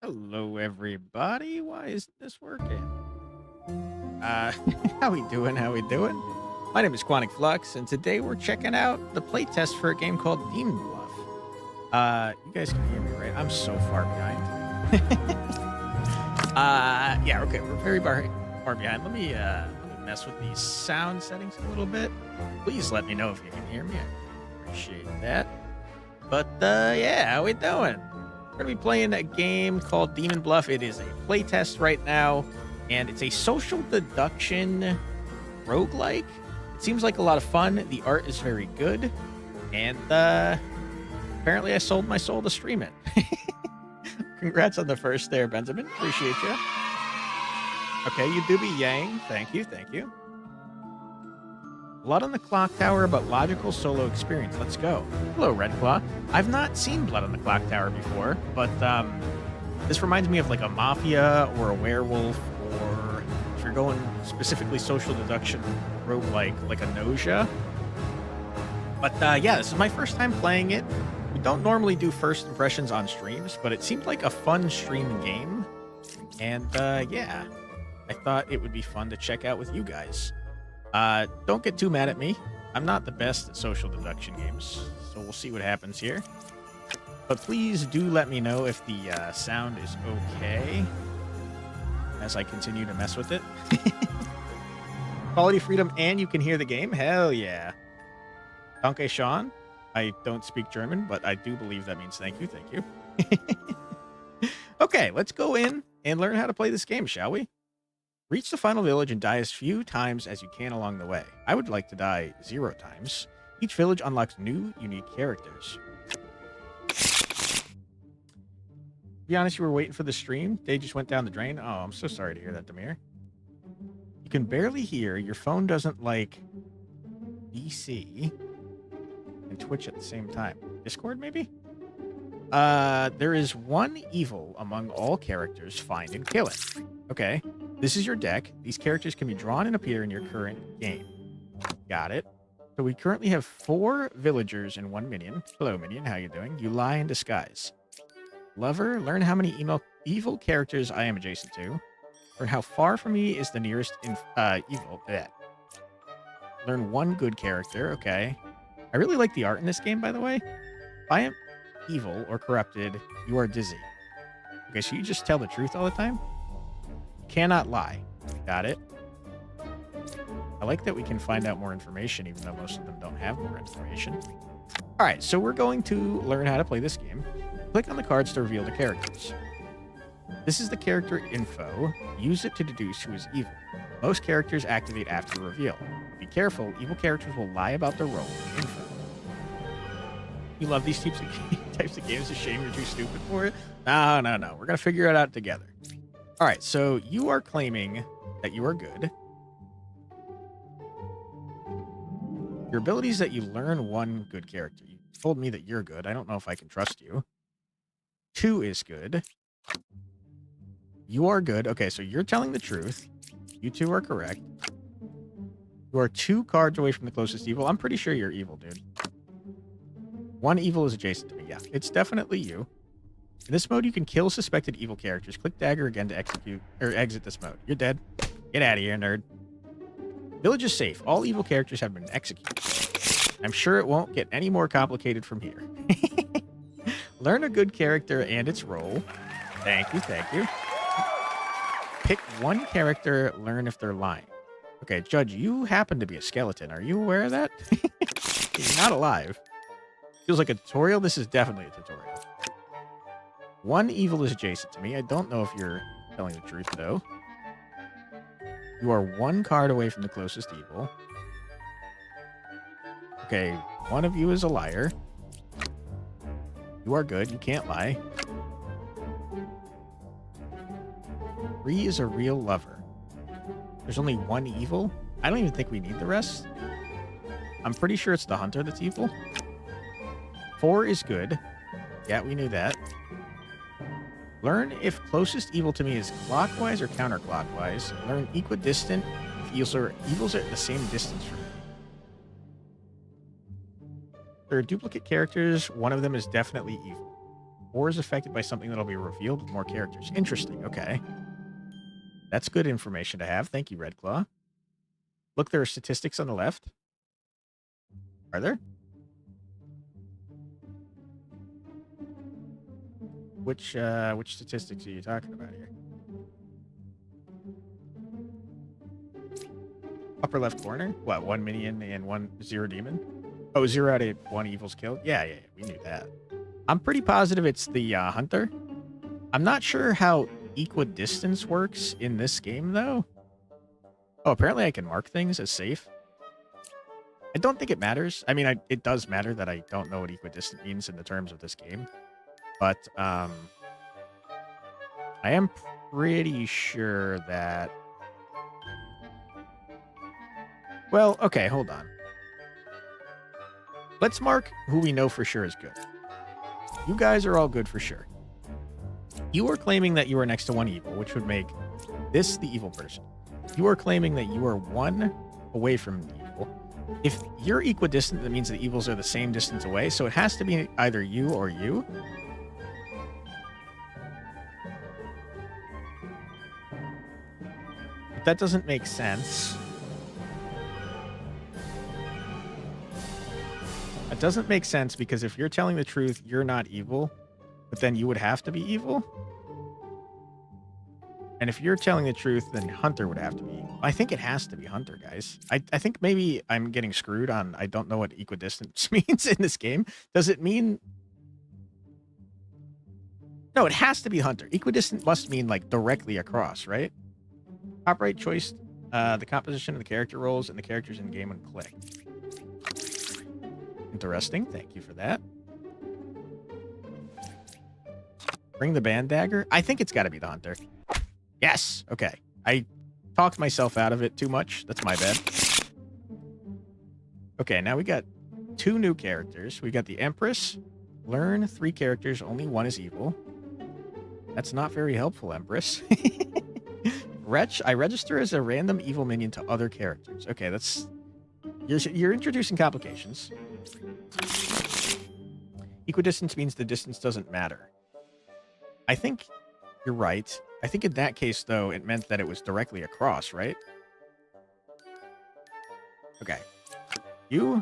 Hello, everybody. Why isn't this working? How we doing? How we doing? My name is Quantic Flux, and today we're checking out the playtest for a game called Demon Bluff. You guys can hear me, right? I'm so far behind. Yeah, okay, we're very far behind. Let me mess with these sound settings a little bit. Please let me know if you can hear me. I appreciate that. But yeah, how we doing? We're going to be playing a game called Demon Bluff. It is a playtest right now, and it's a social deduction roguelike. It seems like a lot of fun. The art is very good, and apparently I sold my soul to stream it. Congrats on the first there, Benjamin. Appreciate you. Okay, you do be Yang. Thank you, thank you. Blood on the Clock Tower, but logical solo experience. Let's go. Hello, Redclaw. I've not seen Blood on the Clock Tower before, but this reminds me of like a Mafia or a Werewolf, or if you're going specifically social deduction roguelike, like a Nausea. But yeah, this is my first time playing it. We don't normally do first impressions on streams, but it seemed like a fun stream game. And yeah, I thought it would be fun to check out with you guys. Don't get too mad at me. I'm not the best at social deduction games, so we'll see what happens here. But please do let me know if the sound is okay as I continue to mess with it. Quality freedom, and you can hear the game? Hell yeah. Danke Sean. I don't speak German, but I do believe that means thank you, thank you. Okay, let's go in and learn how to play this game, shall we? Reach the final village and die as few times as you can along the way. I would like to die 0 times. Each village unlocks new, unique characters. To be honest, you were waiting for the stream. They just went down the drain. Oh, I'm so sorry to hear that, Demir. You can barely hear. Your phone doesn't like DC and Twitch at the same time. Discord, maybe? There is one evil among all characters. Find and kill it. Okay. This is your deck. These characters can be drawn and appear in your current game. Got it. So we currently have 4 villagers and 1 minion. Hello, minion. How you doing? You lie in disguise. Lover. Learn how many evil characters I am adjacent to. Learn how far from me is the nearest evil. Bleh. Learn 1 good character. Okay. I really like the art in this game, by the way. If I am evil or corrupted, you are dizzy. Okay, so you just tell the truth all the time? Cannot lie. Got it. I like that we can find out more information, even though most of them don't have more information. All right, so we're going to learn how to play this game. Click on the cards to reveal the characters. This is the character info. Use it to deduce who is evil. Most characters activate after the reveal. Be careful, evil characters will lie about their role in info. You love these types of games. It's a shame you're too stupid for it. No. We're going to figure it out together. All right, so you are claiming that you are good. Your ability is that you learn 1 good character. You told me that you're good. I don't know if I can trust you. 2 is good. You are good. Okay, so you're telling the truth. You 2 are correct. You are 2 cards away from the closest evil. I'm pretty sure you're evil, dude. 1 evil is adjacent to me. Yeah, it's definitely you. In this mode, you can kill suspected evil characters. Click dagger again to exit this mode. You're dead. Get out of here, nerd. Village is safe. All evil characters have been executed. I'm sure it won't get any more complicated from here. Learn a good character and its role. Thank you, thank you. Pick 1 character, learn if they're lying. Okay, Judge, you happen to be a skeleton. Are you aware of that? You're not alive. Feels like a tutorial. This is definitely a tutorial. 1 evil is adjacent to me. I don't know if you're telling the truth, though. You are 1 card away from the closest evil. Okay, 1 of you is a liar. You are good. You can't lie. 3 is a real lover. There's only 1 evil? I don't even think we need the rest. I'm pretty sure it's the hunter that's evil. 4 is good. Yeah, we knew that. Learn if closest evil to me is clockwise or counterclockwise. Learn equidistant if evils are at the same distance from me. There are duplicate characters. One of them is definitely evil. or is affected by something that'll be revealed with more characters. Interesting. Okay. That's good information to have. Thank you, Redclaw. Look, there are statistics on the left. Are there? Which statistics are you talking about here? Upper left corner? What, 1 minion and 0 demon? Oh, 0 out of 1 evil's killed? Yeah, we knew that. I'm pretty positive it's the hunter. I'm not sure how equidistance works in this game, though. Oh, apparently I can mark things as safe. I don't think it matters. I mean, it does matter that I don't know what equidistant means in the terms of this game. But I am pretty sure that... Well, okay, hold on. Let's mark who we know for sure is good. You guys are all good for sure. You are claiming that you are next to 1 evil, which would make this the evil person. You are claiming that you are 1 away from the evil. If you're equidistant, that means the evils are the same distance away, so it has to be either you or you. But that doesn't make sense. It doesn't make sense because if you're telling the truth, you're not evil, but then you would have to be evil. And if you're telling the truth, then Hunter would have to be evil. I think it has to be Hunter, guys. I think maybe I'm getting screwed on. I don't know what equidistance means in this game. Does it mean... No, it has to be Hunter. Equidistant must mean like directly across, right? Top right choice, the composition of the character roles and the characters in game when clicked. Interesting. Thank you for that. Bring the band dagger. I think it's got to be the hunter. Yes. Okay. I talked myself out of it too much. That's my bad. Okay, now we got 2 new characters. We got the Empress. Learn 3 characters. Only 1 is evil. That's not very helpful, Empress. I register as a random evil minion to other characters. Okay, that's... You're introducing complications. Equidistance means the distance doesn't matter. I think you're right. I think in that case, though, it meant that it was directly across, right? Okay. You,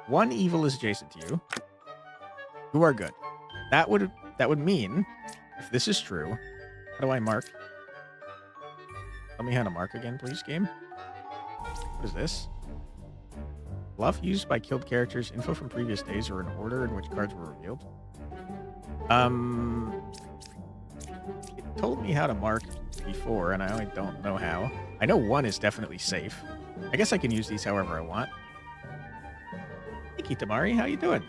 1 evil is adjacent to you. You are good. That would mean, if this is true, how do I mark? Tell me how to mark again, please, game. What is this? Bluff used by killed characters, info from previous days, or an order in which cards were revealed. It told me how to mark before, and I don't know how. I know 1 is definitely safe. I guess I can use these however I want. Hey, Kitamari, how you doing?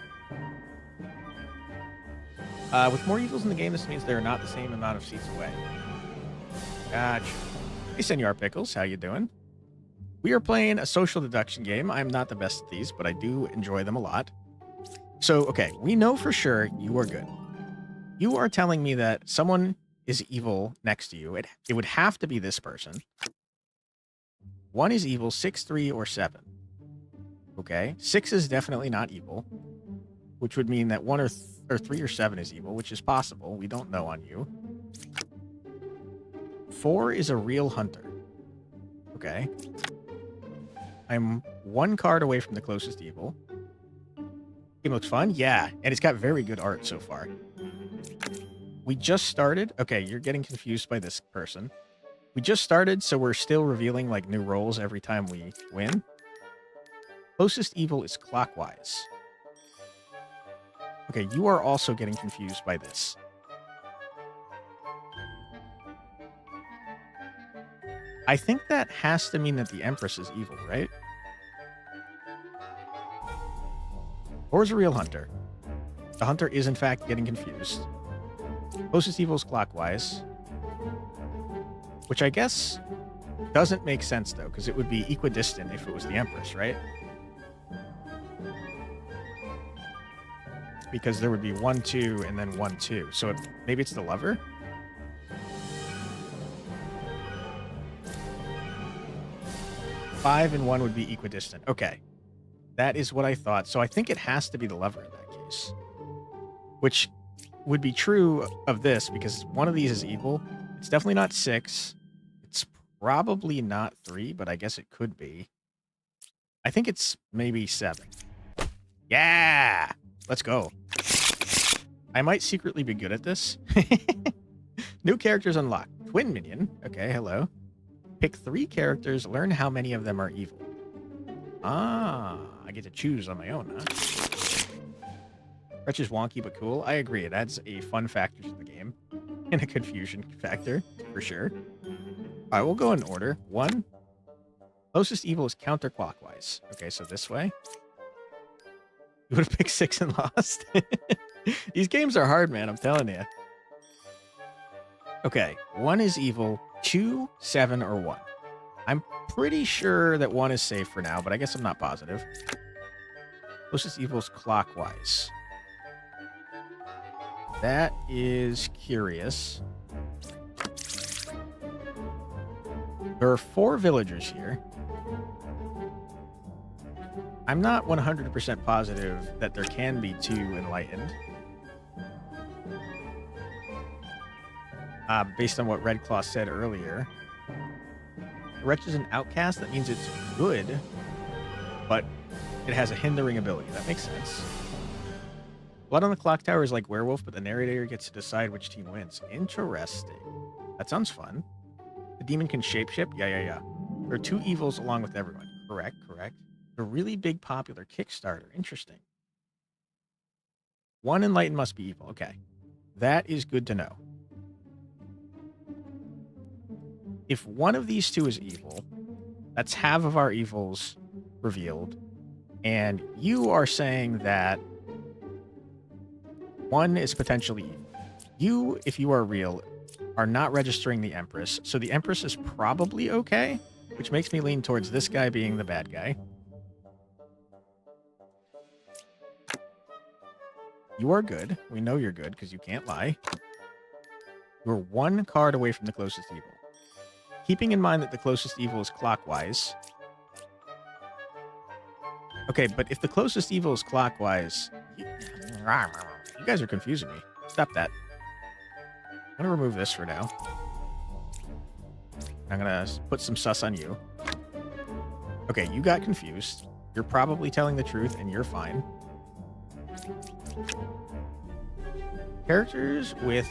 With more evils in the game, this means they're not the same amount of seats away. Gotcha. Hey, Senor Pickles, how you doing? We are playing a social deduction game. I'm not the best at these, but I do enjoy them a lot. So, okay, we know for sure you are good. You are telling me that someone is evil next to you. It would have to be this person. 1 is evil, 6, 3, or 7. Okay, 6 is definitely not evil, which would mean that 1 or 3 or 7 is evil, which is possible. We don't know on you. 4 is a real hunter. Okay. I'm 1 card away from the closest evil. Game looks fun? Yeah, and it's got very good art so far. We just started. Okay, you're getting confused by this person. We just started, so we're still revealing like new roles every time we win. Closest evil is clockwise. Okay, you are also getting confused by this. I think that has to mean that the Empress is evil, right? Or is a real hunter? The hunter is in fact getting confused. Closest evil is clockwise. Which I guess doesn't make sense though, because it would be equidistant if it was the Empress, right? Because there would be 1, 2, and then 1, 2. So maybe it's the lover? Five and 1 would be equidistant. Okay. That is what I thought. So I think it has to be the lover in that case. Which would be true of this because one of these is evil. It's definitely not 6. It's probably not 3, but I guess it could be. I think it's maybe 7. Yeah! Let's go. I might secretly be good at this. New characters unlocked. Twin minion. Okay, hello. Pick 3 characters. Learn how many of them are evil. Ah, I get to choose on my own, huh? Wretch is wonky but cool. I agree. It adds a fun factor to the game. And a confusion factor, for sure. Alright, we'll go in order. 1. Closest evil is counterclockwise. Okay, so this way. You would have picked 6 and lost. These games are hard, man. I'm telling you. Okay, 1 is evil. 2, 7, or 1. I'm pretty sure that 1 is safe for now, but I guess I'm not positive. Closest evil is clockwise. That is curious. There are 4 villagers here. I'm not 100% positive that there can be 2 enlightened. Based on what Redclaw said earlier. The Wretch is an outcast. That means it's good, but it has a hindering ability. That makes sense. Blood on the Clock Tower is like Werewolf, but the narrator gets to decide which team wins. Interesting. That sounds fun. The demon can shapeshift? Yeah. There are 2 evils along with everyone. Correct. A really big popular Kickstarter. Interesting. 1 enlightened must be evil. Okay. That is good to know. If one of these 2 is evil, that's half of our evils revealed. And you are saying that 1 is potentially evil. You, if you are real, are not registering the Empress. So the Empress is probably okay, which makes me lean towards this guy being the bad guy. You are good. We know you're good because you can't lie. You're 1 card away from the closest evil. Keeping in mind that the closest evil is clockwise. Okay, but if the closest evil is clockwise... You guys are confusing me. Stop that. I'm going to remove this for now. I'm going to put some sus on you. Okay, you got confused. You're probably telling the truth, and you're fine. Characters with...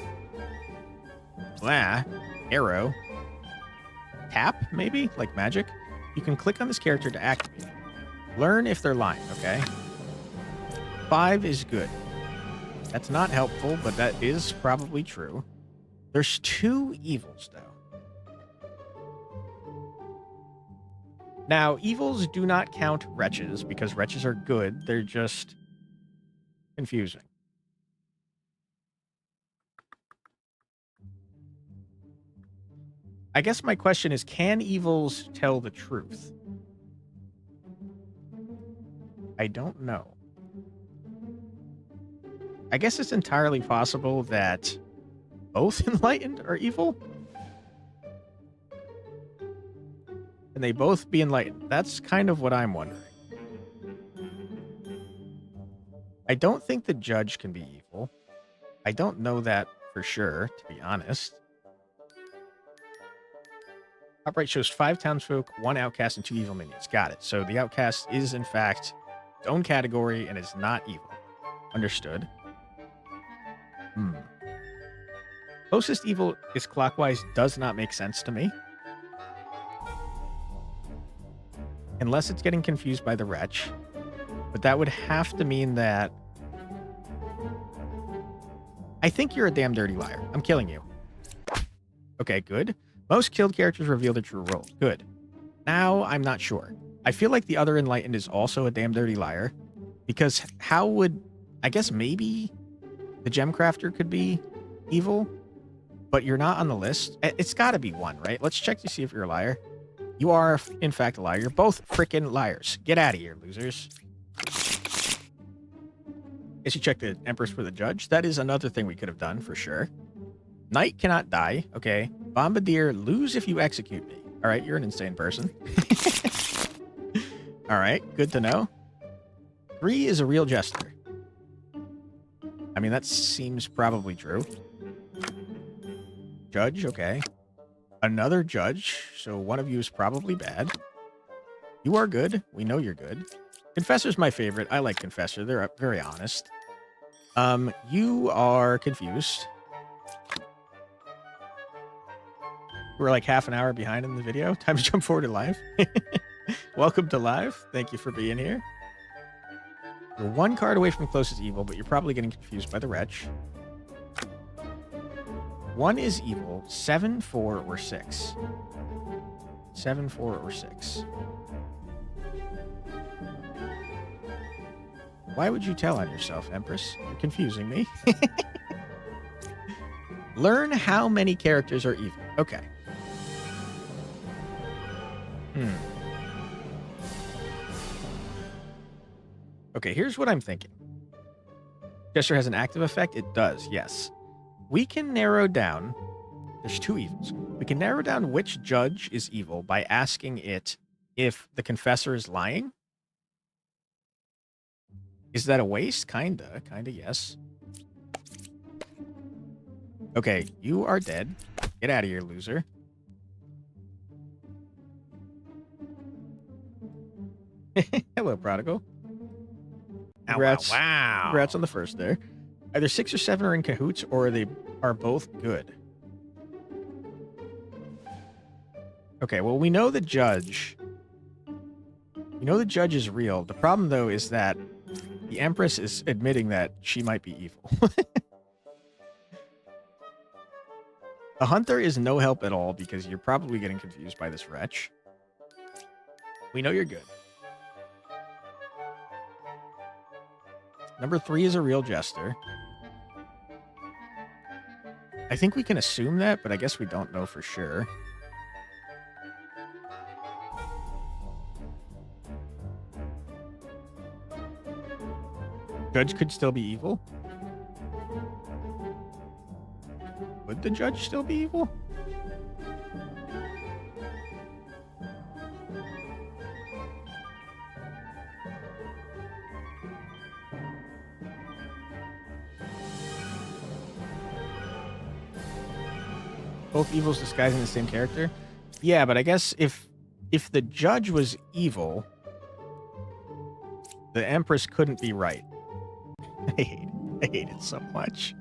arrow. Tap, maybe? Like magic? You can click on this character to activate it. Learn if they're lying, okay? 5 is good. That's not helpful, but that is probably true. There's 2 evils, though. Now, evils do not count wretches, because wretches are good. They're just confusing. I guess my question is, can evils tell the truth? I don't know. I guess it's entirely possible that both enlightened are evil? Can they both be enlightened? That's kind of what I'm wondering. I don't think the judge can be evil. I don't know that for sure, to be honest. Top right shows 5 townsfolk, 1 outcast, and 2 evil minions. Got it. So the outcast is, in fact, its own category and is not evil. Understood. Closest evil is clockwise does not make sense to me. Unless it's getting confused by the wretch. But that would have to mean that... I think you're a damn dirty liar. I'm killing you. Okay, good. Most killed characters reveal their true roles. Good. Now, I'm not sure. I feel like the other enlightened is also a damn dirty liar. Because how would... I guess maybe the gem crafter could be evil. But you're not on the list. It's got to be 1, right? Let's check to see if you're a liar. You are, in fact, a liar. You're both freaking liars. Get out of here, losers. Guess you check the Empress for the judge. That is another thing we could have done, for sure. Knight cannot die. Okay. Bombardier, lose if you execute me. All right, you're an insane person. All right, good to know. 3 is a real jester. I mean, that seems probably true. Judge, okay. Another judge, so one of you is probably bad. You are good. We know you're good. Confessor's my favorite. I like Confessor. They're very honest. You are confused. We're like half an hour behind in the video. Time to jump forward to live. Welcome to live. Thank you for being here. You're one card away from closest evil, but you're probably getting confused by the wretch. 1 is evil. 7, 4, or 6. 7, 4, or 6. Why would you tell on yourself, Empress? You're confusing me. Learn how many characters are evil. Okay. Okay, here's what I'm thinking. Gesture has an active effect? It does, yes. We can narrow down... There's 2 evils. We can narrow down which judge is evil by asking it if the confessor is lying. Is that a waste? Kinda, yes. Okay, you are dead. Get out of here, loser. Hello, Prodigal. Congrats. Wow. Congrats on the first there. Either 6 or 7 are in cahoots, or they are both good. Okay, well, we know the judge. We know the judge is real. The problem, though, is that the Empress is admitting that she might be evil. The Hunter is no help at all because you're probably getting confused by this wretch. We know you're good. Number 3 is a real jester. I think we can assume that, but I guess we don't know for sure. Judge could still be evil. Would the judge still be evil? Both evils disguising the same character? Yeah, but I guess if the judge was evil, the Empress couldn't be right. I hate it so much.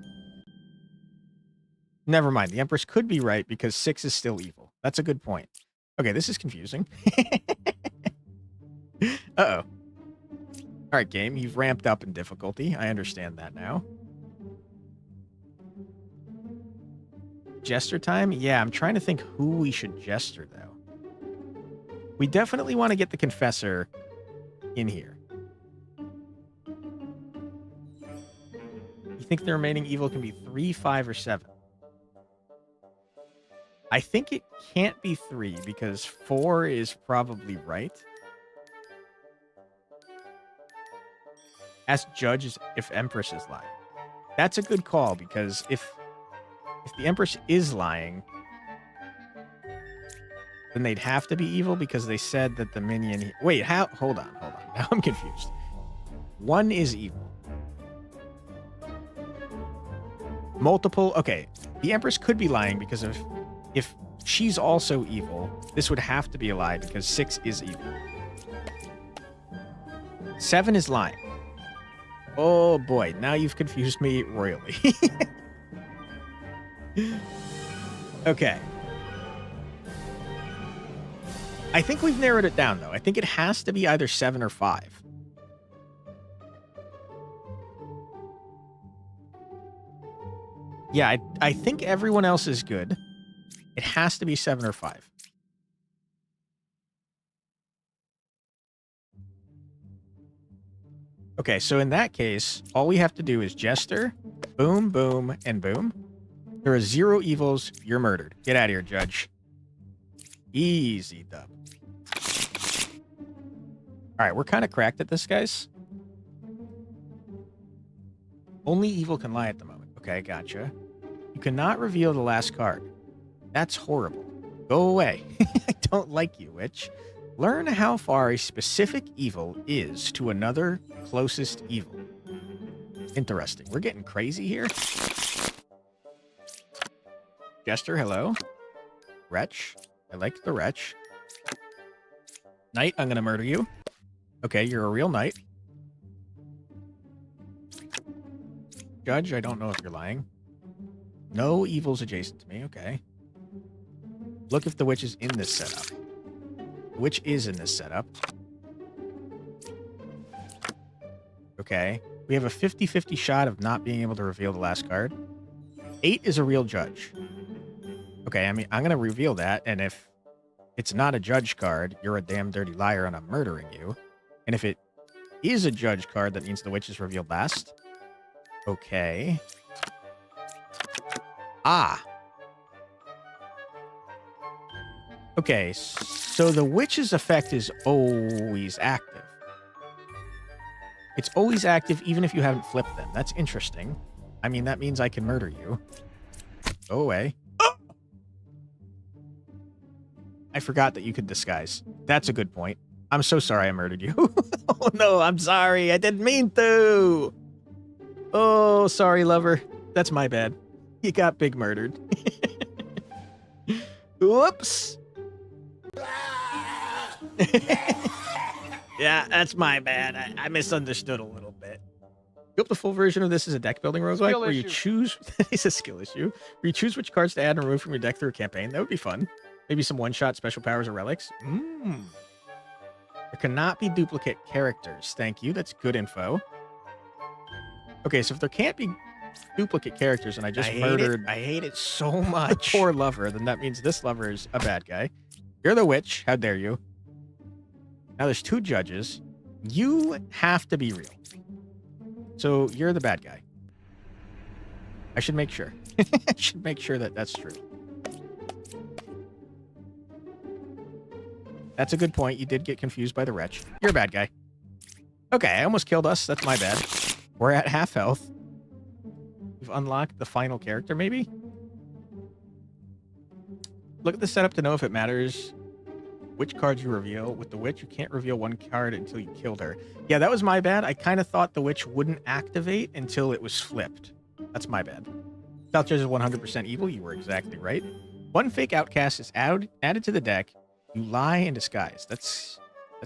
Never mind. The Empress could be right because 6 is still evil. That's a good point. Okay, this is confusing. Uh-oh. All right, game. You've ramped up in difficulty. I understand that now. Jester time? Yeah, I'm trying to think who we should jester, though. We definitely want to get the Confessor in here. You think the remaining evil can be 3, 5, or 7? I think it can't be 3 because 4 is probably right. Ask judge if Empress is lying. That's a good call because if the Empress is lying, then they'd have to be evil because they said that the minion... Wait, how? Hold on. Now I'm confused. 1 is evil. Multiple... Okay, the Empress could be lying because if she's also evil, this would have to be a lie because 6 is evil. 7 is lying. Oh boy, now you've confused me royally. Okay. I think we've narrowed it down, though. I think it has to be either 7 or 5. Yeah, I think everyone else is good. It has to be 7 or 5. Okay, so in that case, all we have to do is Jester, boom, boom, and boom. There are 0 evils. You're murdered. Get out of here, Judge. Easy dub. All right, we're kind of cracked at this, guys. Only evil can lie at the moment. Okay, gotcha. You cannot reveal the last card. That's horrible. Go away. I don't like you, witch. Learn how far a specific evil is to another closest evil. Interesting. We're getting crazy here. Jester, hello. Wretch. I like the wretch. Knight, I'm going to murder you. Okay, you're a real knight. Judge, I don't know if you're lying. No evils adjacent to me. Okay. Look if the witch is in this setup. The witch is in this setup. Okay. We have a 50-50 shot of not being able to reveal the last card. 8 is a real judge. Okay, I mean, I'm going to reveal that, and if it's not a judge card, you're a damn dirty liar and I'm murdering you. And if it is a judge card, that means the witch is revealed last. Okay. Ah. Okay, so the witch's effect is always active. It's always active even if you haven't flipped them. That's interesting. I mean, that means I can murder you. Go away. Oh! I forgot that you could disguise. That's a good point. I'm so sorry I murdered you. Oh no, I'm sorry. I didn't mean to. Oh, sorry, lover. That's my bad. You got big murdered. Whoops. Yeah, that's my bad. I misunderstood a little bit. You hope the full version of this is a deck building roguelike where you choose... It's a skill issue. Where you choose which cards to add and remove from your deck through a campaign. That would be fun. Maybe some one-shot special powers or relics. There cannot be duplicate characters. Thank you. That's good info. Okay, so if there can't be duplicate characters and I just murdered... I hate it so much. Poor lover, then that means this lover is a bad guy. You're the witch. How dare you? Now there's 2 judges. You have to be real. So you're the bad guy. I should make sure. I should make sure that that's true. That's a good point. You did get confused by the wretch. You're a bad guy. Okay, I almost killed us. That's my bad. We're at half health. We've unlocked the final character, maybe? Look at the setup to know if it matters which cards you reveal. With the witch, you can't reveal one card until you killed her. Yeah, that was my bad. I kind of thought the witch wouldn't activate until it was flipped. That's my bad. Stealth Judge is 100% evil. You were exactly right. 1 fake outcast is added to the deck. You lie in disguise. That's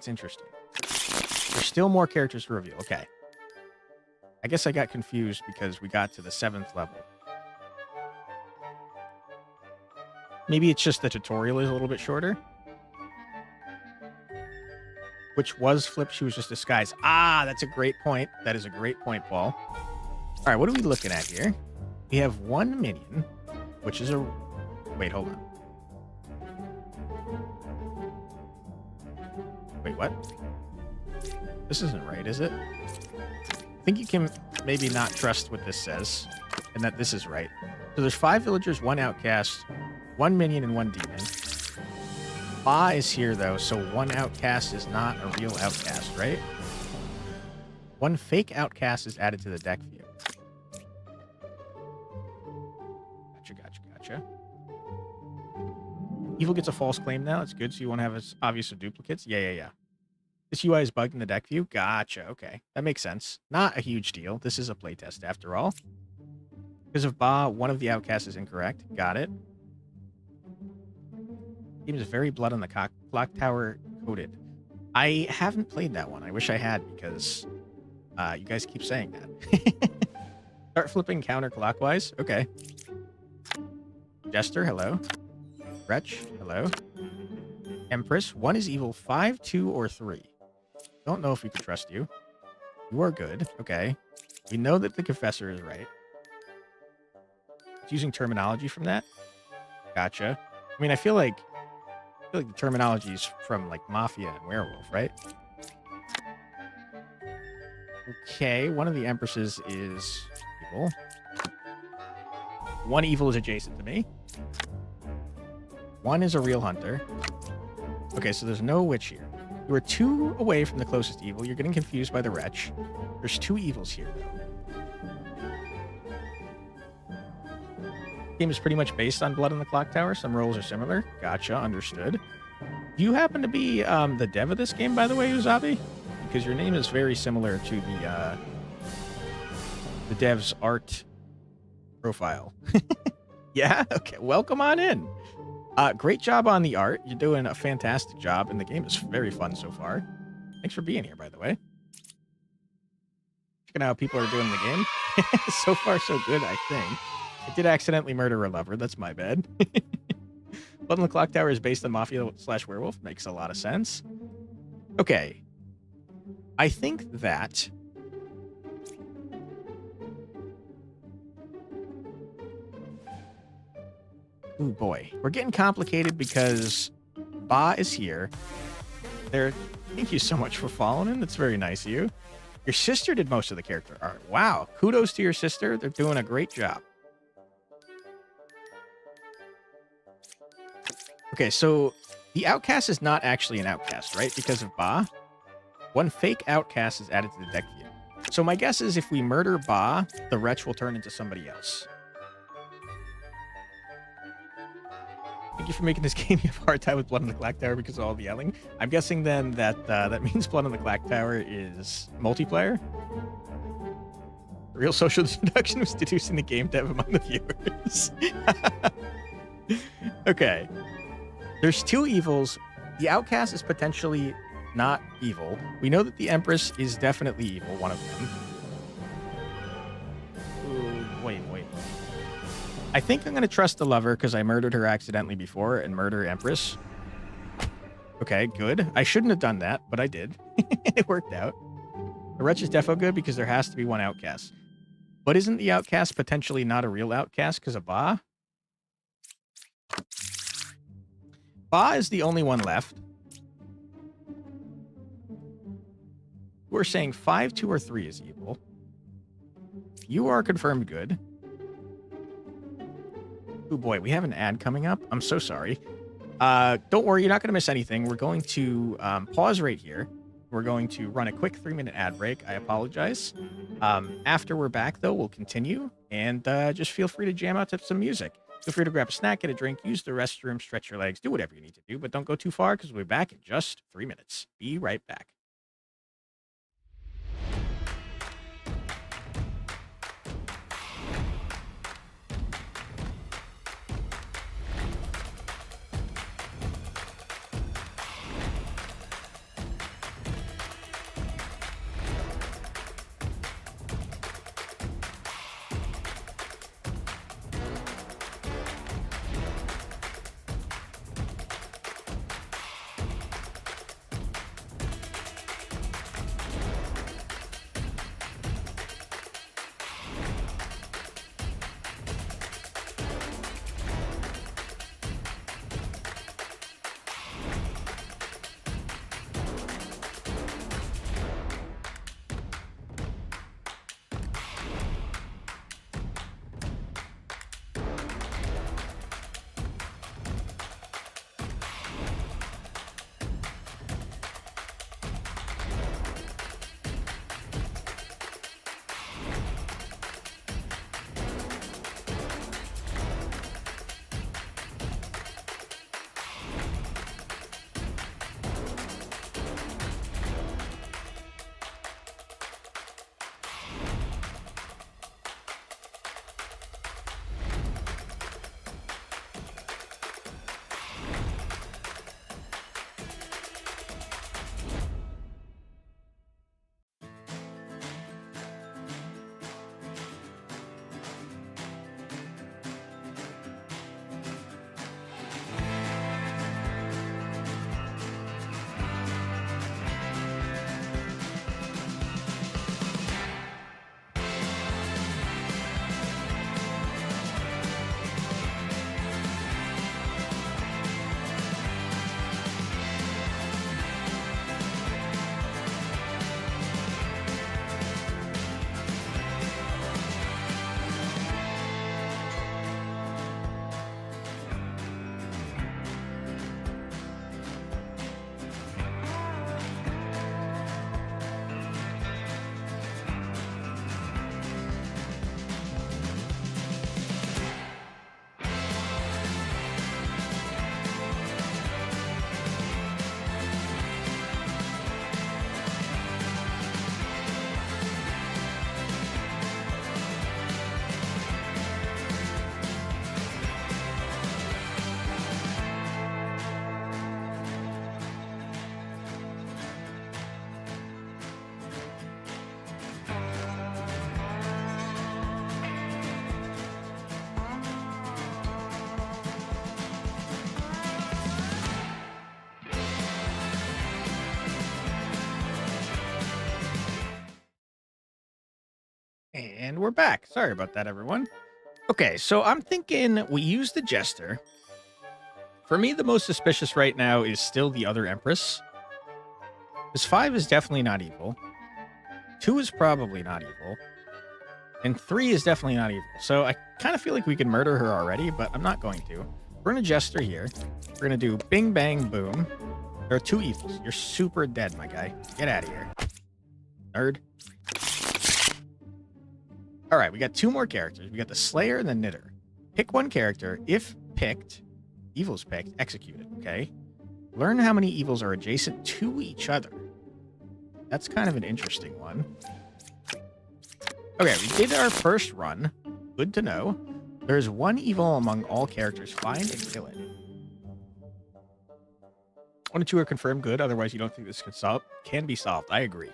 interesting. There's still more characters to reveal. Okay. I guess I got confused because we got to the 7th level. Maybe it's just the tutorial is a little bit shorter. Which was flipped. She was just disguised. Ah, that's a great point. That is a great point, Paul. All right, what are we looking at here? We have 1 minion, which is a... Wait, hold on. Wait, what? This isn't right, is it? I think you can maybe not trust what this says, and that this is right. So there's 5 villagers, 1 outcast, 1 minion, and 1 demon. Ba is here, though, so 1 outcast is not a real outcast, right? 1 fake outcast is added to the deck view. Gotcha. Evil gets a false claim now. That's good, so you won't have as obvious of duplicates. Yeah. This UI is bugged in the deck view. Gotcha, okay. That makes sense. Not a huge deal. This is a playtest, after all. Because of Ba, 1 of the outcasts is incorrect. Got it. Game is very blood on the clock tower coded. I haven't played that one. I wish I had because you guys keep saying that. Start flipping counterclockwise. Okay. Jester, hello. Wretch, hello. Empress, 1 is evil, 5, 2, or 3. Don't know if we can trust you. You are good. Okay. We know that the confessor is right. It's using terminology from that. Gotcha. I mean, I feel like the terminology is from like Mafia and Werewolf, right? Okay, 1 of the Empresses is evil. 1 evil is adjacent to me. 1 is a real hunter. Okay, so there's no witch here. You are 2 away from the closest evil. You're getting confused by the wretch. There's 2 evils here, though. Game is pretty much based on Blood on the Clock Tower. Some roles are similar. Gotcha, understood. Do you happen to be the dev of this game, by the way, Uzabi? Because your name is very similar to the dev's art profile. Yeah? Okay, welcome on in. Great job on the art. You're doing a fantastic job, and the game is very fun so far. Thanks for being here, by the way. Checking out how people are doing in the game. So far, so good, I think. I did accidentally murder a lover. That's my bad. Blood on the Clock Tower is based on Mafia/Werewolf. Makes a lot of sense. Okay. I think that... Ooh, boy. We're getting complicated because Ba is here. Thank you so much for following him. That's very nice of you. Your sister did most of the character art. Wow. Kudos to your sister. They're doing a great job. Okay, so the outcast is not actually an outcast, right? Because of Ba. One fake outcast is added to the deck view. So my guess is if we murder Ba, the wretch will turn into somebody else. Thank you for making this game. You have a hard time with Blood on the Clock Tower because of all the yelling. I'm guessing then that that means Blood on the Clock Tower is multiplayer. The real social deduction was deducing the game dev among the viewers. Okay. There's two evils. The outcast is potentially not evil. We know that the Empress is definitely evil, one of them. Ooh, wait. I think I'm going to trust the lover because I murdered her accidentally before and murder Empress. Okay, good. I shouldn't have done that, but I did. It worked out. The wretch is defo good because there has to be one outcast. But isn't the outcast potentially not a real outcast because of Ba? Ba is the only one left. We're saying 5, 2, or 3 is evil. You are confirmed good. Oh boy, we have an ad coming up. I'm so sorry. Don't worry, you're not going to miss anything. We're going to pause right here. We're going to run a quick 3-minute ad break. I apologize. After we're back, though, we'll continue. And just feel free to jam out to some music. Feel free to grab a snack, get a drink, use the restroom, stretch your legs, do whatever you need to do. But don't go too far because we'll be back in just 3 minutes. Be right back. And we're back. Sorry about that, everyone. Okay, so I'm thinking we use the Jester. For me, the most suspicious right now is still the other Empress. Because 5 is definitely not evil. 2 is probably not evil. And 3 is definitely not evil. So I kind of feel like we can murder her already, but I'm not going to. We're going to Jester here. We're going to do bing, bang, boom. There are 2 evils. You're super dead, my guy. Get out of here. Nerd. All right, we got 2 more characters. We got the Slayer and the Knitter. Pick one character. If picked, evils picked, execute it, okay? Learn how many evils are adjacent to each other. That's kind of an interesting one. Okay, we did our first run. Good to know. There's 1 evil among all characters. Find and kill it. 1 and 2 are confirmed good. Otherwise, you don't think this can be solved. I agree.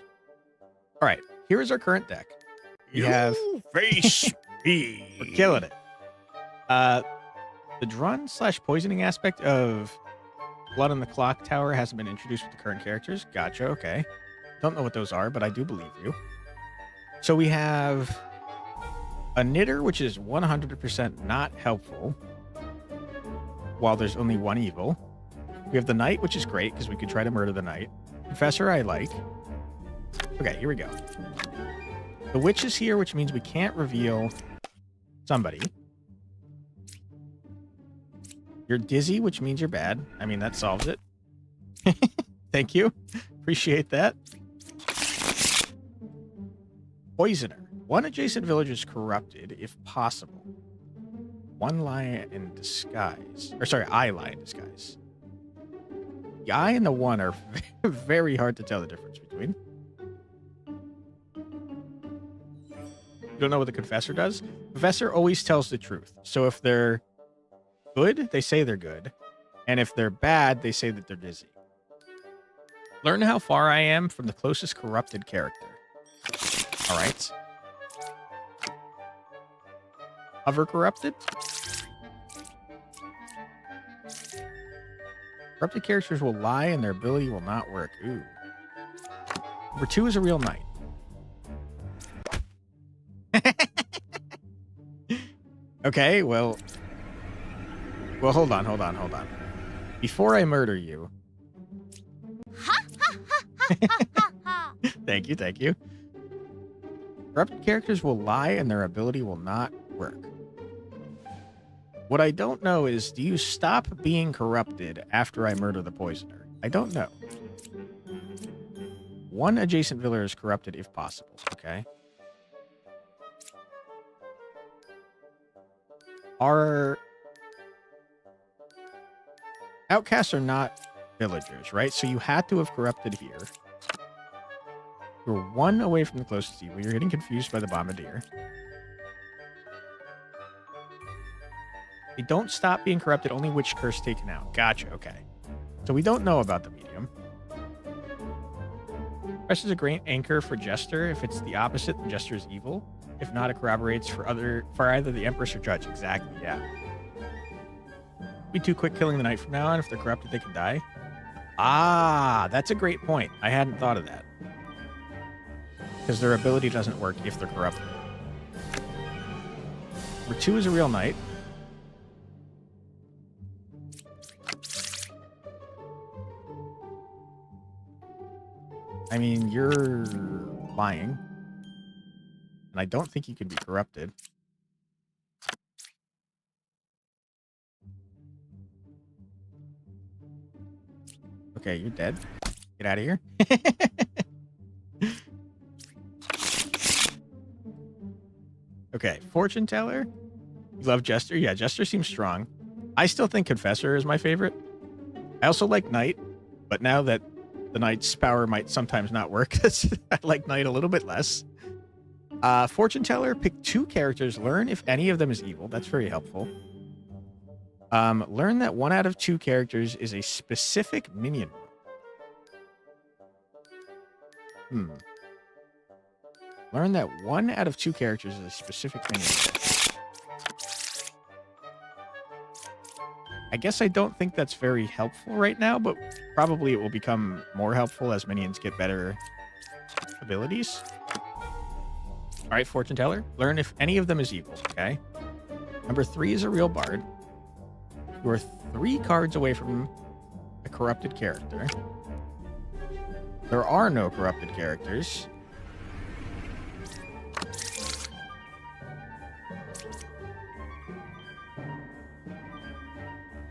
All right, here is our current deck. We have face me. We're killing it. The drun/poisoning aspect of Blood on the Clock Tower hasn't been introduced with the current characters. Gotcha, okay. Don't know what those are, but I do believe you. So we have a Knitter, which is 100% not helpful, while there's only 1 evil. We have the Knight, which is great, because we could try to murder the Knight. Professor, I like. Okay, here we go. The Witch is here, which means we can't reveal somebody. You're dizzy, which means you're bad. I mean, that solves it. Thank you. Appreciate that. Poisoner. 1 adjacent village is corrupted, if possible. 1 lie in disguise. Or sorry, I lie in disguise. The I and the 1 are very hard to tell the difference between. You don't know what the Confessor does? Confessor always tells the truth. So if they're good, they say they're good. And if they're bad, they say that they're dizzy. Learn how far I am from the closest corrupted character. All right. Hover corrupted. Corrupted characters will lie and their ability will not work. Ooh. Number 2 is a real knight. Okay, well, hold on. Before I murder you. Thank you. Corrupted characters will lie and their ability will not work. What I don't know is, do you stop being corrupted after I murder the poisoner? I don't know. 1 adjacent village is corrupted if possible, okay? Our outcasts are not villagers, right? So you had to have corrupted here. You're 1 away from the closest evil. You're getting confused by the bombardier. They don't stop being corrupted, only witch curse taken out. Gotcha, okay. So we don't know about the medium. Press is a great anchor for Jester. If it's the opposite, then Jester is evil. If not, it corroborates for either the Empress or Judge. Exactly, yeah. Be too quick killing the Knight from now on. If they're corrupted, they can die. Ah, that's a great point. I hadn't thought of that. Because their ability doesn't work if they're corrupted. Number 2 is a real Knight. I mean, you're lying. And I don't think you can be corrupted. Okay, you're dead. Get out of here. Okay, Fortune Teller. You love Jester? Yeah, Jester seems strong. I still think Confessor is my favorite. I also like Knight, but now that the Knight's power might sometimes not work, I like Knight a little bit less. Fortune Teller, pick 2 characters. Learn if any of them is evil. That's very helpful. Learn that 1 out of 2 characters is a specific minion. Learn that 1 out of 2 characters is a specific minion. I guess I don't think that's very helpful right now, but probably it will become more helpful as minions get better abilities. All right, fortune teller. Learn if any of them is evil. Okay. Number 3 is a real bard. You are 3 cards away from a corrupted character. There are no corrupted characters.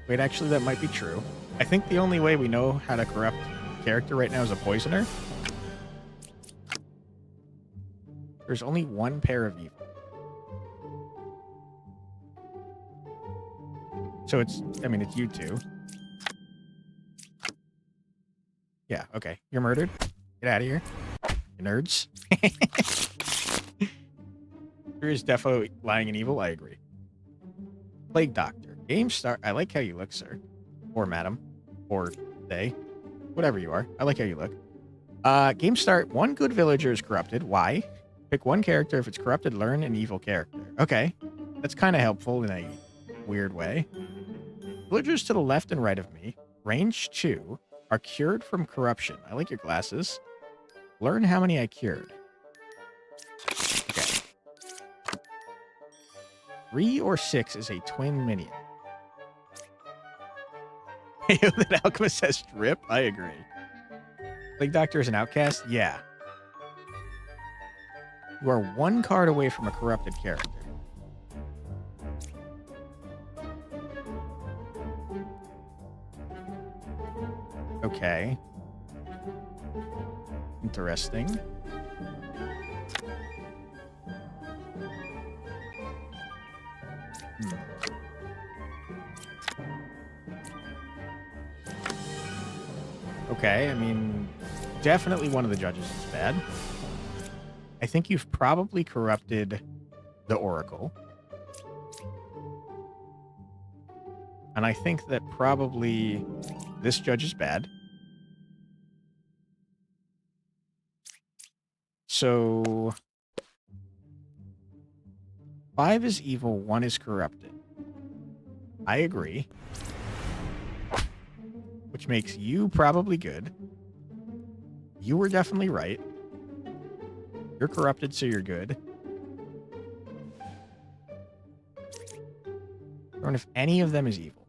Wait, actually, that might be true. I think the only way we know how to corrupt character right now is a poisoner. There's only 1 pair of evil. So it's you two. Yeah, okay. You're murdered. Get out of here, you nerds. There is defo lying in evil, I agree. Plague Doctor. Game start. I like how you look, sir. Or madam. Or they. Whatever you are. I like how you look. Game start. 1 good villager is corrupted. Why? Pick 1 character. If it's corrupted, learn an evil character. Okay. That's kind of helpful in a weird way. Villagers to the left and right of me, range 2, are cured from corruption. I like your glasses. Learn how many I cured. Okay. 3 or 6 is a twin minion. That alchemist has drip? I agree. Plague Doctor is an outcast? Yeah. You are 1 card away from a corrupted character. Okay. Interesting. Okay, I mean, definitely one of the judges is bad. I think you've probably corrupted the Oracle. And I think that probably this judge is bad. So 5 is evil, 1 is corrupted. I agree. Which makes you probably good. You were definitely right. You're corrupted, so you're good. Or if any of them is evil.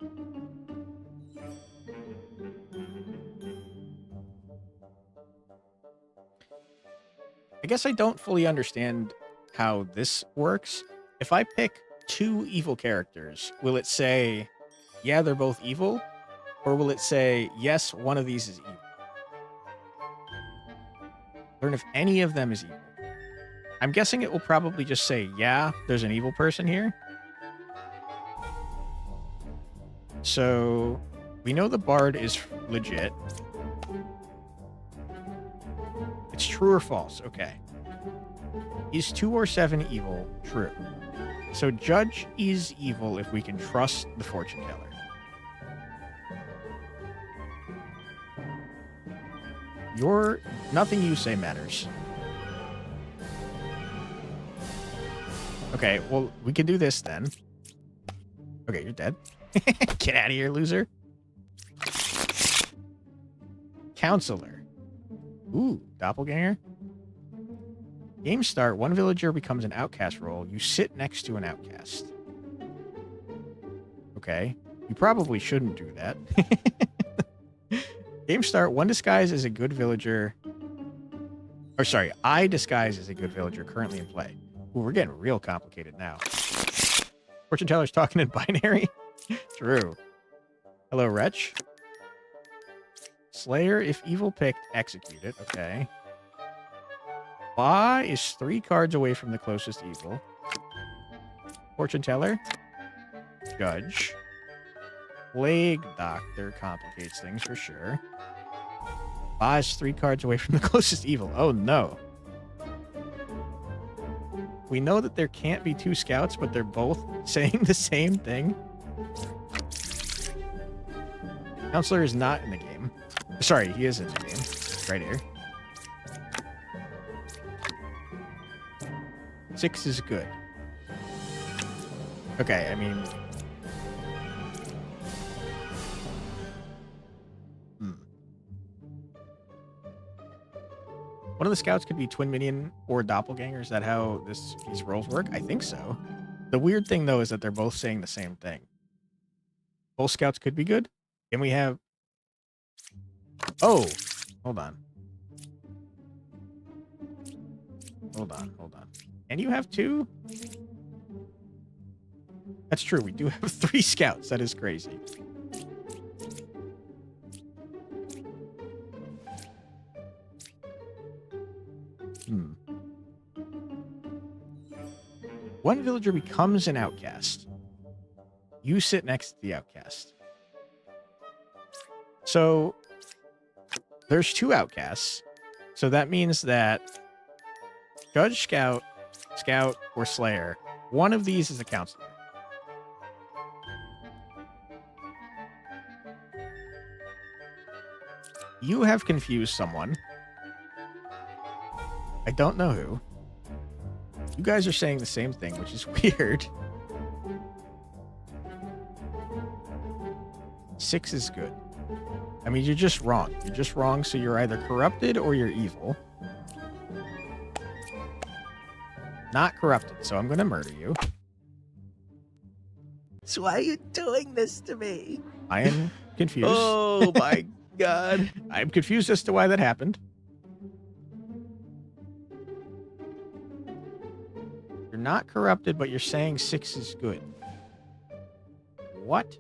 I guess I don't fully understand how this works. If I pick 2 evil characters, will it say, yeah, they're both evil? Or will it say, yes, one of these is evil? Learn if any of them is evil. I'm guessing it will probably just say, yeah, there's an evil person here. So we know the bard is legit. It's true or false. Okay. Is 2 or 7 evil? True. So judge is evil if we can trust the fortune teller. Nothing you say matters. Okay, well, we can do this then. Okay, you're dead. Get out of here, loser. Counselor. Ooh, doppelganger. Game start. 1 villager becomes an outcast role. You sit next to an outcast. Okay. You probably shouldn't do that. Game start. 1 disguise is a good villager. Or sorry, I disguise as a good villager currently in play. Ooh, we're getting real complicated now. Fortune teller's talking in binary. True. Hello, Wretch. Slayer, if evil picked, execute it. Okay. Ba is 3 cards away from the closest evil. Fortune teller. Judge. Plague Doctor complicates things for sure. Ba is 3 cards away from the closest evil. Oh no. We know that there can't be 2 scouts, but they're both saying the same thing. Counselor is not in the game. Sorry, he is in the game. Right here. 6 is good. Okay, I mean... One of the scouts could be twin minion or doppelganger. Is that how these roles work? I think so. The weird thing, though, is that they're both saying the same thing. Both scouts could be good. And we have... Oh! Hold on. Hold on. And you have 2? That's true. We do have 3 scouts. That is crazy. One villager becomes an outcast. You sit next to the outcast. So there's 2 outcasts. So that means that Judge, Scout, or Slayer, one of these is a counselor. You have confused someone. I don't know who. You guys are saying the same thing, which is weird. 6 is good. I mean, you're just wrong. You're just wrong, so you're either corrupted or you're evil. Not corrupted, so I'm going to murder you. So why are you doing this to me? I am confused. Oh my god. I'm confused as to why that happened. You're not corrupted, but you're saying 6 is good. What?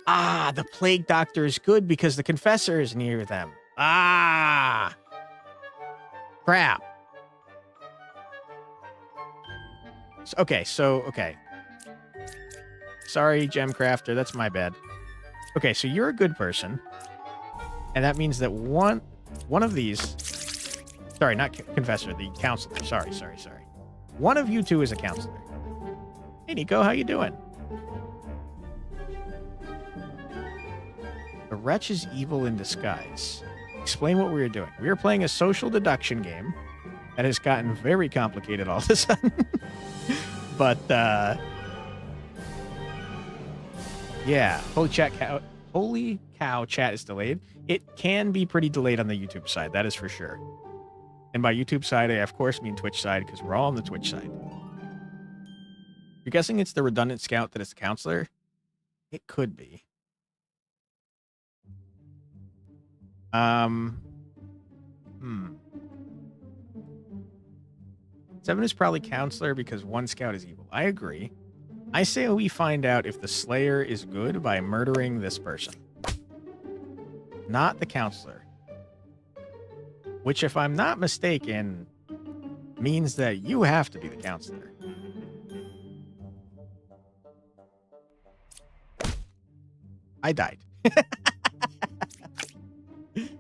Ah, the plague doctor is good because the confessor is near them. Ah! Crap. Okay. Sorry, Gem Crafter, that's my bad. Okay, so you're a good person. And that means that one of these... Sorry, not confessor, the counselor. Sorry. One of you 2 is a counselor. Hey, Nico, how you doing? The wretch is evil in disguise. Explain what we are doing. We are playing a social deduction game that has gotten very complicated all of a sudden. But, yeah. Holy cow, chat is delayed. It can be pretty delayed on the YouTube side, that is for sure. And by YouTube side, I of course mean Twitch side, because we're all on the Twitch side. You're guessing it's the redundant scout that is the counselor? It could be. 7 is probably counselor because 1 scout is evil. I agree. I say we find out if the Slayer is good by murdering this person. Not the counselor. Which, if I'm not mistaken, means that you have to be the counselor. I died.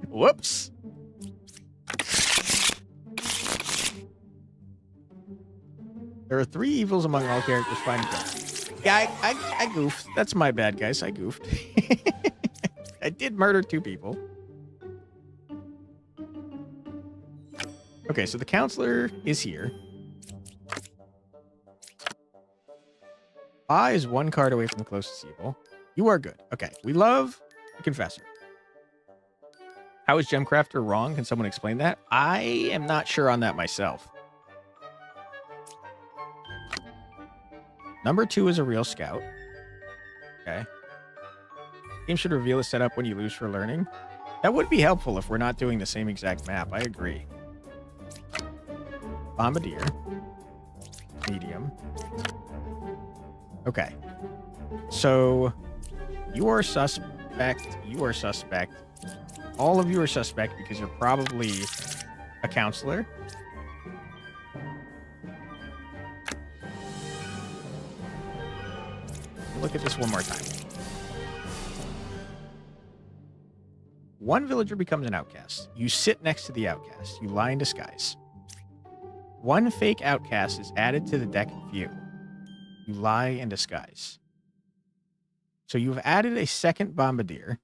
Whoops. There are 3 evils among all characters. Find good. Yeah, I goofed. That's my bad, guys. I goofed. I did murder 2 people. Okay, so the counselor is here. Ba is 1 card away from the closest evil. You are good. Okay, we love the confessor. How is Gemcrafter wrong? Can someone explain that? I am not sure on that myself. Number 2 is a real scout. Okay. Game should reveal a setup when you lose for learning. That would be helpful if we're not doing the same exact map. I agree. Bombardier. Medium. Okay. So, you are suspect. You are suspect. All of you are suspect because you're probably a counselor. Look at this one more time. 1 villager becomes an outcast. You sit next to the outcast. You lie in disguise. 1 fake outcast is added to the deck view. You lie in disguise. So you've added a second bombardier.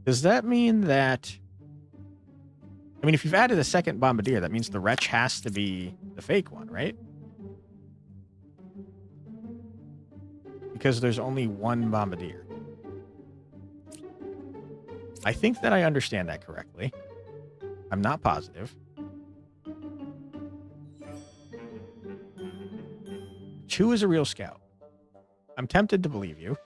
Does that mean that I mean, if you've added a second Bombardier, that means the Wretch has to be the fake one, right? Because there's only one Bombardier. I think that I understand that correctly. I'm not positive. 2 is a real scout. I'm tempted to believe you.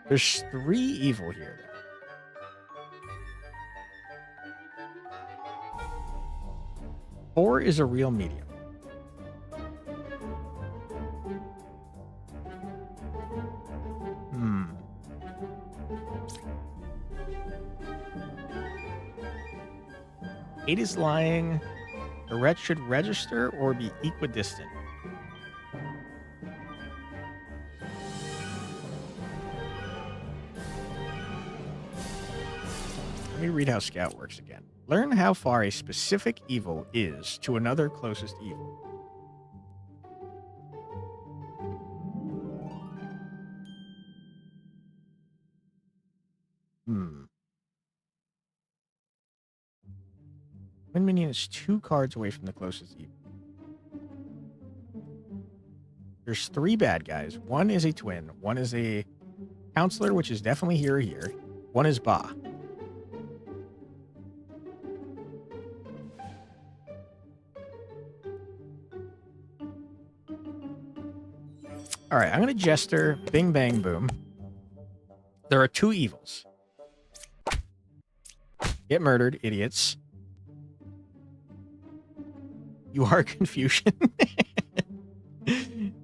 There's 3 evil here, though. 4 is a real medium. Eight is lying. The Wretch should register or be equidistant. Let me read how Scout works again. Learn how far a specific evil is to another closest evil. Twin minion is 2 cards away from the closest evil. There's 3 bad guys. 1 is a twin. 1 is a counselor, which is definitely here or here. 1 is Ba. All right, I'm going to Jester, Bing Bang Boom. There are 2 evils. Get murdered, idiots. You are confusion.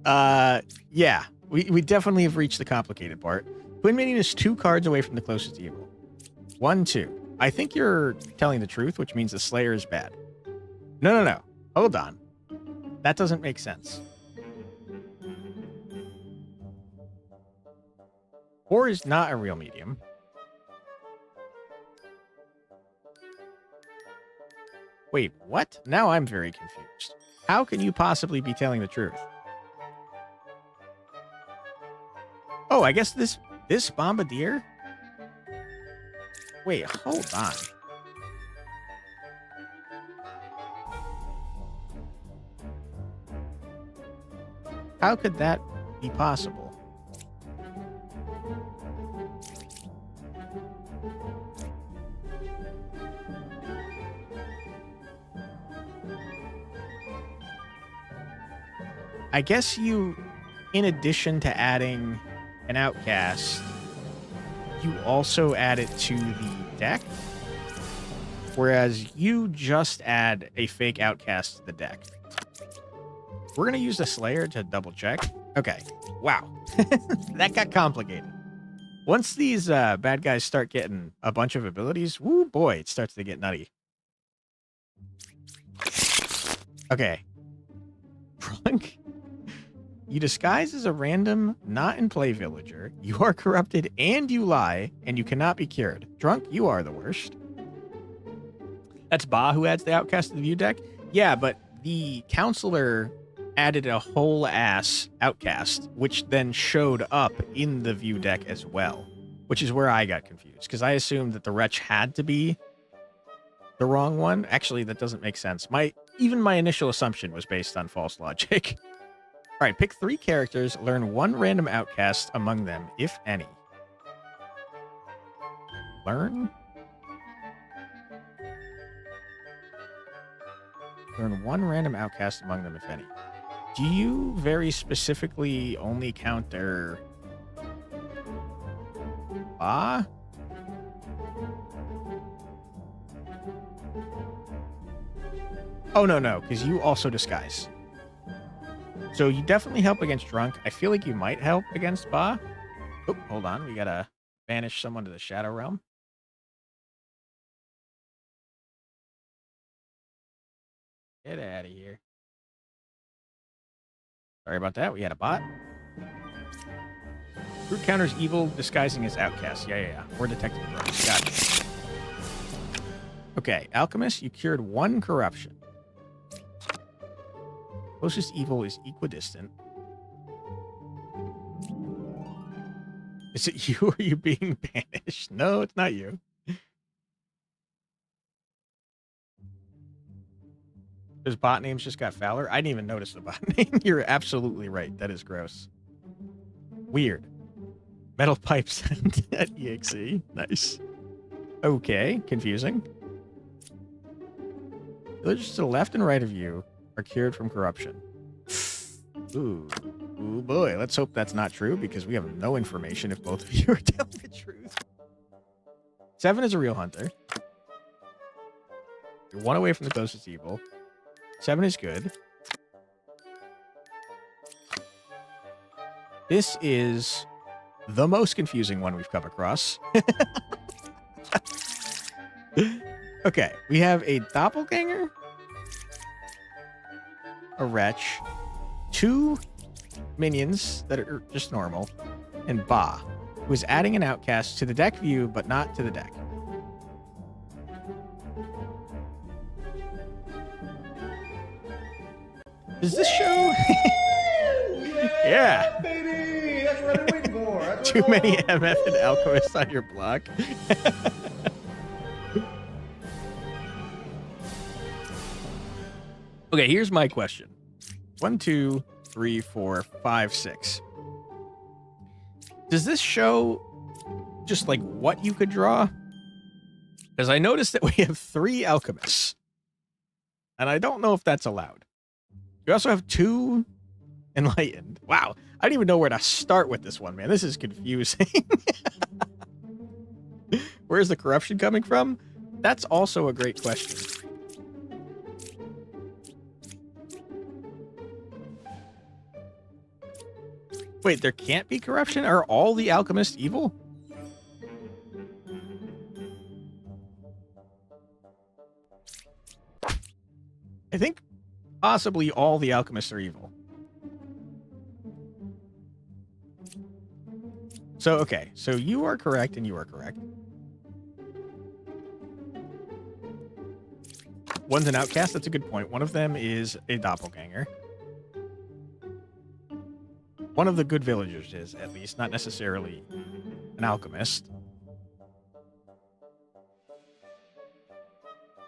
Yeah, we definitely have reached the complicated part. Twin Minion is 2 cards away from the closest evil. 1, 2. I think you're telling the truth, which means the Slayer is bad. No. Hold on. That doesn't make sense. 4 is not a real medium. Wait, what? Now I'm very confused. How can you possibly be telling the truth? Oh, I guess this Bombardier? Wait, hold on. How could that be possible? I guess you, in addition to adding an outcast, you also add it to the deck. Whereas you just add a fake outcast to the deck. We're going to use the Slayer to double check. Okay. Wow. That got complicated. Once these bad guys start getting a bunch of abilities, woo boy, it starts to get nutty. Okay. Drunk. You disguise as a random, not in play villager. You are corrupted and you lie, and you cannot be cured. Drunk, you are the worst. That's Ba who adds the outcast to the view deck? Yeah, but the counselor added a whole ass outcast, which then showed up in the view deck as well, which is where I got confused, because I assumed that the Wretch had to be the wrong one. Actually, that doesn't make sense. Even my initial assumption was based on false logic. All right, pick 3 characters, learn 1 random outcast among them, if any. Learn 1 random outcast among them, if any. Do you very specifically only counter Ba? Oh, no, because you also disguise. So you definitely help against Drunk. I feel like you might help against Ba. Oh, hold on. We gotta banish someone to the Shadow Realm. Get out of here. Sorry about that. We had a bot. Brute counters evil, disguising as outcast. Yeah. Or detecting Drunk. Gotcha. Okay, alchemist, you cured 1 corruption. Closest evil is equidistant. Is it you or are you being banished? No, it's not you. His bot names just got Fowler. I didn't even notice the bot name. You're absolutely right. That is gross. Weird. Metal pipes at EXE. Nice. Okay, confusing. Villagers to the left and right of you are cured from corruption. Ooh. Ooh, boy. Let's hope that's not true because we have no information if both of you are telling the truth. 7 is a real hunter. You're 1 away from the closest evil. 7 is good. This is the most confusing one we've come across. Okay, we have a doppelganger, a wretch, 2 minions that are just normal, and Ba, who is adding an outcast to the deck view, but not to the deck. Does this show? Yeah. Baby, that's what I'm waiting for. That's Too what I many want. MF and alchemists on your block. Okay, here's my question. 1, 2, 3, 4, 5, 6. Does this show just like what you could draw? Because I noticed that we have 3 alchemists. And I don't know if that's allowed. We also have 2 enlightened. Wow. I don't even know where to start with this one, man. This is confusing. Where's the corruption coming from? That's also a great question. Wait, there can't be corruption? Are all the alchemists evil? I think possibly all the alchemists are evil. So, okay. So you are correct and you are correct. One's an outcast. That's a good point. One of them is a doppelganger. One of the good villagers is, at least, not necessarily an alchemist.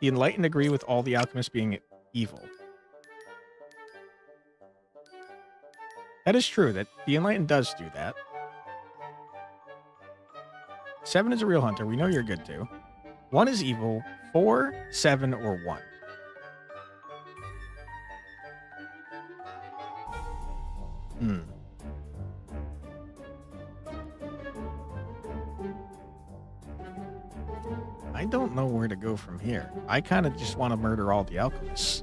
The enlightened agree with all the alchemists being evil. That is true, that the enlightened does do that. 7 is a real hunter. We know you're good too. 1 is evil. 4, 7, or 1. I don't know where to go from here. I kind of just want to murder all the alchemists.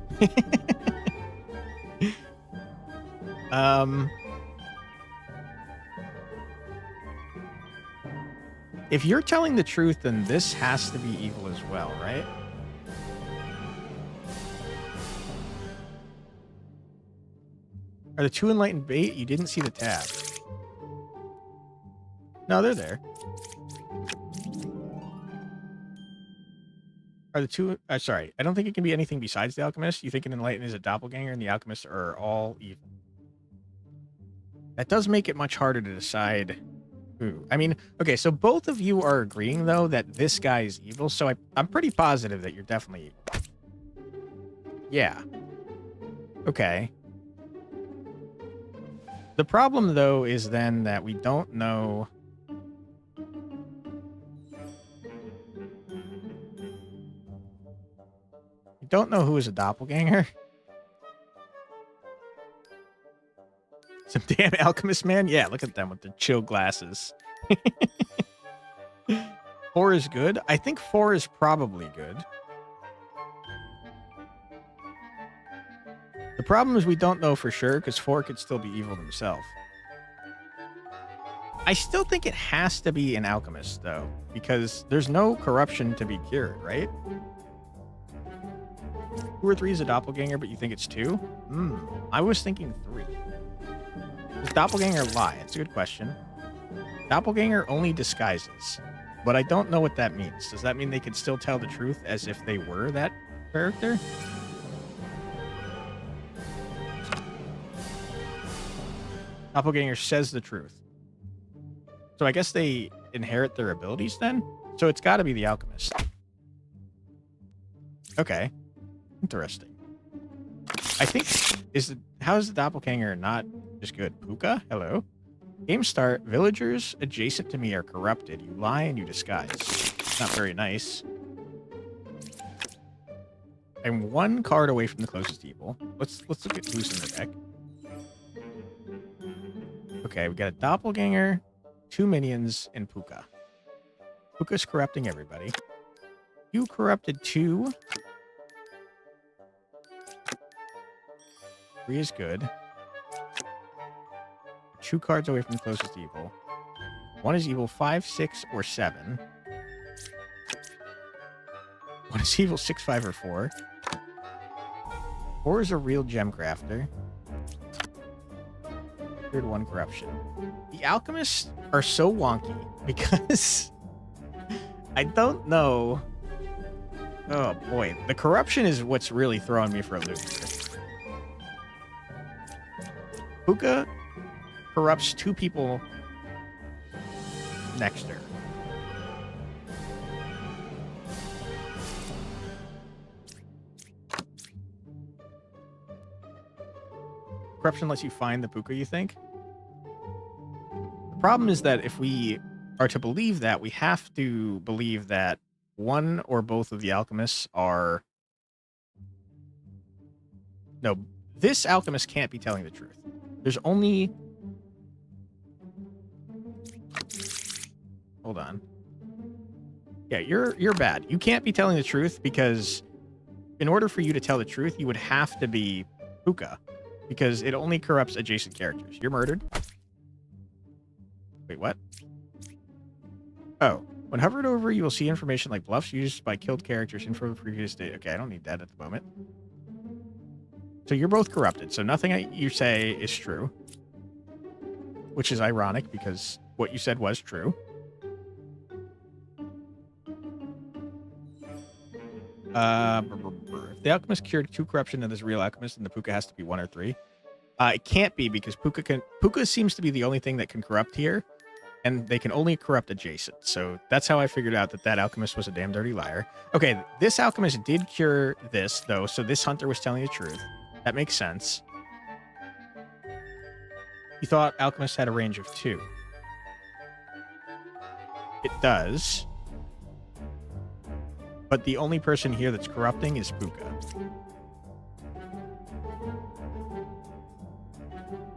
If you're telling the truth, then this has to be evil as well, right? Are the 2 enlightened bait? You didn't see the tab. No, they're there. Are the 2... sorry, I don't think it can be anything besides the alchemist. You think an enlightened is a doppelganger and the alchemists are all evil. That does make it much harder to decide who. I mean, okay, so both of you are agreeing, though, that this guy is evil, so I'm pretty positive that you're definitely evil. Yeah. Okay. The problem, though, is then that we don't know... We don't know who is a doppelganger. Some damn alchemist, man. Yeah, look at them with their chill glasses. 4 is good. I think 4 is probably good. The problem is we don't know for sure because 4 could still be evil himself. I still think it has to be an alchemist, though, because there's no corruption to be cured, right? 2 or 3 is a doppelganger, but you think it's 2? I was thinking 3. Does doppelganger lie? It's a good question. Doppelganger only disguises. but I don't know what that means. Does that mean they could still tell the truth as if they were that character? Doppelganger says the truth. So I guess they inherit their abilities then? So it's got to be the alchemist. Okay. Interesting. I think how is the doppelganger not just good? Puka? Hello? Game start. Villagers adjacent to me are corrupted. You lie and you disguise. Not very nice. I'm one card away from the closest evil. Let's look at who's in the deck. Okay, we got a doppelganger, 2 minions, and Puka. Puka's corrupting everybody. You corrupted 2. 3 is good. 2 cards away from the closest evil. 1 is evil 5, 6, or 7. 1 is evil 6, 5, or 4. 4 is a real gem crafter. 1 corruption. The alchemists are so wonky because I don't know. Oh boy, the corruption is what's really throwing me for a loop here. Puka corrupts 2 people next to her. Corruption lets you find the Puka, you think? The problem is that if we are to believe that, we have to believe that one or both of the alchemists are... No, this alchemist can't be telling the truth. There's only... Hold on. Yeah, you're bad. You can't be telling the truth because in order for you to tell the truth, you would have to be Puka. Because it only corrupts adjacent characters. You're murdered. Wait, what? Oh. When hovered over, you will see information like bluffs used by killed characters in from the previous day. Okay, I don't need that at the moment. So you're both corrupted. So nothing you say is true. Which is ironic because what you said was true. If the alchemist cured 2 corruption and there's a real alchemist, then the Puka has to be 1 or 3. It can't be because Puka seems to be the only thing that can corrupt here, and they can only corrupt adjacent. So that's how I figured out that alchemist was a damn dirty liar. Okay, this alchemist did cure this though, so this hunter was telling the truth. That makes sense. You thought alchemist had a range of 2. It does. But the only person here that's corrupting is Puka.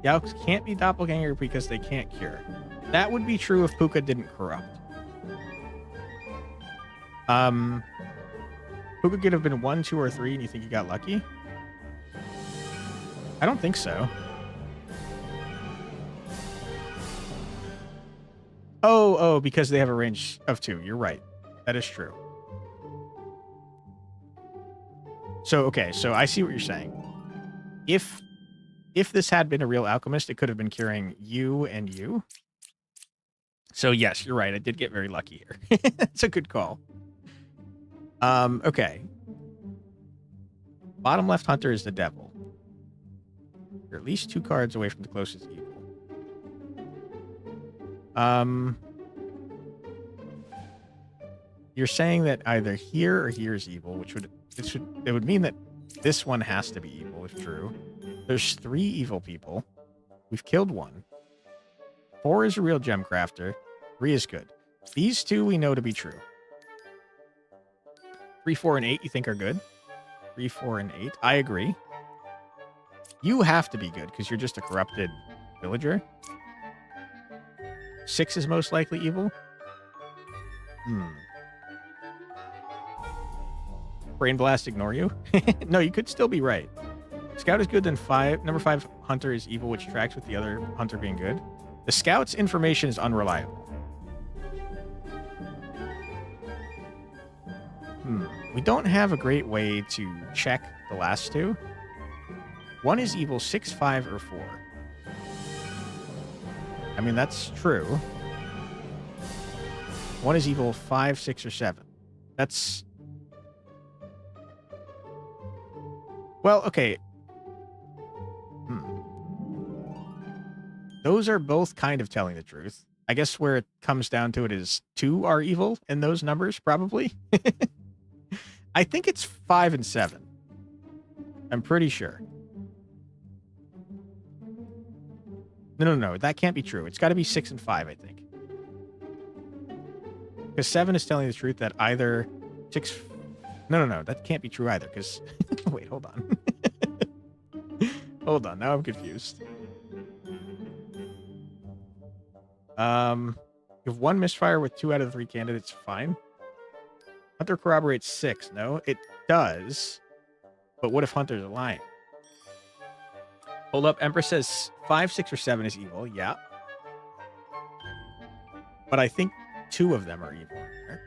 The Alchs can't be doppelganger because they can't cure. That would be true if Puka didn't corrupt. Puka could have been 1, 2, or 3, and you think you got lucky? I don't think so. Oh, because they have a range of 2. You're right. That is true. So, okay, so I see what you're saying. If this had been a real alchemist, it could have been curing you and you. So, yes, you're right. I did get very lucky here. That's a good call. Okay. Bottom left hunter is the devil. You're at least 2 cards away from the closest evil. You're saying that either here or here is evil, which would... It would mean that this one has to be evil, if true. There's 3 evil people. We've killed 1. 4 is a real gem crafter. 3 is good. These 2 we know to be true. 3, 4, and 8 you think are good? 3, 4, and 8. I agree. You have to be good because you're just a corrupted villager. 6 is most likely evil. Brain blast, ignore you? No, you could still be right. Scout is good, then 5. Number 5, hunter is evil, which tracks with the other hunter being good. The scout's information is unreliable. We don't have a great way to check the last 2. 1 is evil, 6, 5, or 4. I mean, that's true. 1 is evil, 5, 6, or 7. That's... Well, okay. Those are both kind of telling the truth. I guess where it comes down to it is 2 are evil in those numbers, probably. I think it's 5 and 7. I'm pretty sure. No. That can't be true. It's got to be 6 and 5, I think. Because 7 is telling the truth that either 6... No. That can't be true either, because... Wait, hold on. Hold on. Now I'm confused. You have 1 misfire with 2 out of 3 candidates. Fine. Hunter corroborates 6. No, it does. But what if Hunters are lying? Hold up. Empress says 5, 6, or 7 is evil. Yeah. But I think 2 of them are evil in there.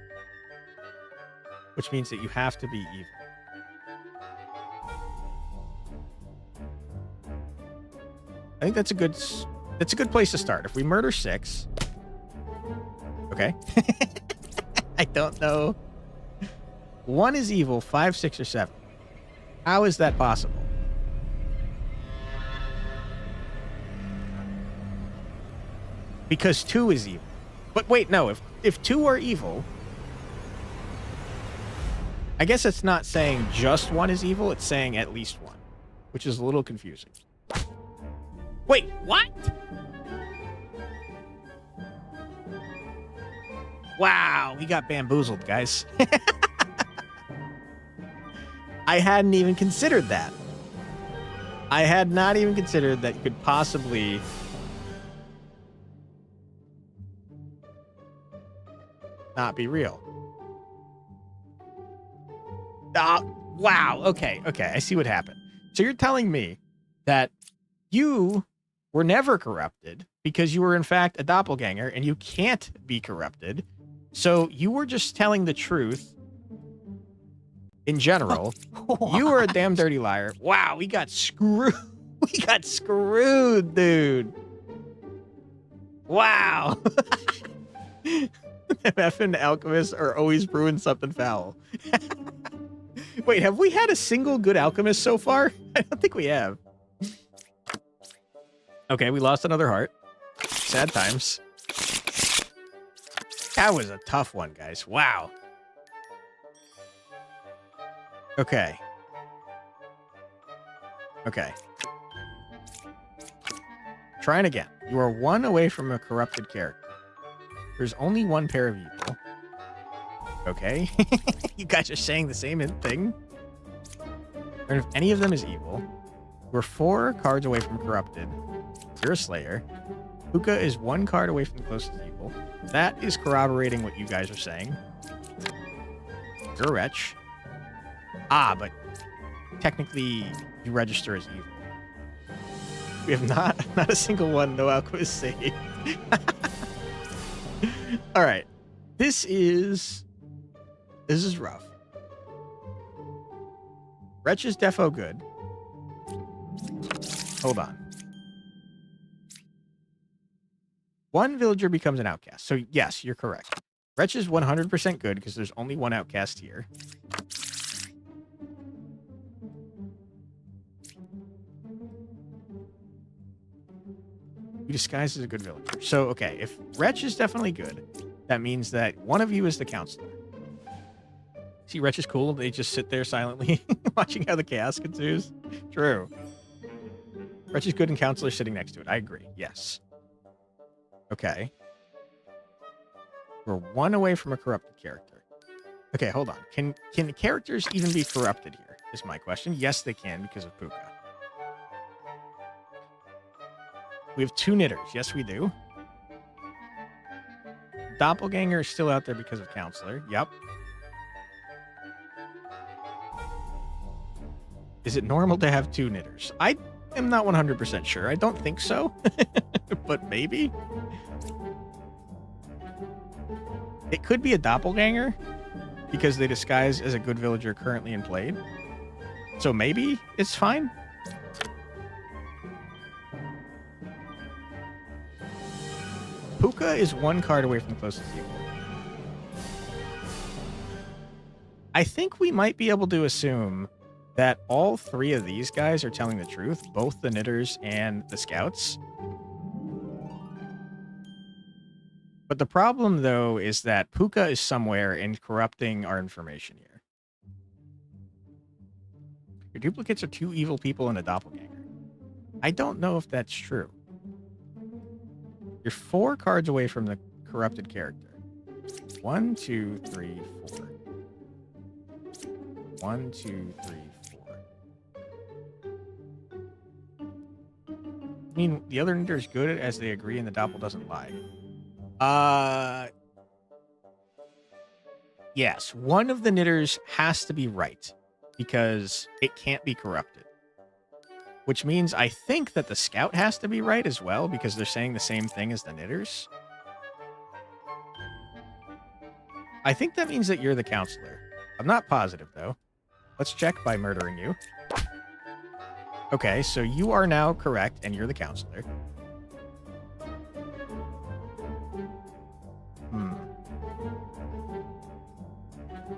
Which means that you have to be evil. I think that's a good place to start. If we murder 6... Okay. I don't know. 1 is evil, 5, 6, or 7. How is that possible? Because 2 is evil. But wait, no. If 2 are evil... I guess it's not saying just 1 is evil. It's saying at least 1. Which is a little confusing. Wait, what? Wow, we got bamboozled, guys. I hadn't even considered that. I had not even considered that could possibly... not be real. Wow, okay, I see what happened. So you're telling me that you were never corrupted because you were in fact a doppelganger and you can't be corrupted. So you were just telling the truth in general. You were a damn dirty liar. Wow, we got screwed. We got screwed, dude. Wow. MF and alchemists are always brewing something foul. Wait, have we had a single good alchemist so far? I don't think we have. Okay, we lost another heart. Sad times. That was a tough one, guys. Wow. Okay. Trying again. You are 1 away from a corrupted character. There's only 1 pair of evil. Okay. You guys are saying the same thing? And if any of them is evil, we're 4 cards away from corrupted. You're a slayer. Puka is 1 card away from the closest evil. That is corroborating what you guys are saying. You're a wretch. But technically you register as evil. We have not a single one, no alchemist saved. All right. This is rough. Wretch is defo good. Hold on. 1 villager becomes an outcast. So yes, you're correct. Wretch is 100% good because there's only 1 outcast here. You disguise as a good villager. So, okay, if Wretch is definitely good, that means that one of you is the counselor. See, Wretch is cool. They just sit there silently watching how the chaos ensues. True. Wretch is good and counselor sitting next to it. I agree. Yes. Okay. We're 1 away from a corrupted character. Okay, hold on. Can the characters even be corrupted here? Is my question. Yes, they can because of Puka. We have 2 knitters. Yes, we do. Doppelganger is still out there because of counselor. Yep. Is it normal to have 2 knitters? I am not 100% sure. I don't think so. But maybe. It could be a doppelganger because they disguise as a good villager currently in Played. So maybe it's fine. Puka is 1 card away from closest evil. I think we might be able to assume that all three of these guys are telling the truth, both the knitters and the scouts. But the problem, though, is that Puka is somewhere and corrupting our information here. Your duplicates are two evil people and a doppelganger. I don't know if that's true. You're 4 cards away from the corrupted character. 1, 2, 3, 4. 1, 2, 3, 4. I mean, the other knitter's good as they agree and the doppel doesn't lie. Yes, one of the knitters has to be right because it can't be corrupted. Which means I think that the scout has to be right as well because they're saying the same thing as the knitters. I think that means that you're the counselor. I'm not positive, though. Let's check by murdering you. Okay, so you are now correct, and you're the counselor.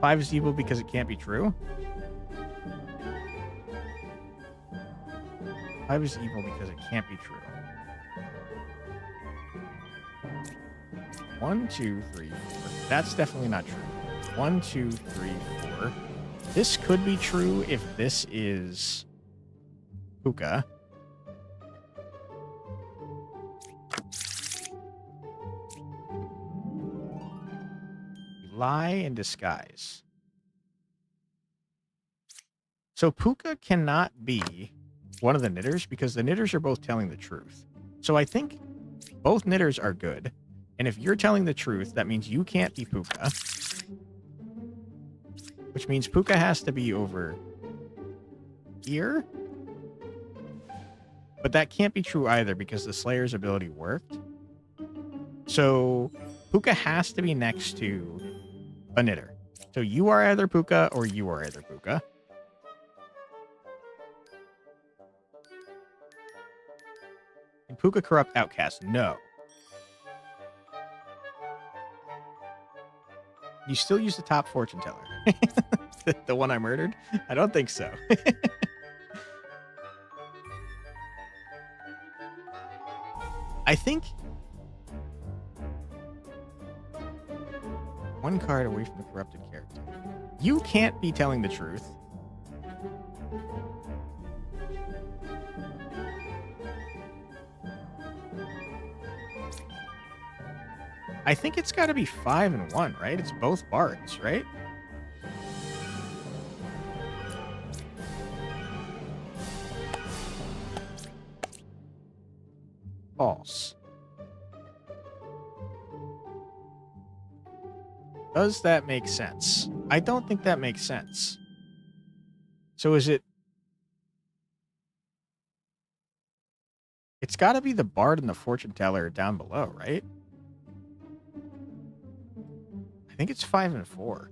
5 is evil because it can't be true. 5 is evil because it can't be true. 1, 2, 3, 4. That's definitely not true. 1, 2, 3, 4. This could be true if this is Puka. Lie and disguise. So Puka cannot be one of the knitters because the knitters are both telling the truth. So I think both knitters are good. And if you're telling the truth, that means you can't be Puka. Which means Puka has to be over here. But that can't be true either because the Slayer's ability worked. So Puka has to be next to a knitter. So you are either Puka or you are either Puka. Can Puka corrupt Outcast? No. You still use the top fortune teller. The one I murdered? I don't think so. I think 1 card away from the corrupted character. You can't be telling the truth. I think it's got to be 5 and 1, right? It's both bards, right? False. Does that make sense? I don't think that makes sense. So is it... It's got to be the bard and the fortune teller down below, right? I think it's 5 and 4.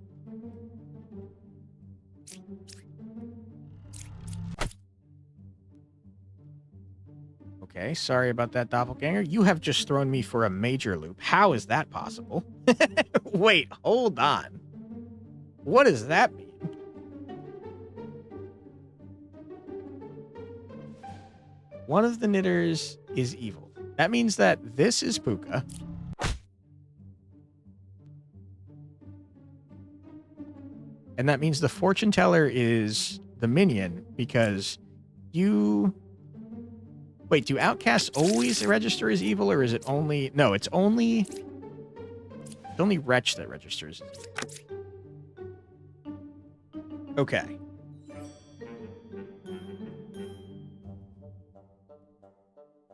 Okay, sorry about that, doppelganger. You have just thrown me for a major loop. How is that possible? Wait, hold on. What does that mean? One of the knitters is evil. That means that this is Puka. And that means the fortune teller is the minion because you... Wait, do outcasts always register as evil or is it only... No, it's only Wretch that registers as evil. Okay.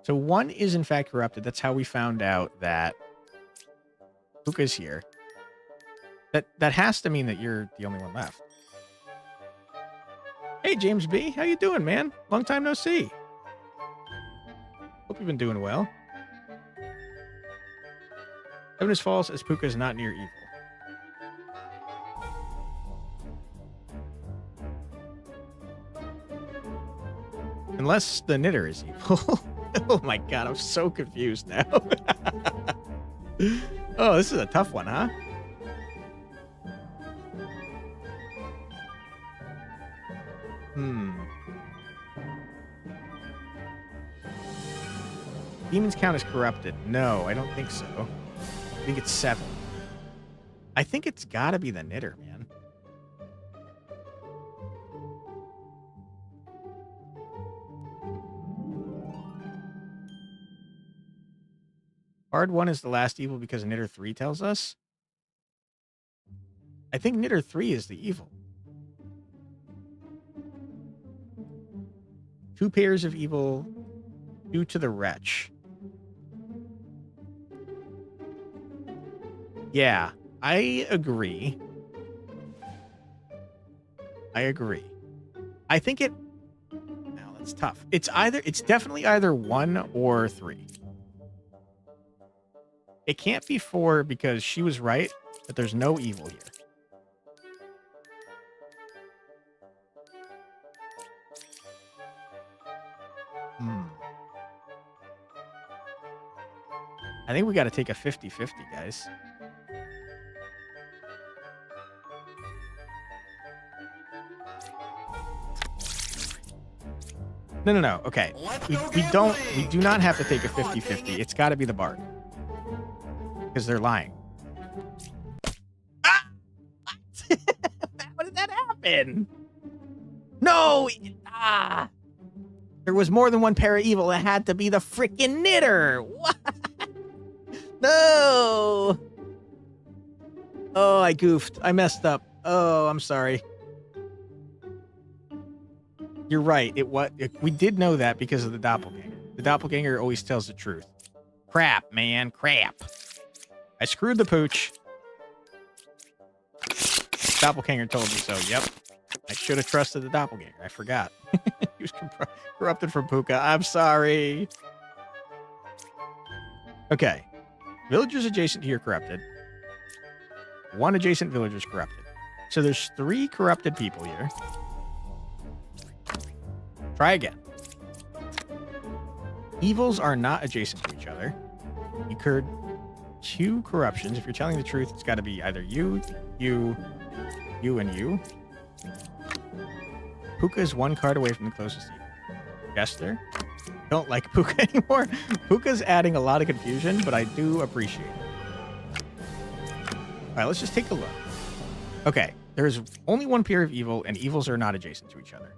So 1 is in fact corrupted. That's how we found out that Puka's here. That has to mean that you're the only one left. Hey, James B. How you doing, man? Long time no see. Hope you've been doing well. 7 is false as Puka is not near evil. Unless the knitter is evil. Oh my god, I'm so confused now. Oh, this is a tough one, huh? Hmm. Demons count as corrupted. No, I don't think so. I think it's 7. I think it's gotta be the knitter, man. Hard 1 is the last evil because knitter 3 tells us. I think knitter 3 is the evil. 2 pairs of evil due to the wretch. Yeah, I agree. I think it... Now, that's tough. It's definitely either 1 or 3. It can't be 4 because she was right, but there's no evil here. I think we got to take a 50-50, guys. No. Okay. We do not have to take a 50-50. It's got to be the bard. Because they're lying. Ah! What? How did that happen? No! Ah! There was more than one pair of evil. It had to be the freaking knitter. What? No! Oh, I goofed. I messed up. Oh, I'm sorry. You're right. We did know that because of the doppelganger. The doppelganger always tells the truth. Crap, man. Crap. I screwed the pooch. Doppelganger told me so. Yep. I should have trusted the doppelganger. I forgot. He was corrupted from Puka. I'm sorry. Okay. Villagers adjacent to your corrupted. 1 adjacent villager is corrupted. So there's 3 corrupted people here. Try again. Evils are not adjacent to each other. You incurred 2 corruptions. If you're telling the truth, it's got to be either you, and you. Puka is 1 card away from the closest evil. Jester. Don't like Puka anymore. Puka's adding a lot of confusion, but I do appreciate it. All right, let's just take a look. Okay, there's only 1 pair of evil, and evils are not adjacent to each other.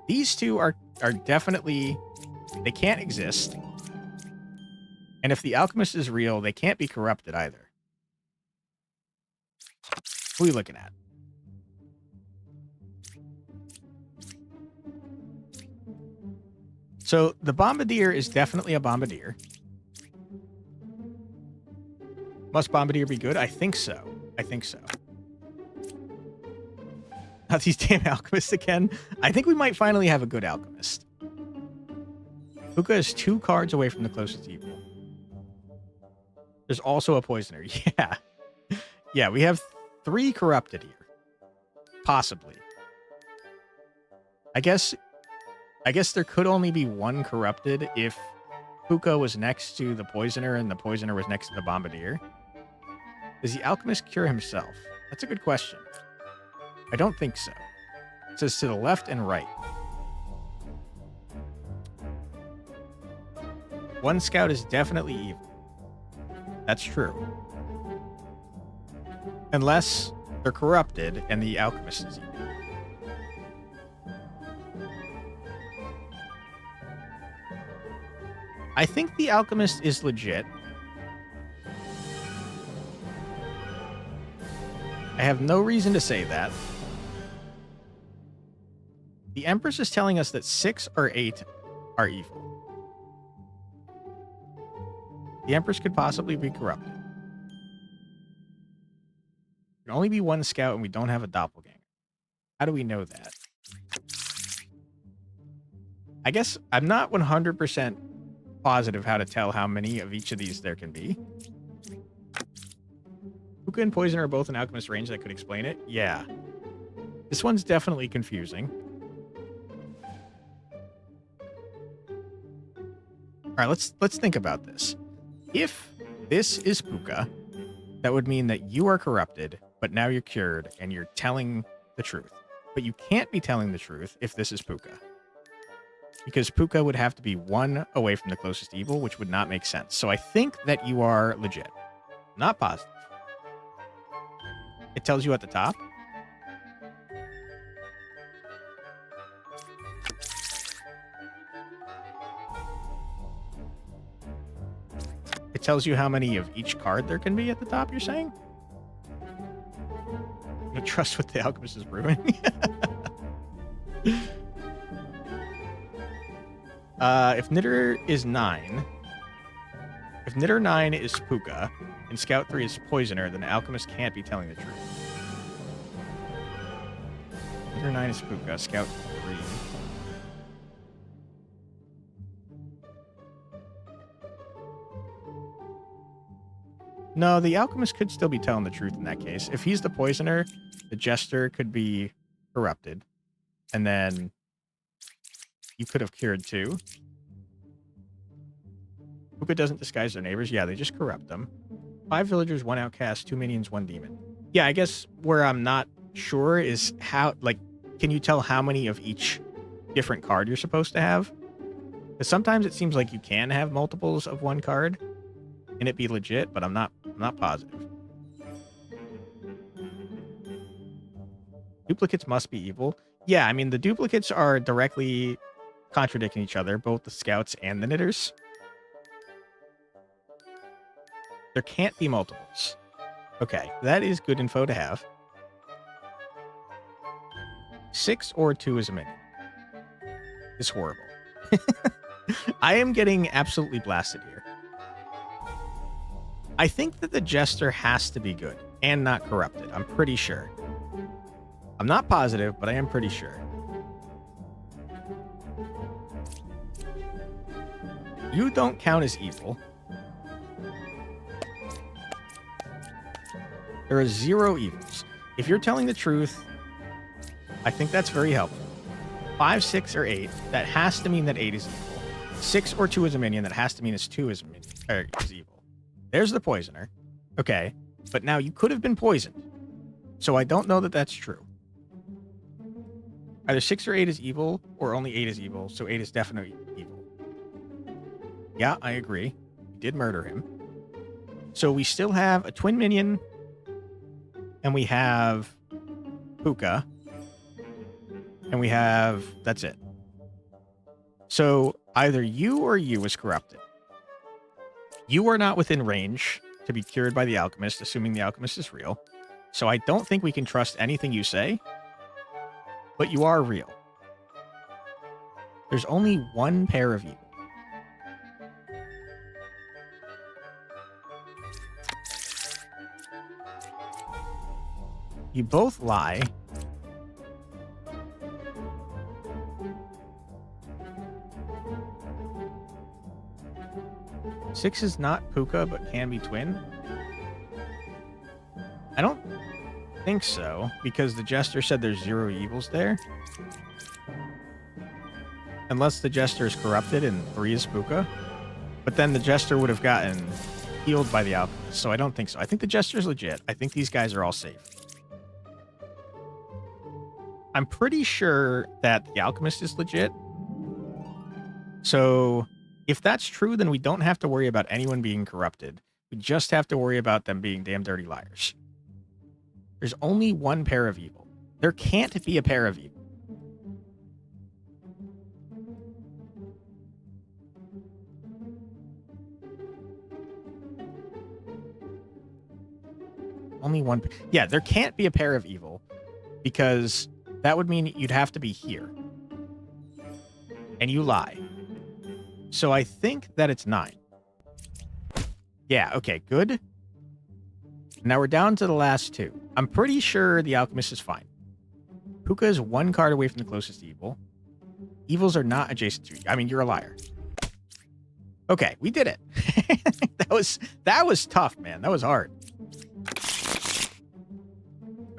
These 2 are definitely... They can't exist. And if the alchemist is real, they can't be corrupted either. Who are you looking at? So the bombardier is definitely a bombardier. Must bombardier be good? I think so. Not these damn alchemists again. I think we might finally have a good alchemist. Puka is 2 cards away from the closest evil. There's also a poisoner. Yeah. Yeah, we have 3 corrupted here. Possibly. I guess there could only be 1 corrupted if Puka was next to the poisoner and the poisoner was next to the bombardier. Does the alchemist cure himself? That's a good question. I don't think so. It says to the left and right. 1 scout is definitely evil. That's true. Unless they're corrupted and the alchemist is evil. I think the alchemist is legit. I have no reason to say that. The Empress is telling us that 6 or 8 are evil. The Empress could possibly be corrupted. There can only be 1 scout and we don't have a doppelganger. How do we know that? I guess I'm not 100% positive how to tell how many of each of these there can be. Puka and Poison are both in Alchemist range. That could explain it. Yeah. This one's definitely confusing. All right, let's think about this. If this is Puka, that would mean that you are corrupted, but now you're cured and you're telling the truth. But you can't be telling the truth if this is Puka. Because Puka would have to be 1 away from the closest evil, which would not make sense. So I think that you are legit. Not positive. It tells you at the top. It tells you how many of each card there can be at the top, you're saying? You trust what the alchemist is brewing? If Knitter is 9, if Knitter 9 is Puka, and Scout 3 is Poisoner, then the alchemist can't be telling the truth. Knitter 9 is Puka, Scout 3. No, the alchemist could still be telling the truth in that case. If he's the Poisoner, the Jester could be corrupted. And then you could have cured too. Puka doesn't disguise their neighbors. Yeah, they just corrupt them. 5 villagers, 1 outcast, 2 minions, 1 demon. Yeah, I guess where I'm not sure is how, like, can you tell how many of each different card you're supposed to have? Because sometimes it seems like you can have multiples of one card and it be legit, but I'm not positive. Duplicates must be evil. Yeah, I mean, the duplicates are directly contradicting each other, both the scouts and the knitters. There can't be multiples. Okay, that is good info to have. 6 or 2 is a minion. It's horrible. I am getting absolutely blasted here. I think that the Jester has to be good and not corrupted. I'm pretty sure. I'm not positive, but I am pretty sure. You don't count as evil. There are 0 evils. If you're telling the truth, I think that's very helpful. 5, 6, or 8, that has to mean that 8 is evil. 6 or 2 is a minion, that has to mean it's 2 is, is evil. There's the Poisoner. Okay, but now you could have been poisoned. So I don't know that that's true. Either 6 or 8 is evil, or only 8 is evil, so 8 is definitely evil. Yeah, I agree. We did murder him. So we still have a twin minion, and we have Puka, and we have... that's it. So either you or you is corrupted. You are not within range to be cured by the alchemist, assuming the alchemist is real. So I don't think we can trust anything you say, but you are real. There's only 1 pair of evil. You both lie. Six is not Puka, but can be twin. I don't think so, because the Jester said there's 0 evils there. Unless the Jester is corrupted and 3 is Puka. But then the Jester would have gotten healed by the alchemist, so I don't think so. I think the Jester's legit. I think these guys are all safe. I'm pretty sure that the alchemist is legit. So if that's true, then we don't have to worry about anyone being corrupted. We just have to worry about them being damn dirty liars. There's only 1 pair of evil. There can't be a pair of evil. Only 1. Yeah, there can't be a pair of evil because that would mean you'd have to be here. And you lie. So I think that it's 9. Yeah, okay, good. Now we're down to the last 2. I'm pretty sure the alchemist is fine. Puka is 1 card away from the closest evil. Evils are not adjacent to you. I mean, you're a liar. Okay, we did it. that was tough, man. That was hard.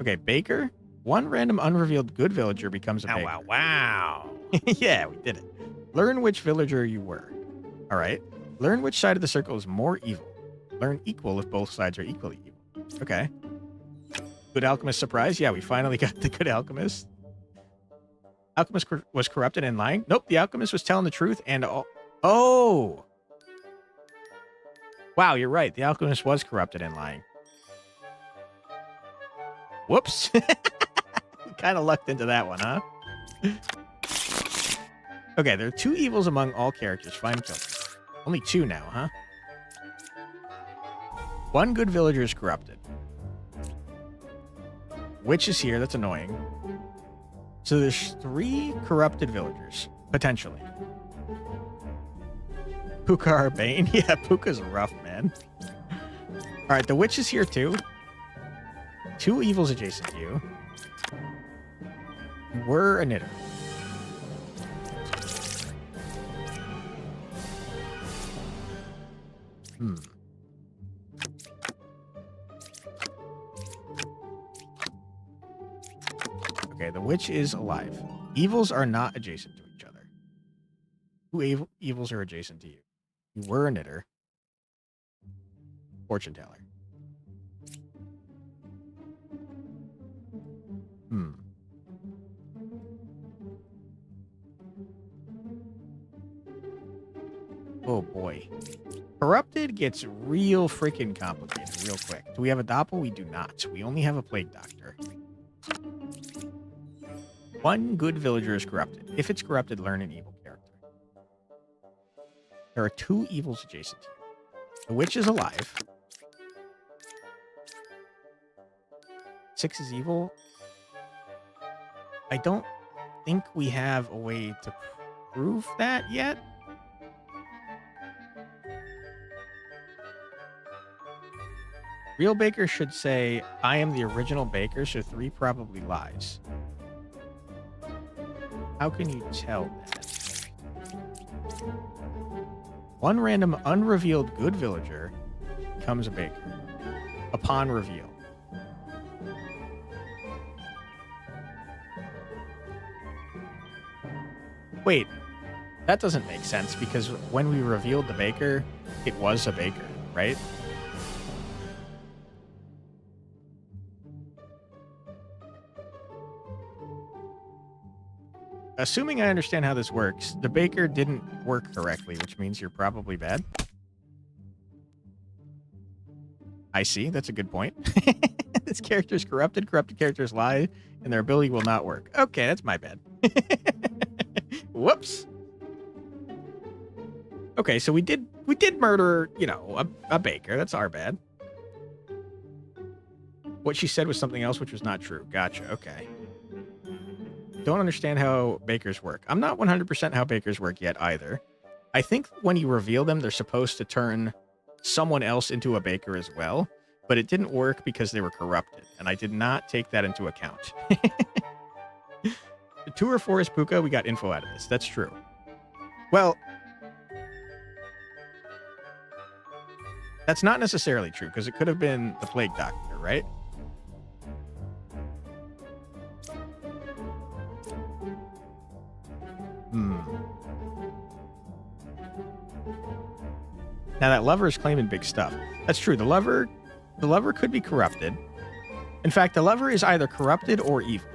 Okay, Baker. 1 random unrevealed good villager becomes a baker. Wow, wow. Yeah, we did it. Learn which villager you were. All right. Learn which side of the circle is more evil. Learn equal if both sides are equally evil. Okay. Good alchemist surprise. Yeah, we finally got the good alchemist. Alchemist was corrupted and lying? Nope, the alchemist was telling the truth and all. Oh! Wow, you're right. The alchemist was corrupted and lying. Whoops. Kind of lucked into that one, huh? Okay, there are 2 evils among all characters. Find and kill them. Only 2 now, huh? 1 good villager is corrupted. Witch is here. That's annoying. So there's 3 corrupted villagers, potentially. Puka or Bane? Yeah, Puka's rough, man. All right, the witch is here too. 2 evils adjacent to you. You were a knitter. Okay, the witch is alive. Evils are not adjacent to each other. 2 evils are adjacent to you. You were a knitter. Fortune teller. Oh boy. Corrupted gets real freaking complicated real quick. Do we have a doppel? We do not. We only have a plague doctor. 1 good villager is corrupted. If it's corrupted, learn an evil character. There are 2 evils adjacent to you. The witch is alive. 6 is evil. I don't think we have a way to prove that yet. Real baker should say, I am the original baker, so 3 probably lies. How can you tell that? 1 random unrevealed good villager becomes a baker upon reveal. Wait, that doesn't make sense because when we revealed the baker, it was a baker, right? Assuming I understand how this works, the baker didn't work correctly, which means you're probably bad. I see. That's a good point. This character is corrupted. Corrupted characters lie, and their ability will not work. Okay, that's my bad. Whoops. Okay, so we did murder, you know, a baker. That's our bad. What she said was something else, which was not true. Gotcha. Okay. Don't understand how bakers work. I'm not 100% how bakers work yet either. I think when you reveal them, they're supposed to turn someone else into a baker as well, but it didn't work because they were corrupted, and I did not take that into account. 2 or 4 is Puka. We got info out of this. That's true. Well, that's not necessarily true because it could have been the plague doctor, right? Now that lover is claiming big stuff. That's true. The lover could be corrupted. In fact, the lover is either corrupted or evil,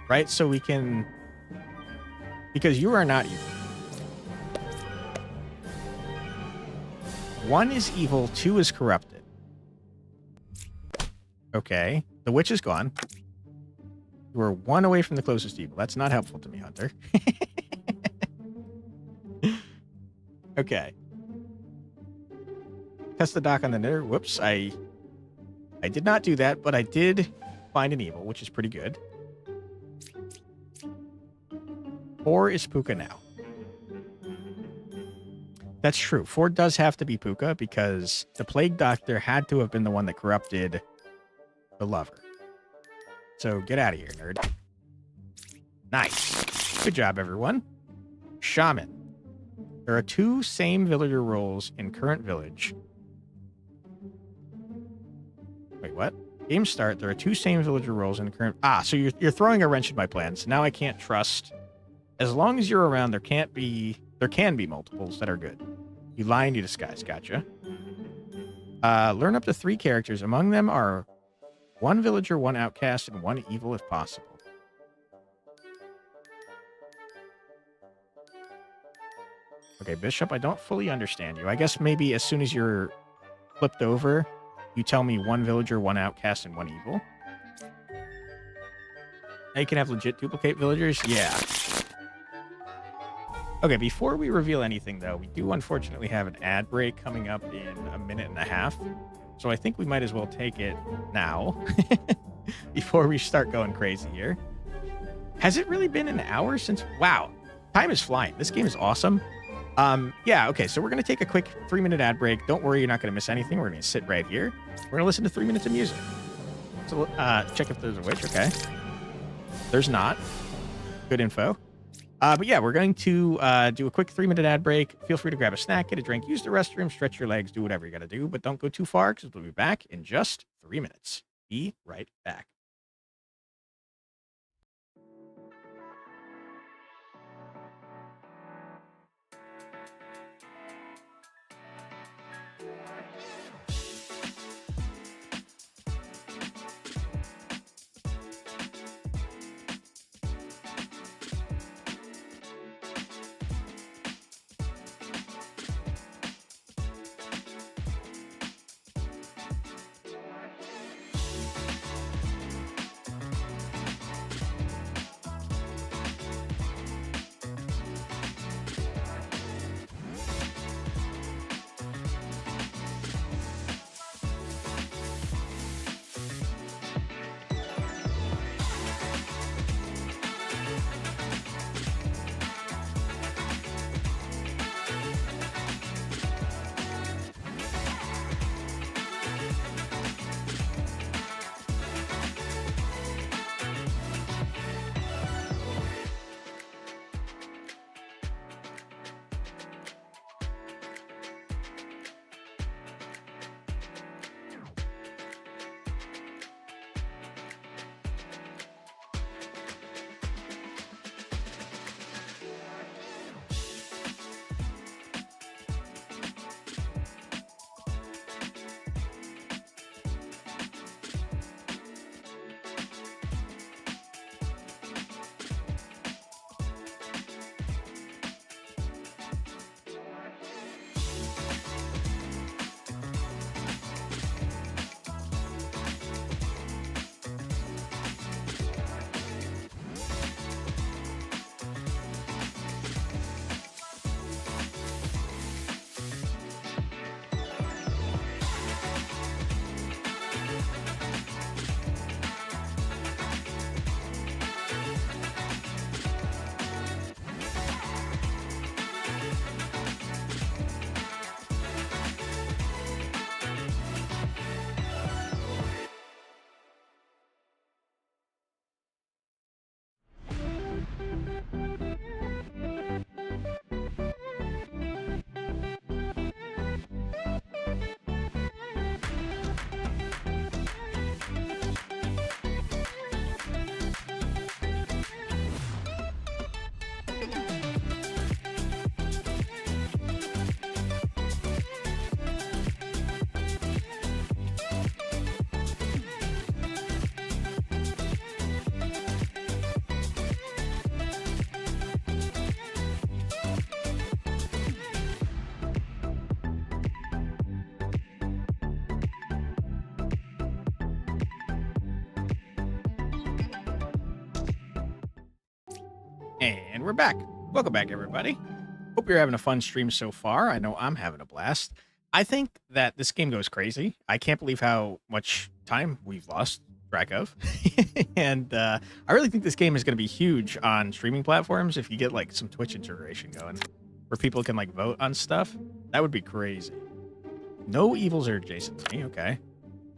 right? So we can, because you are not evil. 1 is evil, 2 is corrupted. Okay, the witch is gone. You are 1 away from the closest evil. That's not helpful to me, Hunter. Okay. Test the dock on the knitter. Whoops, I did not do that, but I did find an evil, which is pretty good. 4 is Puka now. That's true. 4 does have to be Puka because the plague doctor had to have been the one that corrupted the lover. So get out of here, nerd. Nice. Good job, everyone. Shaman. There are 2 same villager roles in current village. Wait, what? Game start. There are 2 same villager roles in current. So you're throwing a wrench in my plans. Now I can't trust. As long as you're around, there can be multiples that are good. You lie and you disguise. Gotcha. Learn up to 3 characters. Among them are 1 villager, 1 outcast, and 1 evil if possible. Okay, Bishop, I don't fully understand you. I guess maybe as soon as you're flipped over, you tell me one villager, one outcast, and one evil. Now you can have legit duplicate villagers? Yeah. Okay, before we reveal anything, though, we do unfortunately have an ad break coming up in a minute and a half. So I think we might as well take it now before we start going crazy here. Has it really been an hour since? Wow, time is flying. This game is awesome. Yeah, okay, so we're going to take a quick 3-minute ad break. Don't worry, you're not going to miss anything. We're going to sit right here. We're going to listen to 3 minutes of music. So check if there's a witch. Okay. There's not. Good info. But yeah, we're going to do a quick 3-minute ad break. Feel free to grab a snack, get a drink, use the restroom, stretch your legs, do whatever you got to do. But don't go too far because we'll be back in just 3 minutes. Be right back. And we're back. Welcome back, everybody. Hope you're having a fun stream so far. I know I'm having a blast. I think that this game goes crazy. I can't believe how much time we've lost track of. And I really think this game is going to be huge on streaming platforms if you get like some Twitch integration going where people can like vote on stuff. That would be crazy. No evils are adjacent to me. Okay.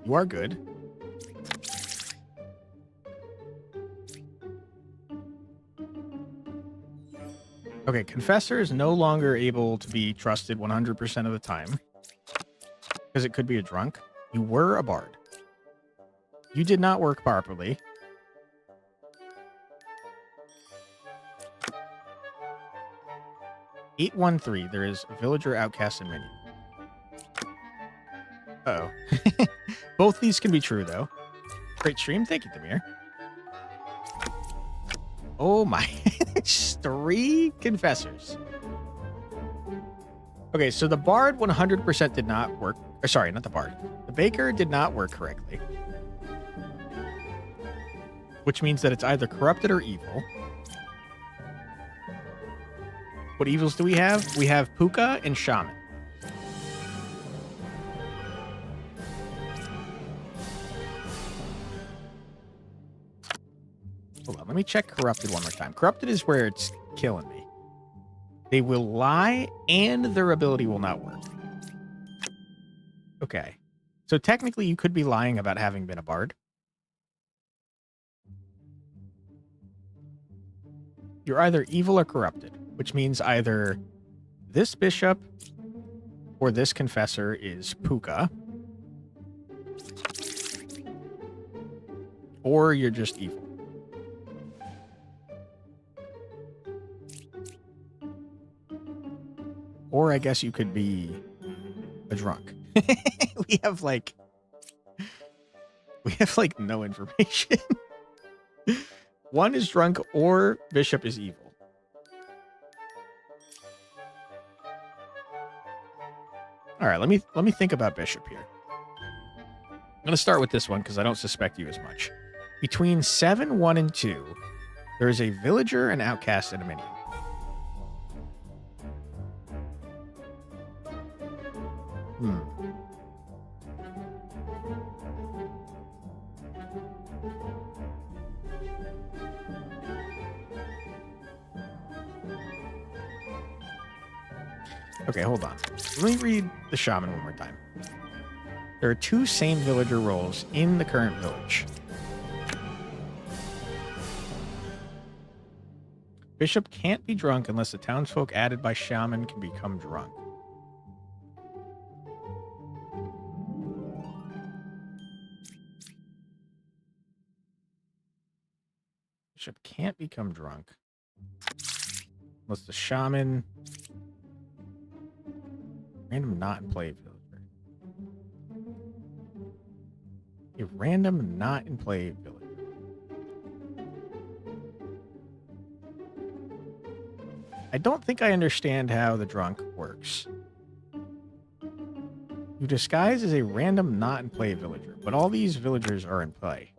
You are good. Okay, Confessor is no longer able to be trusted 100% of the time because it could be a drunk. You were a bard. You did not work properly. (813). There is a villager, outcast, and minion. Uh-oh. Both these can be true, though. Great stream. Thank you, Demir. Oh my. 3 confessors. Okay, so the bard 100% did not work. Or sorry, not the bard. The baker did not work correctly. Which means that it's either corrupted or evil. What evils do we have? We have Puka and Shaman. Hold on, let me check Corrupted one more time. Corrupted is where it's killing me. They will lie and their ability will not work. Okay. So technically you could be lying about having been a bard. You're either evil or corrupted, which means either this bishop or this confessor is Puka, or you're just evil. Or I guess you could be a drunk. we have like no information. One is drunk or bishop is evil. All right, let me think about bishop here. I'm going to start with this one because I don't suspect you as much. Between 7, 1, and 2, there is a villager, an outcast, and a minion. Okay, hold on. Let me read the shaman one more time. There are 2 same villager roles in the current village. Bishop can't be drunk unless the townsfolk added by shaman can become drunk. Bishop can't become drunk unless the shaman... Random not in play villager. A random not in play villager. I don't think I understand how the drunk works. You disguise as a random not in play villager, but all these villagers are in play.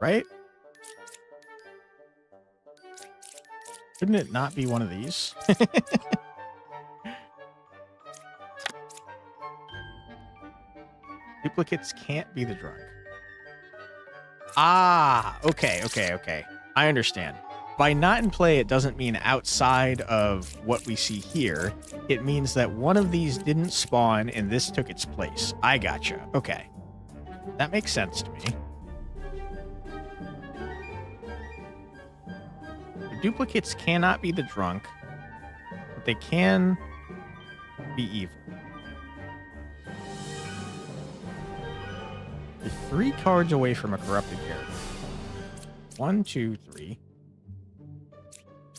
Right? Shouldn't it not be one of these? Duplicates can't be the drunk. Ah, okay. I understand. By not in play, it doesn't mean outside of what we see here. It means that one of these didn't spawn and this took its place. I gotcha. Okay. That makes sense to me. Duplicates cannot be the drunk, but they can be evil. You're 3 cards away from a corrupted character. 1, 2, 3.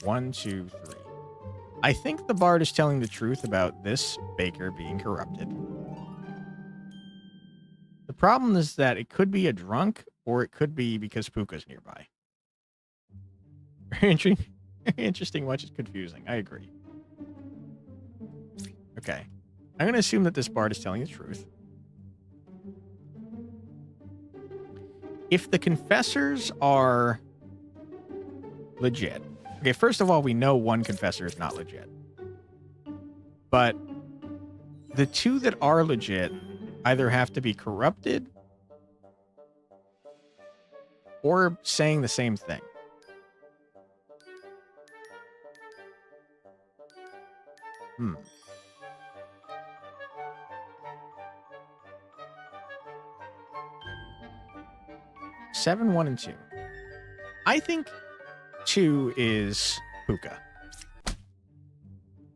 1, 2, 3. I think the bard is telling the truth about this baker being corrupted. The problem is that it could be a drunk, or it could be because Puka's nearby. Very interesting, much is confusing. I agree. Okay. I'm going to assume that this bard is telling the truth. If the confessors are legit. Okay, first of all, we know one confessor is not legit. But the 2 that are legit either have to be corrupted or saying the same thing. Hmm. Seven, 1, and 2. I think 2 is Puka.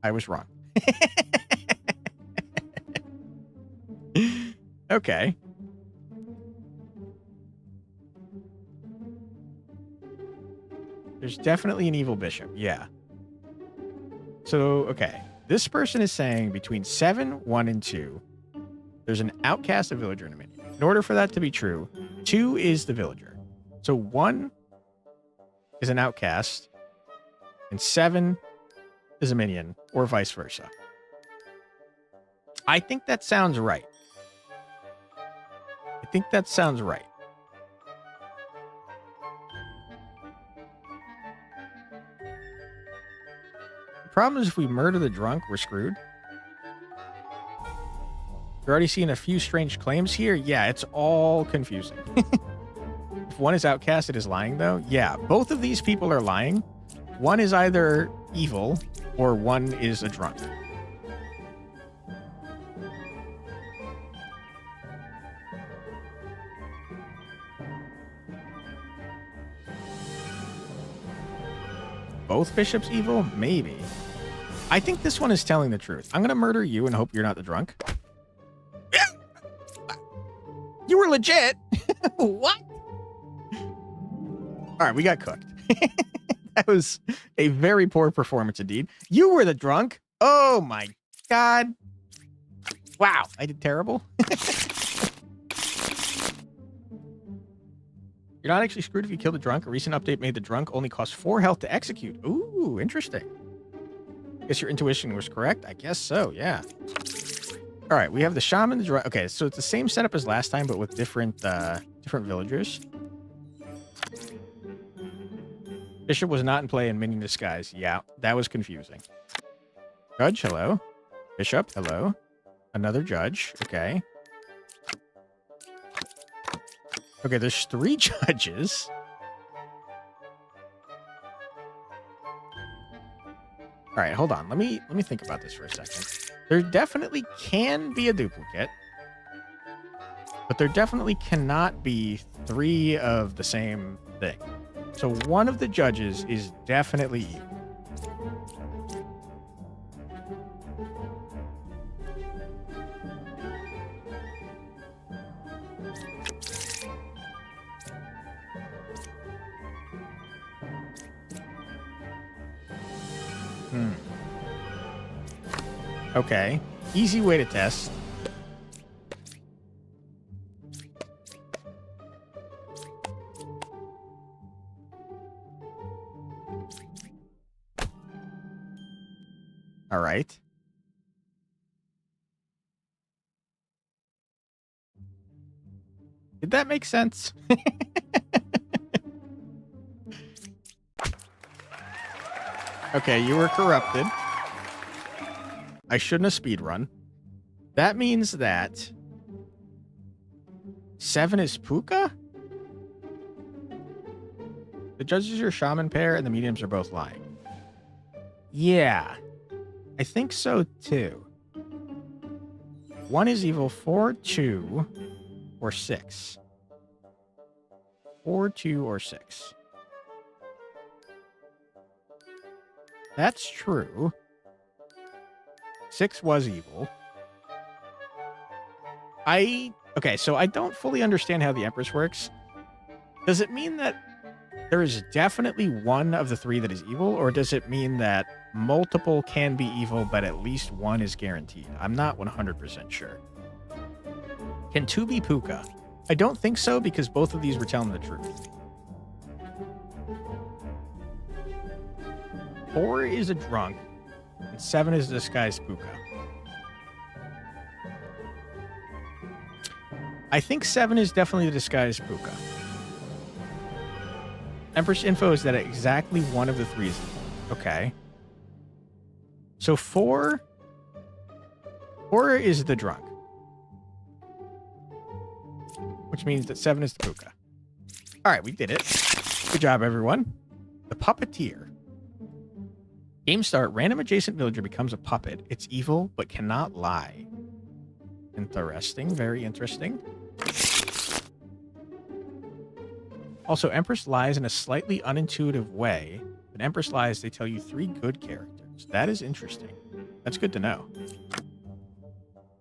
I was wrong. Okay. There's definitely an evil bishop. Yeah. So, okay. This person is saying between 7, 1, and 2, there's an outcast, a villager, and a minion. In order for that to be true, 2 is the villager. So 1 is an outcast, and 7 is a minion, or vice versa. I think that sounds right. I think that sounds right. The problem is if we murder the drunk, we're screwed. You're already seeing a few strange claims here. Yeah, it's all confusing. If one is outcast, it is lying, though. Yeah, both of these people are lying. One is either evil or one is a drunk. Both bishops evil? Maybe. I think this one is telling the truth. I'm going to murder you and hope you're not the drunk. You were legit. What? All right, we got cooked. That was a very poor performance indeed. You were the drunk. Oh my God. Wow, I did terrible. You're not actually screwed if you kill the drunk. A recent update made the drunk only cost 4 health to execute. Ooh, interesting. Guess your intuition was correct. I guess so, yeah. All right, we have the shaman, the drunk. Okay, so it's the same setup as last time, but with different villagers. Bishop was not in play in minion disguise. Yeah, that was confusing. Judge, hello. Bishop, hello. Another judge, okay. Okay, there's 3 judges. All right, hold on. Let me think about this for a second. There definitely can be a duplicate, but there definitely cannot be 3 of the same thing. So one of the judges is definitely evil. Okay. Easy way to test. All right. Did that make sense? Okay, you were corrupted. I shouldn't have speedrun. That means that 7 is Puka? The judges are shaman pair and the mediums are both lying. Yeah, I think so too. 1 is evil, 4, 2, or 6. 4, 2, or 6. That's true. 6 was evil. Okay, so I don't fully understand how the Empress works. Does it mean that there is definitely one of the 3 that is evil, or does it mean that multiple can be evil, but at least 1 is guaranteed? I'm not 100% sure. Can 2 be Puka? I don't think so, because both of these were telling the truth. 4 is a drunk, and 7 is a disguised Puka. I think 7 is definitely the disguised Puka. Empress info is that exactly one of the 3 is evil. Okay. So 4 is the drunk. Which means that 7 is the Puka. All right, we did it. Good job, everyone. The puppeteer. Game start, random adjacent villager becomes a puppet. It's evil, but cannot lie. Interesting, very interesting. Also, Empress lies in a slightly unintuitive way. When Empress lies, they tell you 3 good characters. That is interesting. That's good to know.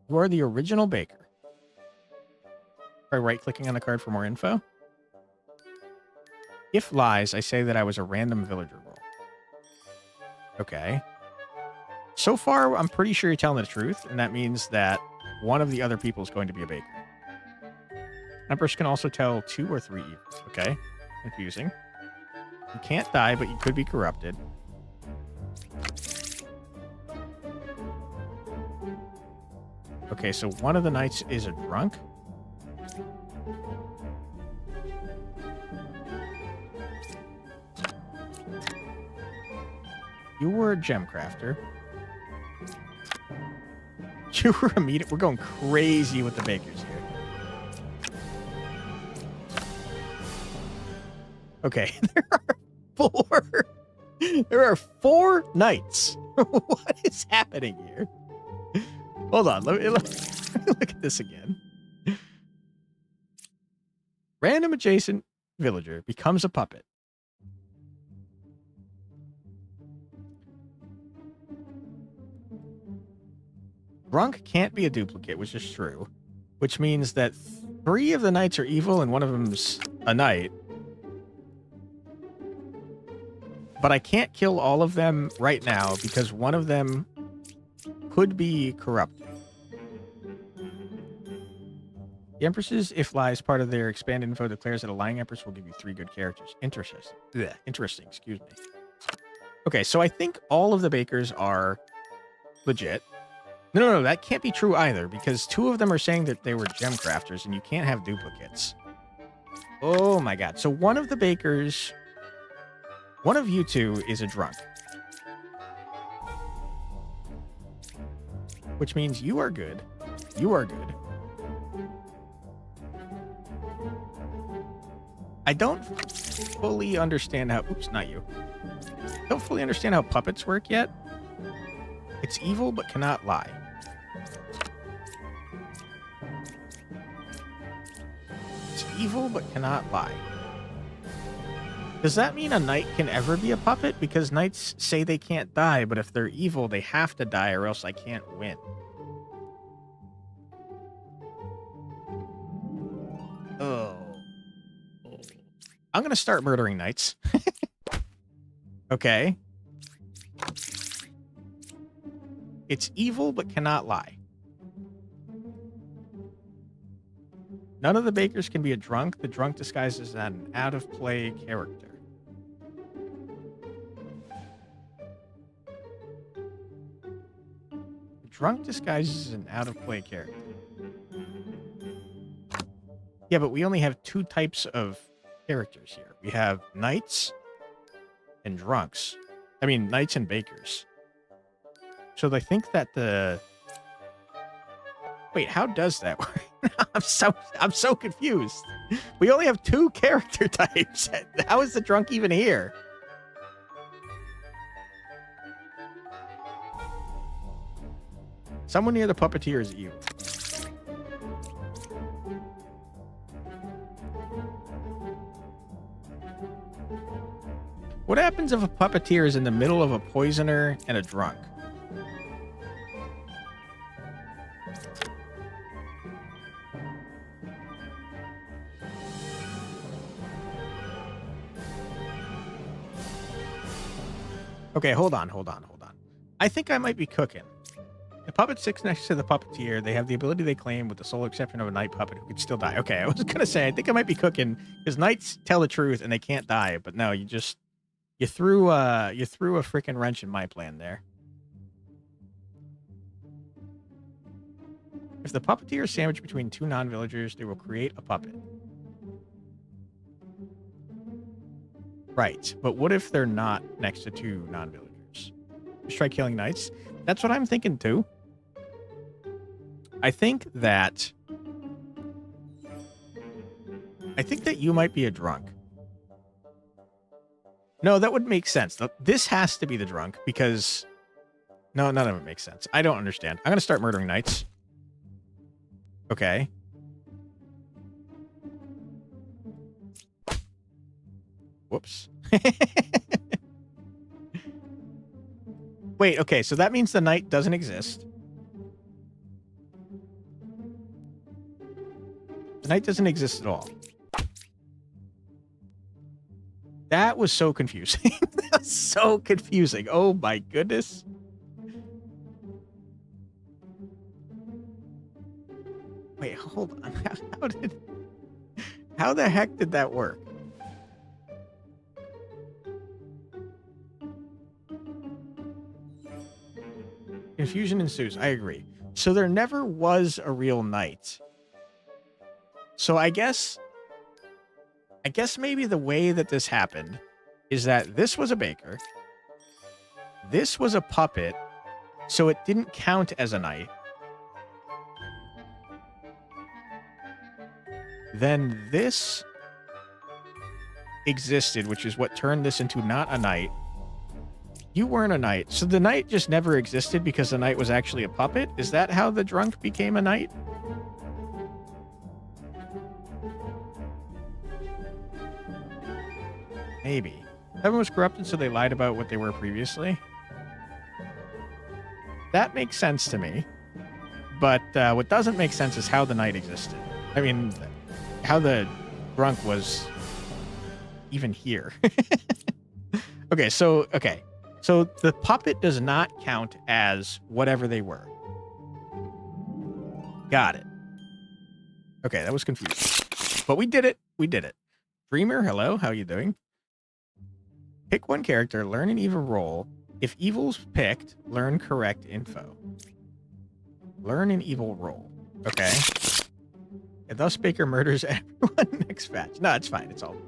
You are the original baker. Try right-clicking on the card for more info. If lies, I say that I was a random villager roll. Okay. So far, I'm pretty sure you're telling the truth, and that means that one of the other people is going to be a baker. Empress can also tell 2 or 3 evils. Okay. Confusing. You can't die, but you could be corrupted. Okay, so one of the knights is a drunk. You were a gem crafter. You were a meat. We're going crazy with the bakers here. Okay, there are four knights. What is happening here? Hold on, let me look at this again. Random adjacent villager becomes a puppet. Drunk can't be a duplicate, which is true. Which means that 3 of the knights are evil and one of them's a knight. But I can't kill all of them right now because one of them could be corrupted. The Empresses, if lies part of their expanded info, declares that a lying Empress will give you 3 good characters. Interesting. Blech. Interesting, excuse me. Okay, so I think all of the bakers are legit. No, that can't be true either, because 2 of them are saying that they were gem crafters, and you can't have duplicates. Oh my god. So one of the bakers, one of you 2 is a drunk. Which means you are good. You are good. I don't fully understand how... Oops, not you. Don't fully understand how puppets work yet. It's evil, but cannot lie. It's evil, but cannot lie. Does that mean a knight can ever be a puppet? Because knights say they can't die, but if they're evil, they have to die or else I can't win. Oh. I'm going to start murdering knights. Okay. It's evil, but cannot lie. None of the bakers can be a drunk. The drunk disguises an out-of-play character. The drunk disguises an out-of-play character. Yeah, but we only have 2 types of characters here. We have knights and drunks. I mean, knights and bakers. So I think that the... Wait, how does that work? I'm so confused. We only have 2 character types. How is the drunk even here? Someone near the puppeteer is evil. What happens if a puppeteer is in the middle of a poisoner and a drunk? Okay, hold on. I think I might be cooking. The puppet sits next to the puppeteer. They have the ability they claim with the sole exception of a knight puppet who could still die. Okay, I was going to say, I think I might be cooking because knights tell the truth and they can't die. But no, you threw a freaking wrench in my plan there. If the puppeteer is sandwiched between 2 non-villagers, they will create a puppet. Right, but what if they're not next to 2 non-villagers? Just try killing knights? That's what I'm thinking too. I think that you might be a drunk. No, that would make sense. This has to be the drunk because... No, none of it makes sense. I don't understand. I'm going to start murdering knights. Okay. Whoops. Wait, okay, so that means the knight doesn't exist. The knight doesn't exist at all. That was so confusing. That was so confusing. Oh my goodness. Wait, hold on. How the heck did that work? Confusion ensues. I agree. So there never was a real knight. So I guess maybe the way that this happened is that this was a baker. This was a puppet, so it didn't count as a knight. Then this existed, which is what turned this into not a knight. You weren't a knight, so the knight just never existed because the knight was actually a puppet? Is that how the drunk became a knight? Maybe. Everyone was corrupted, so they lied about what they were previously. That makes sense to me. But what doesn't make sense is how the knight existed. I mean, how the drunk was even here. Okay. So the puppet does not count as whatever they were. Got it. Okay, that was confusing. But we did it. We did it. Dreamer, hello. How are you doing? Pick one character, learn an evil role. If evil's picked, learn correct info. Learn an evil role. Okay. And thus Baker murders everyone next batch. No, it's fine. It's all fine.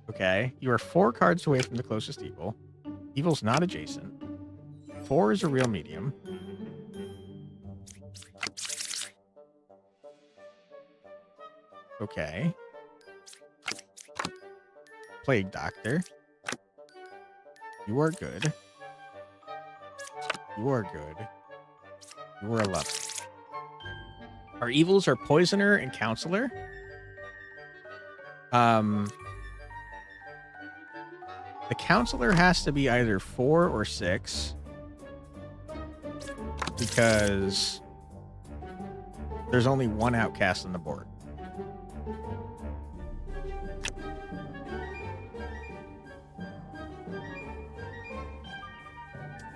Okay. You are 4 cards away from the closest evil. Evil's not adjacent. 4 is a real medium. Okay. Plague Doctor. You are good. You are good. You are 11. Our evils are Poisoner and Counselor. The Counselor has to be either 4 or 6. Because there's only one outcast on the board.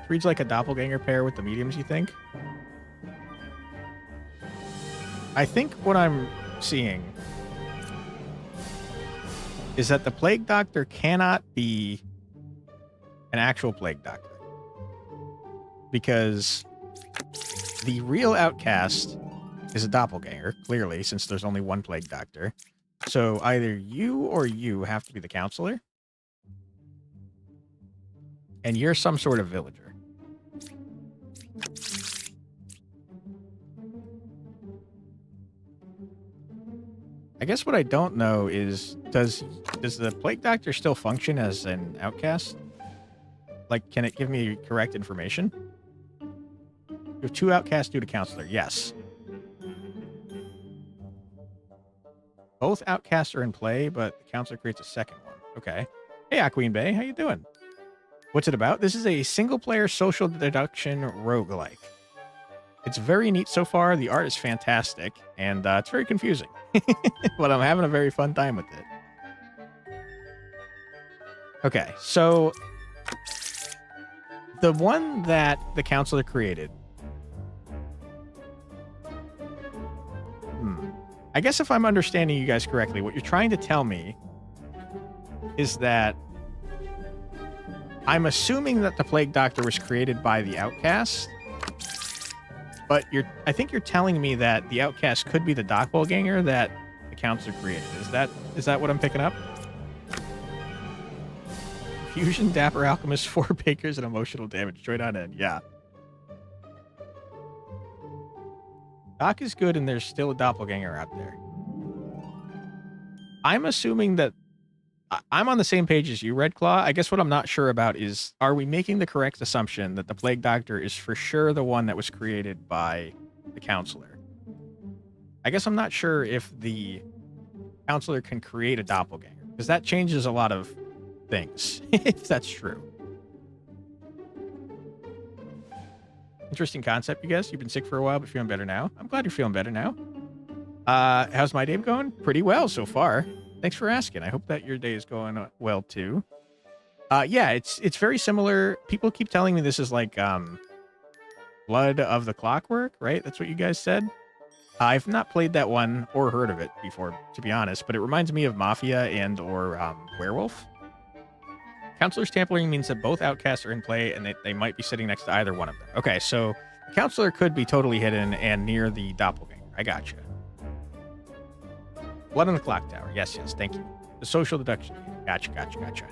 Reads like a doppelganger pair with the mediums, you think? I think what I'm seeing is that the Plague Doctor cannot be an actual Plague Doctor. Because the real outcast is a doppelganger, clearly, since there's only one Plague Doctor. So either you or you have to be the counselor. And you're some sort of villager. I guess what I don't know is, does the Plague Doctor still function as an outcast? Like, can it give me correct information? You have 2 outcasts due to counselor. Yes. Both outcasts are in play, but the counselor creates a second one. Okay. Hey, Queen Bay, how you doing? What's it about? This is a single-player social deduction roguelike. It's very neat so far. The art is fantastic, and it's very confusing. But I'm having a very fun time with it. Okay, so the one that the counselor created. I guess if I'm understanding you guys correctly, what you're trying to tell me is that I'm assuming that the Plague Doctor was created by the outcast. But I think you're telling me that the outcast could be the doppelganger that the counselor created. Is that what I'm picking up? Fusion, Dapper Alchemist, 4 Bakers, and emotional damage. Straight on in. Yeah. Doc is good, and there's still a doppelganger out there. I'm assuming that I'm on the same page as you, Red Claw. I guess what I'm not sure about is, are we making the correct assumption that the Plague Doctor is for sure the one that was created by the counselor? I guess I'm not sure if the counselor can create a doppelganger, because that changes a lot of things, if that's true. Interesting concept, you guys. You've been sick for a while, but feeling better now. I'm glad you're feeling better now. How's my day going? Pretty well so far. Thanks for asking. I hope that your day is going well too. Yeah, it's very similar. People keep telling me this is like Blood of the Clockwork, right? That's what you guys said. I've not played that one or heard of it before, to be honest, but it reminds me of Mafia and or Werewolf. Counselor's tampering means that both outcasts are in play and they might be sitting next to either one of them. Okay, so the counselor could be totally hidden and near the doppelganger. I gotcha. Blood on the clock tower. Yes, thank you. The social deduction. Gotcha.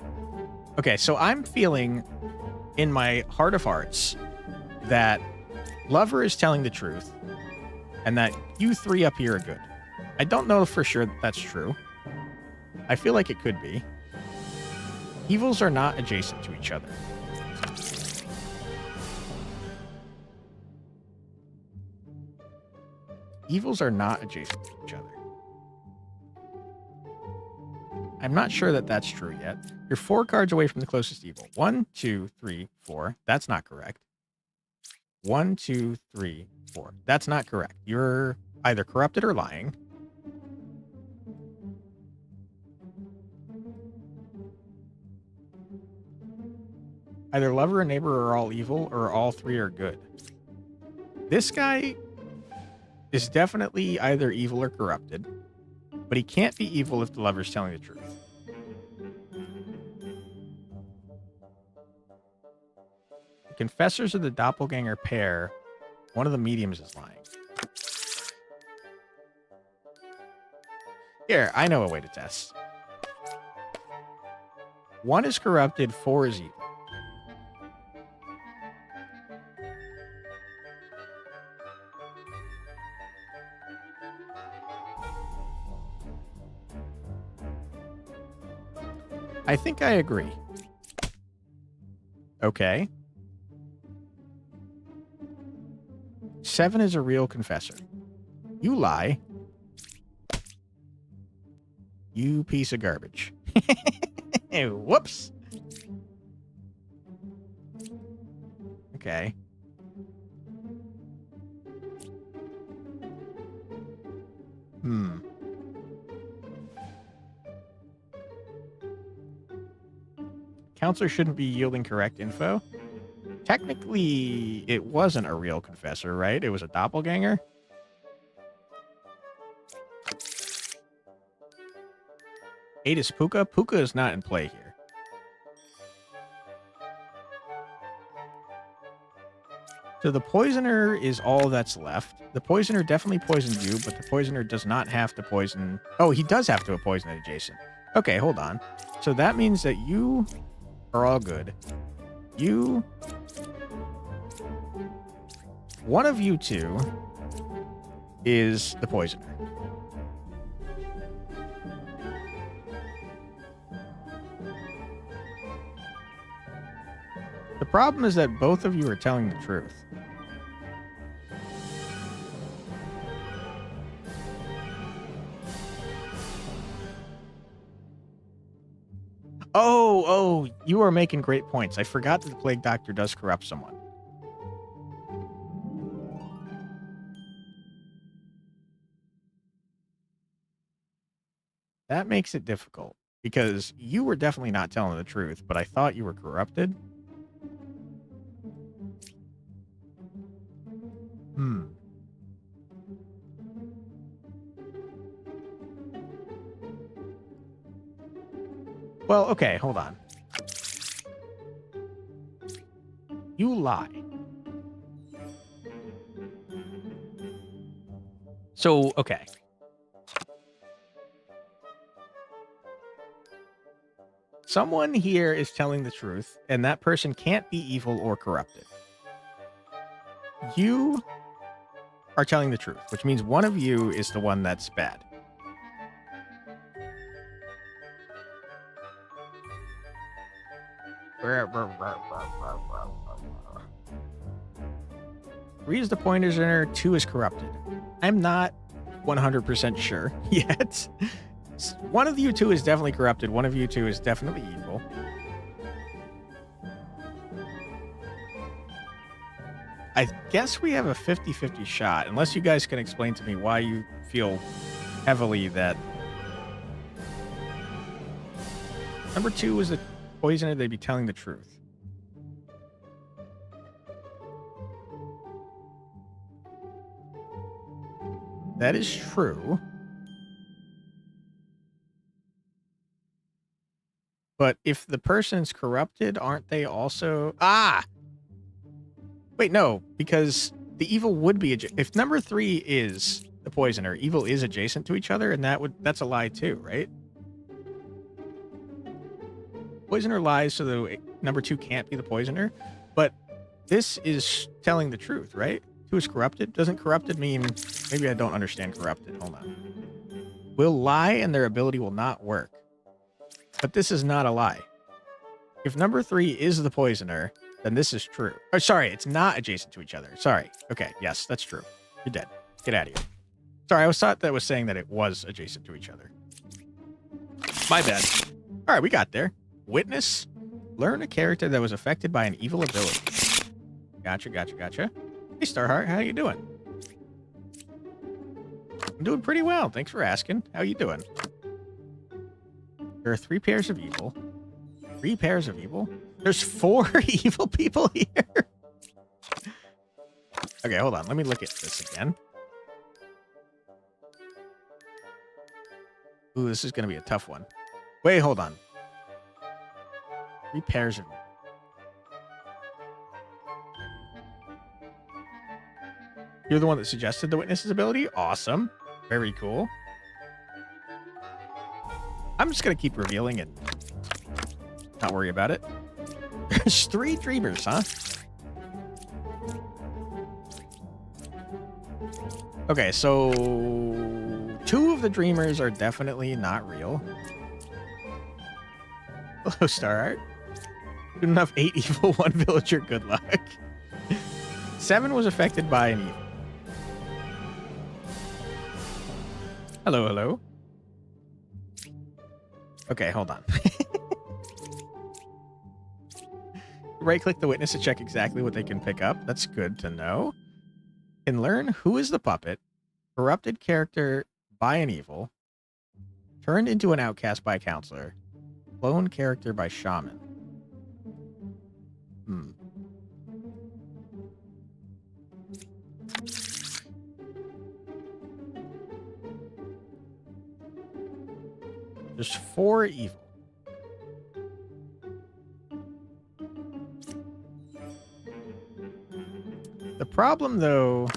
Okay, so I'm feeling in my heart of hearts that Lover is telling the truth and that you three up here are good. I don't know for sure that that's true. I feel like it could be. Evils are not adjacent to each other. Evils are not adjacent to each other. I'm not sure that that's true yet. You're 4 cards away from the closest evil. 1, 2, 3, 4. That's not correct. 1, 2, 3, 4. That's not correct. You're either corrupted or lying. Either lover and neighbor are all evil, or all 3 are good. This guy is definitely either evil or corrupted, but he can't be evil if the lover's telling the truth. The confessors of the doppelganger pair, one of the mediums is lying. Here, I know a way to test. 1 is corrupted, 4 is evil. I think I agree. Okay. 7 is a real confessor. You lie. You piece of garbage. Whoops. Okay. Counselor shouldn't be yielding correct info. Technically, it wasn't a real confessor, right? It was a doppelganger. Eight is Puka. Puka is not in play here. So the poisoner is all that's left. The poisoner definitely poisoned you, but the poisoner does not have to poison... Oh, he does have to poison adjacent. Okay, hold on. So that means that you are all good. You... One of you two is the poisoner. The problem is that both of you are telling the truth. Oh, you are making great points. I forgot that the Plague Doctor does corrupt someone. That makes it difficult, because you were definitely not telling the truth, but I thought you were corrupted. Well, okay, hold on. You lie. So, okay. Someone here is telling the truth, and that person can't be evil or corrupted. You are telling the truth, which means one of you is the one that's bad. Three is the poisoner, 2 is corrupted. I'm not 100% sure yet. One of you two is definitely corrupted. One of you two is definitely evil. I guess we have a 50-50 shot, unless you guys can explain to me why you feel heavily that number 2 is the poisoner. They'd be telling the truth. That is true. But if the person's corrupted, aren't they also... Ah! Wait, no, because the evil would be... If number 3 is the poisoner, evil is adjacent to each other, and that's a lie too, right? Poisoner lies so that number 2 can't be the poisoner, but this is telling the truth, right? 2 is corrupted. Doesn't corrupted mean... Maybe I don't understand corrupted. Hold on. Will lie and their ability will not work. But this is not a lie. If number 3 is the poisoner, then this is true. Oh, sorry, it's not adjacent to each other. Sorry. Okay, yes, that's true. You're dead. Get out of here. Sorry, I thought that was saying that it was adjacent to each other. My bad. All right, we got there. Witness. Learn a character that was affected by an evil ability. Gotcha. Hey, Starheart, how you doing? I'm doing pretty well. Thanks for asking. How you doing? There are 3 pairs of evil. 3 pairs of evil? There's 4 evil people here? Okay, hold on. Let me look at this again. Ooh, this is going to be a tough one. Wait, hold on. 3 pairs of evil. You're the one that suggested the witness's ability? Awesome. Very cool. I'm just going to keep revealing it. Not worry about it. There's 3 dreamers, huh? Okay, so 2 of the dreamers are definitely not real. Hello, Starheart. Good enough 8 evil, 1 villager. Good luck. 7 was affected by an evil. Hello. Okay, hold on. Right-click the witness to check exactly what they can pick up. That's good to know. Can learn who is the puppet, corrupted character by an evil, turned into an outcast by a counselor, clone character by shaman. There's 4 evil. The problem, though,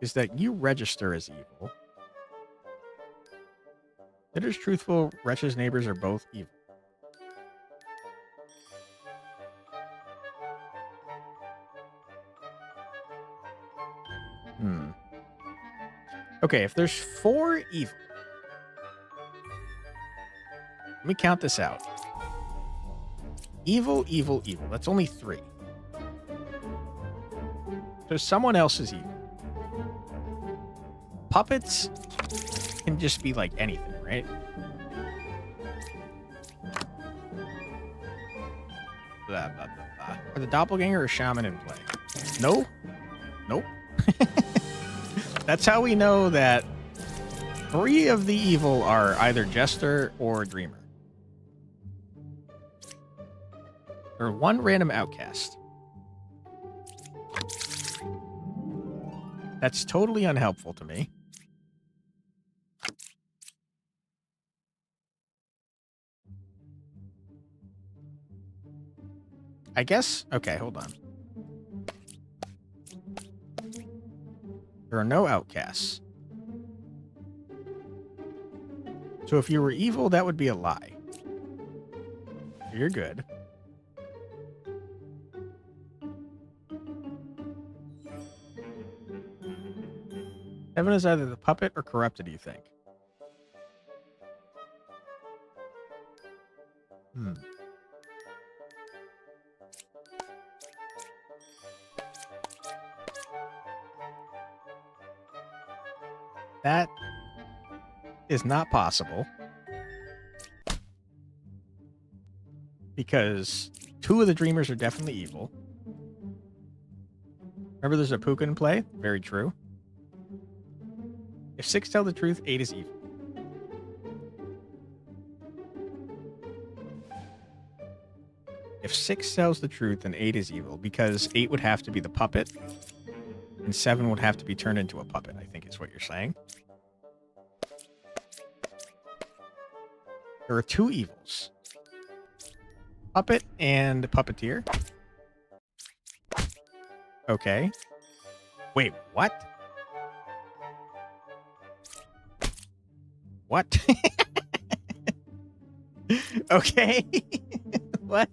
is that you register as evil. Bitter's truthful, Wretch's neighbors are both evil. Okay, if there's 4 evil... Let me count this out. Evil. That's only 3. So someone else is evil. Puppets can just be like anything, right? Blah, blah, blah, blah. Are the doppelganger or shaman in play? No? Nope. That's how we know that 3 of the evil are either jester or dreamer. Or 1 random outcast. That's totally unhelpful to me. I guess... Okay, hold on. There are no outcasts. So if you were evil, that would be a lie. You're good. Evan is either the puppet or corrupted, do you think? That is not possible. Because 2 of the dreamers are definitely evil. Remember there's a puka in play? Very true. If 6 tell the truth, 8 is evil. If 6 tells the truth, then 8 is evil, because 8 would have to be the puppet, and 7 would have to be turned into a puppet, I think is what you're saying. There are 2 evils. Puppet and puppeteer. Okay. Wait, what? What? Okay. What?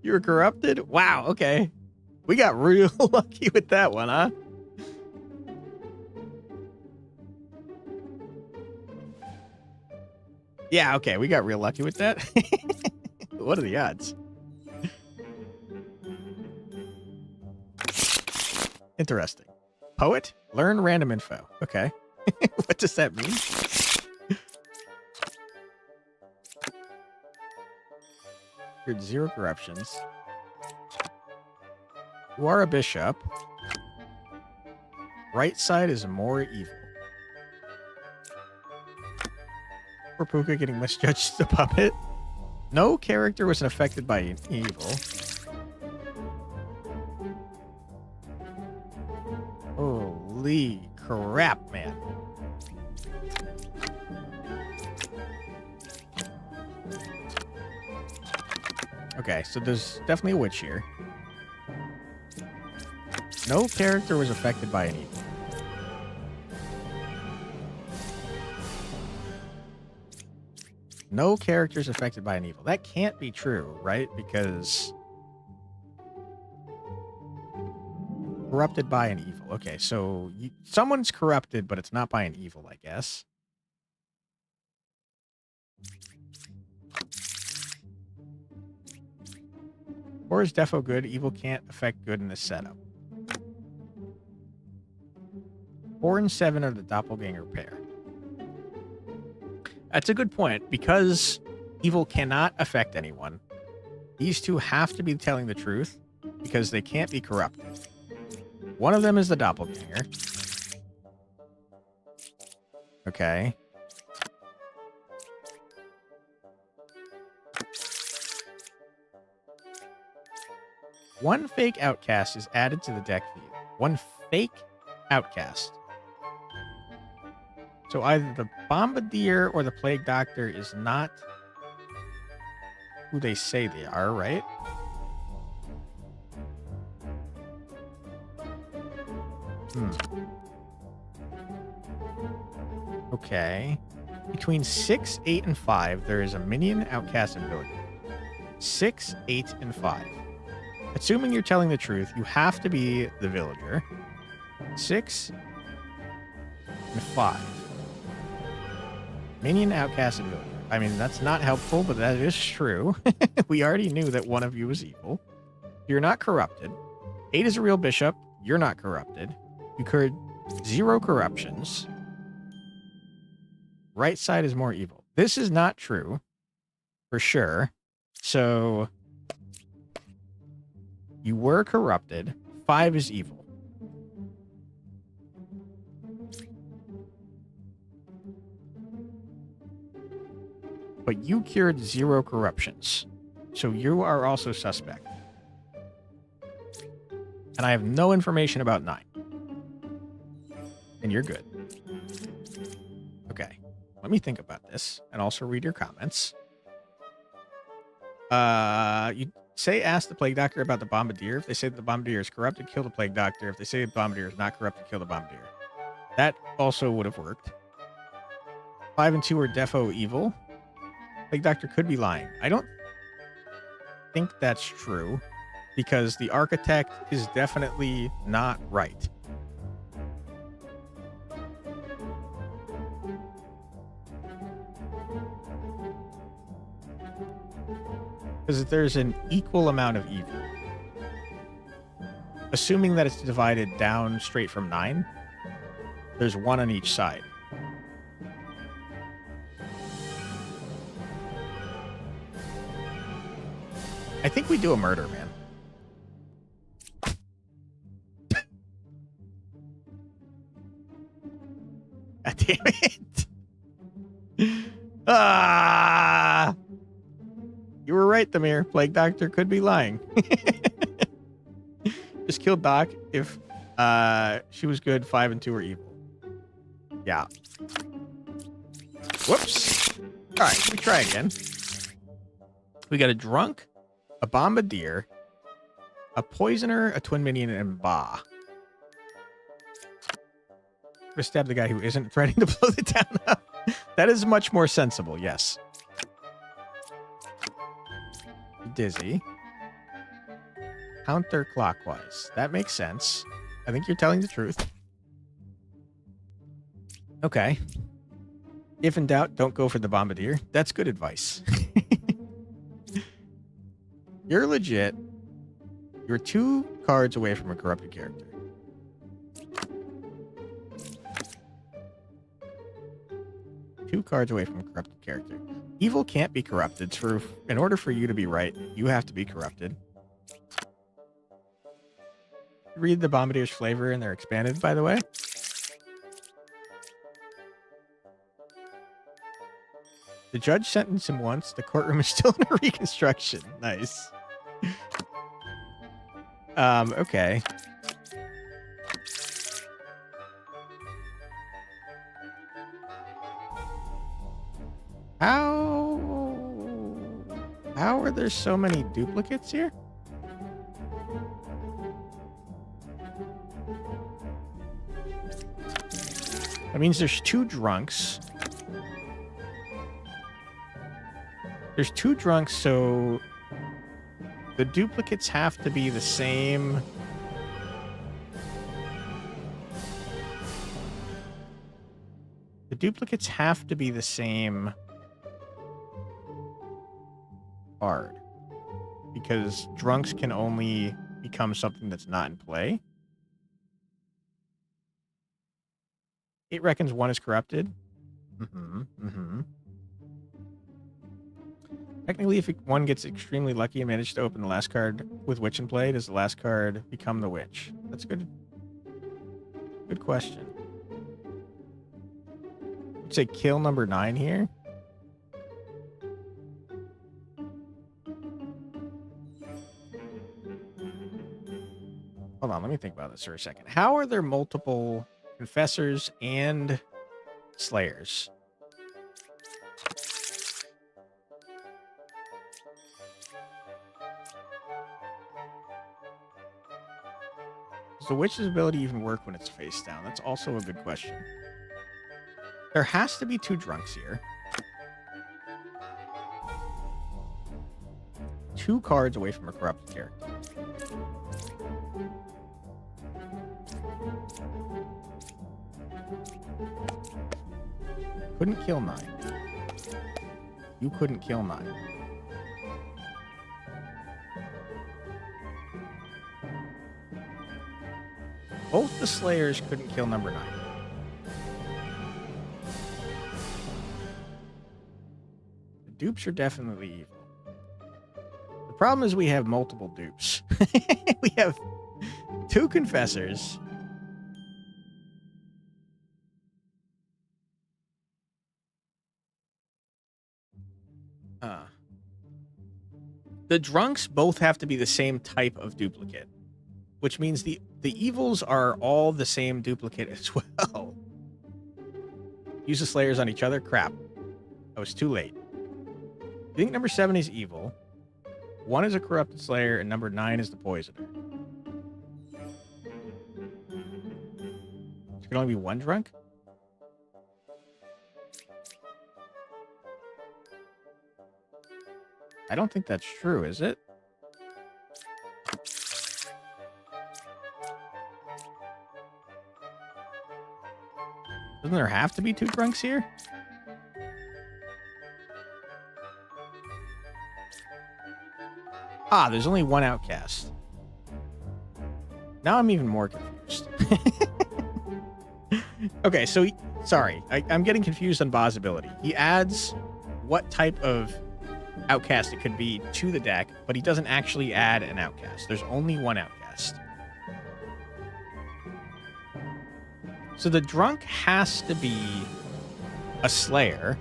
You were corrupted? Wow, okay. We got real lucky with that one, huh? Yeah, okay, we got real lucky with that. What are the odds? Interesting. Poet? Learn random info. Okay. What does that mean? You're 0 corruptions. You are a bishop. Right side is more evil. Poor Puka getting misjudged the puppet. No character was affected by an evil. Holy crap, man. Okay, so there's definitely a witch here. No character was affected by an evil. No characters affected by an evil. That can't be true, right? Because corrupted by an evil. Okay, so someone's corrupted, but it's not by an evil, I guess. Or is defo good? Evil can't affect good in this setup. 4 and 7 are the doppelganger pair. That's a good point. Because evil cannot affect anyone, these two have to be telling the truth because they can't be corrupted. One of them is the doppelganger. Okay. One fake outcast is added to the deck view. One fake outcast. So either the Bombardier or the Plague Doctor is not who they say they are, right? Okay. Between 6, 8, and 5, there is a minion, outcast, and villager. 6, 8, and 5. Assuming you're telling the truth, you have to be the villager. 6 and 5. Minion, outcast, and villager. I mean, that's not helpful, but that is true. We already knew that one of you was evil. You're not corrupted. 8 is a real bishop. You're not corrupted. You incurred 0 corruptions. Right side is more evil. This is not true. For sure. So you were corrupted. 5 is evil. But you cured 0 corruptions. So you are also suspect. And I have no information about 9. And you're good. Okay. Let me think about this and also read your comments. You say ask the Plague Doctor about the Bombardier. If they say the Bombardier is corrupted, kill the Plague Doctor. If they say the Bombardier is not corrupted, kill the Bombardier. That also would have worked. 5 and 2 are defo evil. Plague Doctor could be lying. I don't think that's true because the Architect is definitely not right. Because there's an equal amount of evil. Assuming that it's divided down straight from 9, there's 1 on each side. I think we do a murder, man. God damn it. Ah! You were right, Demir. Plague Doctor could be lying. Just kill Doc if she was good, 5 and 2 are evil. Yeah. Whoops. Alright, we try again. We got a drunk, a bombardier, a poisoner, a twin minion, and Ba. I'm gonna stab the guy who isn't threatening to blow the town up. That is much more sensible, yes. Dizzy. Counterclockwise. That makes sense. I think you're telling the truth. Okay. If in doubt, don't go for the bombardier. That's good advice. You're legit. You're 2 cards away from a corrupted character. Two cards away from a corrupted character. Evil can't be corrupted. In order for you to be right, you have to be corrupted. Read the Bombardier's flavor and they're expanded, by the way. The judge sentenced him once. The courtroom is still in a reconstruction. Nice. Okay. How are there so many duplicates here? That means there's 2 drunks. There's 2 drunks, so the duplicates have to be the same. The duplicates have to be the same card. Because drunks can only become something that's not in play. It reckons one is corrupted. Technically, if one gets extremely lucky and manages to open the last card with witch in play, does the last card become the witch? That's a good question. I'd say kill number 9 here. Hold on, let me think about this for a second. How are there multiple confessors and slayers? Does the witch's ability even work when it's face down? That's also a good question. There has to be 2 drunks here. 2 cards away from a corrupted character. Couldn't kill 9. You couldn't kill 9. Both the Slayers couldn't kill number 9. The dupes are definitely evil. The problem is we have multiple dupes. We have 2 confessors. The drunks both have to be the same type of duplicate, which means the evils are all the same duplicate as well. Use the slayers on each other? Crap. I was too late. I think number 7 is evil. 1 is a corrupted slayer, and number 9 is the poisoner. There can only be 1 drunk? I don't think that's true, is it? Doesn't there have to be 2 drunks here? Ah, there's only 1 outcast. Now I'm even more confused. Okay, so sorry. I'm getting confused on Ba's ability. He adds what type of outcast it could be to the deck, but he doesn't actually add an outcast. There's only 1 outcast. So the drunk has to be a slayer,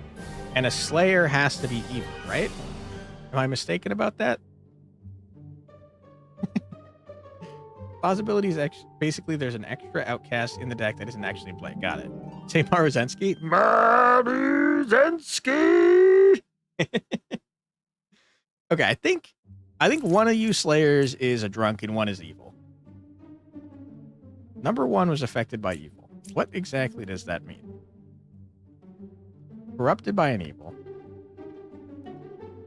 and a slayer has to be evil, right? Am I mistaken about that? Possibilities, basically there's an extra outcast in the deck that isn't actually in play. Got it. Say Maruzensky. Maruzensky! Okay, I think one of you slayers is a drunk and one is evil. Number 1 was affected by evil. What exactly does that mean? Corrupted by an evil.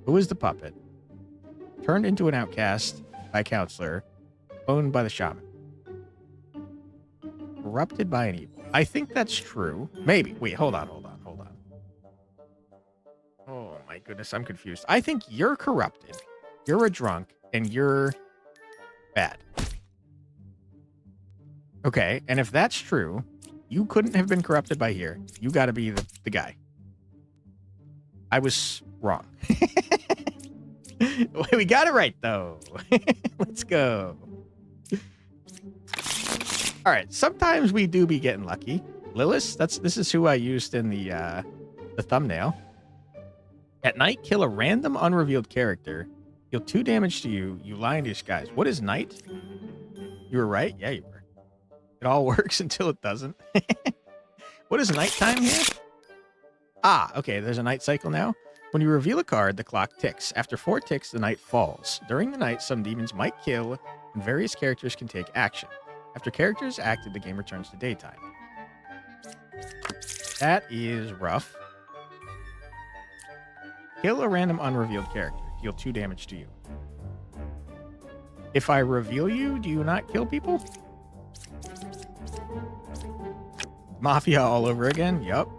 Who is the puppet? Turned into an outcast by a counselor. Owned by the shaman. Corrupted by an evil. I think that's true. Maybe. Wait, hold on. Oh my goodness, I'm confused. I think you're corrupted. You're a drunk, and you're bad. Okay, and if that's true, you couldn't have been corrupted by here. You gotta be the guy. I was wrong. We got it right, though. Let's go. All right, sometimes we do be getting lucky. Lilith, this is who I used in the thumbnail. At night, kill a random unrevealed character. Deal 2 damage to you. You lie in disguise. What is night? You were right? Yeah, you were. It all works until it doesn't. What is nighttime here? Ah, okay, there's a night cycle now. When you reveal a card, the clock ticks. After 4 ticks, the night falls. During the night, some demons might kill, and various characters can take action. After characters acted, the game returns to daytime. That is rough. Kill a random unrevealed character. Deal 2 damage to you. If I reveal you, do you not kill people? Mafia all over again? Yup.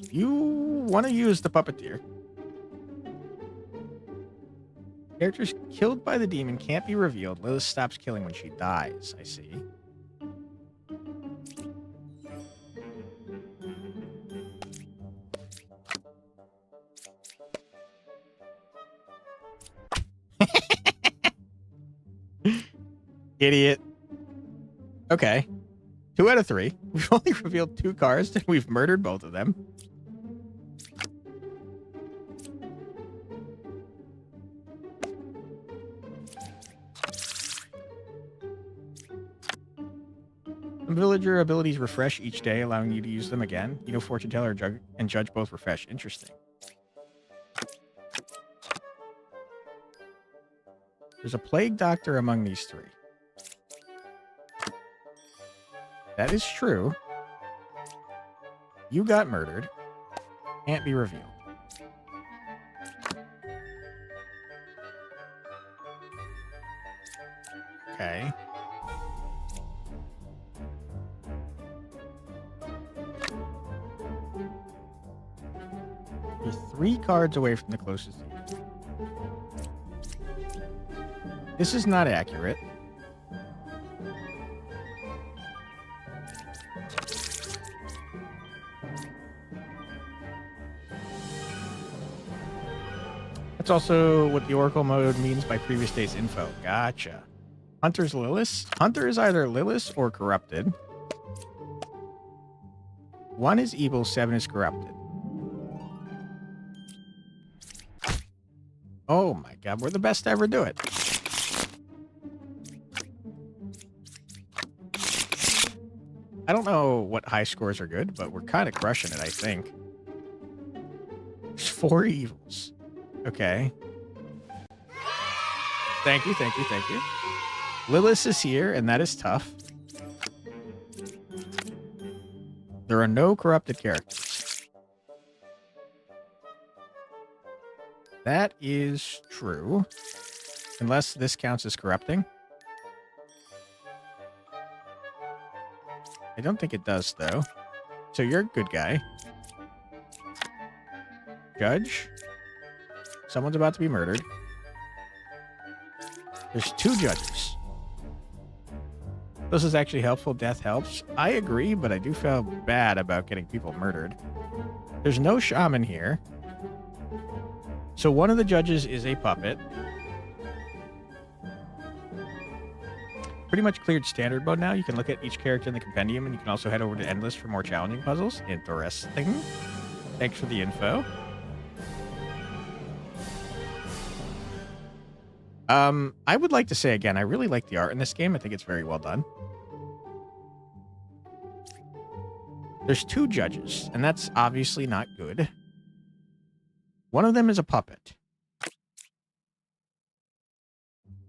You want to use the puppeteer. Characters killed by the demon can't be revealed. Lilith stops killing when she dies. I see. Idiot. Okay. 2 out of 3. We've only revealed 2 cards and we've murdered both of them. Villager abilities refresh each day, allowing you to use them again. You know, Fortune Teller and Judge both refresh. Interesting. There's a Plague Doctor among these 3. That is true. You got murdered. Can't be revealed. Okay. You're 3 cards away from the closest. This is not accurate. That's also what the Oracle mode means by previous day's info. Gotcha. Hunter's Lilith. Hunter is either Lilith or corrupted. 1 is evil, 7 is corrupted. Oh my god, we're the best to ever do it. I don't know what high scores are good, but we're kind of crushing it, I think. There's 4 evils. Okay. Thank you, thank you, thank you. Lilith is here, and that is tough. There are no corrupted characters. That is true. Unless this counts as corrupting. I don't think it does, though. So you're a good guy. Judge. Someone's about to be murdered. There's 2 judges. This is actually helpful. Death helps. I agree, but I do feel bad about getting people murdered. There's no shaman here. So one of the judges is a puppet. Pretty much cleared standard mode now. You can look at each character in the compendium, and you can also head over to Endless for more challenging puzzles. Interesting. Thanks for the info. I would like to say again, I really like the art in this game. I think it's very well done. There's 2 judges, and that's obviously not good. One of them is a puppet.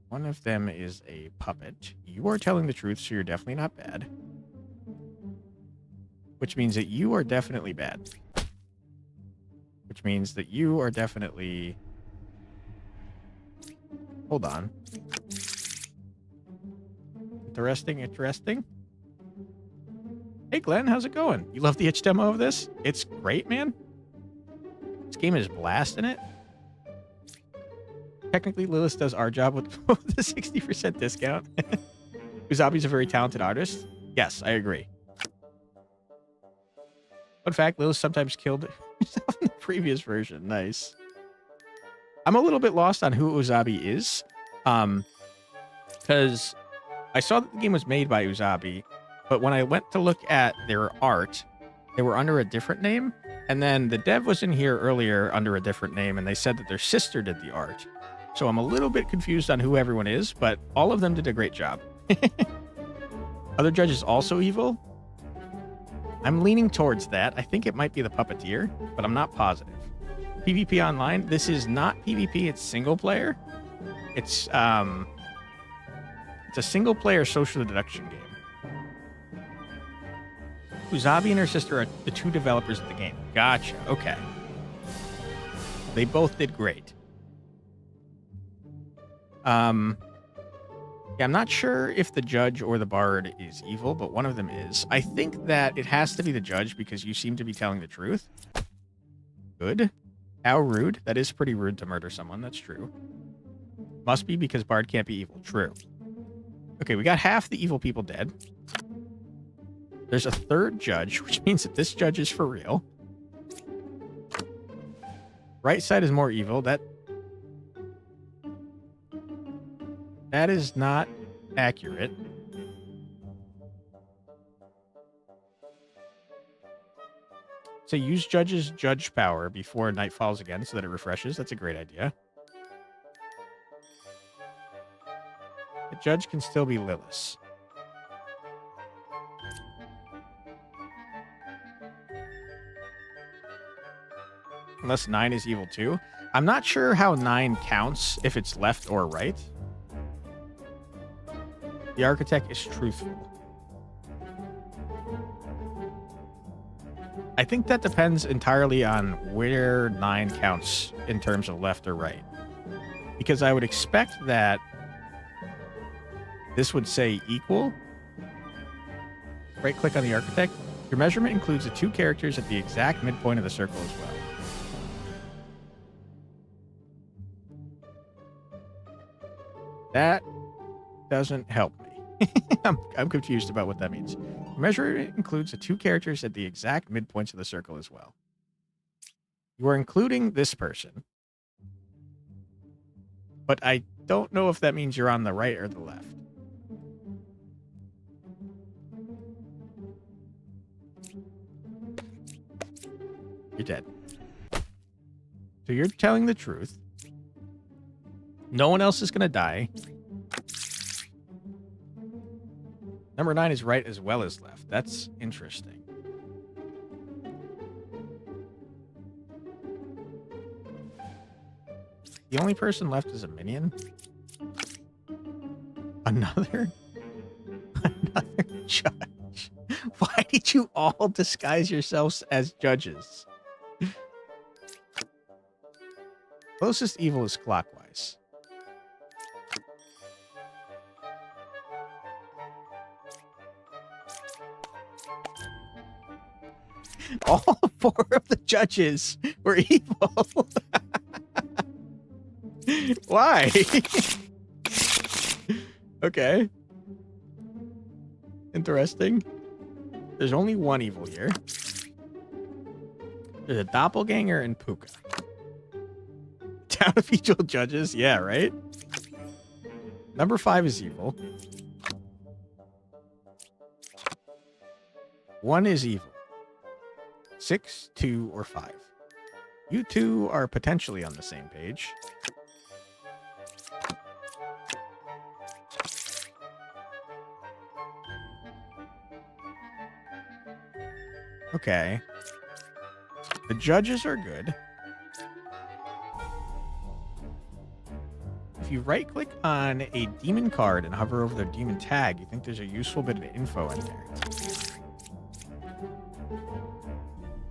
One of them is a puppet. You are telling the truth, so you're definitely not bad. Which means that you are definitely bad. Which means that you are definitely... Hold on. Interesting, interesting. Hey, Glenn, how's it going? You love the itch demo of this? It's great, man. This game is blasting it. Technically, Lilith does our job with the 60% discount. Uzabi's a very talented artist. Yes, I agree. Fun fact, Lilith sometimes killed herself in the previous version. Nice. I'm a little bit lost on who Uzabi is. Because I saw that the game was made by Uzabi, but when I went to look at their art, they were under a different name. And then the dev was in here earlier under a different name, and they said that their sister did the art. So I'm a little bit confused on who everyone is, but all of them did a great job. Other judges also evil? I'm leaning towards that. I think it might be the puppeteer, but I'm not positive. PvP online. This is not PvP. It's single player. It's a single player social deduction game. Uzabi and her sister are the 2 developers of the game. Gotcha. Okay. They both did great. Yeah, I'm not sure if the judge or the bard is evil, but one of them is. I think that it has to be the judge because you seem to be telling the truth. Good. How rude. That is pretty rude to murder someone. That's true. Must be because bard can't be evil. True. Okay, we got half the evil people dead. There's a 3rd judge, which means that this judge is for real. Right side is more evil. That is not accurate. So use judge's judge power before night falls again so that it refreshes. That's a great idea. The judge can still be Lilith. Unless 9 is evil too. I'm not sure how 9 counts, if it's left or right. The architect is truthful. I think that depends entirely on where 9 counts in terms of left or right. Because I would expect that this would say equal. Right-click on the architect. Your measurement includes the 2 characters at the exact midpoint of the circle as well. That doesn't help me. I'm confused about what that means. Measurement includes the 2 characters at the exact midpoints of the circle as well. You are including this person. But I don't know if that means you're on the right or the left. You're dead. So you're telling the truth. No one else is going to die. Number 9 is right as well as left. That's interesting. The only person left is a minion. Another judge. Why did you all disguise yourselves as judges? Closest evil is clockwise. All 4 of the judges were evil. Why? Okay. Interesting. There's only 1 evil here. There's a doppelganger and Puka. Town of evil judges. Yeah, right? Number 5 is evil. 1 is evil. 6, 2, or 5. You 2 are potentially on the same page. Okay. The judges are good. If you right-click on a demon card and hover over their demon tag, you think there's a useful bit of info in there.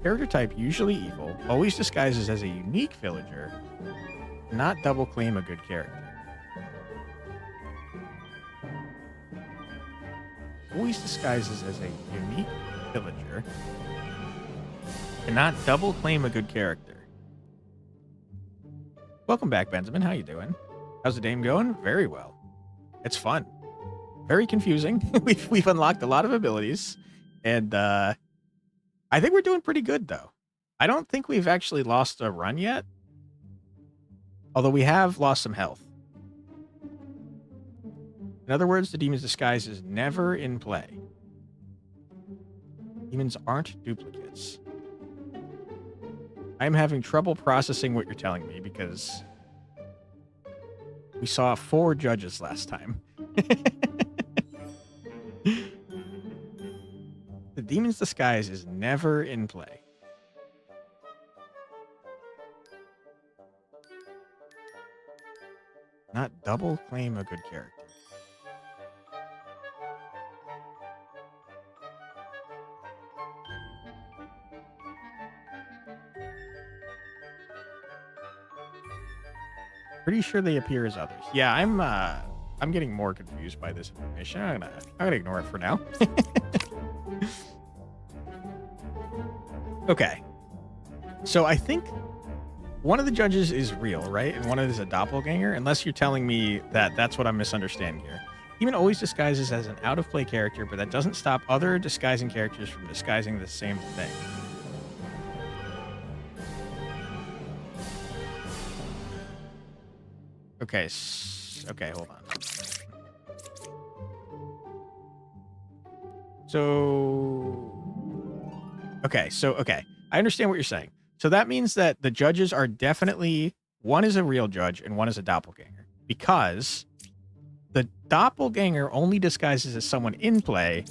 Character type usually evil, always disguises as a unique villager, not double claim a good character. Always disguises as a unique villager, cannot double claim a good character. Welcome back, Benjamin. How you doing? How's the game going? Very well. It's fun. Very confusing. We've unlocked a lot of abilities, and I think we're doing pretty good, though. I don't think we've actually lost a run yet, although we have lost some health. In other words, the demon's disguise is never in play. Demons aren't duplicates. I'm having trouble processing what you're telling me because we saw 4 judges last time. The demon's disguise is never in play. Not double claim a good character. Pretty sure they appear as others. Yeah, I'm getting more confused by this information. I'm gonna ignore it for now. Okay. So I think one of the judges is real, right? And one of them is a doppelganger, unless you're telling me that that's what I'm misunderstanding here. Demon always disguises as an out-of-play character, but that doesn't stop other disguising characters from disguising the same thing. Okay, okay, hold on. Okay. I understand what you're saying. So that means that the judges are definitely, one is a real judge and one is a doppelganger. Because the doppelganger only disguises as someone in play,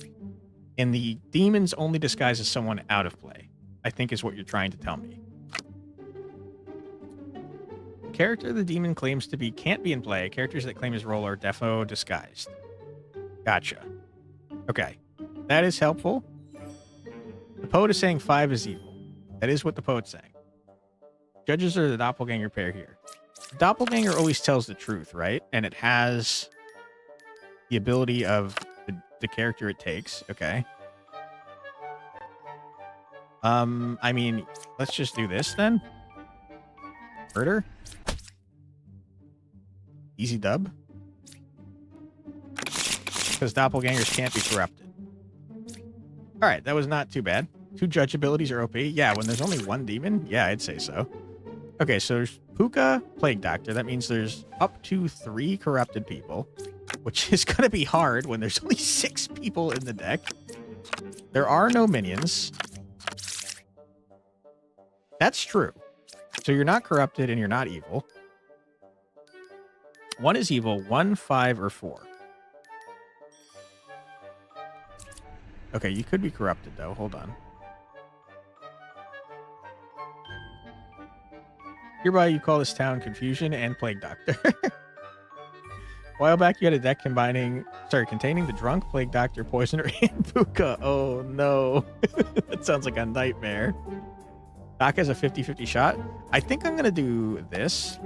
and the demons only disguise as someone out of play, I think is what you're trying to tell me. Character the demon claims to be can't be in play. Characters that claim his role are defo disguised. Gotcha. Okay. That is helpful. The poet is saying 5 is evil. That is what the poet's saying. Judges are the doppelganger pair here. The doppelganger always tells the truth, right? And it has the ability of the character it takes. Okay. I mean, let's just do this then. Murder. Easy dub. Because doppelgangers can't be corrupted. All right, that was not too bad. 2 judge abilities are OP. Yeah, when there's only 1 demon, yeah, I'd say so. Okay, so there's Puka, Plague Doctor. That means there's up to 3 corrupted people, which is going to be hard when there's only 6 people in the deck. There are no minions. That's true. So you're not corrupted and you're not evil. 1 is evil, 1, 5, or 4. Okay, you could be corrupted, though. Hold on. Hereby, you call this town Confusion and Plague Doctor. A while back, you had a deck containing the Drunk, Plague Doctor, Poisoner, and Puka. Oh, no. That sounds like a nightmare. Doc has a 50-50 shot. I think I'm going to do this.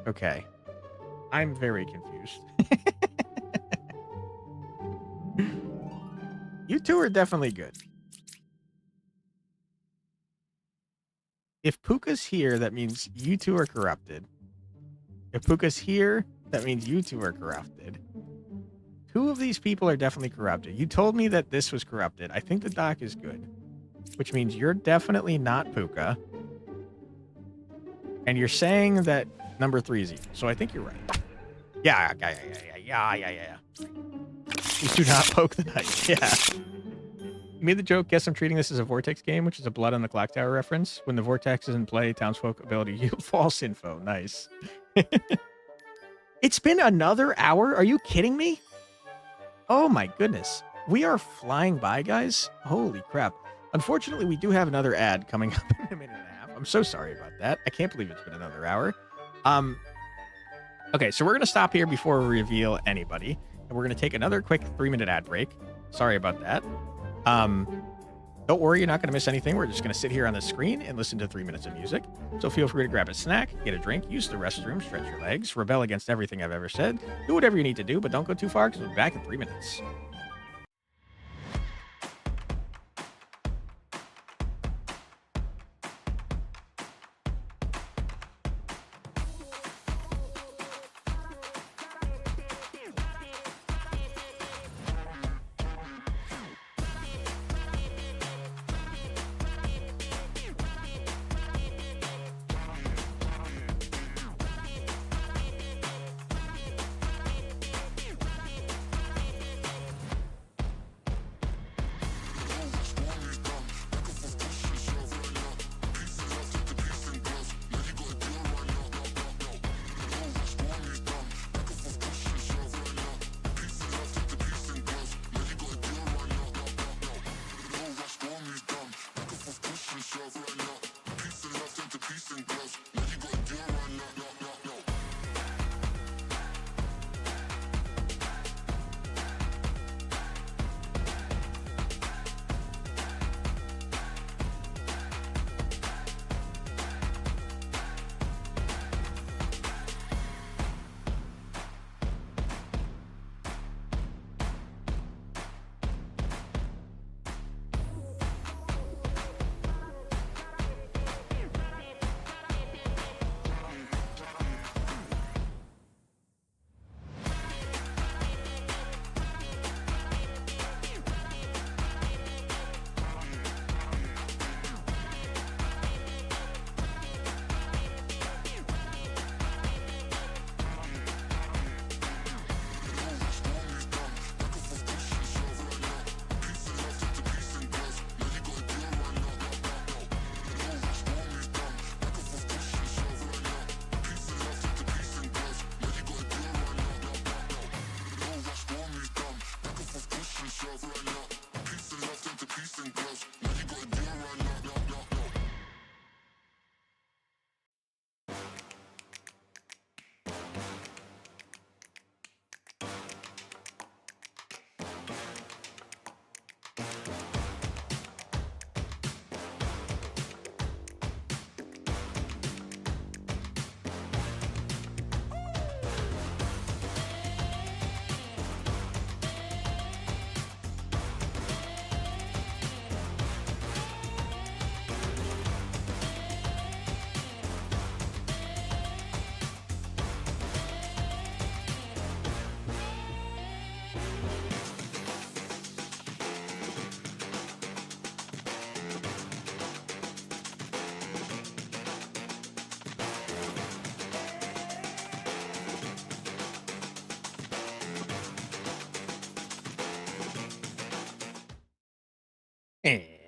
Okay. I'm very confused. You two are definitely good. If Puka's here, that means you two are corrupted. If Puka's here, that means you two are corrupted. 2 of these people are definitely corrupted. You told me that this was corrupted. I think the doc is good, which means you're definitely not Puka. And you're saying that number 3 is evil. So I think you're right. Yeah. Yeah. Please do not poke the knife. Yeah. You made the joke, guess I'm treating this as a Vortex game, which is a Blood on the Clock Tower reference. When the Vortex is in play, townsfolk ability yield false info. Nice. It's been another hour? Are you kidding me? Oh my goodness. We are flying by, guys. Holy crap. Unfortunately, we do have another ad coming up in a minute and a half. I'm so sorry about that. I can't believe it's been another hour. Okay, so we're going to stop here before we reveal anybody. And we're going to take another quick 3-minute ad break. Sorry about that. Don't worry, you're not going to miss anything. We're just going to sit here on the screen and listen to 3 minutes of music. So feel free to grab a snack, get a drink, use the restroom, stretch your legs, rebel against everything I've ever said. Do whatever you need to do, but don't go too far because we'll be back in 3 minutes.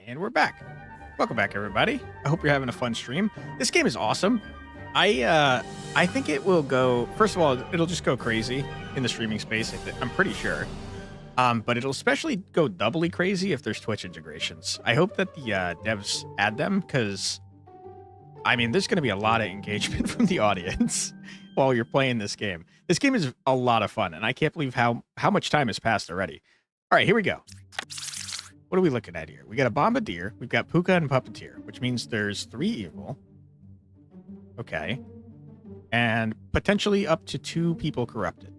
And we're back. Welcome back, everybody. I hope you're having a fun stream. This game is awesome. I think it will go. First of all, it'll just go crazy in the streaming space. I'm pretty sure. But it'll especially go doubly crazy if there's Twitch integrations. I hope that the devs add them because, I mean, there's going to be a lot of engagement from the audience while you're playing this game. This game is a lot of fun, and I can't believe how much time has passed already. All right, here we go. What are we looking at here? We got a Bombardier, we've got Puka and Puppeteer, which means there's 3 evil. Okay. And potentially up to 2 people corrupted.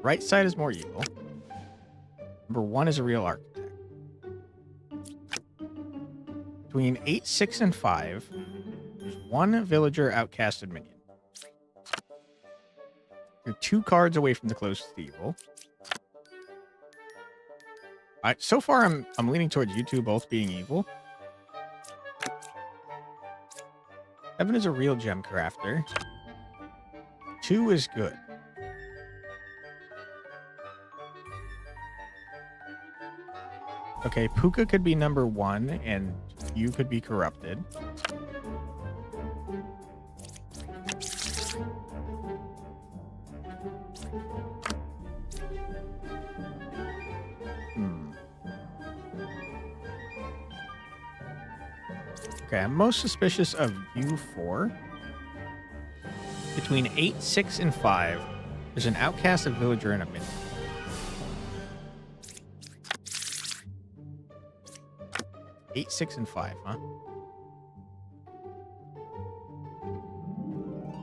Right side is more evil. Number 1 is a real architect. Between 8, 6, and 5, there's 1 villager outcasted minion. You're 2 cards away from the closest evil. So far, I'm leaning towards you two both being evil. Evan is a real gem crafter. 2 is good. Okay, Puka could be number 1, and you could be corrupted. Okay, I'm most suspicious of you 4. Between 8, 6, and 5, there's an outcast, a villager, and a minion. 8, 6, and 5, huh?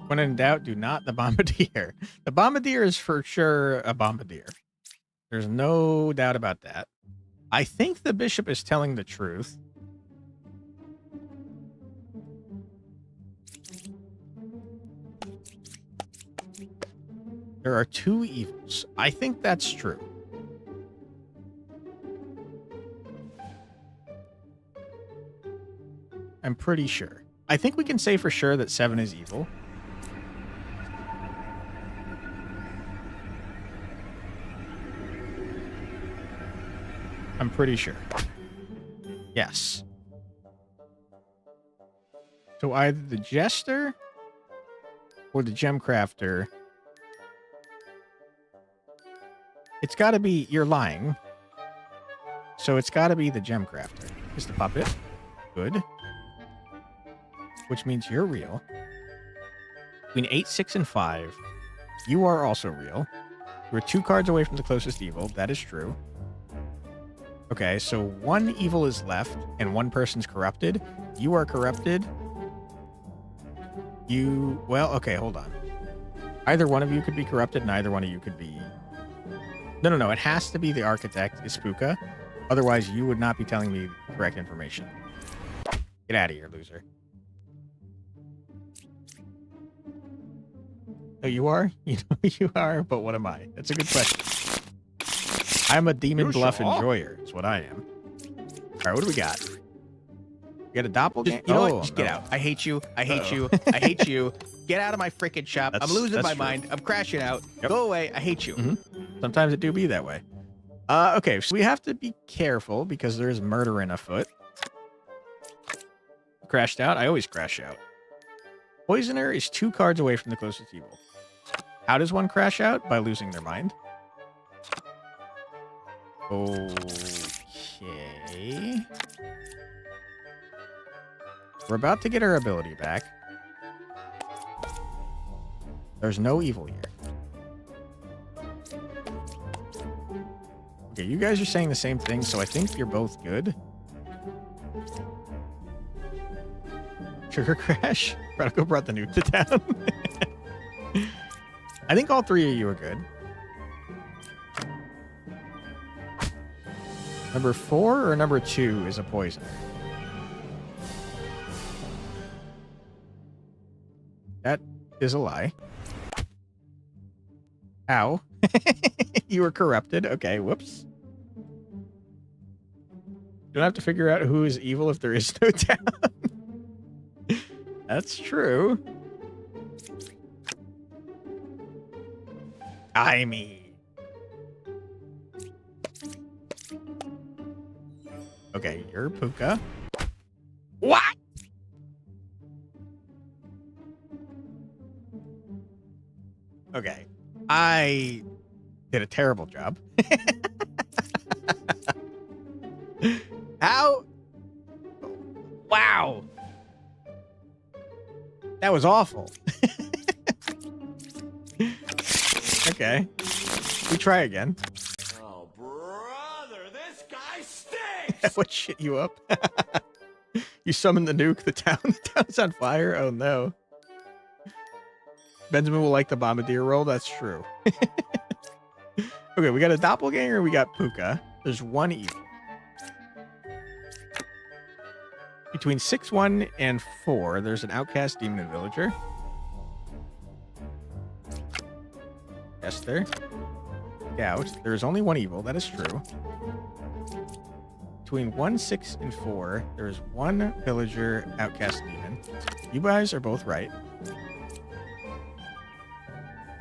When in doubt, do not the bombardier. The bombardier is for sure a bombardier. There's no doubt about that. I think the bishop is telling the truth. There are 2 evils. I think that's true. I'm pretty sure. I think we can say for sure that 7 is evil. I'm pretty sure. Yes. So either the jester or the gem crafter. It's got to be, you're lying. So it's got to be the gem crafter. Is the puppet. Good. Which means you're real. Between 8, 6, and 5, you are also real. We're 2 cards away from the closest evil. That is true. Okay, so 1 evil is left, and 1 person's corrupted. You are corrupted. Well, okay, hold on. Either one of you could be corrupted, neither one of you could be... No. It has to be the architect, Ispuka. Otherwise, you would not be telling me the correct information. Get out of here, loser. Oh, you are? You know you are, but what am I? That's a good question. I'm a demon bluff enjoyer. Is what I am. All right, what do we got? You got a doppelganger? You know what? Just get out. I hate you. I hate you. I hate you. Get out of my freaking shop. I'm losing my mind. I'm crashing out. Yep. Go away. I hate you. Sometimes it do be that way. Okay, so we have to be careful because there is murder in afoot. Crashed out? I always crash out. Poisoner is 2 cards away from the closest evil. How does one crash out? By losing their mind. Okay. We're about to get our ability back. There's no evil here. Okay, you guys are saying the same thing, so I think you're both good. Sugar Crash? Radical brought the nuke to town. I think all 3 of you are good. Number 4 or number 2 is a poison. That is a lie. Ow. You were corrupted. Okay, whoops. Don't have to figure out who is evil if there is no town. That's true. I mean... Okay, you're Puka. What? Okay. I did a terrible job. How? Wow. That was awful. Okay. We try again. Oh, brother, this guy stinks! What shit you up? You summoned the nuke. The town's on fire. Oh no. Benjamin will like the bombardier roll. That's true. Okay, we got a doppelganger. We got Puka. There's 1 evil. Between 6, 1, and 4, there's an outcast, demon, and villager. Esther. Gout. There's only 1 evil. That is true. Between 1, 6, and 4, there's 1 villager, outcast, demon. You guys are both right.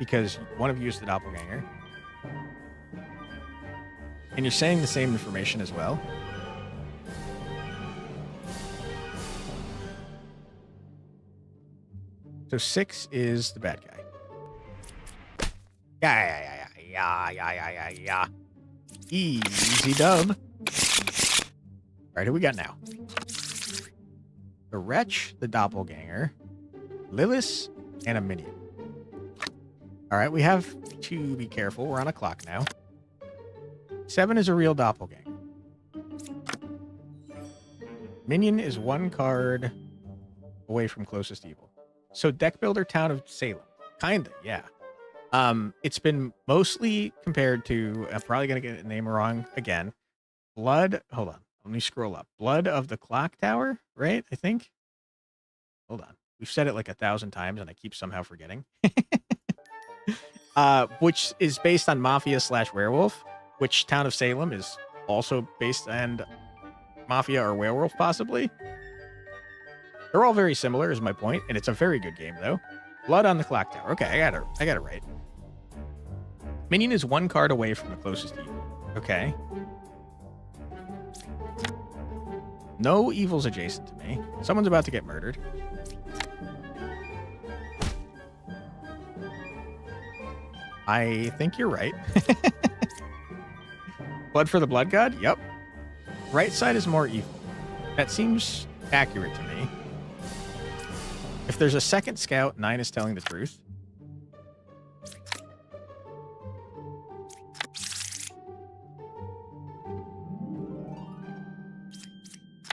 because one of you is the doppelganger. And you're saying the same information as well. So 6 is the bad guy. Yeah. Easy dub. All right, who we got now? The Wretch, the Doppelganger, Lilith, and a Minion. All right, we have to be careful. We're on a clock now. 7 is a real Doppelganger. Minion is 1 card away from closest evil. So deck builder, Town of Salem. Kinda, yeah. It's been mostly compared to, I'm probably going to get the name wrong again. Hold on. Let me scroll up. Blood of the Clock Tower, right? I think. Hold on. We've said it like 1,000 times and I keep somehow forgetting. Which is based on Mafia / Werewolf, which Town of Salem is also based on Mafia or Werewolf, possibly. They're all very similar, is my point, and it's a very good game, though. Blood on the Clock Tower. Okay, I got it right. Minion is 1 card away from the closest evil. Okay. No evils adjacent to me. Someone's about to get murdered. I think you're right. Blood for the Blood God? Yep. Right side is more evil. That seems accurate to me. If there's a second scout, 9 is telling the truth.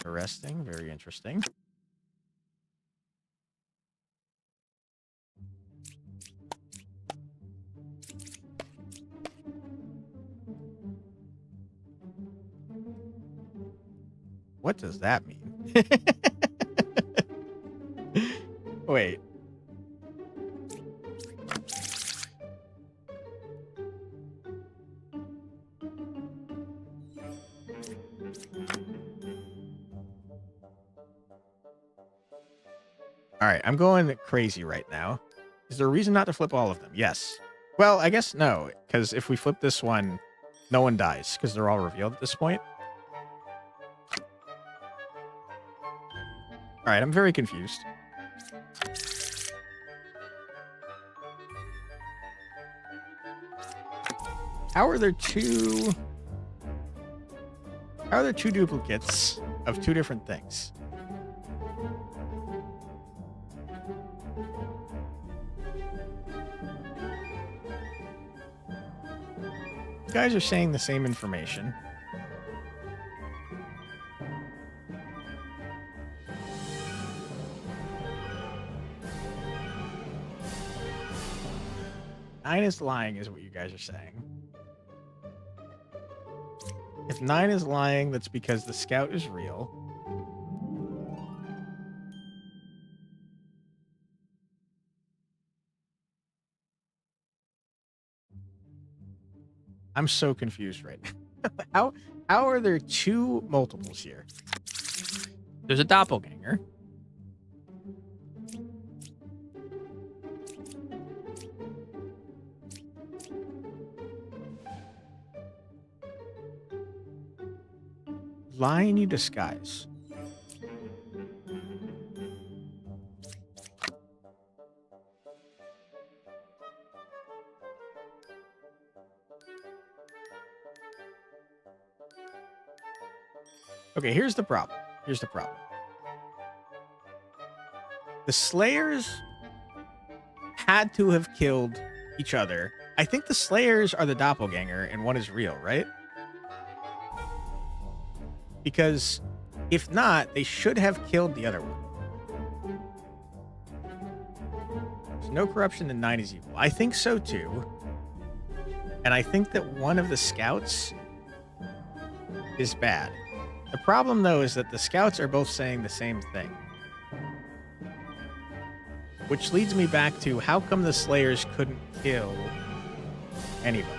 Arresting, very interesting. What does that mean? Wait. All right, I'm going crazy right now. Is there a reason not to flip all of them? Yes. Well, I guess no, because if we flip this one, no one dies, because they're all revealed at this point. All right, I'm very confused. How are there two duplicates of 2 different things? You guys are saying the same information. Nine is lying is what you guys are saying. If 9 is lying, that's because the scout is real. I'm so confused right now. How are there 2 multiples here? There's a doppelganger. Lying you disguise. Okay, here's the problem. The Slayers had to have killed each other. I think the Slayers are the doppelganger and one is real, right? Because if not, they should have killed the other one. There's no corruption, then 9 is evil. I think so too. And I think that one of the scouts is bad. The problem, though, is that the scouts are both saying the same thing. Which leads me back to, how come the Slayers couldn't kill anybody?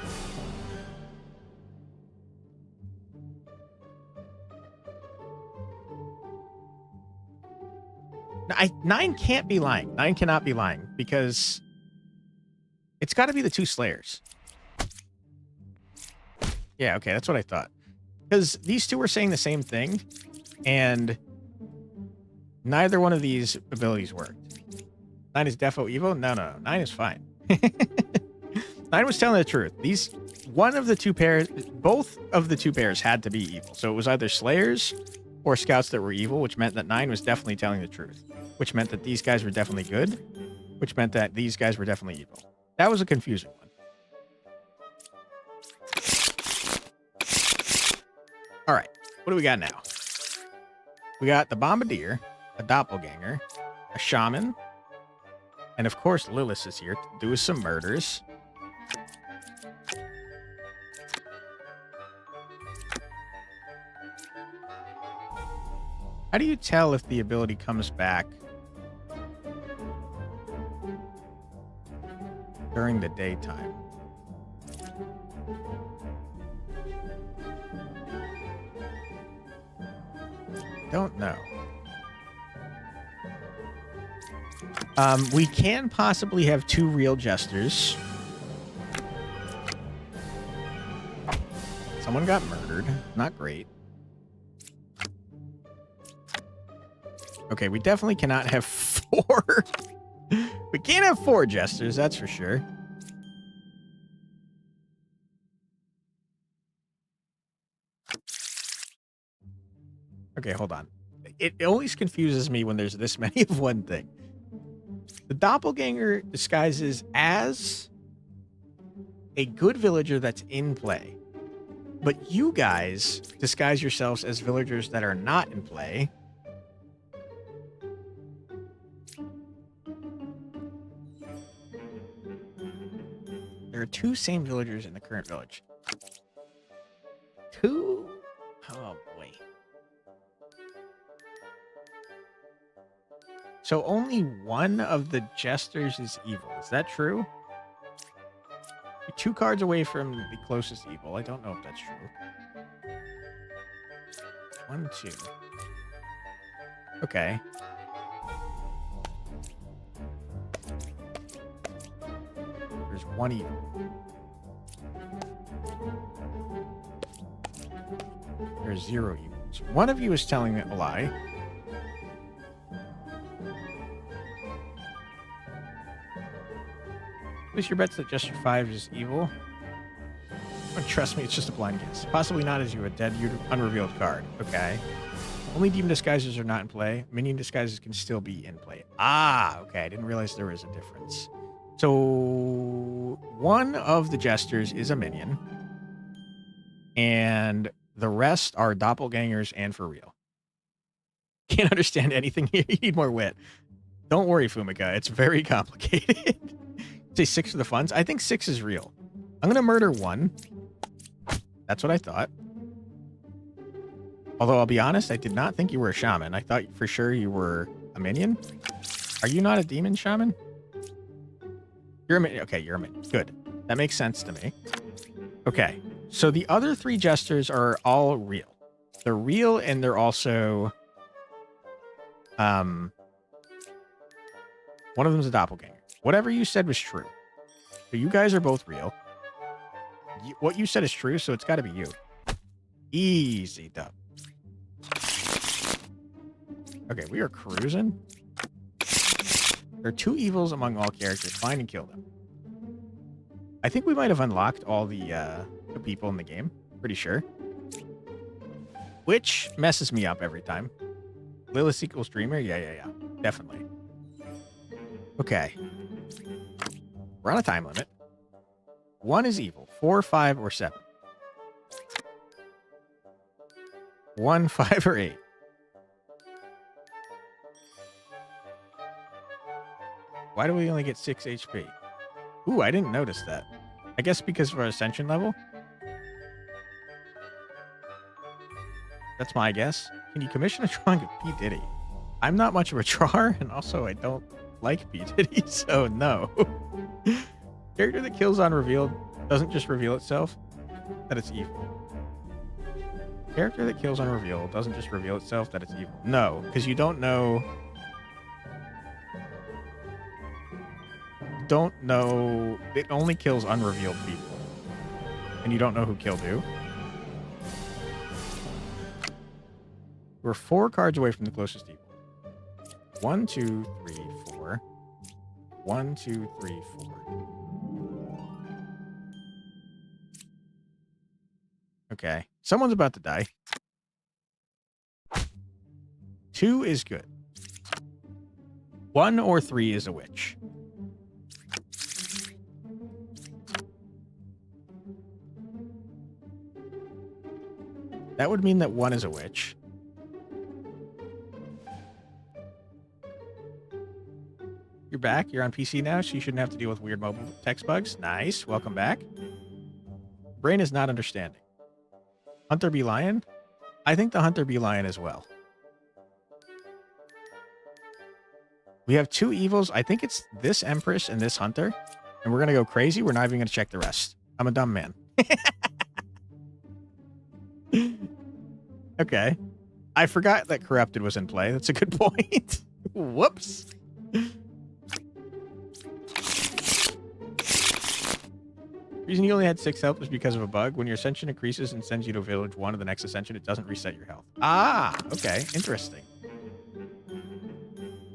Nine can't be lying. 9 cannot be lying, because It's got to be the two Slayers. Yeah, okay, that's what I thought. Because these two were saying the same thing, and neither one of these abilities worked. 9 is defo evil? No, 9 is fine. 9 was telling the truth. Both of the two pairs had to be evil. So it was either Slayers or Scouts that were evil, which meant that 9 was definitely telling the truth. Which meant that these guys were definitely good, which meant that these guys were definitely evil. That was a confusing one. All right, what do we got now? We got the Bombardier, a Doppelganger, a Shaman, and of course Lilith is here to do some murders. How do you tell if the ability comes back during the daytime? Don't know. We can possibly have 2 real jesters. Someone got murdered. Not great. Okay, we definitely cannot have 4. We can't have 4 jesters, that's for sure. Okay, hold on. It always confuses me when there's this many of one thing. The Doppelganger disguises as a good villager that's in play. But you guys disguise yourselves as villagers that are not in play. There are 2 same villagers in the current village. 2? Oh, boy. So only one of the jesters is evil. Is that true? You're 2 cards away from the closest evil. I don't know if that's true. 1, 2. Okay. There's 1 evil. There's 0 evils. One of you is telling a lie. Place your bets that Jester 5 is evil. But trust me, it's just a blind guess. Possibly not as you a dead unrevealed card. Okay. Only demon disguises are not in play. Minion disguises can still be in play. Ah, okay. I didn't realize there was a difference. So one of the jesters is a minion. And the rest are doppelgangers and for real. Can't understand anything here. You need more wit. Don't worry, Fumika. It's very complicated. Say 6 for the funds. I think 6 is real. I'm going to murder 1. That's what I thought. Although I'll be honest, I did not think you were a shaman. I thought for sure you were a minion. Are you not a demon shaman? You're a minion. Okay, you're a minion. Good. That makes sense to me. Okay. So the other 3 jesters are all real. They're real and they're also... one of them is a doppelganger. Whatever you said was true. So you guys are both real. What you said is true, so it's got to be you. Easy dub. Okay, we are cruising. There are 2 evils among all characters. Find and kill them. I think we might have unlocked all the people in the game. Pretty sure. Which messes me up every time. Lilith equals Dreamer? Yeah. Definitely. Okay. We're on a time limit. 1 is evil. 4, 5, or 7. 1, 5, or 8. Why do we only get 6 HP? Ooh, I didn't notice that. I guess because of our ascension level? That's my guess. Can you commission a drawing of P. Diddy? I'm not much of a drawer, and also I don't like P. Diddy, so no. Character that kills on revealed doesn't just reveal itself that it's evil. Character that kills on reveal doesn't just reveal itself that it's evil. No, because you don't know. don't know. It only kills unrevealed people. And you don't know who killed who. We're 4 cards away from the closest evil. 1, 2, 3, 4. 1, 2, 3, 4. Okay. Someone's about to die. 2 is good. 1 or 3 is a witch. That would mean that 1 is a witch. You're back. You're on PC now, so you shouldn't have to deal with weird mobile text bugs. Nice. Welcome back. Brain is not understanding. Hunter be lion? I think the hunter be lion as well. We have 2 evils. I think it's this empress and this hunter. And we're going to go crazy. We're not even going to check the rest. I'm a dumb man. Okay. I forgot that corrupted was in play. That's a good point. Whoops. The reason you only had 6 health was because of a bug. When your ascension increases and sends you to village 1 of the next ascension, it doesn't reset your health. Ah, okay. Interesting.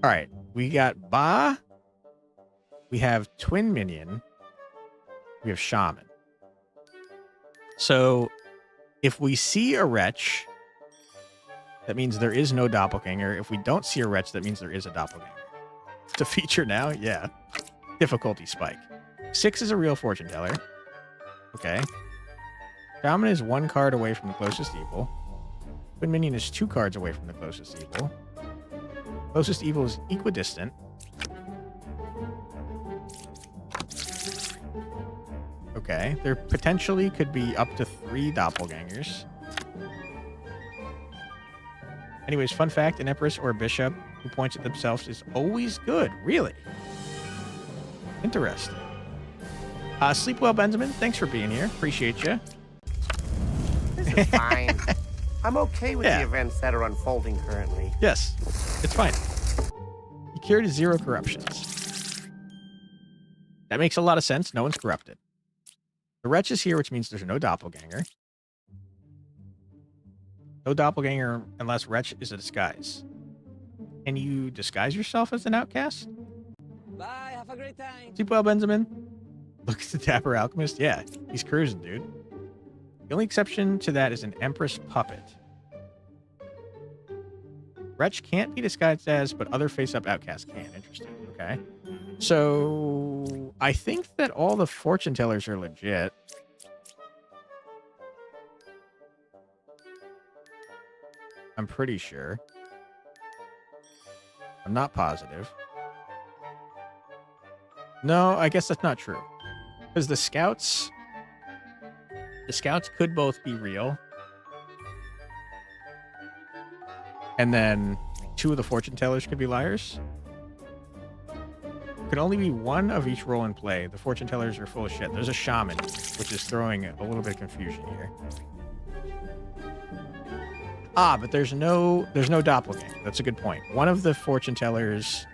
All right. We got Ba. We have Twin Minion. We have Shaman. So if we see a wretch, that means there is no doppelganger. If we don't see a wretch, that means there is a doppelganger. It's a feature now? Yeah. Difficulty spike. 6 is a real fortune teller. Okay. Shaman is 1 card away from the closest evil. Twin Minion is 2 cards away from the closest evil. Closest evil is equidistant. Okay. There potentially could be up to 3 doppelgangers. Anyways, fun fact, an empress or a bishop who points at themselves is always good. Really? Interesting. Sleep well, Benjamin. Thanks for being here. Appreciate you. This is fine. I'm okay with the events that are unfolding currently. Yes, it's fine. You cured 0 corruptions. That makes a lot of sense. No one's corrupted. The wretch is here, which means there's no doppelganger. No doppelganger unless wretch is a disguise. Can you disguise yourself as an outcast? Bye, have a great time. Sleep well, Benjamin. Look at the Dapper Alchemist. Yeah, he's cruising, dude. The only exception to that is an Empress Puppet. Wretch can't be disguised as, but other face-up outcasts can. Interesting. Okay. So, I think that all the fortune tellers are legit. I'm pretty sure. I'm not positive. No, I guess that's not true. Because the scouts could both be real. And then 2 of the fortune tellers could be liars. Could only be 1 of each role in play. The fortune tellers are full of shit. There's a shaman, which is throwing a little bit of confusion here. Ah, but there's no doppelganger. That's a good point. 1 of the fortune tellers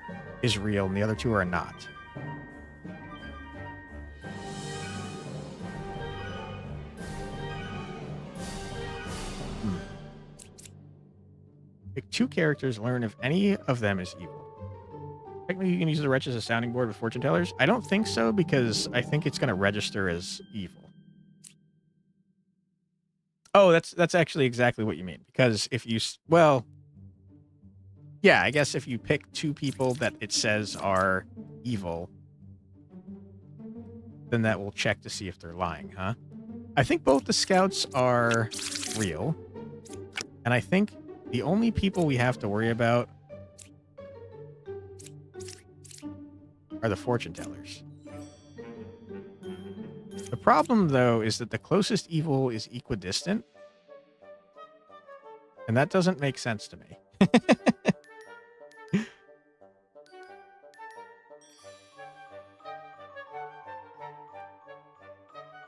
is real, and the other 2 are not. Pick 2 characters, learn if any of them is evil. Technically, you can use the wretch as a sounding board with fortune tellers. I don't think so, because I think it's going to register as evil. Oh, that's actually exactly what you mean. Because if you... Well... Yeah, I guess if you pick 2 people that it says are evil, then that will check to see if they're lying, huh? I think both the scouts are real. And I think the only people we have to worry about are the fortune tellers. The problem, though, is that the closest evil is equidistant. And that doesn't make sense to me.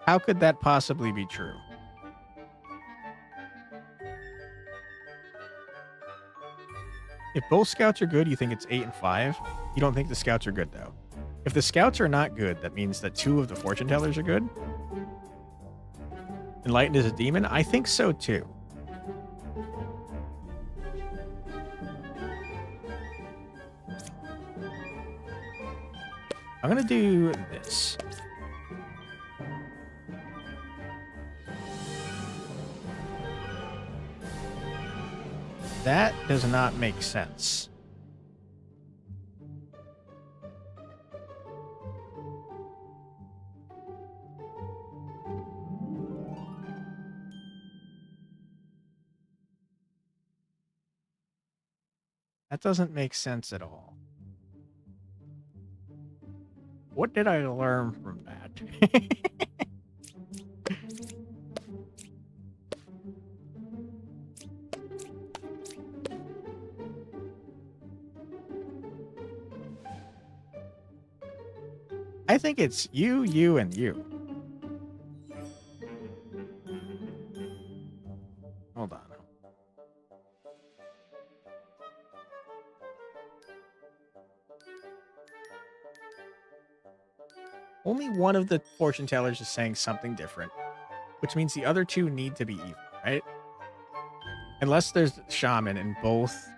How could that possibly be true? If both scouts are good, you think it's 8 and 5. You don't think the scouts are good, though. If the scouts are not good, that means that 2 of the fortune tellers are good. Enlightened is a demon? I think so too. I'm going to do this. That does not make sense. That doesn't make sense at all. What did I learn from that? I think it's you, you, and you. Hold on. Only one of the fortune tellers is saying something different, which means the other 2 need to be evil, right? Unless there's shaman in both.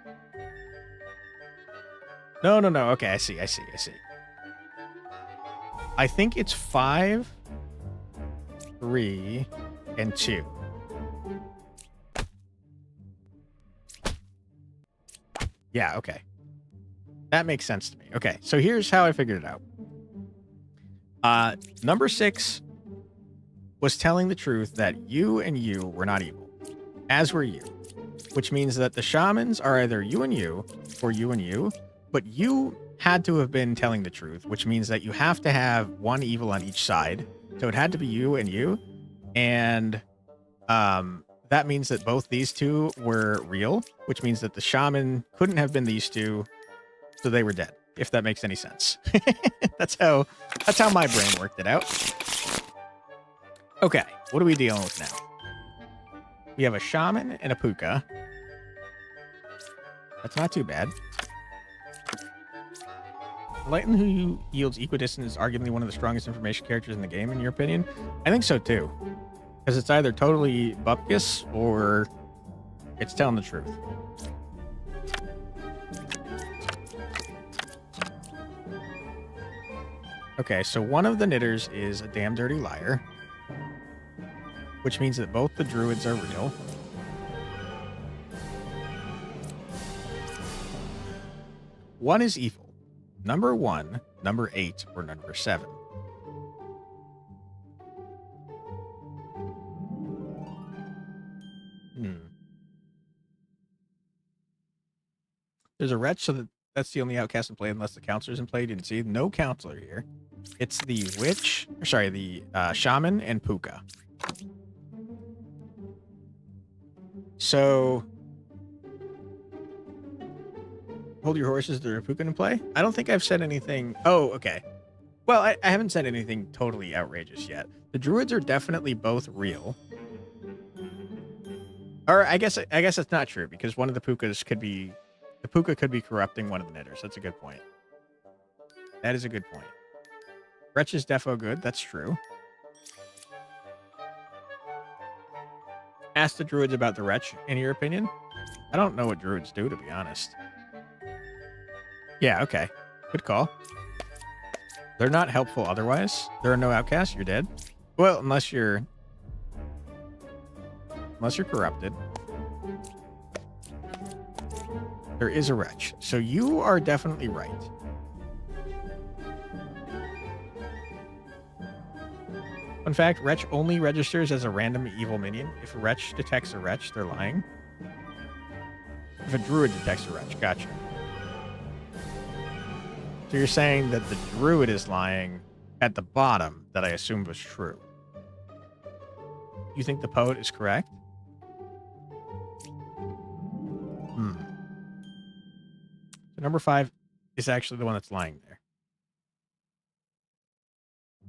No. Okay, I see. I think it's 5, 3, and 2. Yeah, okay. That makes sense to me. Okay, so here's how I figured it out. Number 6 was telling the truth that you and you were not evil, as were you, which means that the shamans are either you and you or you and you, but you had to have been telling the truth, which means that you have to have 1 evil on each side. So it had to be you and you. And that means that both these 2 were real, which means that the shaman couldn't have been these 2, so they were dead, if that makes any sense. That's how my brain worked it out. Okay, what are we dealing with now? We have a shaman and a puka. That's not too bad. Enlightened, who yields equidistant, is arguably one of the strongest information characters in the game, in your opinion? I think so too. Because it's either totally bupkis or it's telling the truth. Okay, so one of the knitters is a damn dirty liar, which means that both the druids are real. One is evil. Number 1, number 8, or number 7. There's a wretch, so that's the only outcast in play unless the counselor's in play. You didn't see? No counselor here. It's the witch, sorry, the shaman and puka. So, hold your horses, there are puka in play? I don't think I've said anything. Oh, okay. Well, I haven't said anything totally outrageous yet. The druids are definitely both real. Or I guess that's not true, because one of the pukas could be... The puka could be corrupting one of the knitters. That's a good point. That is a good point. Wretch is defo good. That's true. Ask the druids about the wretch, in your opinion. I don't know what druids do, to be honest. Yeah, okay. Good call. They're not helpful otherwise. There are no outcasts. You're dead. Well, unless you're corrupted. There is a wretch. So you are definitely right. Fun fact, wretch only registers as a random evil minion. If a wretch detects a wretch, they're lying. If a druid detects a wretch, gotcha. So you're saying that the druid is lying at the bottom, that I assumed was true. You think the poet is correct? So number 5 is actually the one that's lying there.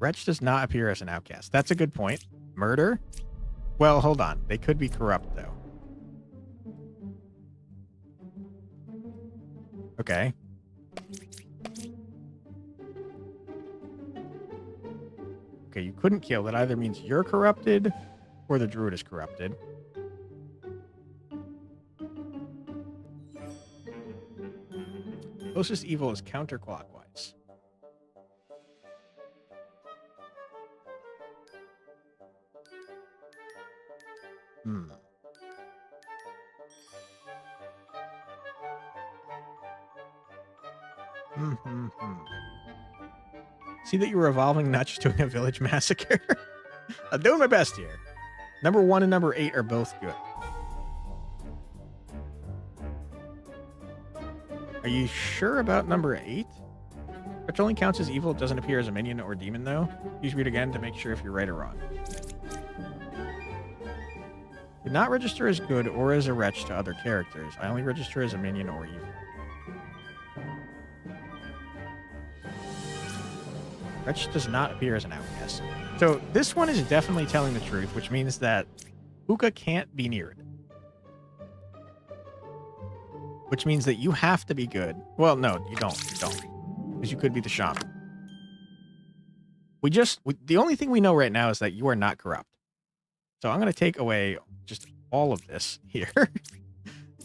Wretch does not appear as an outcast. That's a good point. Murder? Well, hold on. They could be corrupt, though. Okay. Okay, you couldn't kill. That either means you're corrupted or the druid is corrupted. Closest evil is counterclockwise. See that you're evolving, not just doing a village massacre. I'm doing my best here. Number 1 and number 8 are both good. Are you sure about number 8? Which only counts as evil. It doesn't appear as a minion or demon, though. Please read again to make sure if you're right or wrong. Did not register as good or as a wretch to other characters. I only register as a minion or evil. Wretch does not appear as an outcast. So this one is definitely telling the truth, which means that Puka can't be near it. Which means that you have to be good. Well, no, you don't. You don't. Because you could be the shaman. The only thing we know right now is that you are not corrupt. So I'm going to take away just all of this here.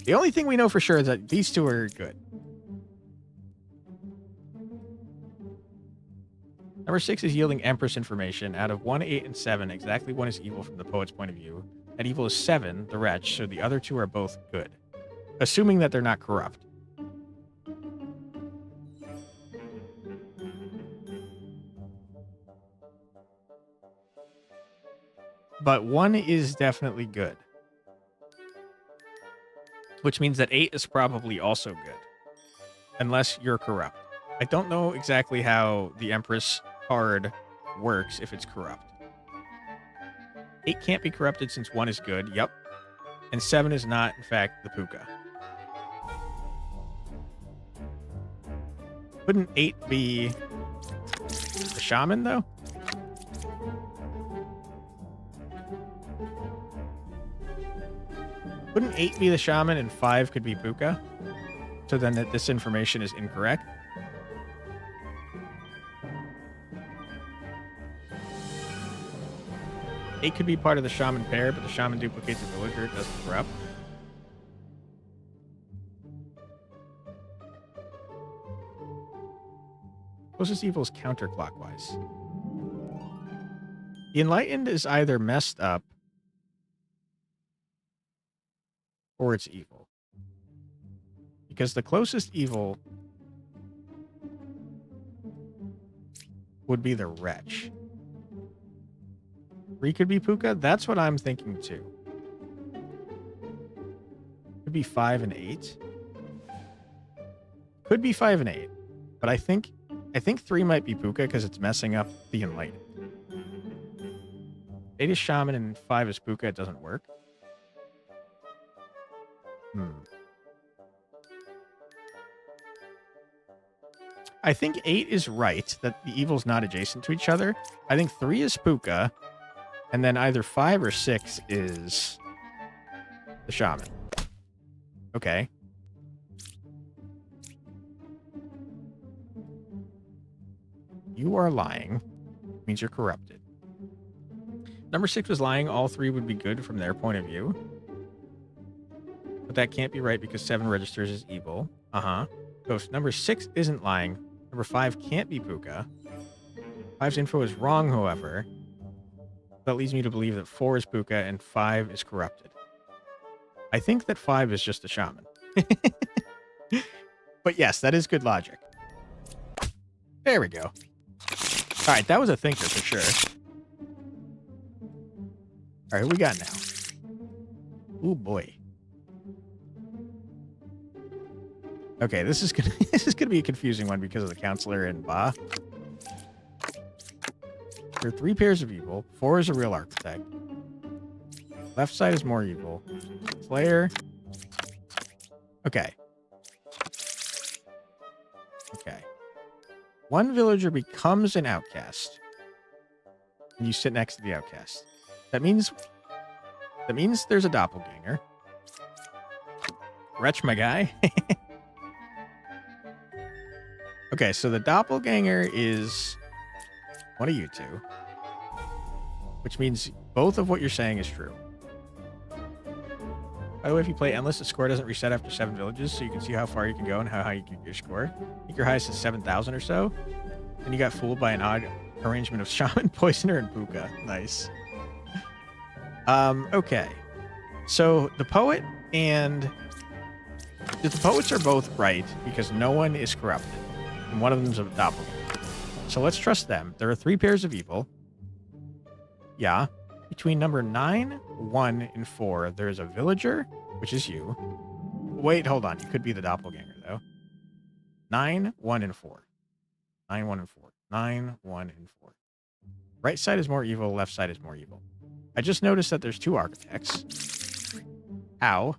The only thing we know for sure is that these two are good. Number 6 is yielding Empress information. Out of 1, 8, and 7, exactly 1 is evil from the poet's point of view. And evil is 7, the wretch, so the other 2 are both good. Assuming that they're not corrupt. But 1 is definitely good. Which means that 8 is probably also good. Unless you're corrupt. I don't know exactly how the Empress card works if it's corrupt. 8 can't be corrupted since 1 is good. Yep. And 7 is not, in fact, the Puka. Wouldn't 8 be the shaman, though? Wouldn't 8 be the shaman and 5 could be Puka? So then that this information is incorrect? Eight could be part of the shaman pair, but the shaman duplicates a villager, it doesn't corrupt. Closest evil is counterclockwise. The enlightened is either messed up or it's evil. Because the closest evil would be the wretch. 3 could be Puka. That's what I'm thinking too. Could be 5 and 8. Could be 5 and 8. But I think 3 might be Puka because it's messing up the enlightened. 8 is shaman and 5 is Puka. It doesn't work. I think 8 is right, that the evil's not adjacent to each other. I think 3 is Puka, and then either 5 or 6 is the shaman. Okay. You are lying. Means you're corrupted. Number 6 was lying. All 3 would be good from their point of view. But that can't be right because 7 registers as evil. So if number 6 isn't lying, number 5 can't be Puka. 5's info is wrong, however. That leads me to believe that 4 is Puka and 5 is corrupted. I think that 5 is just a shaman. But yes, that is good logic. There we go. All right, that was a thinker for sure. All right, who we got now? Oh boy. Okay, this is gonna be a confusing one because of the counselor and Ba. There are 3 pairs of evil. 4 is a real architect. Left side is more evil. Slayer. Okay. Okay. 1 villager becomes an outcast. And you sit next to the outcast. That means there's a doppelganger. Wretch, my guy. Okay, so the doppelganger is one of you two. which means both of what you're saying is true. By the way, if you play Endless, the score doesn't reset after 7 villages, so you can see how far you can go and how high you can get your score. I think your highest is 7,000 or so, and you got fooled by an odd arrangement of Shaman, Poisoner, and Puka. Nice. Okay. So the poet and... The poets are both right, because no one is corrupted, and one of them's a doppelganger. So let's trust them. There are 3 pairs of evil. Yeah. Between number 9, 1, and 4, there's a villager, which is you. Wait, hold on. You could be the doppelganger, though. 9, 1, and 4. 9, 1, and 4. 9, 1, and 4. Right side is more evil. Left side is more evil. I just noticed that there's 2 architects. Ow.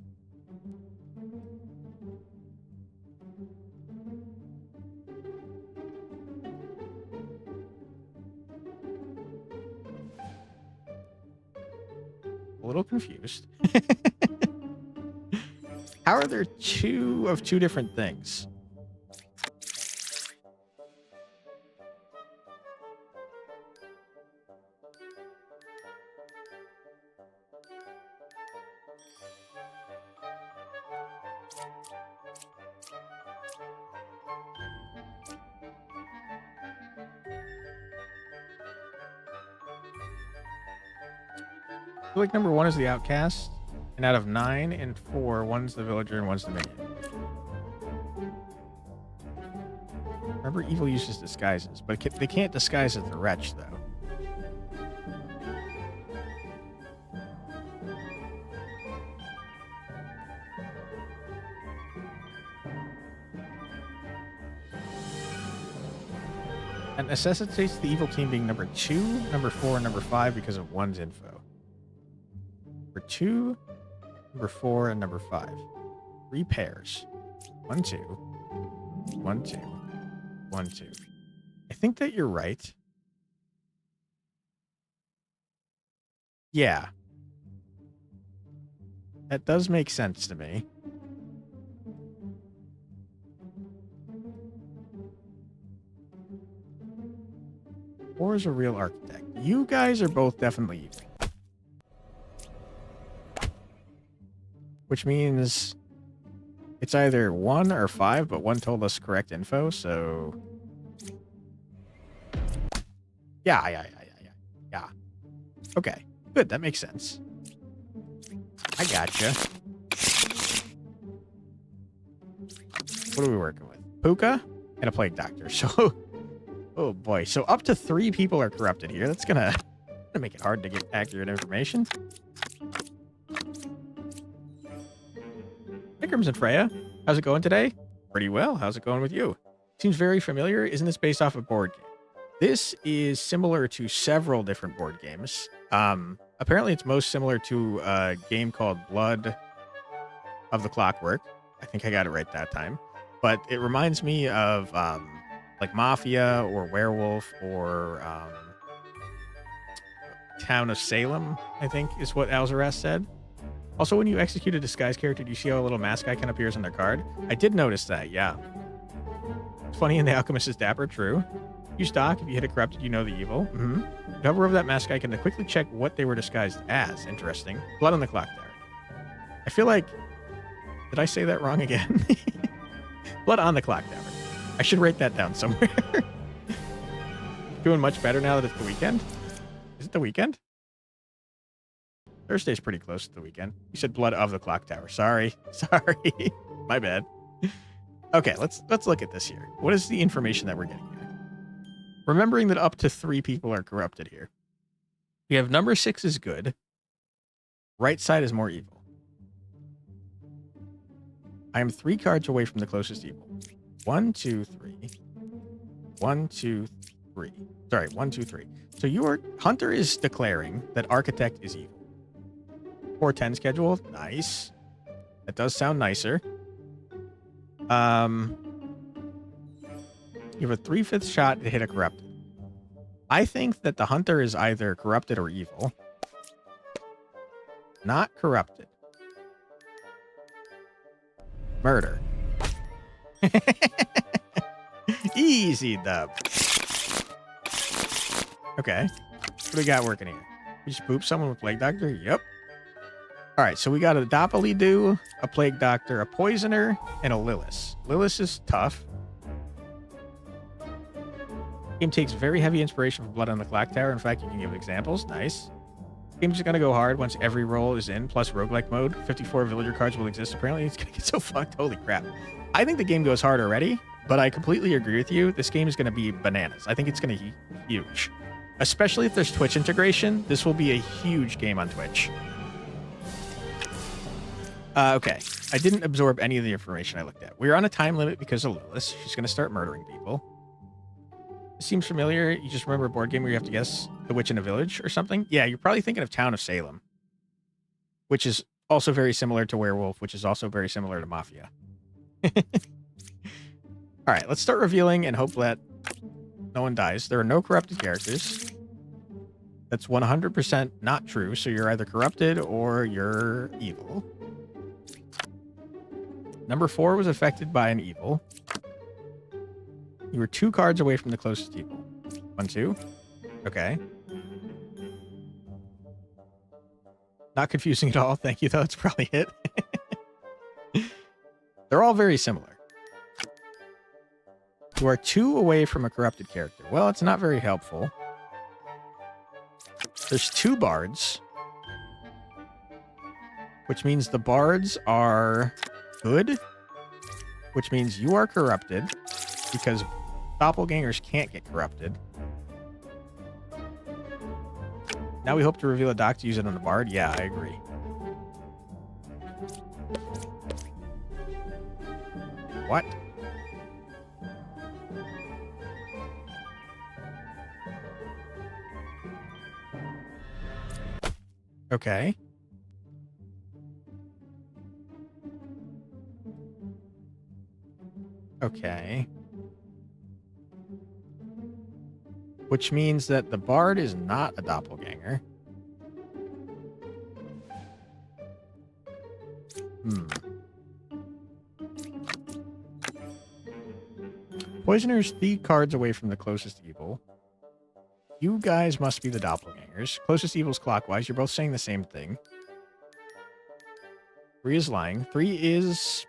A little confused. How are there 2 of 2 different things? I feel like number 1 is the outcast, and out of 9 and 4, 1's the villager and 1's the minion. Remember, evil uses disguises, but they can't disguise as the wretch, though. That necessitates the evil team being number 2, number 4, and number 5 because of 1's info. Number 2, number 4, and number 5. 3 pairs. 1, 2. 1, 2. 1, 2. I think that you're right. Yeah. That does make sense to me. Or is a real architect. You guys are both definitely evil. Which means it's either 1 or 5, but 1 told us correct info, so... Yeah. Okay, good, that makes sense. I gotcha. What are we working with? Puka and a plague doctor, so... Oh boy, so up to 3 people are corrupted here. That's gonna make it hard to get accurate information. Vikrams and Freya, how's it going today? Pretty well. How's it going with you? Seems very familiar. Isn't this based off a board game? This is similar to several different board games. Apparently it's most similar to a game called Blood of the Clockwork. I think I got it right that time. But it reminds me of like Mafia or Werewolf or Town of Salem, I think is what Alzaraz said. Also, when you execute a disguise character, do you see how a little mask icon appears on their card? I did notice that, yeah. It's funny in The Alchemist is Dapper, true. You stock, if you hit a corrupted, you know the evil. Mm-hmm. You hover over that mask icon to quickly check what they were disguised as. Interesting. Blood on the clock tower. I feel like... Did I say that wrong again? Blood on the clock tower. I should write that down somewhere. Doing much better now that it's the weekend? Is it the weekend? Thursday's pretty close to the weekend. You said Blood of the Clock Tower. Sorry. My bad. Okay, let's look at this here. What is the information that we're getting here? Remembering that up to 3 people are corrupted here. We have number 6 is good. Right side is more evil. I am 3 cards away from the closest evil. 1, 2, 3. 1, 2, 3. Sorry, 1, 2, 3. So Hunter is declaring that Architect is evil. 4-10 schedule. Nice. That does sound nicer. You have a 3/5 shot to hit a corrupted. I think that the Hunter is either corrupted or evil. Not corrupted. Murder. Easy dub. Okay. What do we got working here? We just boop someone with Plague Doctor? Yep. All right, so we got a Doppelidoo, a Plague Doctor, a Poisoner, and a Lilith. Lilith is tough. Game takes very heavy inspiration from Blood on the Clock Tower. In fact, you can give examples. Nice. Game's just going to go hard once every roll is in, plus roguelike mode. 54 villager cards will exist. Apparently, it's going to get so fucked. Holy crap. I think the game goes hard already, but I completely agree with you. This game is going to be bananas. I think it's going to be huge. Especially if there's Twitch integration. This will be a huge game on Twitch. Okay. I didn't absorb any of the information I looked at. We're on a time limit because of Lilith. She's going to start murdering people. This seems familiar. You just remember a board game where you have to guess the witch in a village or something? Yeah, you're probably thinking of Town of Salem, which is also very similar to Werewolf, which is also very similar to Mafia. All right, let's start revealing and hope that no one dies. There are no corrupted characters. That's 100% not true, so you're either corrupted or you're evil. Number 4 was affected by an evil. You were 2 cards away from the closest evil. 1, 2. Okay. Not confusing at all. Thank you, though. It's probably it. They're all very similar. You are 2 away from a corrupted character. Well, it's not very helpful. There's 2 bards, which means the bards are good, which means you are corrupted because doppelgangers can't get corrupted. Now we hope to reveal a doc to use it on the bard. Yeah, I agree. What? Okay. Okay. Which means that the bard is not a doppelganger. Poisoner's 3 cards away from the closest evil. You guys must be the doppelgangers. Closest evil's clockwise. You're both saying the same thing. 3 is lying. 3 is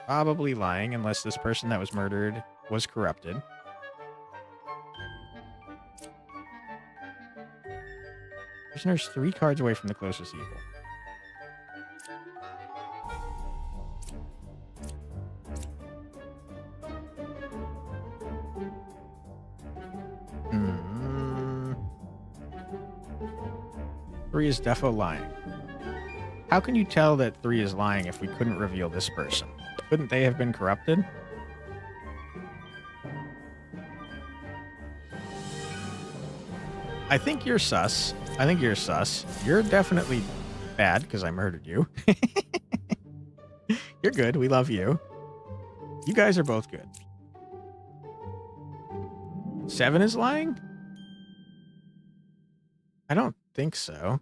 probably lying unless this person that was murdered was corrupted. Prisoner's 3 cards away from the closest evil. Three is defo lying. How can you tell that 3 is lying if we couldn't reveal this person? Couldn't they have been corrupted? I think you're sus. I think you're sus. You're definitely bad because I murdered you. You're good. We love you. You guys are both good. 7 is lying? I don't think so.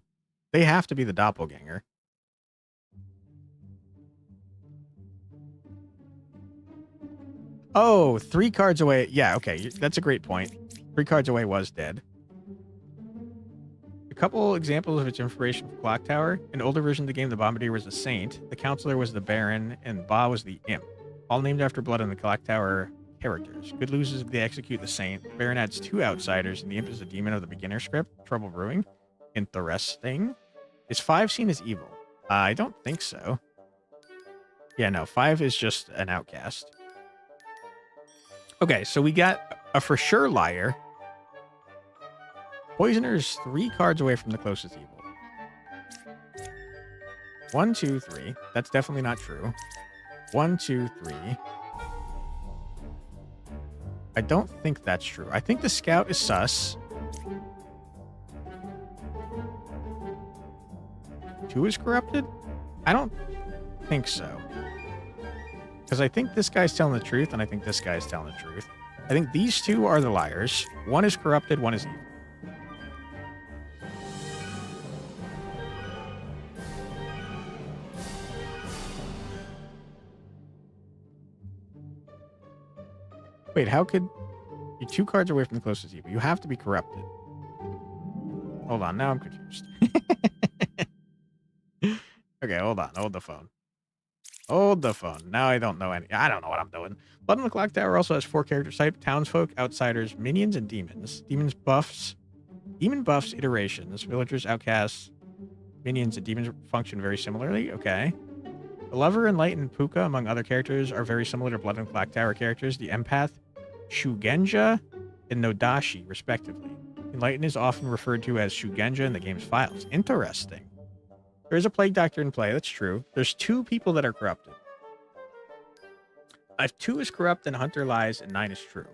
They have to be the doppelganger. Oh, 3 cards away. Yeah, okay. That's a great point. 3 cards away was dead. A couple examples of its information from Clock Tower. In older version of the game, the Bombardier was the Saint, the Counselor was the Baron, and Ba was the Imp. All named after Blood on the Clock Tower characters. Good loses if they execute the Saint. The Baron adds 2 outsiders, and the Imp is a demon of the beginner script. Trouble Brewing. Interesting. Is 5 seen as evil? I don't think so. Yeah, no. 5 is just an outcast. Okay, so we got a for sure liar. Poisoner's 3 cards away from the closest evil. 1, 2, 3. That's definitely not true. 1, 2, 3. I don't think that's true. I think the scout is sus. 2 is corrupted? I don't think so. Because I think this guy's telling the truth, and I think this guy's telling the truth. I think these 2 are the liars. 1 is corrupted, 1 is evil. Wait, how could... You're 2 cards away from the closest evil. You have to be corrupted. Hold on. Now I'm confused. Okay, hold on. Hold the phone. Hold the phone. Now I don't know any. I don't know what I'm doing. Blood on the Clock Tower also has 4 character types: townsfolk, outsiders, minions, and demons. Demon buffs, iterations, villagers, outcasts, minions, and demons function very similarly. Okay. The Lover, Enlightened, and Puka, among other characters, are very similar to Blood on the Clock Tower characters. The Empath, Shugenja, and Nodashi, respectively. Enlightened is often referred to as Shugenja in the game's files. Interesting. There is a Plague Doctor in play. That's true. There's 2 people that are corrupted. If 2 is corrupt, then Hunter lies, and 9 is true.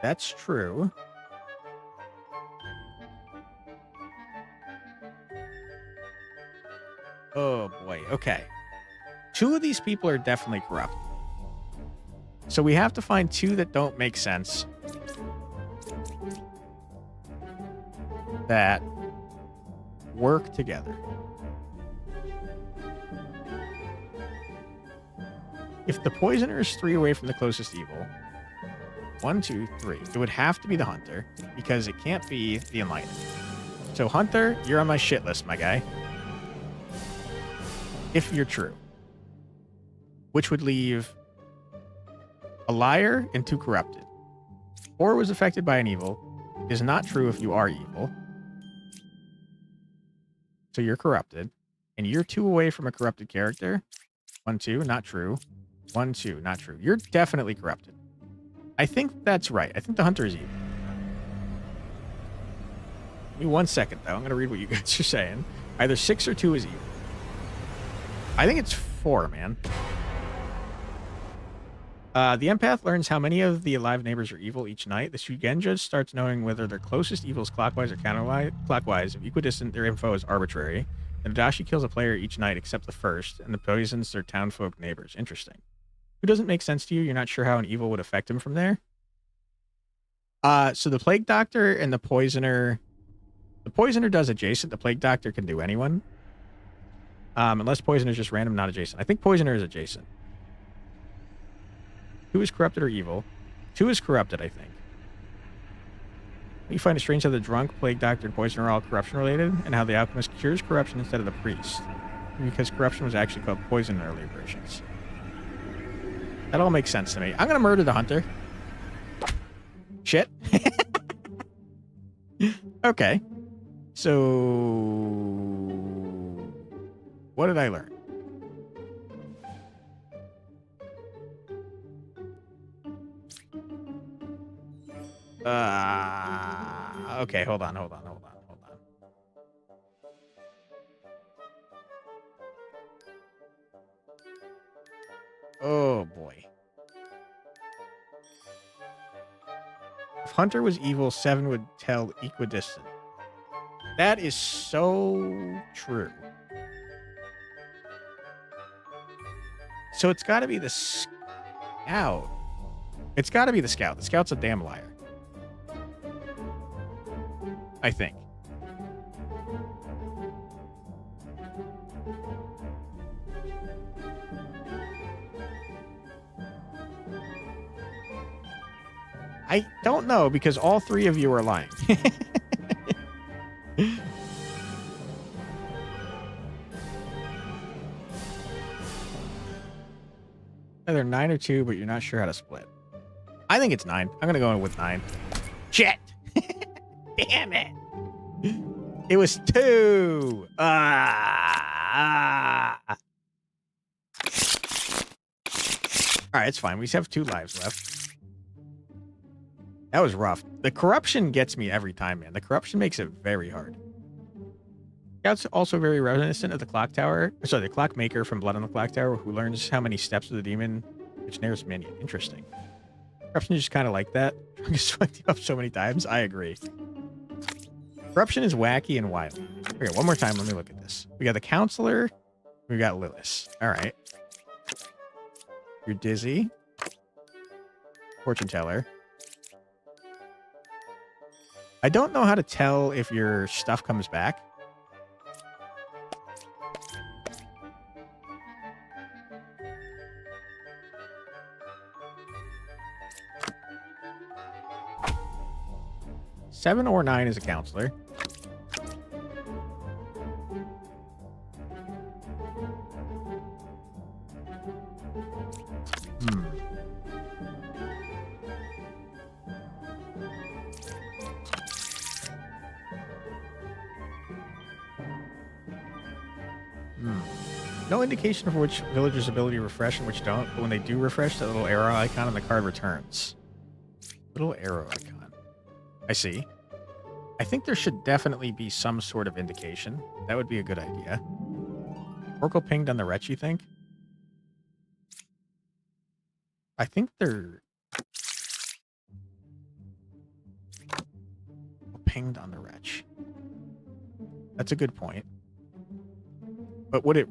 That's true. Oh, boy. Okay. 2 of these people are definitely corrupt. So we have to find 2 that don't make sense. That work together. If the poisoner is 3 away from the closest evil, 1, 2, 3, it would have to be the Hunter because it can't be the Enlightened. So Hunter, you're on my shit list, my guy. If you're true, which would leave a liar and 2 corrupted. 4 was affected by an evil. Is not true if you are evil. So you're corrupted. And you're 2 away from a corrupted character. 1, 2, not true. 1, 2, not true. You're definitely corrupted. I think that's right. I think the Hunter is evil. Give me 1 second, though. I'm going to read what you guys are saying. Either 6 or 2 is evil. I think it's 4, man. The Empath learns how many of the alive neighbors are evil each night. The Shugenja starts knowing whether their closest evil is clockwise or counterclockwise. If equidistant, their info is arbitrary. The Nodashi kills a player each night except the first, and the poisons their townfolk neighbors. Interesting. Who doesn't make sense to you? You're not sure how an evil would affect him from there? So the Plague Doctor and the Poisoner... The Poisoner does adjacent. The Plague Doctor can do anyone. Unless Poisoner is just random, not adjacent. I think Poisoner is adjacent. 2 is corrupted or evil. 2 is corrupted, I think. You find it strange how the drunk, Plague Doctor, and Poisoner are all corruption related, and how the alchemist cures corruption instead of the priest. Because corruption was actually called poison in earlier versions. That all makes sense to me. I'm gonna murder the Hunter. Shit. Okay. So... what did I learn? Okay, hold on. Oh, boy. If Hunter was evil, 7 would tell equidistant. That is so true. So it's got to be the scout. It's got to be the scout. The scout's a damn liar. I think. I don't know because all 3 of you are lying. Either 9 or 2, but you're not sure how to split. I think it's 9. I'm going to go in with 9. Shit! Damn it! It was 2! Alright, it's fine. We just have 2 lives left. That was rough. The corruption gets me every time, man. The corruption makes it very hard. Scout's also very reminiscent of the clock tower. Sorry, the clock maker from Blood on the Clock Tower, who learns how many steps of the demon which nares minion. Interesting. Corruption is just kind of like that. I swept you up so many times. I agree. Corruption is wacky and wild. Okay, one more time. Let me look at this. We got the counselor. We got Lewis. All right. You're dizzy. Fortune teller. I don't know how to tell if your stuff comes back. 7 or 9 is a counselor. No indication of which villagers' ability to refresh and which don't, but when they do refresh, that little arrow icon on the card returns. Little arrow icon. I see. I think there should definitely be some sort of indication. That would be a good idea. Oracle pinged on the wretch, you think? I think they're pinged on the wretch. That's a good point. But would it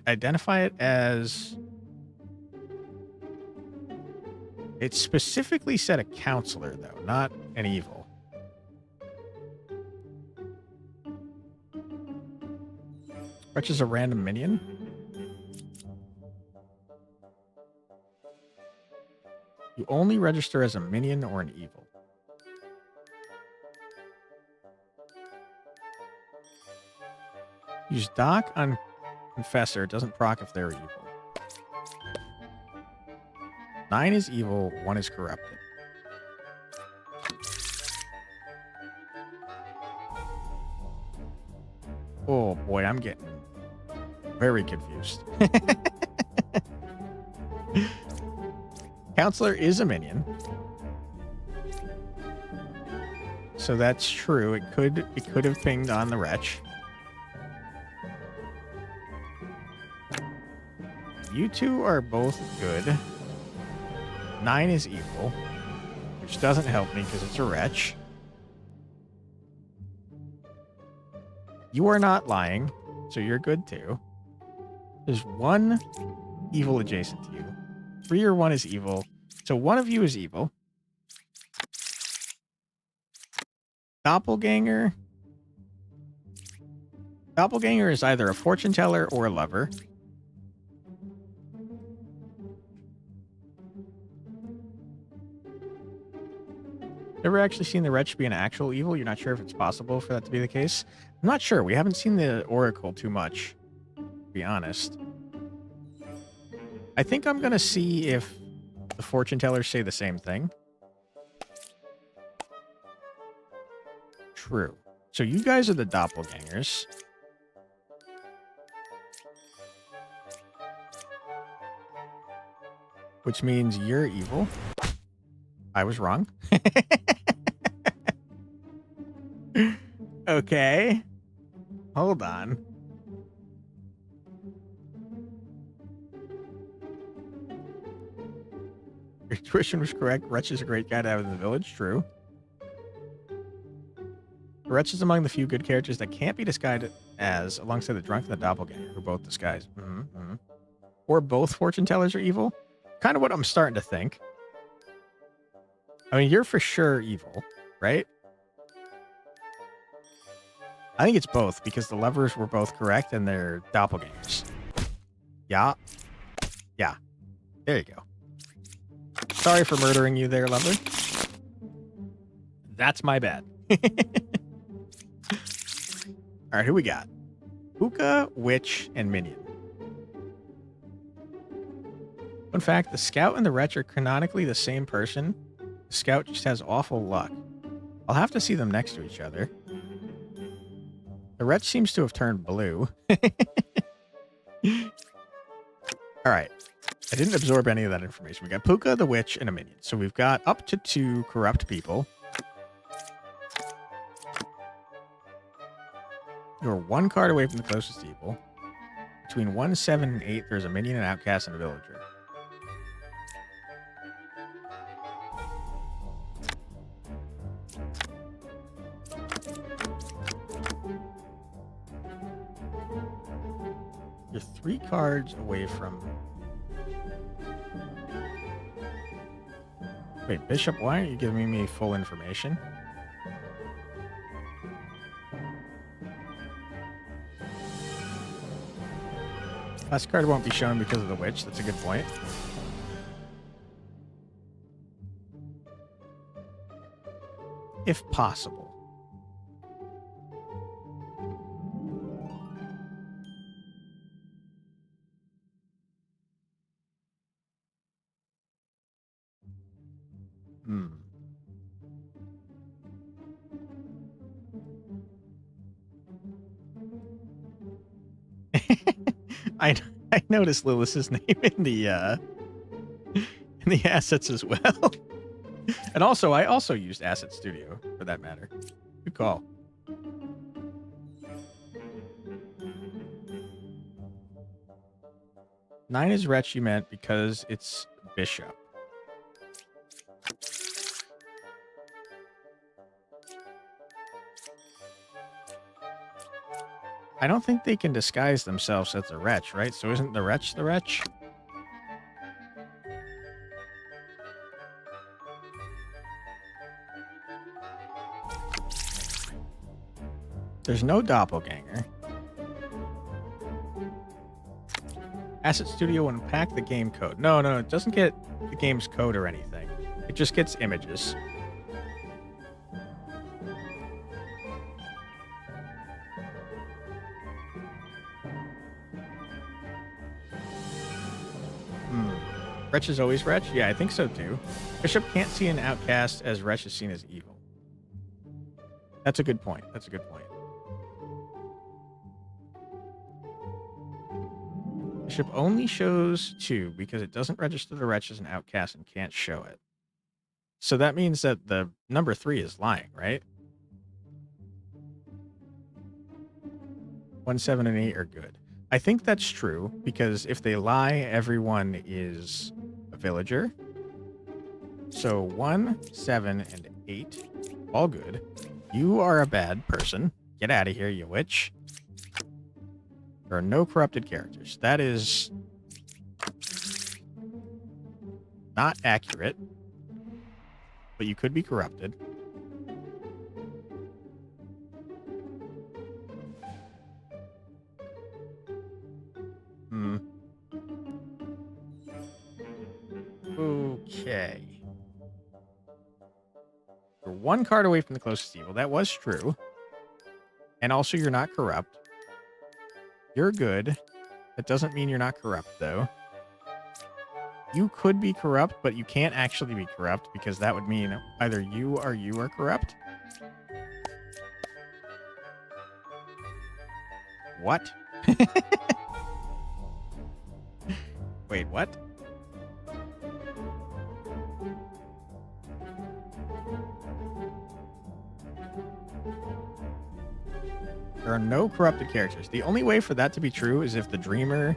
identify it as... It specifically said a counselor, though, not an evil. Wretch is a random minion? You only register as a minion or an evil. Use Doc on Confessor. It doesn't proc if they're evil. 9 is evil, 1 is corrupted. Oh boy, I'm getting very confused. Counselor is a minion. So that's true. It could have pinged on the wretch. You two are both good. 9 is evil, which doesn't help me because it's a wretch. You are not lying, so you're good too. There's 1 evil adjacent to you. 3 or 1 is evil, so one of you is evil. Doppelganger. Doppelganger is either a fortune teller or a lover. Ever actually seen the wretch be an actual evil? You're not sure if it's possible for that to be the case? I'm not sure. We haven't seen the Oracle too much, to be honest. I think I'm going to see if the fortune tellers say the same thing. True. So you guys are the doppelgangers. Which means you're evil. I was wrong. Okay. Hold on. Your intuition was correct. Wretch is a great guy to have in the village. True. The Wretch is among the few good characters that can't be disguised as, alongside the drunk and the doppelganger, who are both disguised. Or both fortune tellers are evil. Kind of what I'm starting to think. I mean, you're for sure evil, right? I think it's both, because the lovers were both correct and they're doppelgangers. Yeah. Yeah. There you go. Sorry for murdering you there, lover. That's my bad. All right, who we got? Hookah, Witch, and Minion. Fun fact, the Scout and the Wretch are canonically the same person. The Scout just has awful luck. I'll have to see them next to each other. The Wretch seems to have turned blue. All right. I didn't absorb any of that information. We got Puka, the Witch, and a Minion. So we've got up to 2 corrupt people. You're 1 card away from the closest evil. Between 1, 7, and 8, there's a Minion, an Outcast, and a Villager. You're 3 cards away from... Wait, Bishop, why aren't you giving me full information? Last card won't be shown because of the Witch. That's a good point. if possible. Hmm. I noticed Lilith's name in the assets as well. And also, I also used Asset Studio for that matter. Good call. Nine is wretch, you meant, because it's bishop. I don't think they can disguise themselves as a wretch, right? So isn't the wretch the wretch? There's no doppelganger. Asset Studio will unpack the game code. No, it doesn't get the game's code or anything. It just gets images. Wretch is always wretch? Yeah, I think so too. Bishop can't see an outcast as wretch is seen as evil. That's a good point. That's a good point. Bishop only shows 2 because it doesn't register the wretch as an outcast and can't show it. So that means that the number 3 is lying, right? 1, 7, and 8 are good. I think that's true because if they lie, everyone is a villager. So 1, 7, and 8, all good. You are a bad person. Get out of here, you witch. There are no corrupted characters. That is not accurate, but you could be corrupted. Okay. You're 1 card away from the closest evil. That was true. And also, you're not corrupt. You're good. That doesn't mean you're not corrupt, though. You could be corrupt, but you can't actually be corrupt because that would mean either you are corrupt. What? Wait, what? There are no corrupted characters. The only way for that to be true is if the dreamer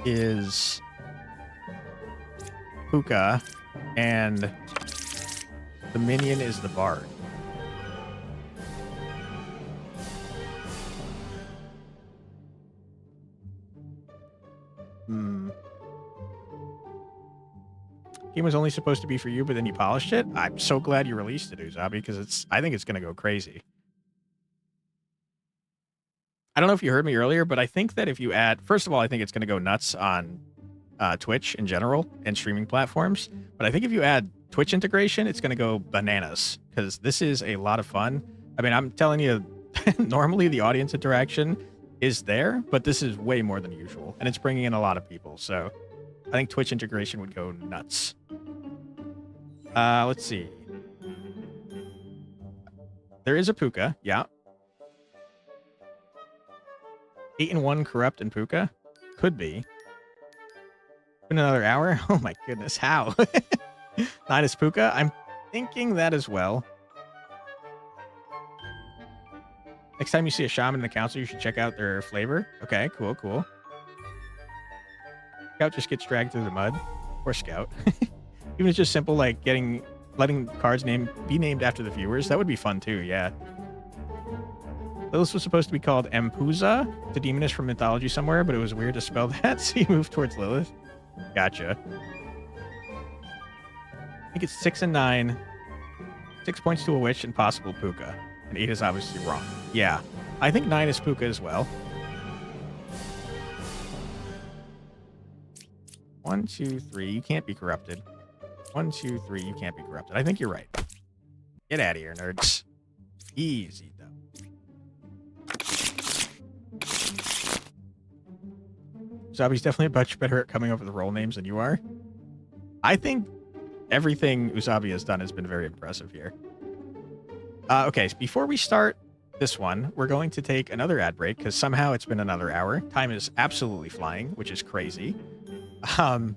is Puka and the minion is the bard. Game was only supposed to be for you, but then you polished it. I'm so glad you released it, Uzabi, because I think it's going to go crazy. I don't know if you heard me earlier, but I think that if you add, first of all, I think it's going to go nuts on Twitch in general and streaming platforms. But I think if you add Twitch integration, it's going to go bananas because this is a lot of fun. I mean, I'm telling you, normally the audience interaction is there, but this is way more than usual, and it's bringing in a lot of people. So I think Twitch integration would go nuts. Let's see. There is a Puka, yeah. 8 and 1 corrupt and Puka? Could be. In another hour? Oh my goodness, how? 9 is Puka? I'm thinking that as well. Next time you see a shaman in the council, you should check out their flavor. Okay, cool. Scout just gets dragged through the mud. Poor Scout. Even if it's just simple like letting cards be named after the viewers, that would be fun too, yeah. Lilith was supposed to be called Empuza, the demoness from mythology somewhere, but it was weird to spell that, so you moved towards Lilith. Gotcha. I think it's 6 and 9. 6 points to a witch and possible Puka. And 8 is obviously wrong. Yeah. I think 9 is Puka as well. 1, 2, 3. You can't be corrupted. 1, 2, 3. You can't be corrupted. I think you're right. Get out of here, nerds. Easy, though. Usabi's definitely much better at coming up with role names than you are. I think everything Usabi has done has been very impressive here. Okay, so before we start this one, we're going to take another ad break because somehow it's been another hour. Time is absolutely flying, which is crazy. I'm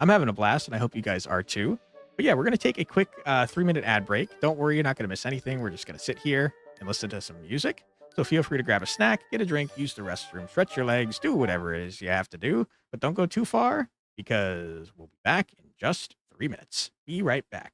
having a blast, and I hope you guys are too. But yeah, we're going to take a quick 3-minute ad break. Don't worry, you're not going to miss anything. We're just going to sit here and listen to some music. So feel free to grab a snack, get a drink, use the restroom, stretch your legs, do whatever it is you have to do. But don't go too far because we'll be back in just 3 minutes. Be right back.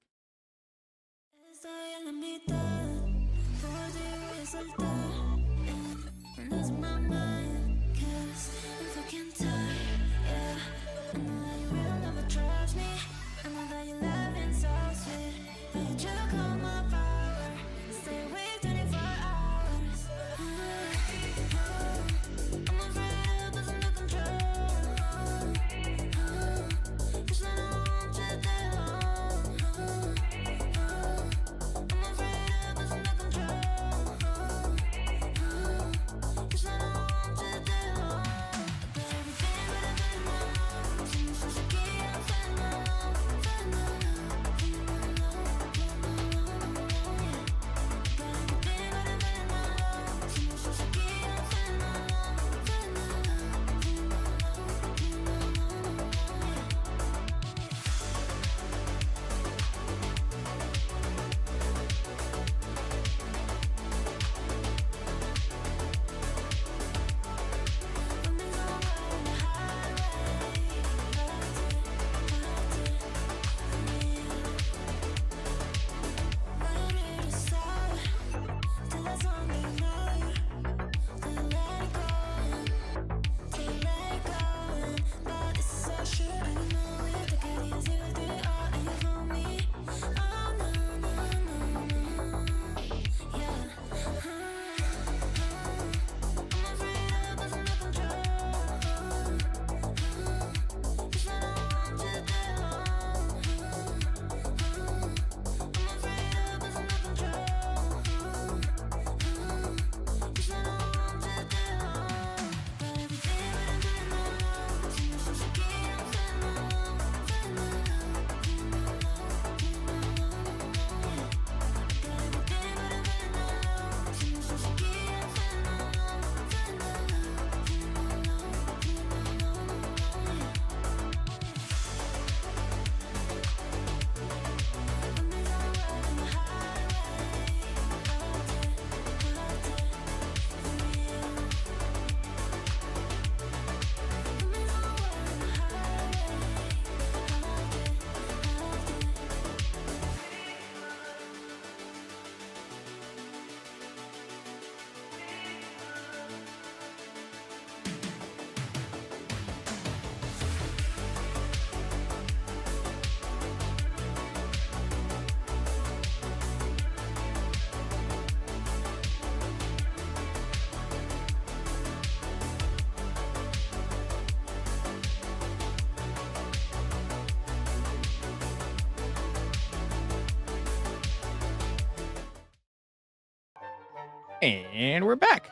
And we're back.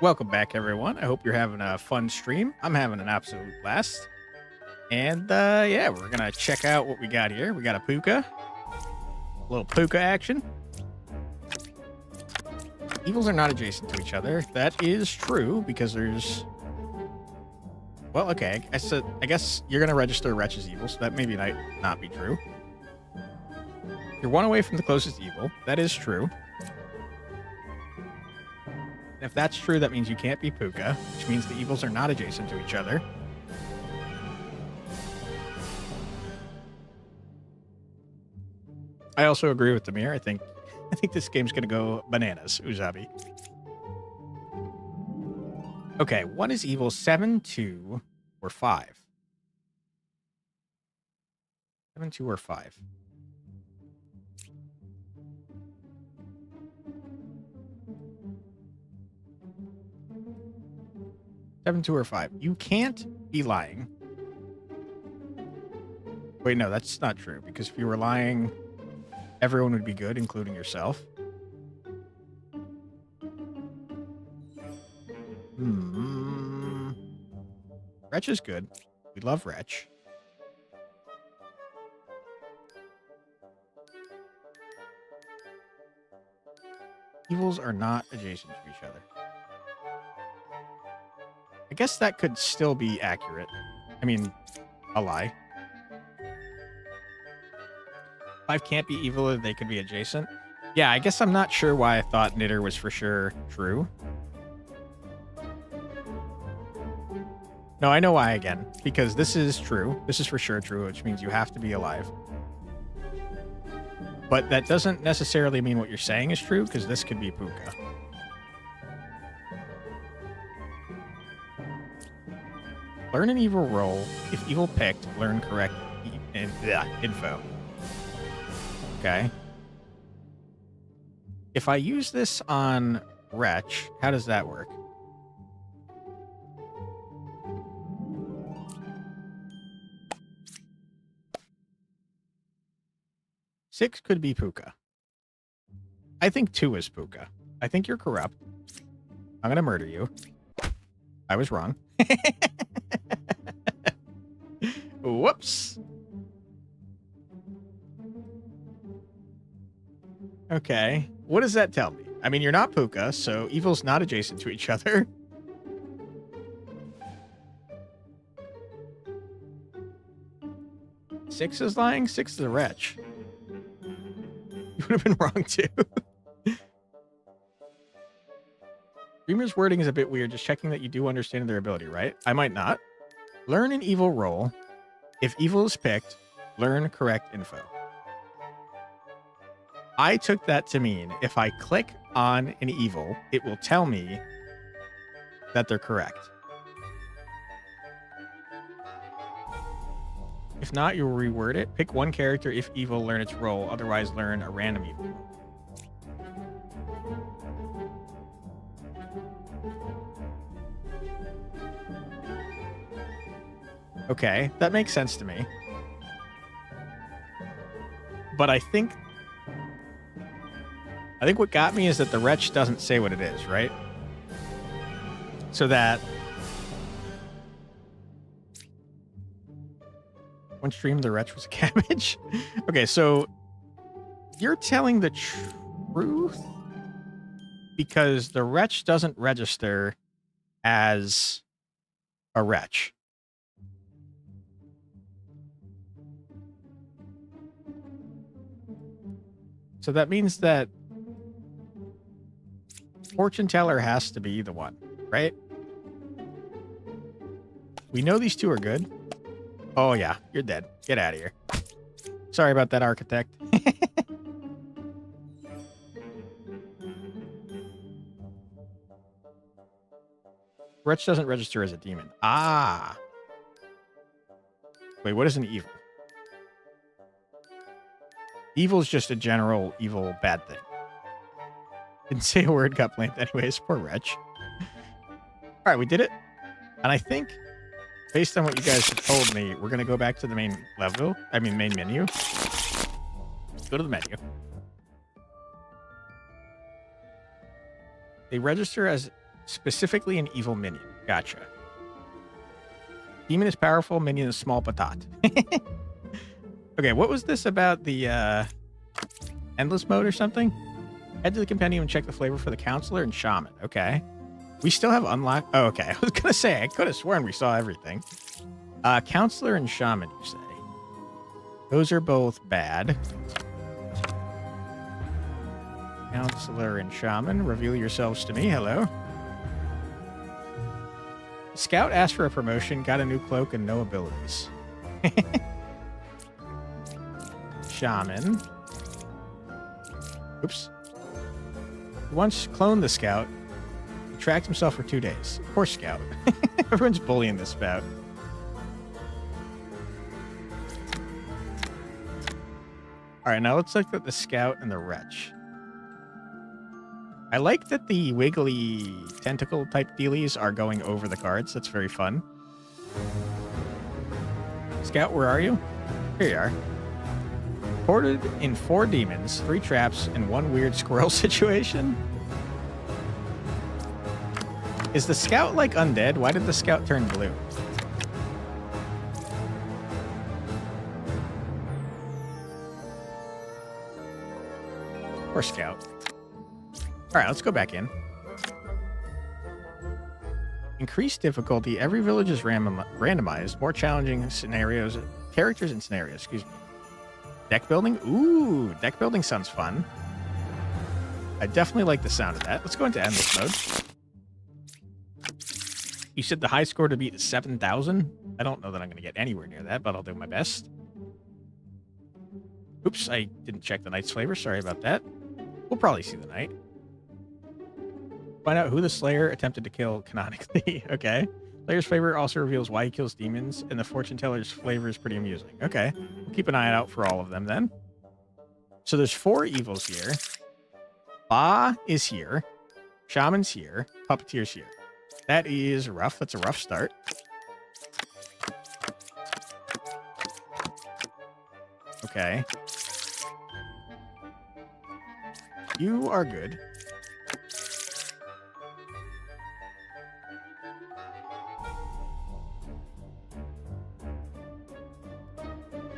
Welcome back, everyone. I hope you're having a fun stream. I'm having an absolute blast. And yeah, we're going to check out what we got here. We got a puka. A little puka action. Evils are not adjacent to each other. That is true because there's... Well, okay. I guess you're going to register Wretch as evil, so that maybe might not be true. You're one away from the closest evil. That is true. If that's true, that means you can't be Puka, which means the evils are not adjacent to each other. I also agree with Demir. I think this game's gonna go bananas, Uzabi. Okay, one is evil, 7, 2, or 5. 7, 2, or 5. Seven, 2, or 5. You can't be lying. Wait, no, that's not true. Because if you were lying, Everyone would be good, including yourself. Wretch is good. We love Wretch. Evils are not adjacent to each other. I guess that could still be accurate. I mean, a lie. 5 can't be evil if they could be adjacent. Yeah, I guess I'm not sure why I thought Knitter was for sure true. No, I know why again. Because this is true. This is for sure true, which means you have to be alive. But that doesn't necessarily mean what you're saying is true, because this could be Puka. Learn an evil roll. If evil picked, learn correct info. Okay. If I use this on Wretch, how does that work? Six could be Puka. I think 2 is Puka. I think you're corrupt. I'm gonna murder you. I was wrong. Whoops. Okay. What does that tell me? I mean, you're not Puka, so evil's not adjacent to each other. Six is lying? 6 is a wretch. You would have been wrong, too. Dreamer's wording is a bit weird. Just checking that you do understand their ability, right? I might not. Learn an evil roll. If evil is picked, learn correct info. I took that to mean if I click on an evil, it will tell me that they're correct. If not, you'll reword it. Pick one character if evil, learn its role. Otherwise, learn a random evil role. Okay, that makes sense to me. But I think what got me is that the wretch doesn't say what it is, right? So that one stream the wretch was a cabbage. Okay, so you're telling the truth because the wretch doesn't register as a wretch. So that means that fortune teller has to be the one, right? We know these two are good. Oh yeah, you're dead. Get out of here. Sorry about that, architect. Wretch doesn't register as a demon. Ah. Wait, what is an evil? Evil is just a general evil bad thing. Didn't say a word, got blamed anyways. Poor Wretch. All right, we did it. And I think, based on what you guys have told me, we're going to go back to the main level. I mean, main menu. Go to the menu. They register as specifically an evil minion. Gotcha. Demon is powerful, minion is small patat. Okay, what was this about the endless mode or something? Head to the compendium and check the flavor for the counselor and shaman. Okay. We still have unlocked. Oh, okay. I was going to say, I could have sworn we saw everything. Counselor and shaman, you say? Those are both bad. Counselor and shaman, reveal yourselves to me. Hello. Scout asked for a promotion, got a new cloak and no abilities. Shaman. Oops. Once cloned the scout. He tracked himself for 2 days. Poor scout. Everyone's bullying this spout. Alright, now let's look at the scout and the wretch. I like that the wiggly tentacle type dealies are going over the cards. That's very fun. Scout, where are you? Here you are. Ported in 4 demons, 3 traps, and 1 weird squirrel situation. Is the scout like undead? Why did the scout turn blue? Poor scout. All right, let's go back in. Increased difficulty. Every village is randomized. More challenging scenarios, characters and scenarios. Excuse me. Deck building. Ooh, deck building sounds fun. I definitely like the sound of that. Let's go into endless mode. You said the high score to beat is 7,000. I don't know that I'm going to get anywhere near that, but I'll do my best. Oops, I didn't check the knight's flavor. Sorry about that. We'll probably see the knight. Find out who the Slayer attempted to kill canonically. Okay. Slayer's flavor also reveals why he kills demons, and the fortune teller's flavor is pretty amusing. Okay. We'll keep an eye out for all of them then. So there's 4 evils here. Ba is here. Shaman's here. Puppeteer's here. That is rough. That's a rough start. Okay. You are good.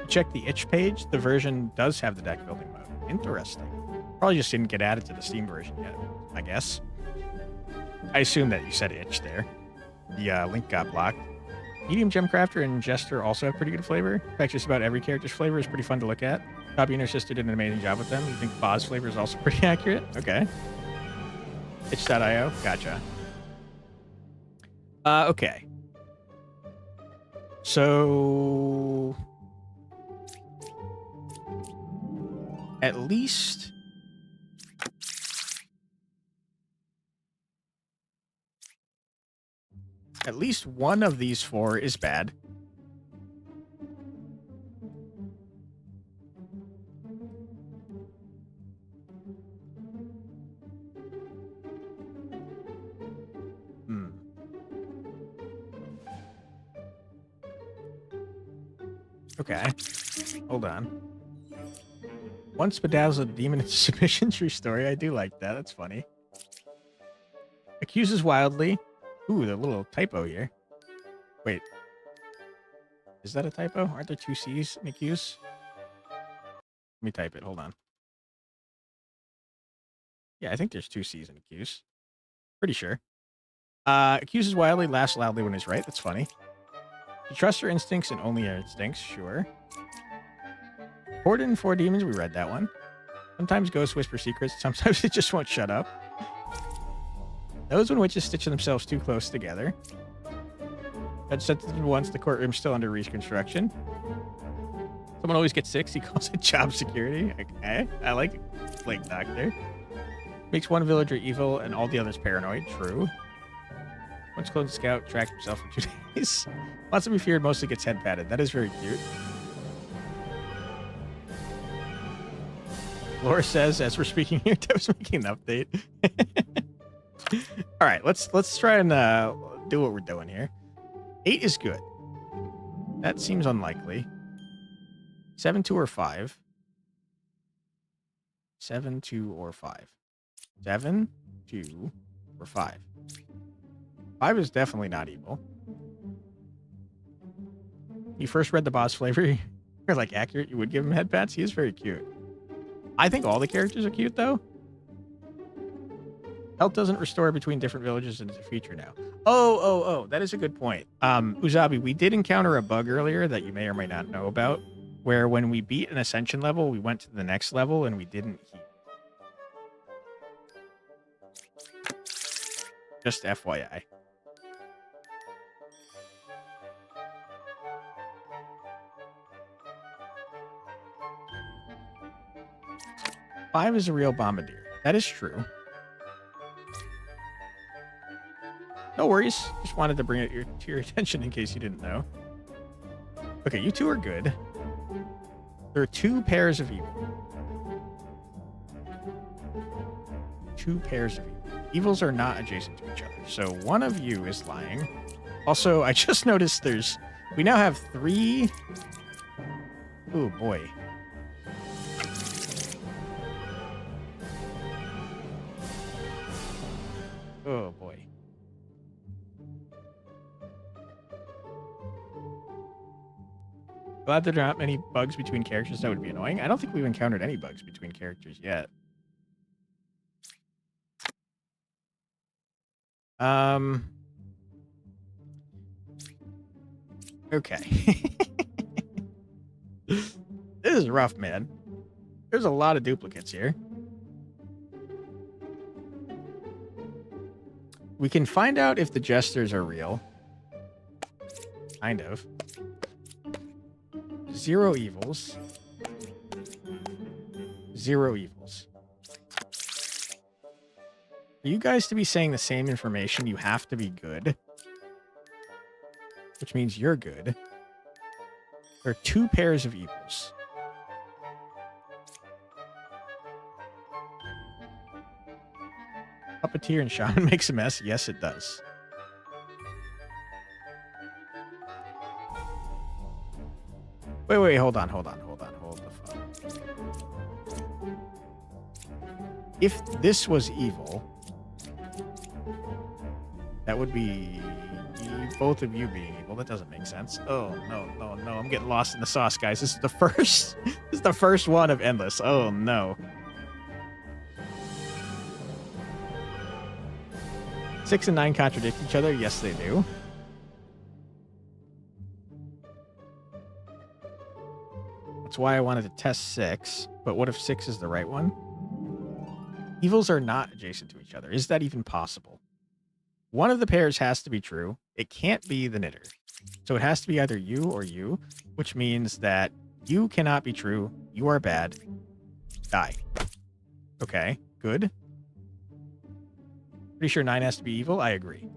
Check the itch page. The version does have the deck building mode. Interesting. Probably just didn't get added to the Steam version yet, I guess. I assume that you said itch there. The link got blocked. Medium Gemcrafter and Jester also have pretty good flavor. In fact, just about every character's flavor is pretty fun to look at. Copy and your sister did an amazing job with them. You think Boz flavor is also pretty accurate? Okay. Itch.io. Gotcha. Okay. So... At least one of these 4 is bad. Okay. Hold on. Once bedazzled demon into submission, true story. I do like that. That's funny. Accuses wildly. Ooh, the little typo here. Wait. Is that a typo? Aren't there 2 C's in accuse? Let me type it. Hold on. Yeah, I think there's 2 C's in accuse. Pretty sure. Accuses wildly, laughs loudly when he's right. That's funny. You trust your instincts and only your instincts. Sure. Ported in 4 demons. We read that one. Sometimes ghosts whisper secrets. Sometimes they just won't shut up. Knows when witches stitch themselves too close together. Judge sentenced once. The courtroom's still under reconstruction. Someone always gets 6. He calls it job security. Okay. I like Lake Doctor. Makes one villager evil and all the others paranoid. True. Once clone scout tracked himself for 2 days. Lots to be feared. Mostly gets head patted. That is very cute. Laura says, as we're speaking here, Dev's making an update. All right, let's try and do what we're doing here. 8 is good. That seems unlikely. 7, 2, or 5. 7, 2, or 5. 7, 2, or 5. 5 is definitely not evil. You first read the boss flavor. You're like accurate. You would give him head pats. He is very cute. I think all the characters are cute, though. Health doesn't restore between different villages and it's a feature now. Oh, that is a good point. Uzabi, we did encounter a bug earlier that you may or may not know about, where when we beat an ascension level, we went to the next level and we didn't heal. Just FYI. Five is a real bombardier. That is true. No worries. Just wanted to bring it to your attention in case you didn't know. Okay, you 2 are good. There are 2 pairs of evil. 2 pairs of evil. Evils are not adjacent to each other. So one of you is lying. Also, I just noticed we now have 3. Oh boy. Glad there are not many bugs between characters. That would be annoying. I don't think we've encountered any bugs between characters yet. Okay. This is rough, man. There's a lot of duplicates here. We can find out if the jesters are real. Kind of. 0 evils. 0 evils. For you guys to be saying the same information, you have to be good. Which means you're good. There are 2 pairs of evils. Puppeteer and Shaman makes a mess. Yes, it does. Wait, hold on. Hold the phone. If this was evil, that would be both of you being evil. That doesn't make sense. Oh, no. I'm getting lost in the sauce, guys. This is the first one of Endless. Oh, no. 6 and 9 contradict each other. Yes, they do. That's why I wanted to test 6. But what if 6 is the right one? Evils are not adjacent to each other. Is that even possible? One of the pairs has to be true. It can't be the knitter. So it has to be either you or you, which means that you cannot be true. You are bad. Die. Okay, good. Pretty sure 9 has to be evil. I agree.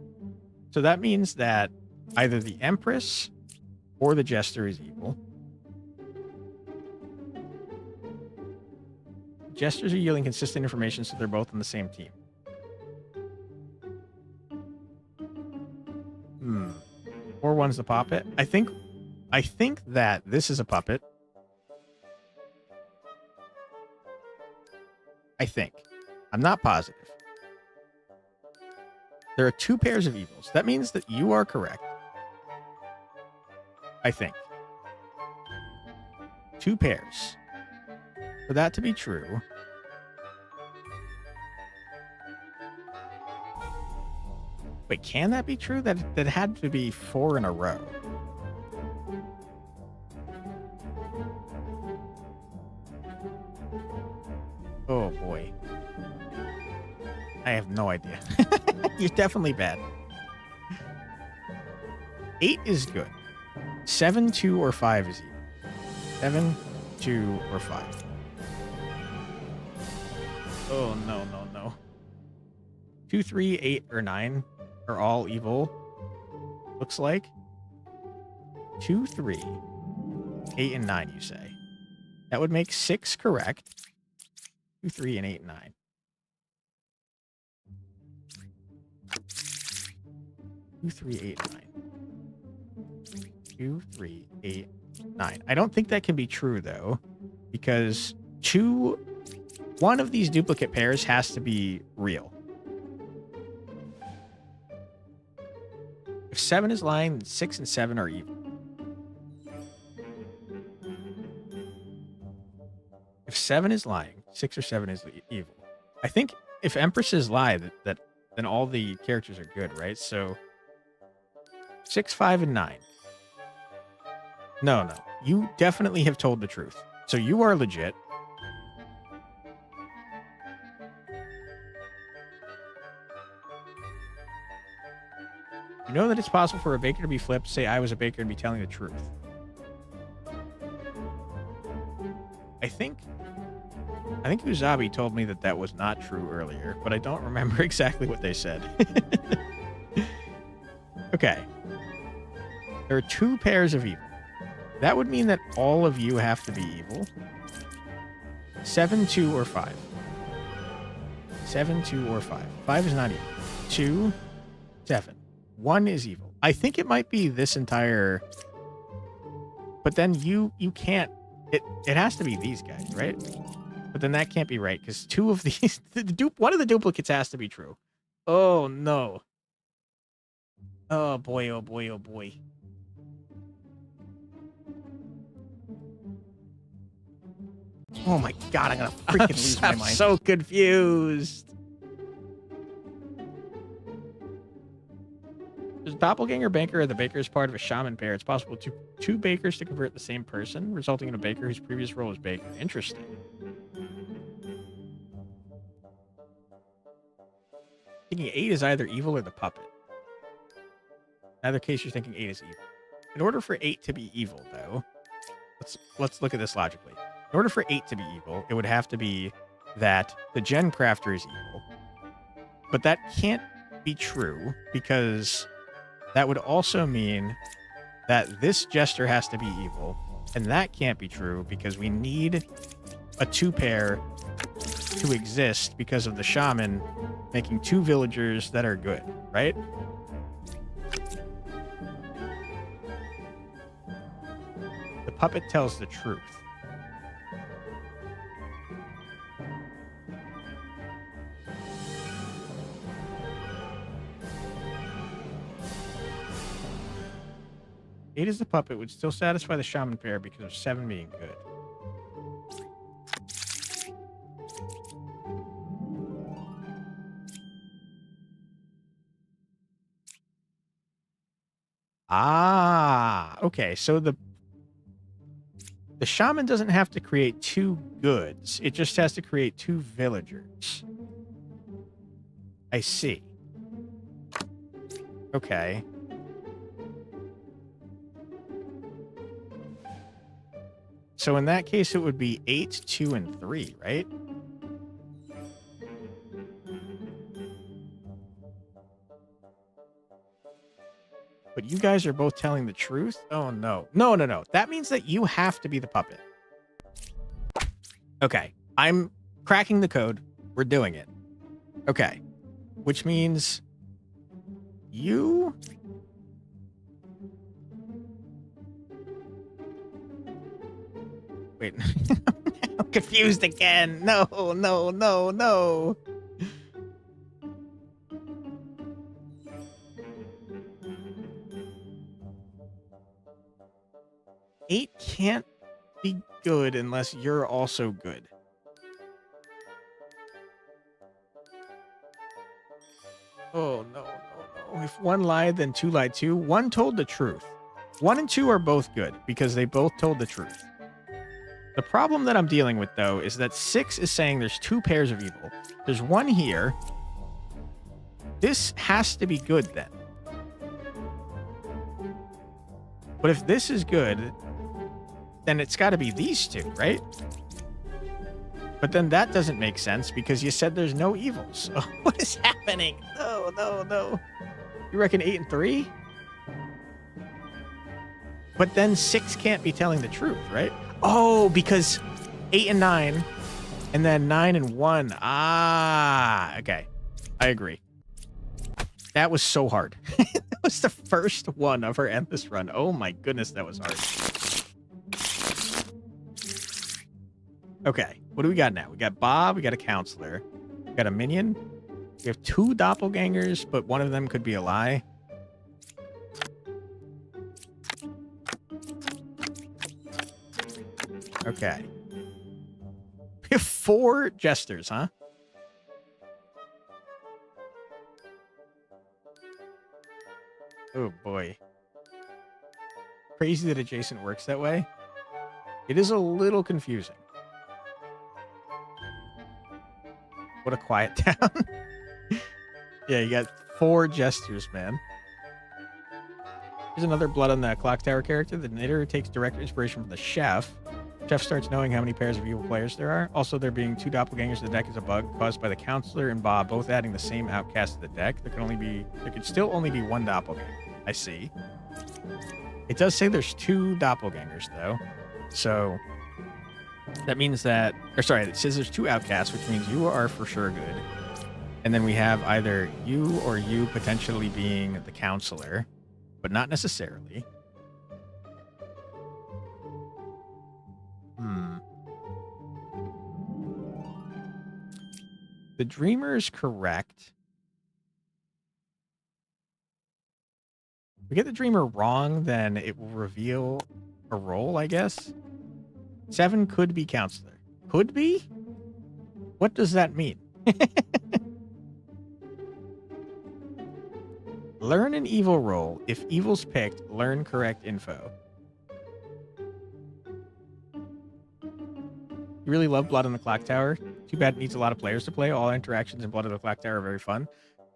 So that means that either the Empress or the Jester is evil. Jesters are yielding consistent information, so they're both on the same team. Or one's the puppet. I think that this is a puppet. I think. I'm not positive. There are 2 pairs of evils. That means that you are correct. I think. 2 pairs. For that to be true, wait, can that be true? That had to be 4 in a row. Oh boy. I have no idea. You're definitely bad. 8 is good. 7, 2, or 5 is evil. 7, 2, or 5. Oh, no. 2, 3, 8, or 9 are all evil. Looks like. 2, 3, 8, and 9, you say. That would make 6 correct. 2, 3, and 8, and 9. 2, 3, 8, 9. 2, 3, 8, 9. I don't think that can be true, though, because one of these duplicate pairs has to be real. If 7 is lying, then 6 and 7 are evil. If 7 is lying, 6 or 7 is evil. I think if Empresses lie, then all the characters are good, right? So 6, 5, and 9. No. You definitely have told the truth. So you are legit. You know that it's possible for a baker to be flipped, say I was a baker and be telling the truth. I think Uzabi told me that was not true earlier, but I don't remember exactly what they said. Okay. There are 2 pairs of evil. That would mean that all of you have to be evil. 7, 2, or 5. 7, 2, or 5. 5 is not evil. 2, 7. 1 is evil. I think it might be this entire... But then you can't... It has to be these guys, right? But then that can't be right, because 2 of these... one of the duplicates has to be true. Oh, no. Oh, boy. Oh my god, I'm gonna freaking lose my I'm mind. so confused. There's a doppelganger banker or the baker is part of a shaman pair. It's possible to two bakers to convert the same person, resulting in a baker whose previous role was baker. Interesting. Thinking 8 is either evil or the puppet. In either case, you're thinking 8 is evil. In order for 8 to be evil, though, let's look at this logically. In order for 8 to be evil, it would have to be that the gen crafter is evil. But that can't be true because that would also mean that this jester has to be evil. And that can't be true because we need a 2 pair to exist because of the shaman making 2 villagers that are good, right? The puppet tells the truth. Eight as the puppet would still satisfy the shaman pair because of 7 being good. Ah, okay. So the shaman doesn't have to create 2 goods. It just has to create 2 villagers. I see. Okay. So in that case, it would be 8, 2, and 3, right? But you guys are both telling the truth? Oh, no. No, no, no. That means that you have to be the puppet. Okay. I'm cracking the code. We're doing it. Okay. Which means you... Wait. I'm confused again. No, no, no, no. Eight can't be good unless you're also good. Oh, no, no, no. If 1 lied, then 2 lied too. 1 told the truth. 1 and 2 are both good because they both told the truth. The problem that I'm dealing with, though, is that 6 is saying there's 2 pairs of evil. There's 1 here. This has to be good, then. But if this is good, then it's got to be these 2, right? But then that doesn't make sense because you said there's no evils. So what is happening? No, no, no. You reckon 8 and 3? But then 6 can't be telling the truth, right? Oh, because 8 and 9, and then 9 and 1. Ah, okay. I agree. That was so hard. That was the first one of our endless run. Oh my goodness, that was hard. Okay, what do we got now? We got Bob, we got a counselor, we got a minion. We have 2 doppelgangers, but one of them could be a lie. Okay. We have 4 jesters, huh? Oh boy. Crazy that adjacent works that way. It is a little confusing. What a quiet town. Yeah, you got 4 jesters, man. Here's another blood on the clock tower character. The knitter takes direct inspiration from the chef. Chef starts knowing how many pairs of evil players there are. Also, there being 2 doppelgangers in the deck is a bug caused by the counselor and Bob both adding the same outcast to the deck. There could still only be 1 doppelganger. I see. It does say there's 2 doppelgangers though. So that means that, or sorry, it says there's 2 outcasts, which means you are for sure good. And then we have either you or you potentially being the counselor, but not necessarily. The dreamer is correct. If we get the dreamer wrong, then it will reveal a role, I guess. 7 could be counselor. could be? What does that mean? Learn an evil roll. If evil's picked, learn correct info. You really love Blood on the Clock Tower? Too bad it needs a lot of players to play. All interactions in Blood on the Clock Tower are very fun.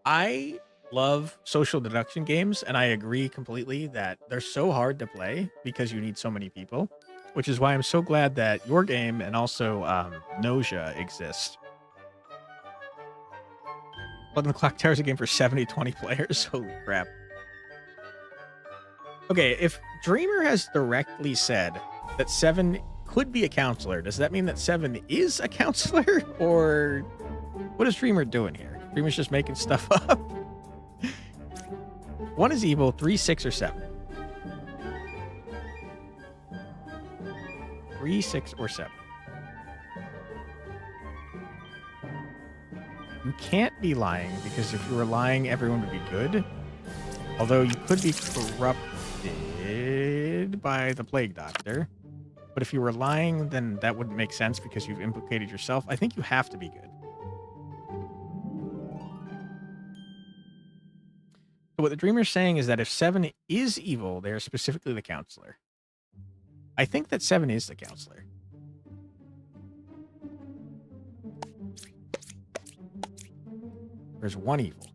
I love social deduction games, and I agree completely that they're so hard to play because you need so many people, which is why I'm so glad that your game and also Nausea exist. Blood on the Clock Tower is a game for 70-20 players. Holy crap. Okay, if Dreamer has directly said that 7 could be a counselor, does that mean that 7 is a counselor? Or what is Dreamer doing here? Dreamer's just making stuff up. 1 is evil, 3, 6, or 7. 3, 6, or 7. You can't be lying, because if you were lying, everyone would be good. Although you could be corrupted by the Plague Doctor. But if you were lying, then that wouldn't make sense because you've implicated yourself. I think you have to be good. So what the Dreamer's saying is that if 7 is evil, they are specifically the counselor. I think that 7 is the counselor. There's 1 evil.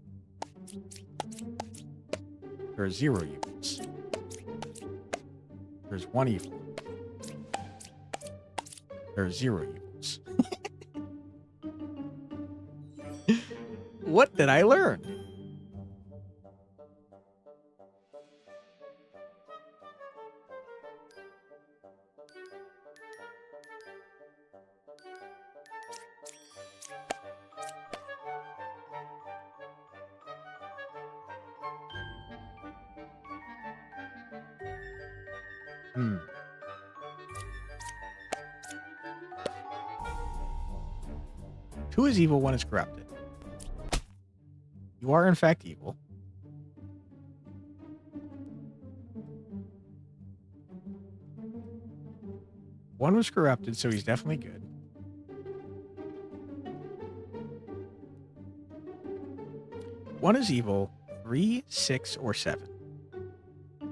There are 0 evils. There's 1 evil. There are 0 evils. What did I learn? Two is evil, 1 is corrupted. You are, in fact, evil. One was corrupted, so he's definitely good. One is evil, 3, 6, or 7.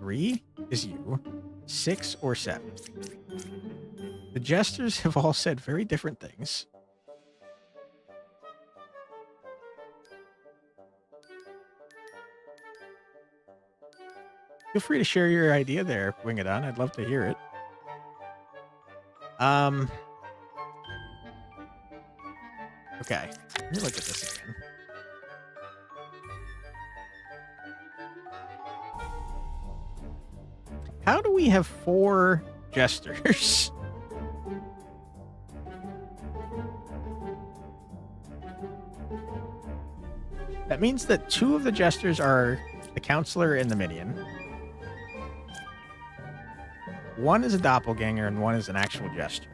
3 is you, 6 or 7. The jesters have all said very different things. Feel free to share your idea there, Wing It On. I'd love to hear it. Okay, let me look at this again. How do we have 4 jesters? That means that 2 of the jesters are the counselor and the minion. 1 is a doppelganger and 1 is an actual jester.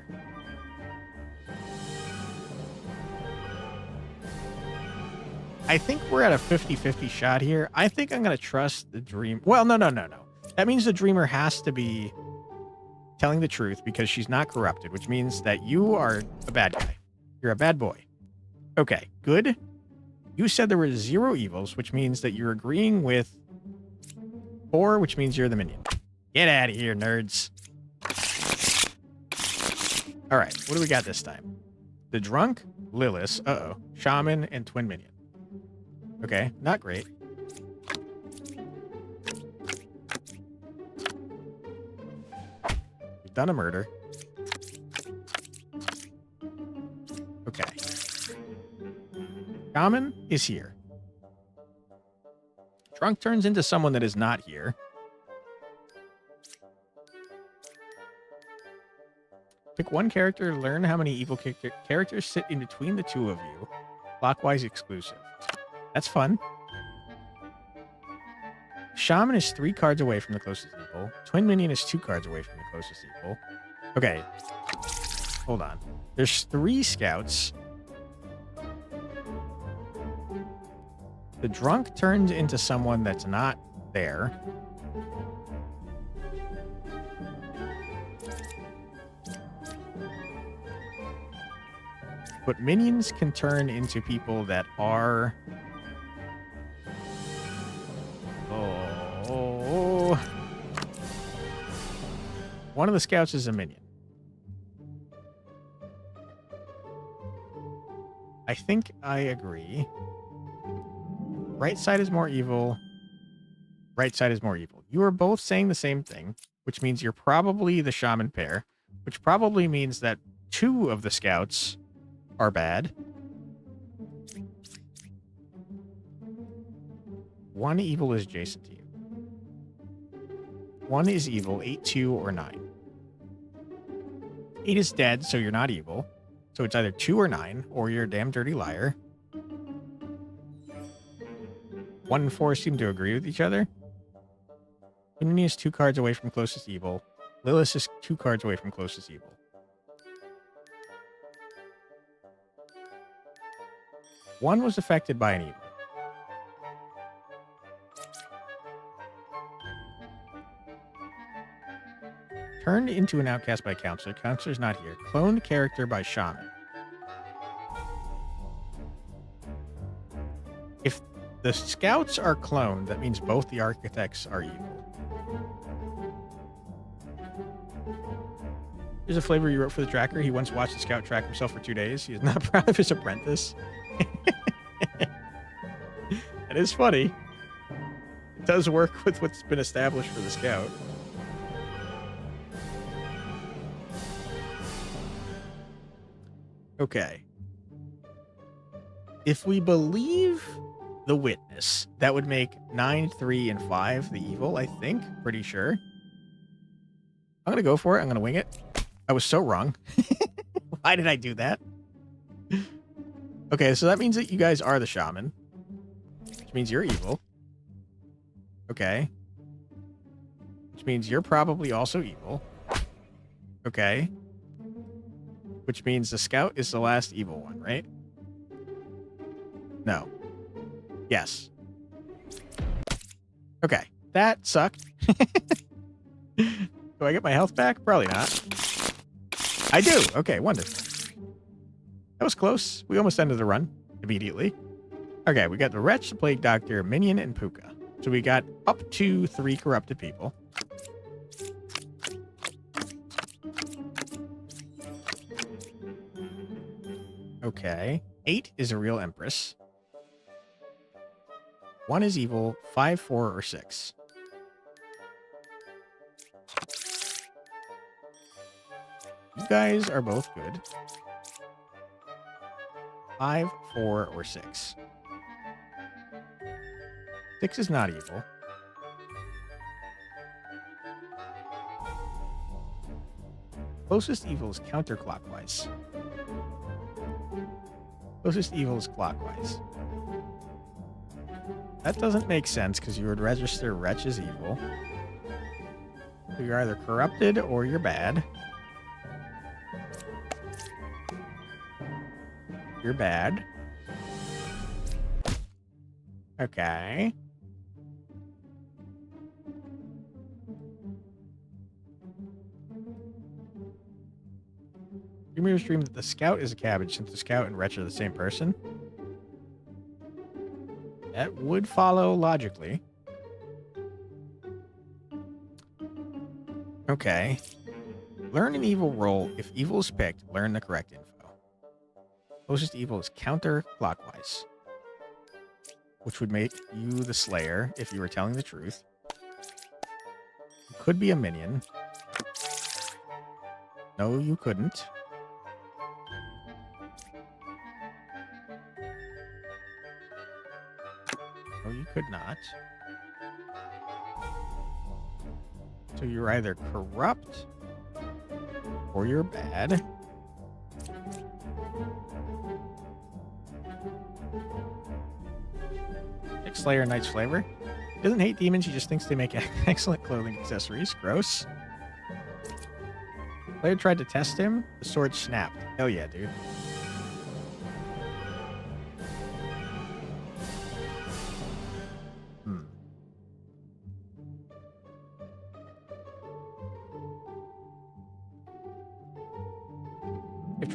I think we're at a 50-50 shot here. I think I'm going to trust the dream. Well, no. That means the dreamer has to be telling the truth because she's not corrupted, which means that you are a bad guy. You're a bad boy. Okay, good. You said there were 0 evils, which means that you're agreeing with 4, which means you're the minion. Get out of here, nerds. All right, what do we got this time? The drunk, Lilith, shaman, and twin minion. Okay, not great. We've done a murder. Okay. Shaman is here. Drunk turns into someone that is not here. Pick one character, learn how many evil characters sit in between the 2 of you. Clockwise exclusive. That's fun. Shaman is 3 cards away from the closest evil. Twin minion is 2 cards away from the closest evil. Okay. Hold on. There's 3 scouts. The drunk turns into someone that's not there. But minions can turn into people that are... Oh. One of the scouts is a minion. I think I agree. Right side is more evil. Right side is more evil. You are both saying the same thing, which means you're probably the shaman pair, which probably means that 2 of the scouts are bad. 1 evil is adjacent to you. 1 is evil, 8, 2, or 9. 8 is dead, so you're not evil. So it's either 2 or 9, or you're a damn dirty liar. 1 and 4 seem to agree with each other. Unity is 2 cards away from closest evil. Lilith is 2 cards away from closest evil. One was affected by an evil. Turned into an outcast by counselor. Counselor's not here. Cloned character by shaman. If the scouts are cloned, that means both the architects are evil. Here's a flavor you wrote for the tracker. He once watched the scout track himself for 2 days. He is not proud of his apprentice. That is funny. It does work with what's been established for the scout. Okay. If we believe the witness, that would make 9, 3, and 5 the evil, I think. Pretty sure. I'm going to go for it. I'm going to wing it. I was so wrong. Why did I do that? Okay, so that means that you guys are the shaman. Which means you're evil. Okay. Which means you're probably also evil. Okay. Which means the scout is the last evil one, right? No. Yes. Okay. That sucked. Do I get my health back? Probably not. I do. Okay, wonderful. That was close. We almost ended the run immediately. Okay, we got the Wretch, the Plague Doctor, Minion, and Puka. So we got up to 3 corrupted people. Okay. 8 is a real Empress. 1 is evil. 5, 4, or 6. You guys are both good. 5, 4, or 6. 6 is not evil. Closest evil is counterclockwise. Closest evil is clockwise. That doesn't make sense because you would register Wretch as evil. So you're either corrupted or you're bad. You're bad. Okay. Dreamer's dream that the scout is a cabbage since the scout and Wretch are the same person. That would follow logically. Okay. Learn an evil roll. If evil is picked, learn the correct info. Closest evil is counterclockwise, which would make you the Slayer if you were telling the truth. You could be a minion. No, you couldn't. No, you could not. So you're either corrupt or you're bad. Slayer Knight's flavor. He doesn't hate demons, he just thinks they make excellent clothing accessories. Gross. Player tried to test him. The sword snapped. Hell yeah, dude.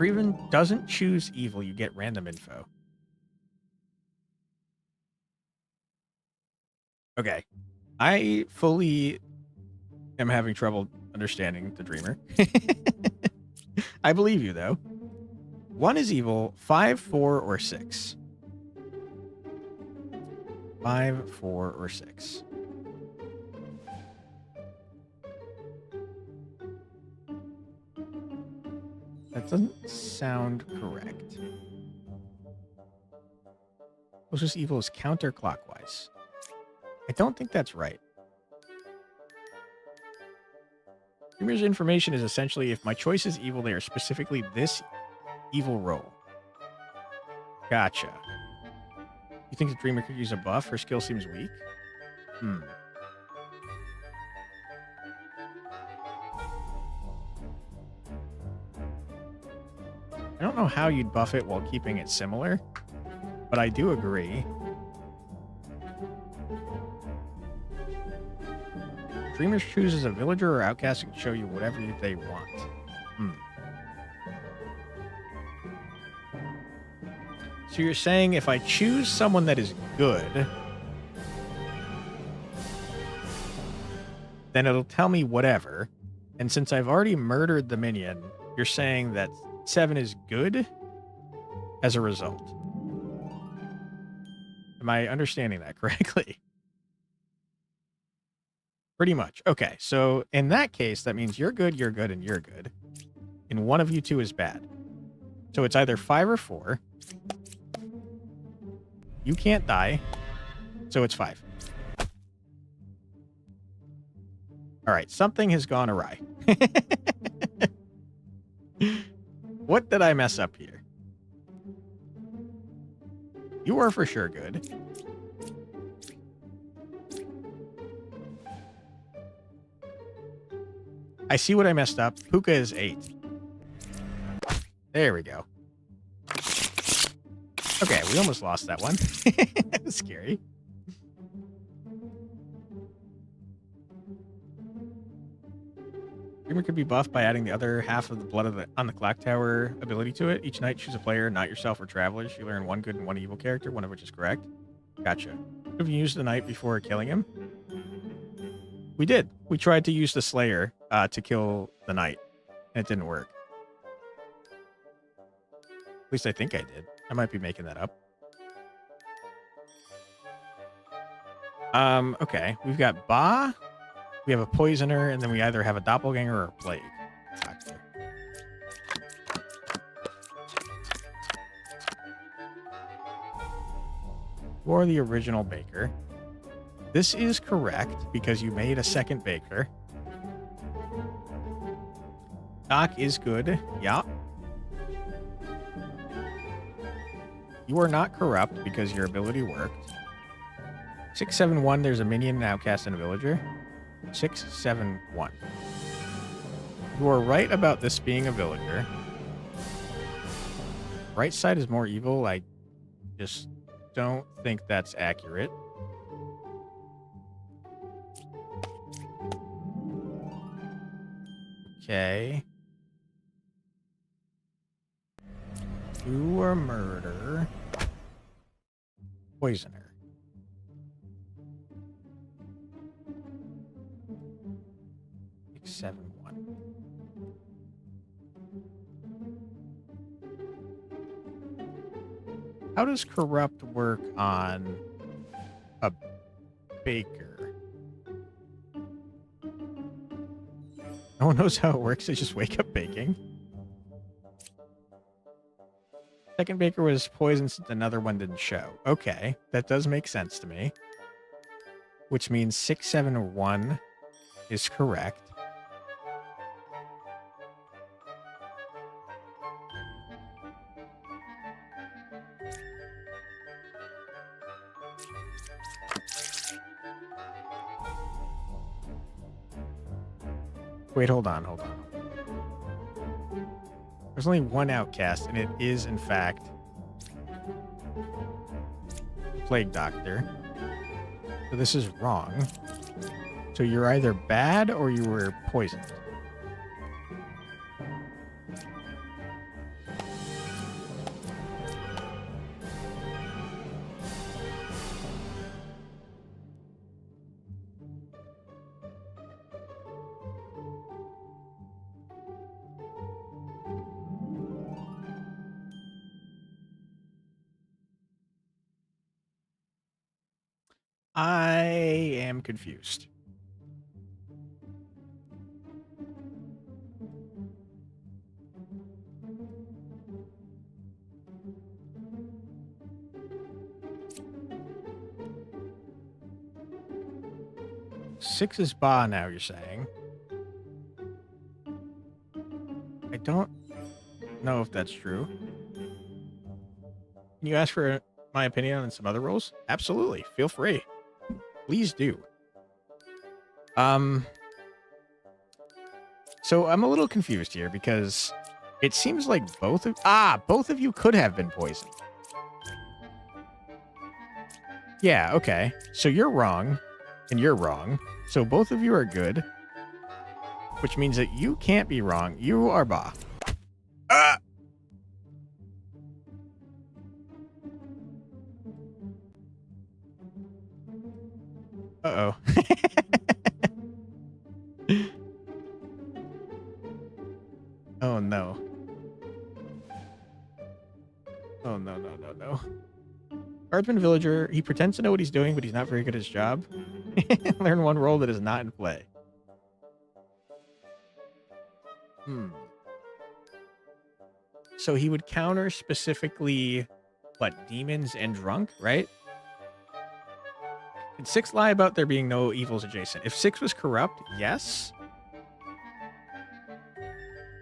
Dreamer doesn't choose evil, you get random info. Okay. I fully am having trouble understanding the Dreamer. I believe you, though. 1 is evil, 5, 4, or 6. 5, 4, or 6. That doesn't sound correct. Closest evil is counterclockwise. I don't think that's right. Dreamer's information is essentially if my choice is evil, they are specifically this evil role. Gotcha. You think the Dreamer could use a buff? Her skill seems weak? I don't know how you'd buff it while keeping it similar, but I do agree. Dreamer chooses a villager or outcast and can show you whatever they want. So you're saying if I choose someone that is good, then it'll tell me whatever. And since I've already murdered the minion, you're saying that 7 is good as a result. Am I understanding that correctly? Pretty much. Okay, so in that case, that means you're good, and you're good. And one of you two is bad. So it's either 5 or 4. You can't die, so it's 5. All right, something has gone awry. What did I mess up here? You are for sure good. I see what I messed up. Puka is 8. There we go. Okay, we almost lost that one. That was scary. Dreamer could be buffed by adding the other half of the blood on the clock tower ability to it. Each night, choose a player, not yourself or travelers. You learn 1 good and 1 evil character, one of which is correct. Gotcha. Have you used the knight before killing him? We did. We tried to use the Slayer to kill the knight, and it didn't work. At least I think I did. I might be making that up. Okay. We've got Ba. We have a poisoner, and then we either have a doppelganger or a plague. Doctor. You are the original baker. This is correct because you made a second baker. Doc is good. Yeah. You are not corrupt because your ability worked. 671, there's a minion, an outcast, and a villager. 671. You are right about this being a villager. Right side is more evil. I just don't think that's accurate. Okay. You are murder. Poisoner. Seven one. How does corrupt work on a baker? No one knows how it works. They just wake up baking. Second baker was poisoned, another one didn't show. Okay, that does make sense to me. Which means 671 is correct. Wait, hold on. There's only one outcast, and it is, in fact, Plague Doctor. So this is wrong. So you're either bad or you were poisoned. I am confused. Six is Ba now, you're saying. I don't know if that's true. Can you ask for my opinion on some other roles? Absolutely. Feel free. Please do. So I'm a little confused here because it seems like both of you could have been poisoned. Yeah, okay. So you're wrong, and you're wrong. So both of you are good, which means that you can't be wrong. You are Ba. Ah! Uh-oh. Oh, no. Oh, no, no, no, no. Guardsman Villager, he pretends to know what he's doing, but he's not very good at his job. Learn one role that is not in play. So he would counter specifically, what, demons and drunk, right? Did Six lie about there being no evils adjacent? If Six was corrupt, yes.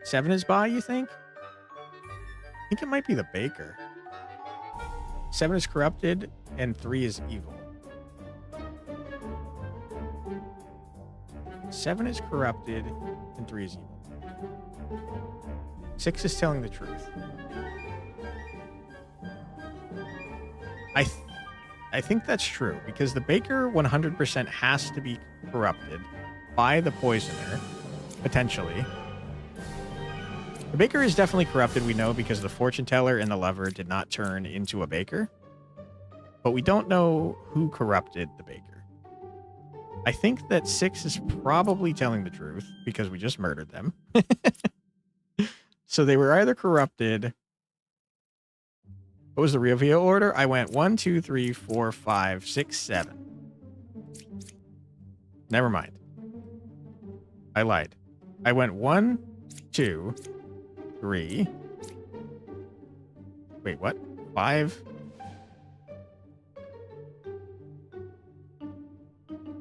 7 is Ba, you think? I think it might be the baker. 7 is corrupted, and 3 is evil. 7 is corrupted, and 3 is evil. 6 is telling the truth. I think that's true, because the baker 100% has to be corrupted by the poisoner, potentially. The baker is definitely corrupted, we know, because the fortune teller and the lover did not turn into a baker. But we don't know who corrupted the baker. I think that 6 is probably telling the truth, because we just murdered them. So they were either corrupted. What was the reveal order? I went 1, 2, 3, 4, 5, 6, 7. Never mind. I lied. I went 1, 2, 3. Wait, what? 5.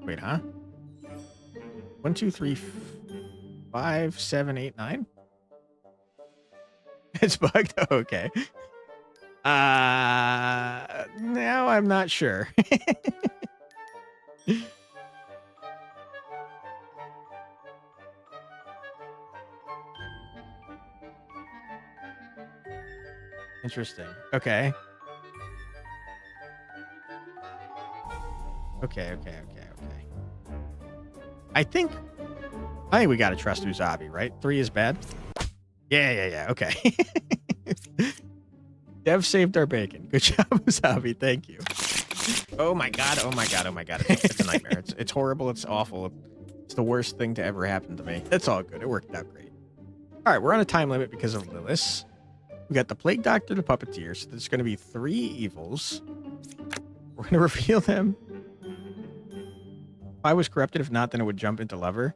Wait, huh? 1, 2, 3, 5, 7, 8, 9. It's bugged. Oh, okay. Now I'm not sure. Interesting. Okay. Okay. I think we gotta trust Uzabi, right? 3 is bad. Yeah. Okay. Dev saved our bacon. Good job, Uzabi. Thank you. Oh my god. It's a nightmare. It's horrible. It's awful. It's the worst thing to ever happen to me. It's all good. It worked out great. All right, we're on a time limit because of Lilith. We got the Plague Doctor, the Puppeteer. So there's going to be 3 evils. We're going to reveal them. If I was corrupted, if not, then it would jump into Lover.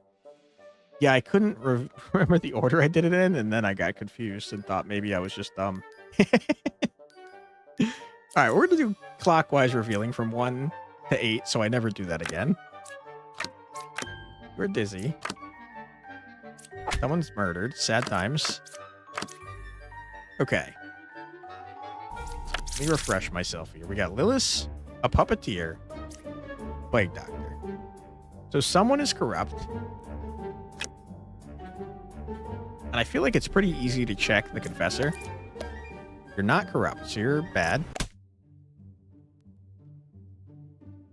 Yeah, I couldn't remember the order I did it in, and then I got confused and thought maybe I was just dumb. All right, we're going to do clockwise revealing from 1 to 8, so I never do that again. We're dizzy. Someone's murdered. Sad times. Okay. Let me refresh myself here. We got Lilith, a Puppeteer, Plague Doctor. So someone is corrupt. And I feel like it's pretty easy to check the Confessor. You're not corrupt, so you're bad.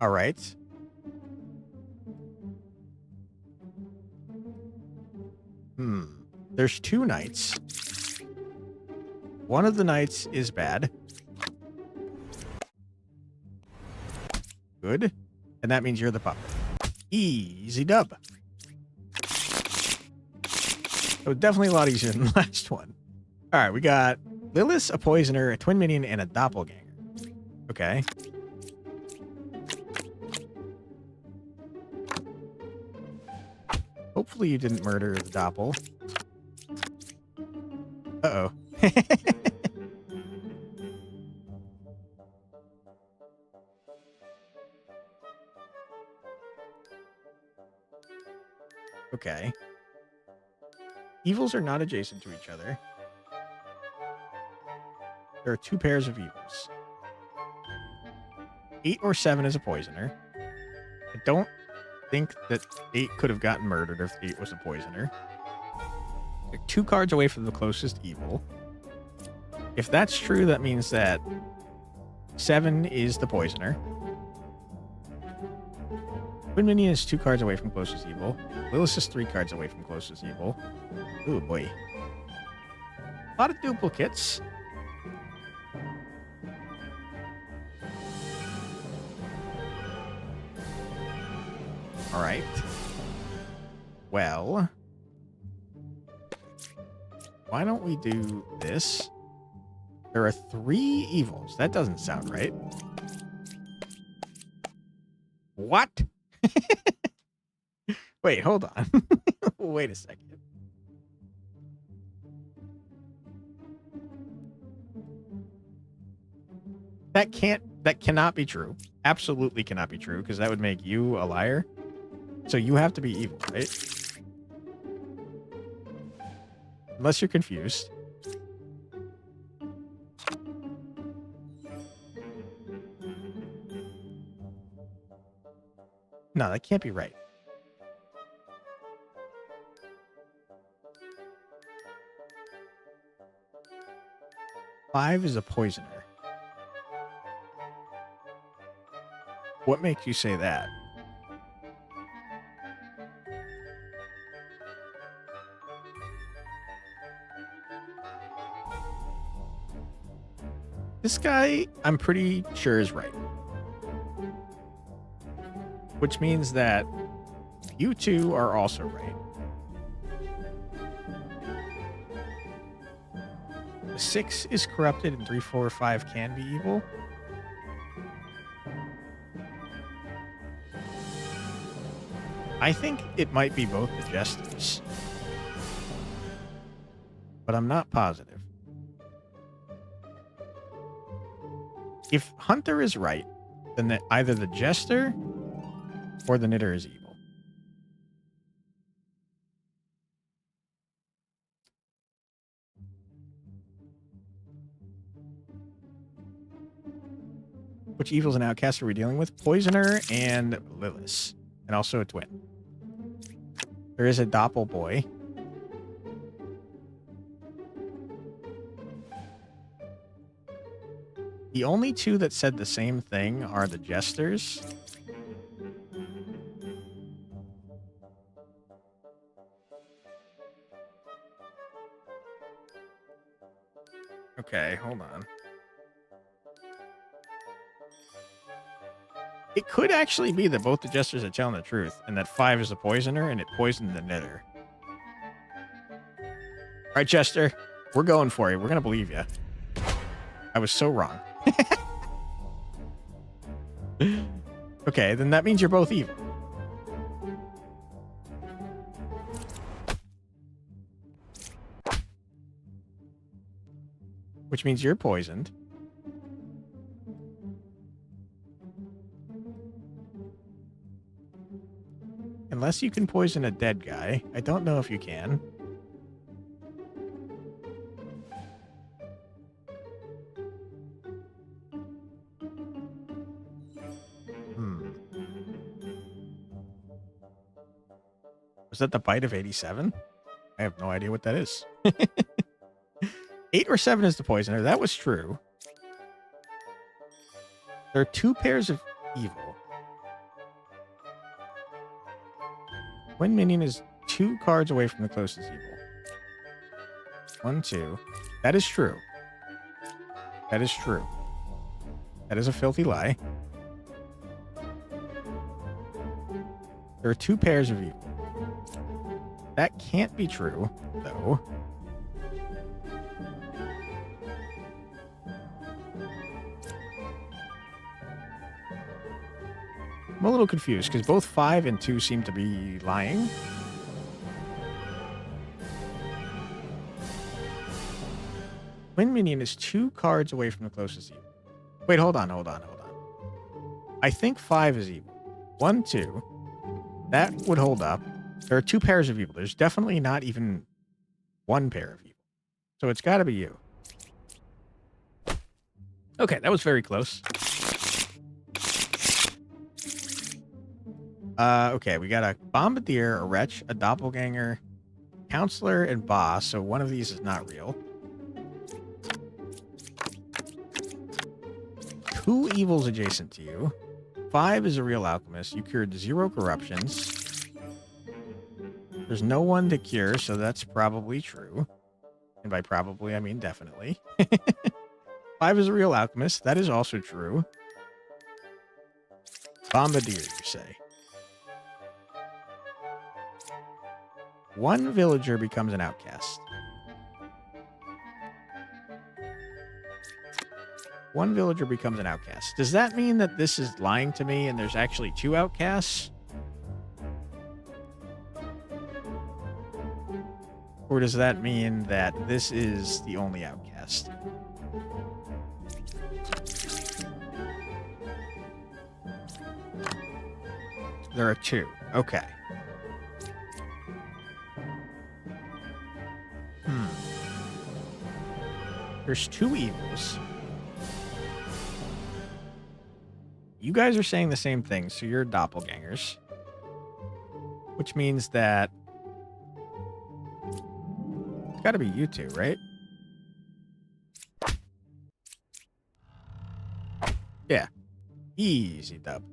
All right. There's 2 knights. One of the knights is bad. Good. And that means you're the puppet. Easy dub. So definitely a lot easier than the last one. All right, we got Lilith, a Poisoner, a Twin Minion, and a Doppelganger. Okay. Hopefully you didn't murder the doppel. Uh-oh. Okay. Evils are not adjacent to each other. There are 2 pairs of evils. 8 or 7 is a poisoner. I don't think that 8 could have gotten murdered if 8 was a poisoner. They're 2 cards away from the closest evil. If that's true, that means that 7 is the poisoner. Twin Minion is 2 cards away from closest evil. Lilith is 3 cards away from closest evil. Ooh, boy. A lot of duplicates. All right. Well, why don't we do this? There are 3 evils. That doesn't sound right. What? Wait, hold on. Wait a second. That cannot be true. Absolutely cannot be true, because that would make you a liar. So you have to be evil, right? Unless you're confused. No, that can't be right. Five is a poisoner. What makes you say that? This guy, I'm pretty sure, is right. Which means that you two are also right. The 6 is corrupted and 3, 4, 5 can be evil. I think it might be both the jesters. But I'm not positive. If Hunter is right, then either the jester or the knitter is evil. Which evils and outcasts are we dealing with? Poisoner and Lilith. And also a twin. There is a doppel boy. The only 2 that said the same thing are the jesters. Okay, hold on. It could actually be that both the jesters are telling the truth, and that 5 is a poisoner, and it poisoned the knitter. All right, Jester, we're going for you. We're going to believe you. I was so wrong. Okay, then that means you're both evil. Which means you're poisoned. Unless you can poison a dead guy. I don't know if you can. Was that the bite of 87? I have no idea what that is. 8 or 7 is the poisoner. That was true. There are 2 pairs of evil. Twin Minion is 2 cards away from the closest evil. 1, 2. That is true. That is true. That is a filthy lie. There are 2 pairs of evil. That can't be true, though. I'm a little confused because both 5 and 2 seem to be lying. Twin minion is 2 cards away from the closest evil. Wait, hold on. I think 5 is evil. 1, 2. That would hold up. There are 2 pairs of evil. There's definitely not even 1 pair of evil. So it's got to be you. Okay, that was very close. Okay, we got a bombardier, a wretch, a doppelganger, counselor, and boss. So one of these is not real. 2 evils adjacent to you. 5 is a real alchemist. You cured 0 corruptions. There's no one to cure, so that's probably true. And by probably, I mean definitely. 5 is a real alchemist. That is also true. Bombardier, you say. 1 villager becomes an outcast. 1 villager becomes an outcast. Does that mean that this is lying to me and there's actually 2 outcasts? Or does that mean that this is the only outcast? There are 2. Okay. There's 2 evils. You guys are saying the same thing, so you're doppelgangers. Which means that it's got to be you 2, right? Yeah. Easy dub.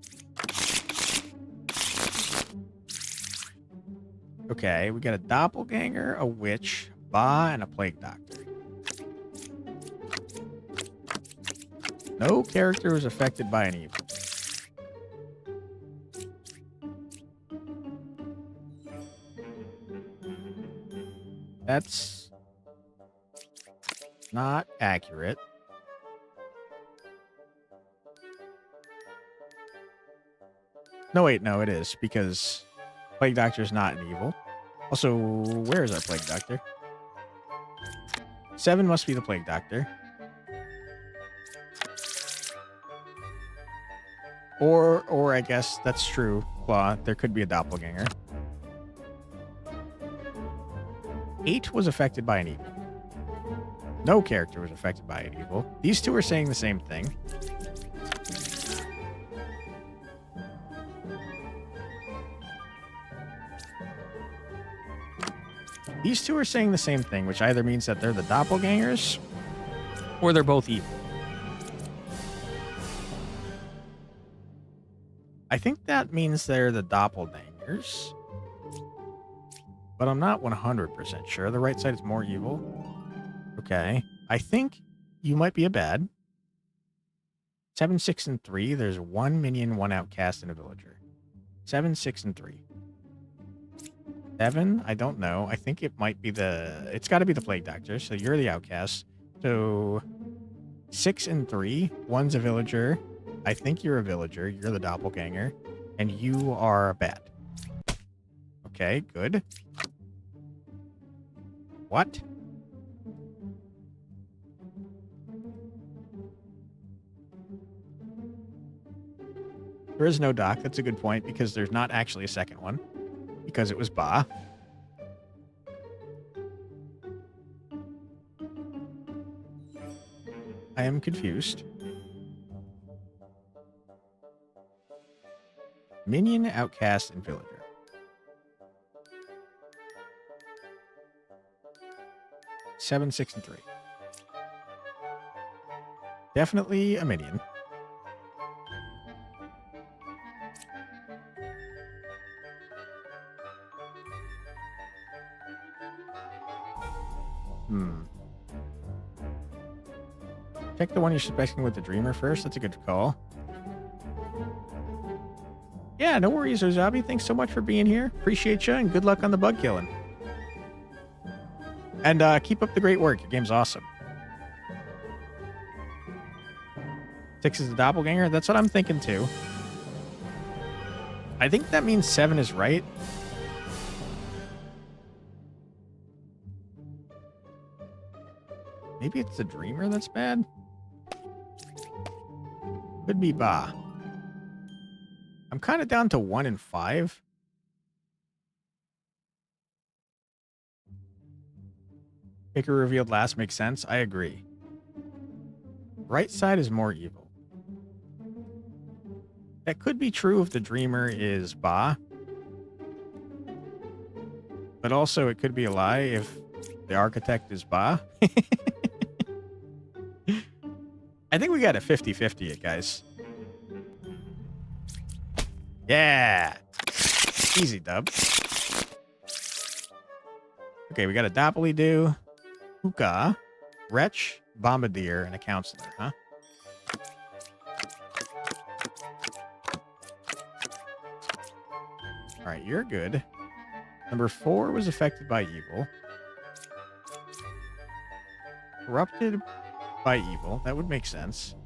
Okay, we got a doppelganger, a witch, Ba, and a plague doctor. No character was affected by an evil. That's not accurate. No, wait, no, it is, because Plague Doctor is not an evil. Also, where is our Plague Doctor? 7 must be the Plague Doctor. Or I guess that's true, Claw. There could be a doppelganger. 8 was affected by an evil. No character was affected by an evil. These 2 are saying the same thing. These 2 are saying the same thing, which either means that they're the doppelgangers or they're both evil. I think that means they're the doppelgangers, but I'm not 100% sure. The right side is more evil. Okay. I think you might be a bad. 7, 6, and 3. There's 1 minion, 1 outcast, and a villager. 7, 6, and 3. 7, I don't know. I think it might be it's got to be the Plague Doctor, so you're the outcast. So 6 and 3. 1's a villager. I think you're a villager. You're the doppelganger. And you are bad. Okay, good. What? There is no doc. That's a good point, because there's not actually a second one. Because it was Ba. I am confused. Minion, outcast, and villager. Seven, 6, and 3. Definitely a minion. Check the one you're suspecting with the Dreamer first. That's a good call. Yeah, no worries, Ozabi. Thanks so much for being here. Appreciate you, and good luck on the bug killing. And keep up the great work. Your game's awesome. 6 is the doppelganger. That's what I'm thinking, too. I think that means 7 is right. Maybe it's the dreamer that's bad? Could be Ba. I'm kind of down to 1 and 5. Picker revealed last makes sense. I agree. Right side is more evil. That could be true if the dreamer is Ba. But also it could be a lie if the architect is Ba. I think we got a 50-50 it, guys. Yeah. Easy dub. Okay, we got a Doppely-Doo, Hookah, Wretch, Bombardier, and a Counselor, huh? All right, you're good. Number 4 was affected by evil. Corrupted by evil. That would make sense.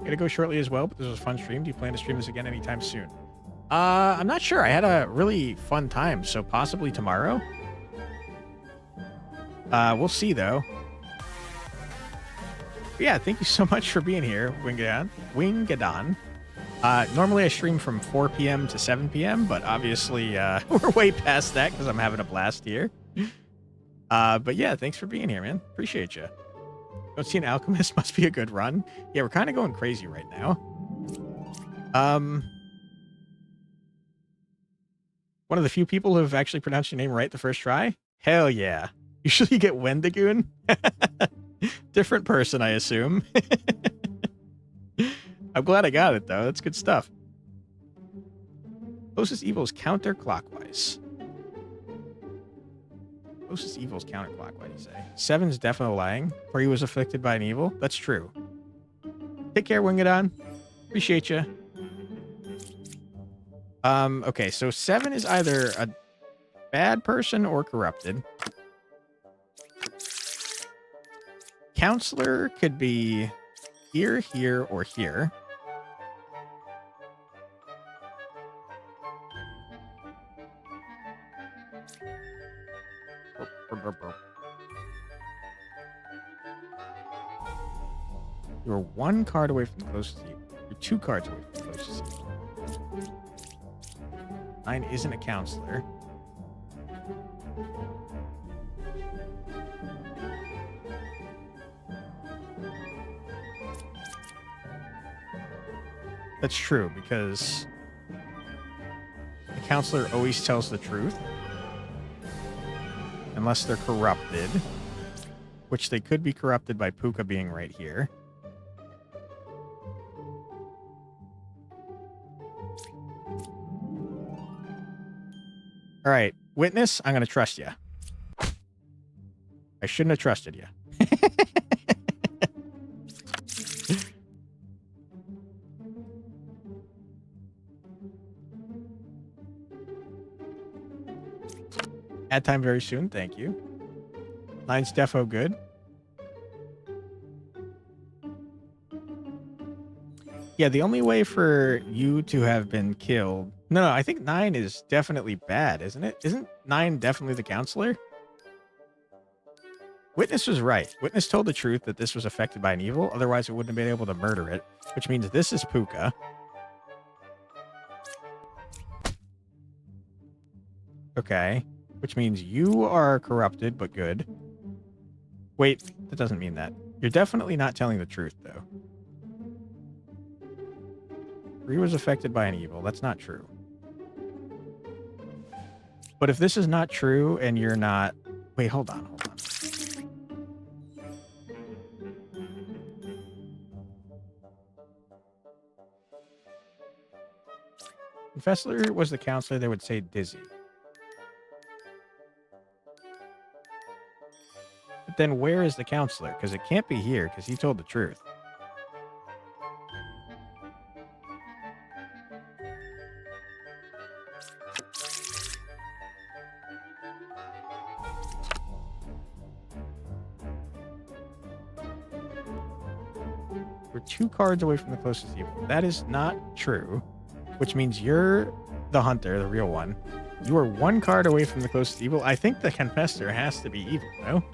Gonna go shortly as well, but this was a fun stream. Do you plan to stream this again anytime soon? I'm not sure. I had a really fun time, so possibly tomorrow. We'll see, though. But yeah, thank you so much for being here, Wingadon. Normally I stream from 4 p.m. to 7 p.m., but obviously we're way past that because I'm having a blast here. But yeah, thanks for being here, man. Appreciate you. Don't see an alchemist. Must be a good run. Yeah, we're kind of going crazy right now. One of the few people who have actually pronounced your name right the first try. Hell yeah. Usually you get Wendigoon. Different person, I assume. I'm glad I got it, though. That's good stuff. Closest evil is counterclockwise. Closest evil is counterclockwise, you say? 7's definitely lying, for he was afflicted by an evil. That's true. Take care, Wingadon. Appreciate you. Okay, so 7 is either a bad person or corrupted. Counselor could be here, here, or here. You're 1 card away from the closest evil. You're 2 cards away from the closest evil. 9 isn't a counselor. That's true, because the counselor always tells the truth. Unless they're corrupted. Which they could be corrupted by Puka being right here. All right, witness, I'm going to trust you. I shouldn't have trusted you. Add time very soon, thank you. 9's defo good. Yeah, the only way for you to have been killed... No, I think 9 is definitely bad, isn't it? Isn't 9 definitely the counselor? Witness was right. Witness told the truth that this was affected by an evil. Otherwise, it wouldn't have been able to murder it. Which means this is Puka. Okay. Which means you are corrupted, but good. Wait, that doesn't mean that. You're definitely not telling the truth, though. 3 was affected by an evil. That's not true. But if this is not true and you're not... Wait, hold on. If Fessler was the counselor, they would say Dizzy. But then where is the counselor? Because it can't be here, because he told the truth. We're 2 cards away from the closest evil. That is not true, which means you're the hunter, the real one. You are one card away from the closest evil. I think the confessor has to be evil, no?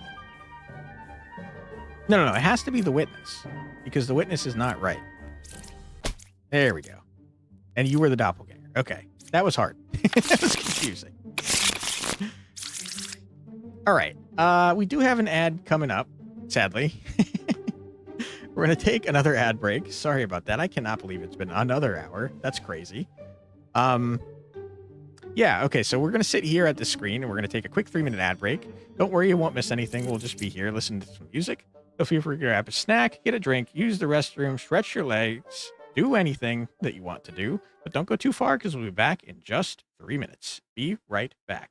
No. It has to be the witness. Because the witness is not right. There we go. And you were the doppelganger. Okay. That was hard. That was confusing. All right. We do have an ad coming up, sadly. We're going to take another ad break. Sorry about that. I cannot believe it's been another hour. That's crazy. Yeah, okay, so we're going to sit here at the screen, and we're going to take a quick 3-minute ad break. Don't worry, you won't miss anything. We'll just be here, listen to some music. So feel free to grab a snack, get a drink, use the restroom, stretch your legs, do anything that you want to do. But don't go too far, because we'll be back in just 3 minutes. Be right back.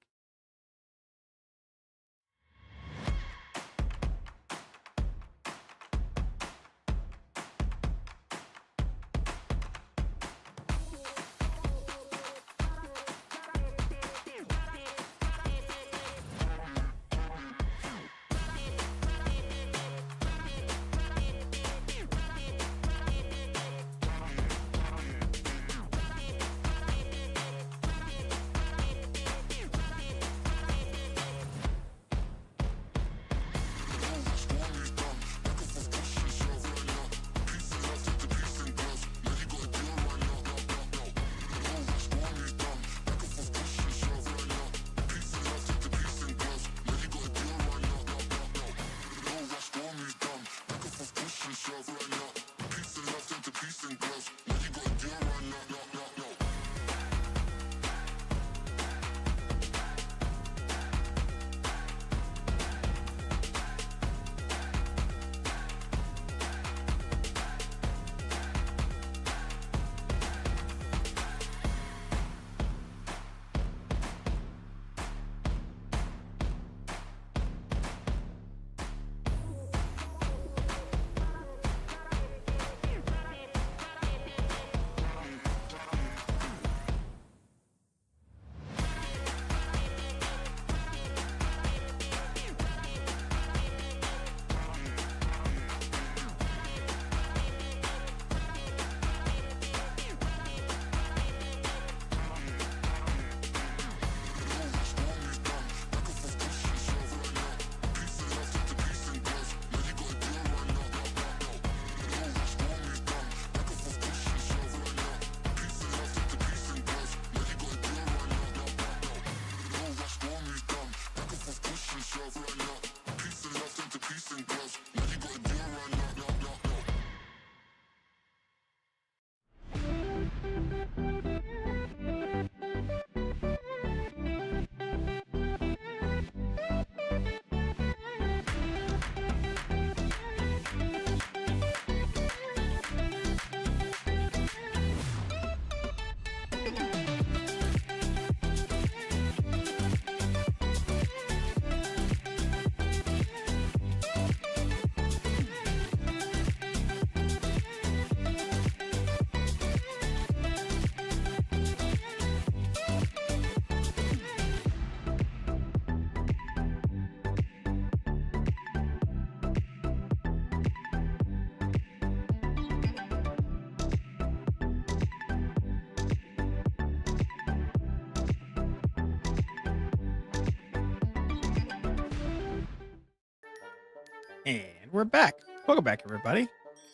And we're back. Welcome back, everybody.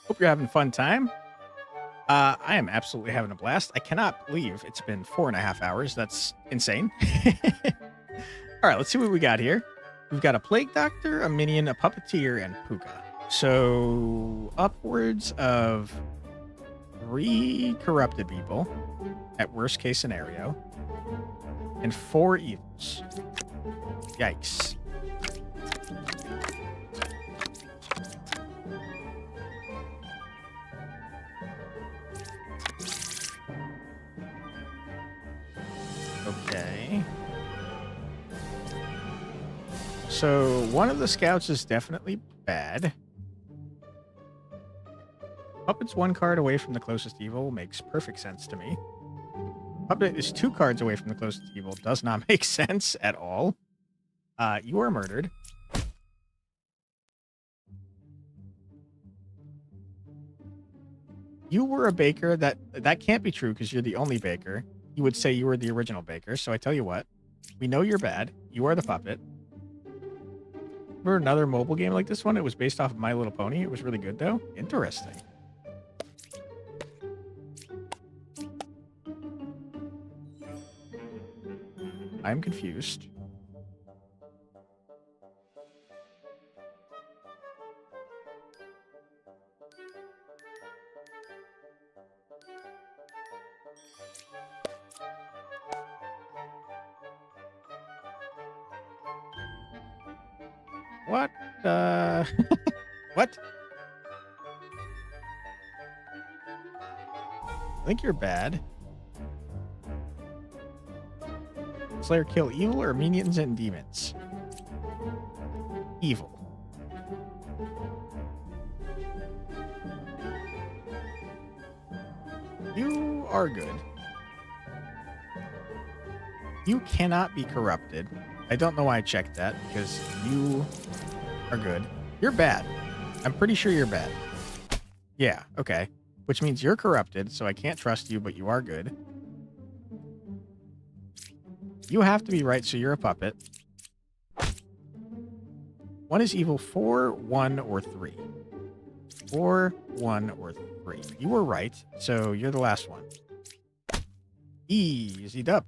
Hope you're having a fun time. I am absolutely having a blast. I cannot believe it's been 4.5 hours. That's insane. All right, let's see what we got here. We've got a plague doctor, a minion, a puppeteer, and Puka. So upwards of 3 corrupted people at worst case scenario, and 4 evils. Yikes. Okay. So one of the scouts is definitely bad. Puppet's 1 card away from the closest evil makes perfect sense to me. Puppet is 2 cards away from the closest evil. Does not make sense at all. You are murdered. You were a baker. That can't be true because you're the only baker. you would say you were the original baker. So I tell you what, we know you're bad. You are the puppet. Remember another mobile game like this one? It was based off of My Little Pony. It was really good, though. Interesting. I'm confused. What? What? I think you're bad. Slayer kill evil or minions and demons? Evil. You are good. You cannot be corrupted. I don't know why I checked that, because you are good. You're bad. I'm pretty sure you're bad. Yeah, okay. Which means you're corrupted, so I can't trust you, but you are good. You have to be right, so you're a puppet. One is evil, 4, 1, or 3. 4, 1, or 3. You were right, so you're the last one. Easy dub.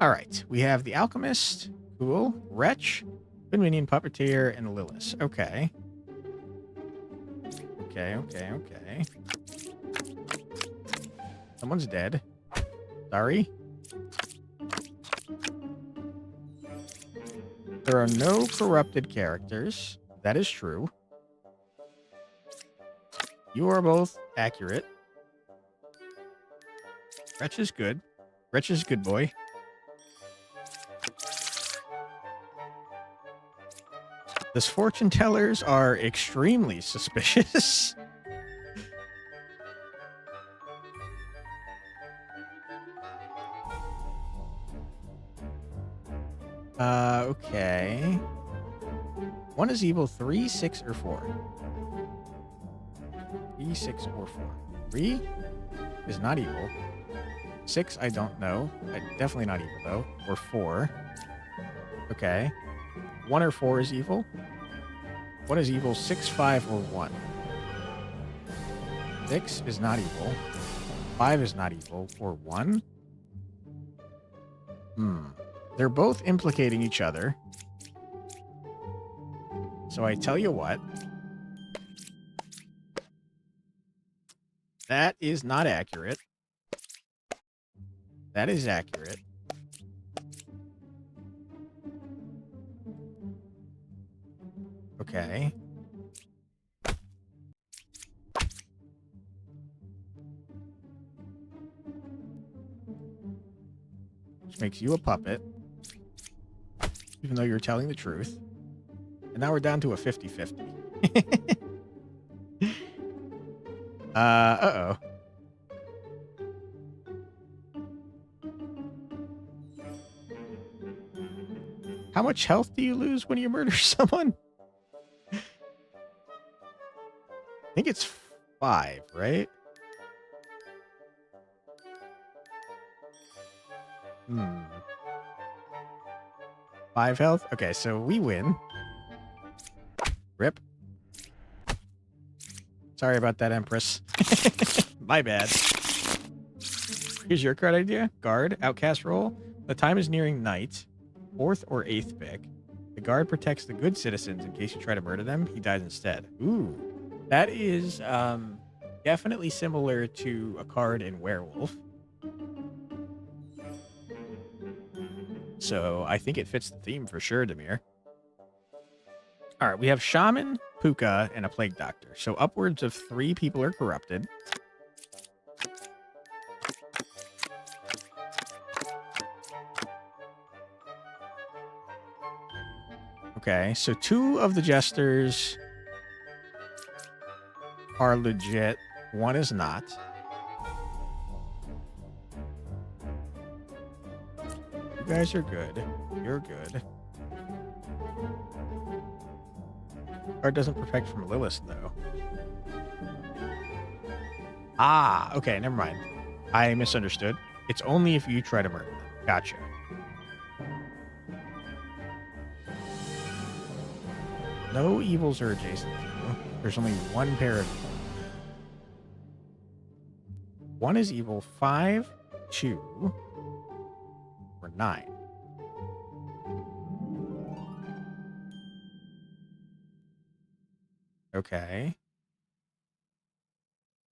All right, we have the Alchemist. Cool. Wretch, Good Minion, Puppeteer, and Lilith. Okay. Okay. Someone's dead. Sorry. There are no corrupted characters. That is true. You are both accurate. Wretch is good. Wretch is good boy. These fortune tellers are extremely suspicious. Okay. One is evil, 3, 6, or 4. 3, 6, or 4. 3 is not evil. 6, I don't know. Definitely not evil, though. Or 4. Okay. 1 or 4 is evil. 1 is evil, 6, 5, or 1. 6 is not evil. 5 is not evil. Or 1? They're both implicating each other. So I tell you what. That is not accurate. That is accurate. Okay. Which makes you a puppet. Even though you're telling the truth. And now we're down to a 50-50. Uh-oh. How much health do you lose when you murder someone? I think it's 5, right? 5 health? Okay, so we win. Rip. Sorry about that, Empress. My bad. Here's your card idea. Guard, outcast role. The time is nearing night. 4th or 8th pick. The guard protects the good citizens in case you try to murder them. He dies instead. Ooh. That is definitely similar to a card in Werewolf. So I think it fits the theme for sure, Demir. All right, we have Shaman, Puka, and a Plague Doctor. So upwards of 3 people are corrupted. Okay, so 2 of the Jesters are legit. 1 is not. You guys are good. You're good. Card doesn't protect from Lilith, though. Ah, okay, never mind. I misunderstood. It's only if you try to murder them. Gotcha. No evils are adjacent to you. There's only one pair of evil. One is evil, 5, 2, or 9. Okay.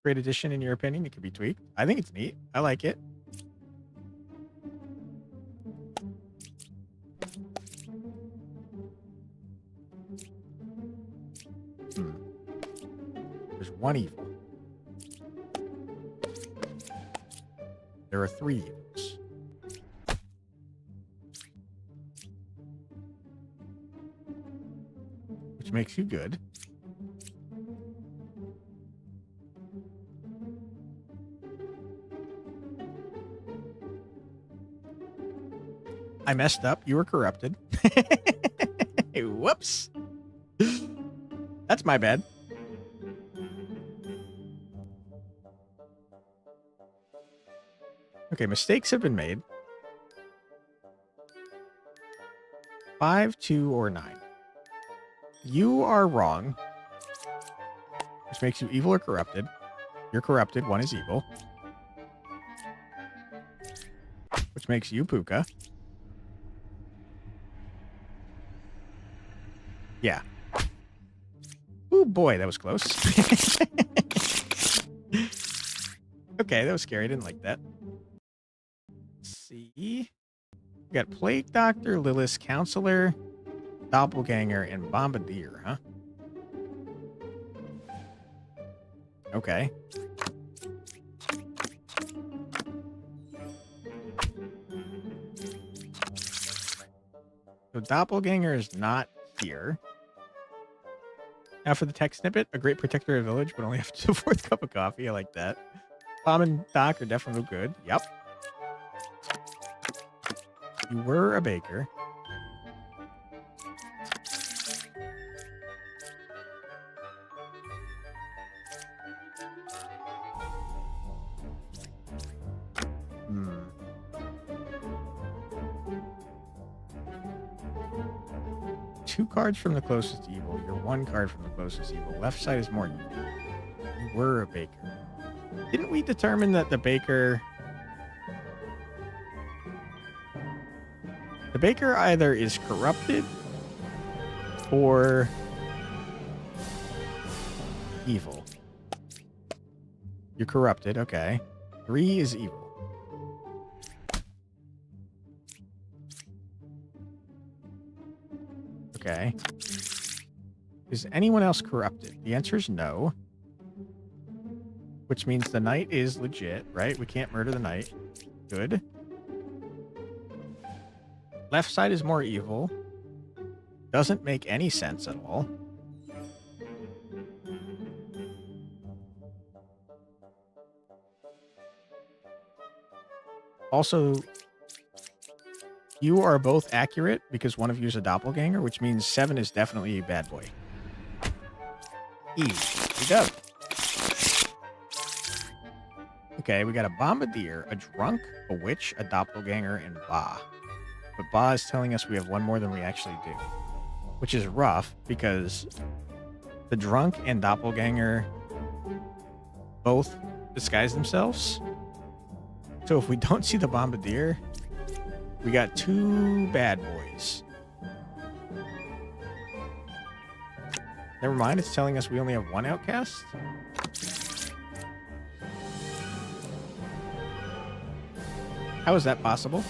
Great addition in your opinion. It could be tweaked. I think it's neat. I like it. There's one evil. There are 3 evils. Which makes you good. I messed up. You were corrupted. Whoops. That's my bad. Okay, mistakes have been made. 5, 2, or 9. You are wrong. Which makes you evil or corrupted. You're corrupted. 1 is evil. Which makes you Puka. Yeah. Ooh, boy, that was close. Okay, that was scary. I didn't like that. Let's see. We got Plague Doctor, Lilith, Counselor, Doppelganger, and Bombardier, huh? Okay. So Doppelganger is not here. Now for the text snippet, a great protector of the village, but only after the 4th cup of coffee. I like that. Bomb and Doc are definitely good. Yep. You were a baker. Hmm. Two cards from the closest evil. You're 1 card from the closest evil. Left side is more evil. You were a baker. Didn't we determine that the baker... The baker either is corrupted or evil. You're corrupted, okay. 3 is evil. Okay. Is anyone else corrupted? The answer is no. Which means the knight is legit, right? We can't murder the knight. Good. Left side is more evil. Doesn't make any sense at all. Also, you are both accurate because one of you is a doppelganger, which means 7 is definitely a bad boy. Easy go. Okay, we got a bombardier, a drunk, a witch, a doppelganger, and Ba. But Ba is telling us we have 1 more than we actually do. Which is rough because the drunk and doppelganger both disguise themselves. So if we don't see the bombardier, we got 2 bad boys. Never mind, it's telling us we only have 1 outcast. How is that possible?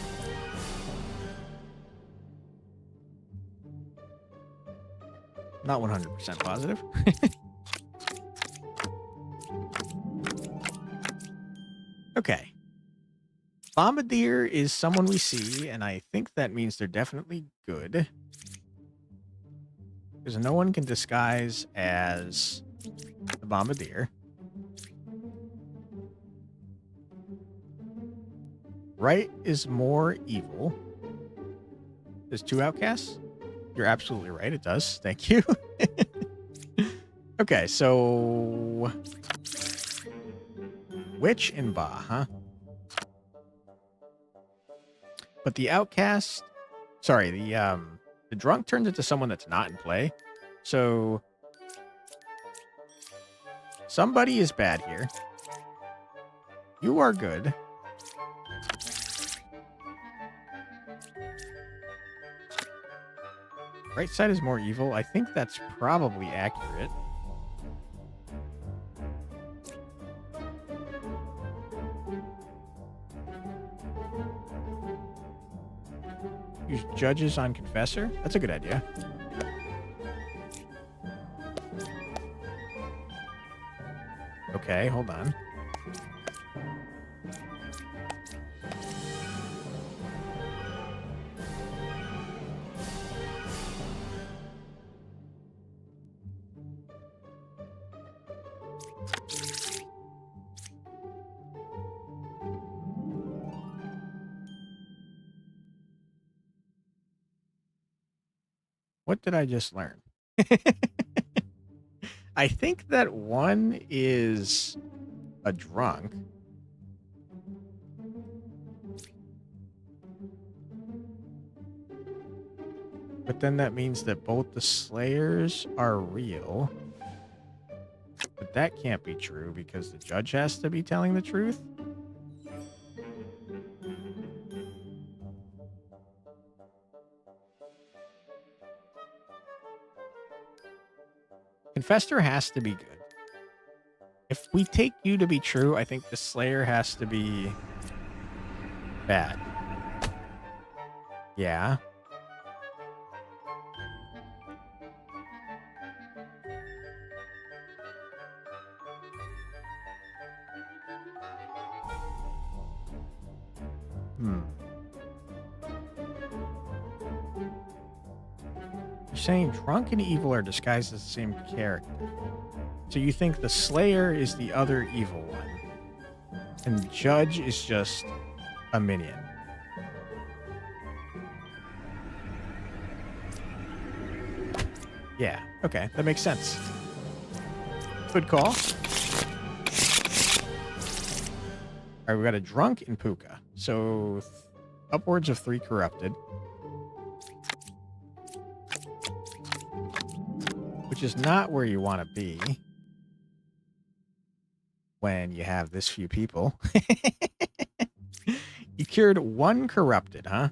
Not 100% positive. Okay. Bombardier is someone we see, and I think that means they're definitely good. Because no one can disguise as the bombardier. Right is more evil. There's 2 outcasts? You're absolutely right. It does. Thank you. Okay, so witch and Ba, huh? But the outcast, sorry, the drunk turns into someone that's not in play. So somebody is bad here. You are good. Right side is more evil. I think that's probably accurate. Use judges on confessor? That's a good idea. Okay, hold on. What did I just learn? I think that one is a drunk. But then that means that both the slayers are real. But that can't be true because the judge has to be telling the truth. Confessor has to be good. If we take you to be true, I think the Slayer has to be bad. Yeah. You're saying drunk and evil are disguised as the same character. So you think the Slayer is the other evil one, and the Judge is just a minion. Yeah, okay, that makes sense. Good call. All right, we got a drunk in Puka. So upwards of 3 corrupted. Which is not where you want to be when you have this few people. You cured 1 corrupted, huh?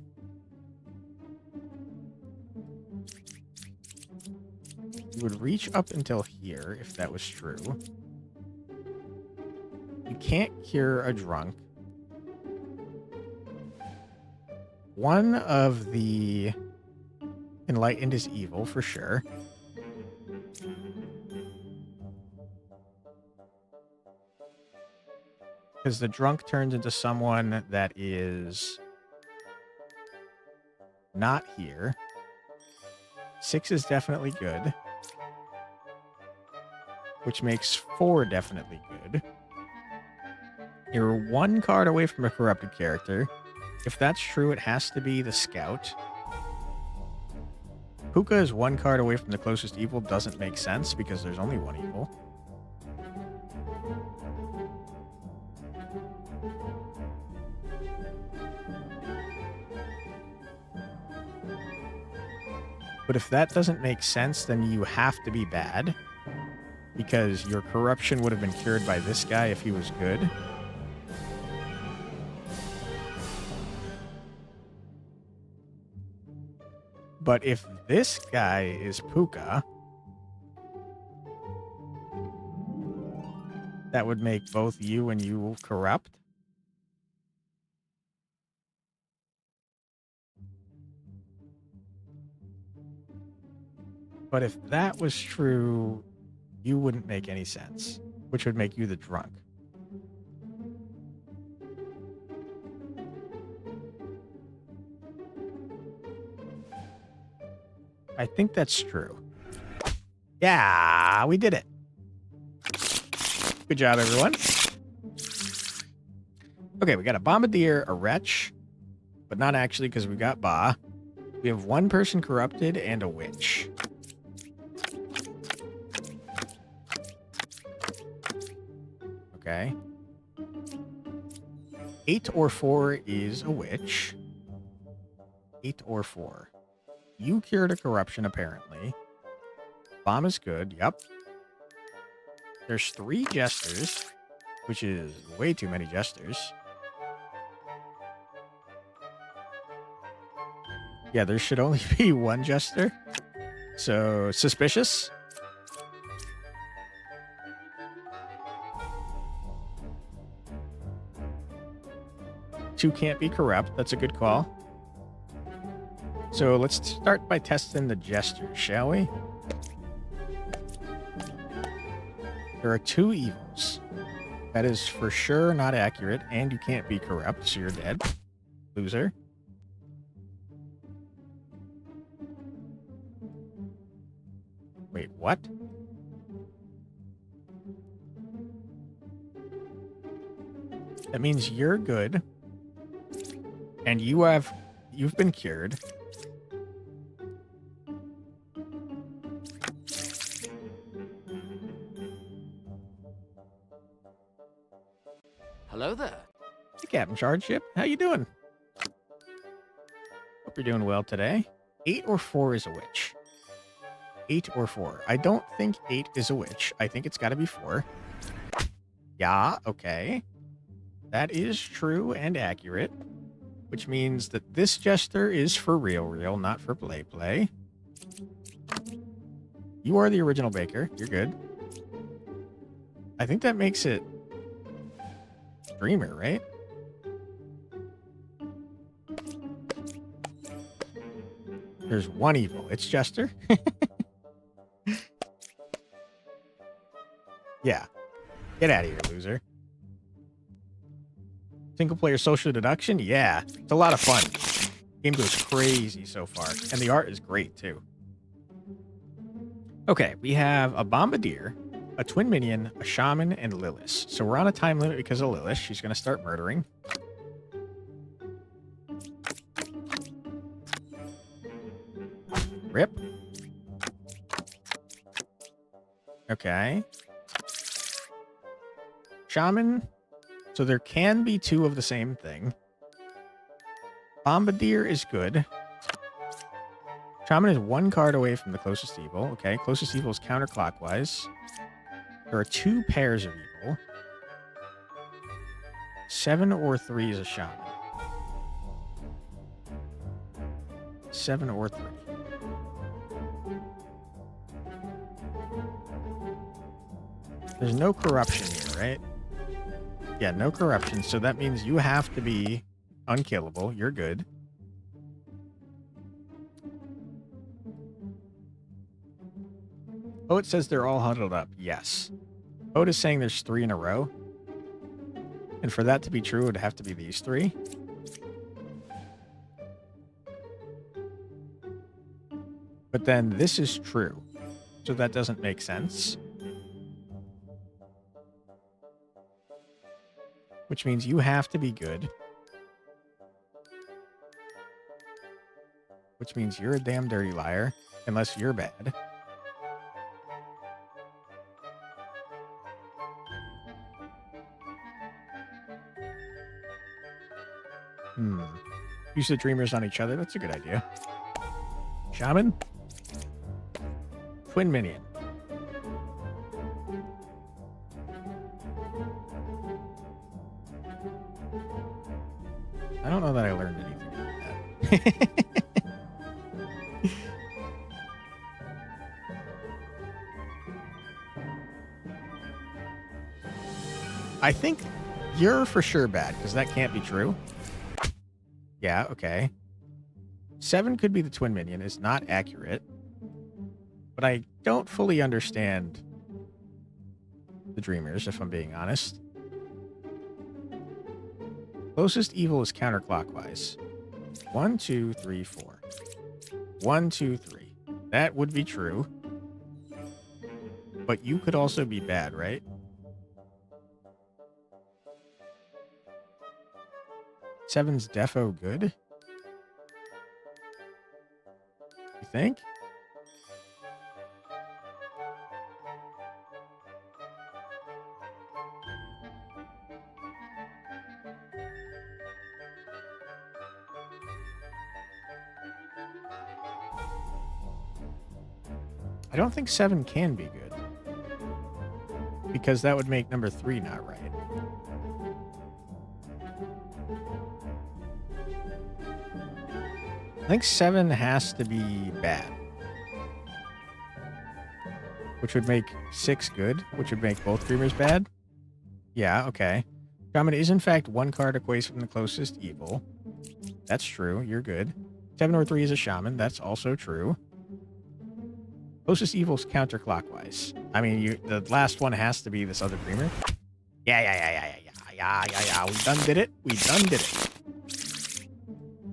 You would reach up until here if that was true. You can't cure a drunk. One of the enlightened is evil for sure. Because the drunk turns into someone that is not here. 6 is definitely good. Which makes 4 definitely good. You're 1 card away from a corrupted character. If that's true, it has to be the scout. Puka is 1 card away from the closest evil. Doesn't make sense because there's only 1 evil. But if that doesn't make sense, then you have to be bad. Because your corruption would have been cured by this guy if he was good. But if this guy is Puka, that would make both you and you corrupt. But if that was true, you wouldn't make any sense, which would make you the drunk. I think that's true. Yeah, we did it. Good job, everyone. Okay, we got a Bombardier, a Wretch, but not actually because we got Ba. We have 1 person corrupted and a Witch. Okay. 8 or 4 is a witch. 8 or 4. You cured a corruption, apparently. Bomb is good. Yep. There's 3 jesters, which is way too many jesters. Yeah, there should only be 1 jester. So, suspicious. 2 can't be corrupt. That's a good call. So let's start by testing the jesters, shall we? There are 2 evils. That is for sure not accurate, and you can't be corrupt, so you're dead. Loser. Wait, what? That means you're good. And you've been cured. Hello there. Hey, Captain Chargeship. How you doing? Hope you're doing well today. 8 or 4 is a witch. 8 or 4. I don't think 8 is a witch. I think it's got to be 4. Yeah, okay. That is true and accurate. Which means that this jester is for real, not for play. You are the original baker. You're good. I think that makes it Dreamer, right? There's 1 evil. It's Jester. Yeah. Get out of here, loser. Single player social deduction? Yeah. It's a lot of fun. Game goes crazy so far. And the art is great, too. Okay, we have a Bombardier, a Twin Minion, a Shaman, and Lilith. So we're on a time limit because of Lilith. She's going to start murdering. Rip. Okay. Shaman. So there can be 2 of the same thing. Bombardier is good. Shaman is 1 card away from the closest evil. Okay, closest evil is counterclockwise. There are 2 pairs of evil. 7 or 3 is a shaman. 7 or 3. There's no corruption here, right? Yeah, no corruption. So that means you have to be unkillable. You're good. Poet says they're all huddled up. Yes. Poet is saying there's 3 in a row. And for that to be true, it would have to be these 3. But then this is true. So that doesn't make sense. Which means you have to be good. Which means you're a damn dirty liar. Unless you're bad. Use the dreamers on each other. That's a good idea. Shaman. Twin Minion. I don't know that I learned anything from that. I think you're for sure bad, because that can't be true. Yeah, okay. 7 could be the Twin Minion. It's not accurate. But I don't fully understand the Dreamers, if I'm being honest. Closest evil is counterclockwise. 1, 2, 3, 4. 1, 2, 3. That would be true. But you could also be bad, right? Seven's defo good? You think? I don't think 7 can be good. Because that would make number 3 not right. I think 7 has to be bad. Which would make 6 good, which would make both dreamers bad. Yeah, okay. Shaman is in fact 1 card away from the closest evil. That's true, you're good. 7 or 3 is a shaman, that's also true. Closest evil's counterclockwise. I mean, the last one has to be this other dreamer. Yeah. We done did it.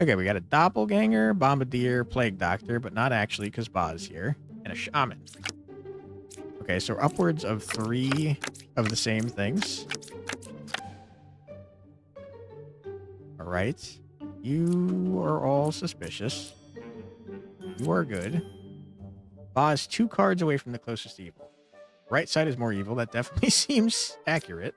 Okay, we got a doppelganger, bombardier, plague doctor, but not actually because Ba's here, and a shaman. Okay, so upwards of 3 of the same things. All right. You are all suspicious. You are good. Ba is 2 cards away from the closest evil. Right side is more evil. That definitely seems accurate.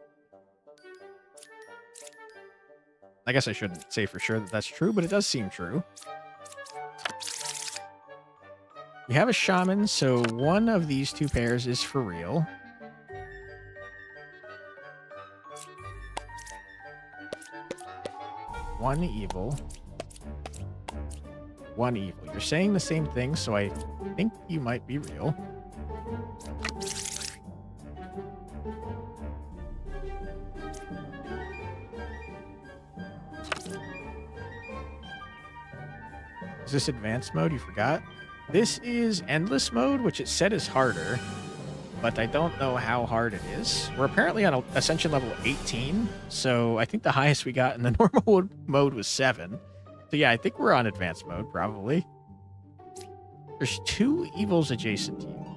I guess I shouldn't say for sure that that's true, but it does seem true. We have a shaman, so one of these 2 pairs is for real. One evil. 1 evil. You're saying the same thing, so I think you might be real. Is this advanced mode? You forgot? This is endless mode, which it said is harder, but I don't know how hard it is. We're apparently on Ascension level 18, so I think the highest we got in the normal mode was 7. So yeah, I think we're on advanced mode, probably. There's 2 evils adjacent to you.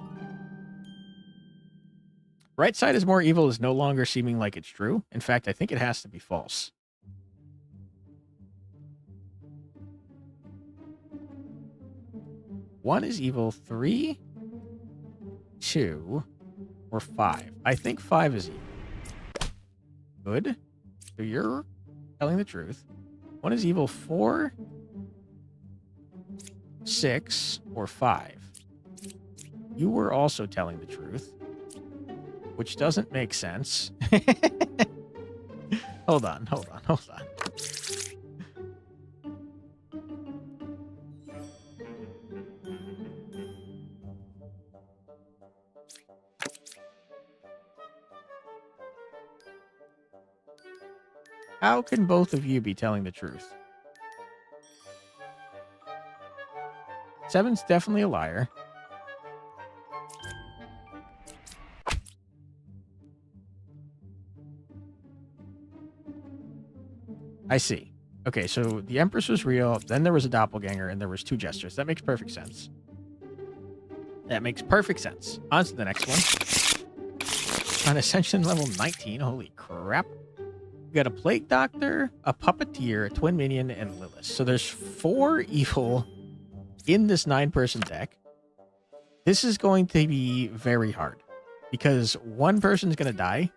Right side is more evil is no longer seeming like it's true. In fact, I think it has to be false. One is evil, 3, 2, or 5. I think 5 is evil. Good. So you're telling the truth. 1 is evil, 4, 6, or 5. You were also telling the truth, which doesn't make sense. Hold on. How can both of you be telling the truth? 7's definitely a liar. I see. Okay, so the Empress was real, then there was a doppelganger, and there was 2 jesters. That makes perfect sense. On to the next one. On Ascension level 19, holy crap. We got a Plague Doctor, a Puppeteer, a Twin Minion, and Lilith. So there's 4 evil in this 9-person deck. This is going to be very hard because 1 person's going to die.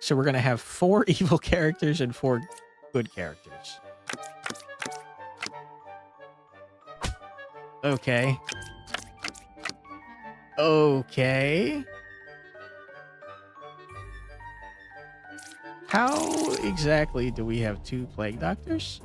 So we're going to have 4 evil characters and 4 good characters. Okay. How exactly do we have 2 Plague Doctors?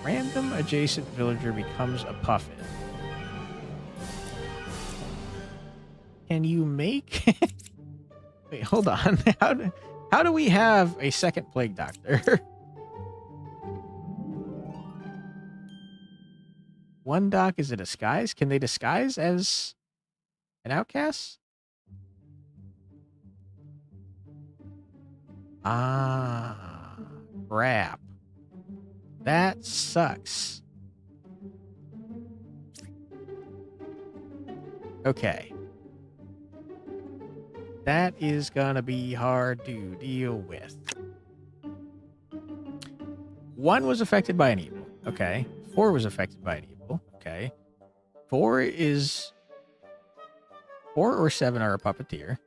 Random adjacent villager becomes a puffin. Can you make... Wait, hold on. How do we have a second Plague Doctor? 1 doc is a disguise? Can they disguise as an outcast? Ah, crap. That sucks. Okay. That is gonna be hard to deal with. 1 was affected by an evil. Okay. 4 was affected by an evil. Okay. 4 or 7 are a puppeteer.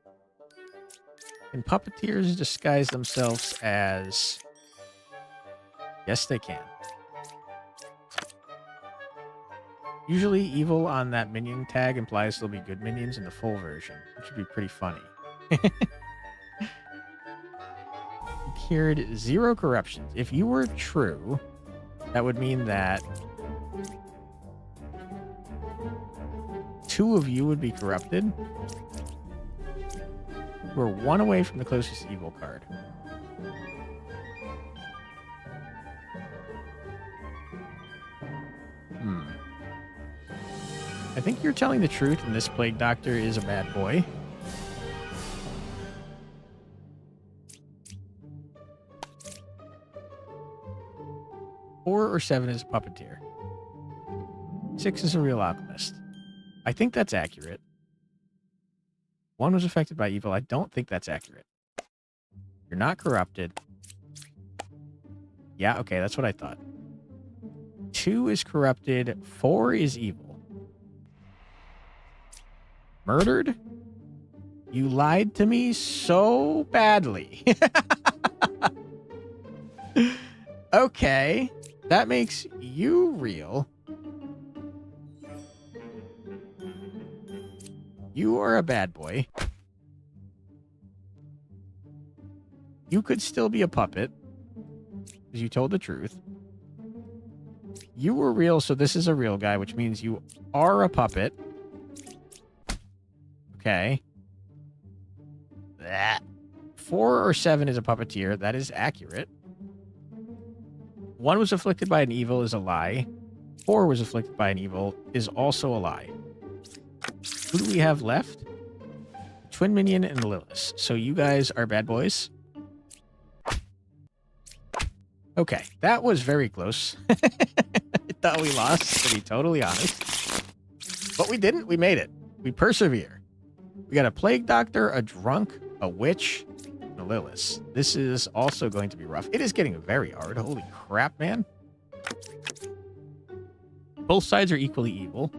Can puppeteers disguise themselves as... Yes, they can. Usually evil on that minion tag implies there'll be good minions in the full version, which would be pretty funny. You cured 0 corruptions. If you were true, that would mean that 2 of you would be corrupted. We're 1 away from the closest evil card. I think you're telling the truth, and this Plague Doctor is a bad boy. Four or 7 is a puppeteer. 6 is a real alchemist. I think that's accurate. 1 was affected by evil. I don't think that's accurate. You're not corrupted. Yeah, okay, that's what I thought. 2 is corrupted. 4 is evil. Murdered? You lied to me so badly. Okay, that makes you real. You are a bad boy. You could still be a puppet, because you told the truth. You were real, so this is a real guy, which means you are a puppet. Okay. That 4 or 7 is a puppeteer. That is accurate. 1 was afflicted by an evil is a lie. 4 was afflicted by an evil is also a lie. Who do we have left? Twin Minion and Lilith. So you guys are bad boys. Okay, that was very close. I thought we lost, to be totally honest. But we didn't. We made it. We persevere. We got a Plague Doctor, a Drunk, a Witch, and a Lilith. This is also going to be rough. It is getting very hard. Holy crap, man. Both sides are equally evil.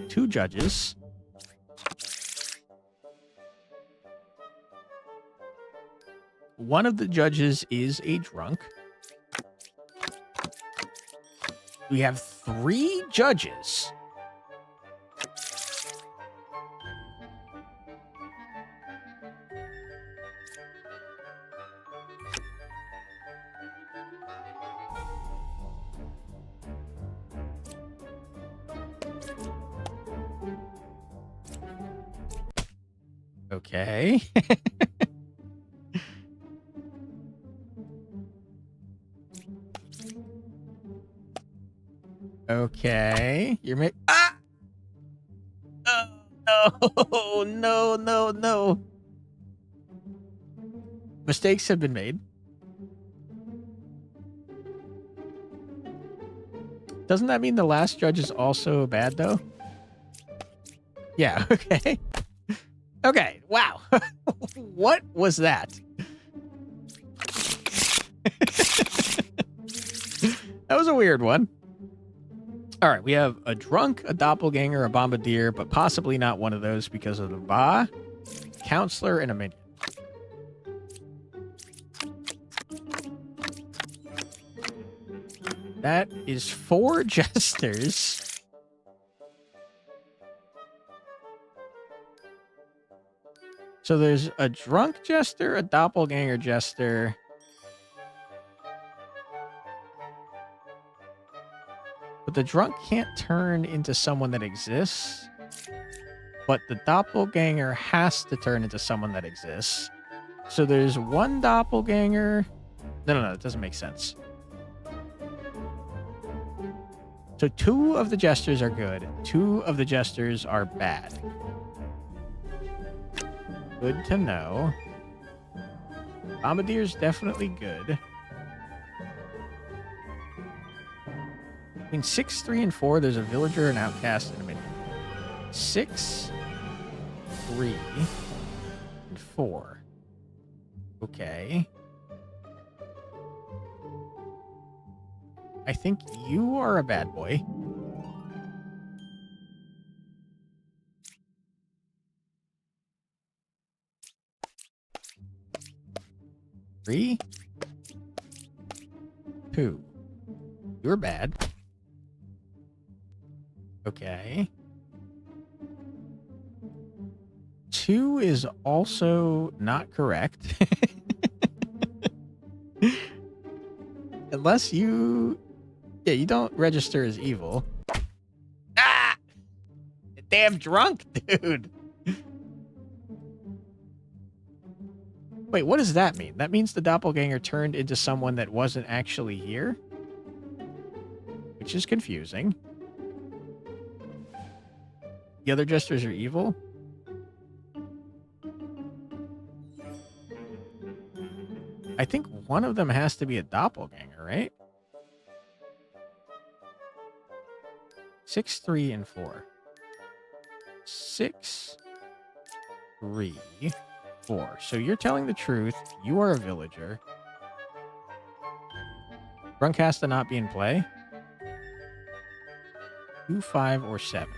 2 judges. One of the judges is a drunk. We have 3 judges. Okay. Okay. You're making... Ah! Oh, no, no, no. Mistakes have been made. Doesn't that mean the last judge is also bad, though? Yeah, okay. Okay, wow. What was that? That was a weird one. All right, we have a drunk, a doppelganger, a bombardier, but possibly not one of those because of the Ba, counselor, and a minion. That is 4 jesters. So there's a drunk jester, a doppelganger jester. But the drunk can't turn into someone that exists. But the doppelganger has to turn into someone that exists. So there's 1 doppelganger. No, it doesn't make sense. So 2 of the jesters are good. 2 of the jesters are bad. Good to know. Bombardier's definitely good. Between 6, 3, and 4, there's a villager, an outcast, and a minion. 6, 3, and 4. Okay. I think you are a bad boy. Three, two. You're bad. Okay. 2 is also not correct. Unless you... Yeah, you don't register as evil. Ah! Damn drunk, dude. Wait, what does that mean? That means the doppelganger turned into someone that wasn't actually here? Which is confusing. The other jesters are evil? I think one of them has to be a doppelganger, right? 6, 3, and 4. 6, 3, 4. So you're telling the truth. You are a villager. Drunk has to not be in play. 2, 5, or 7.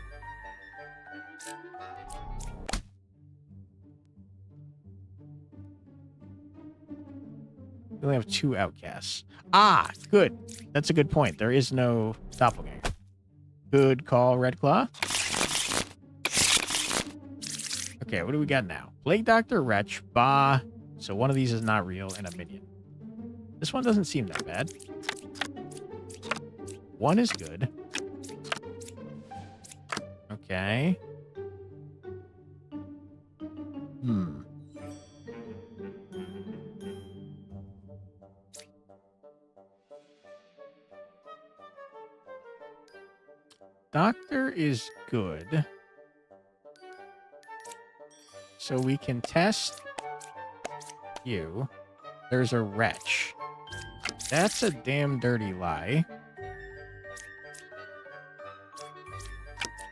We only have 2 outcasts. Ah, good. That's a good point. There is no doppelganger. Good call, Red Claw. Okay, what do we got now? Plague Doctor, Wretch, Ba. So one of these is not real, and a minion. This one doesn't seem that bad. 1 is good. Okay. Doctor is good. So we can test you. There's a wretch. That's a damn dirty lie.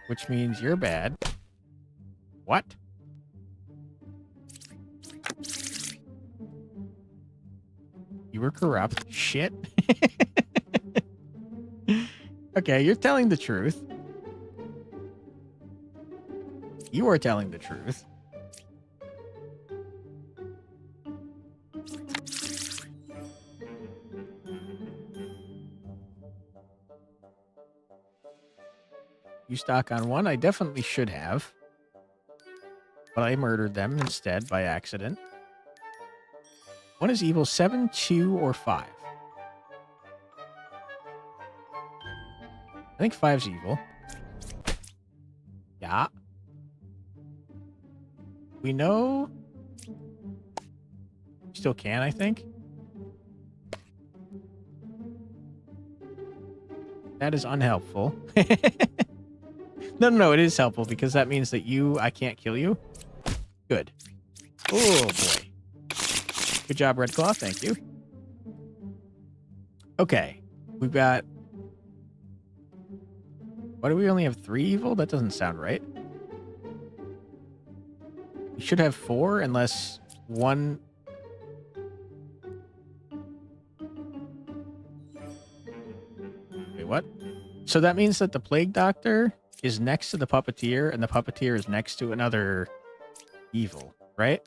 Which means you're bad. What? You were corrupt. Shit. Okay, you're telling the truth. You are telling the truth. You stock on 1. I definitely should have. But I murdered them instead by accident. 1 is evil. 7, 2, or 5. I think 5's evil. Yeah. We know... Still can, I think. That is unhelpful. No, it is helpful because that means that I can't kill you. Good. Oh, boy. Good job, Red Claw. Thank you. Okay. We've got... Why do we only have 3 evil? That doesn't sound right. We should have 4 unless 1... Wait, what? So that means that the Plague Doctor is next to the Puppeteer, and the Puppeteer is next to another evil, right?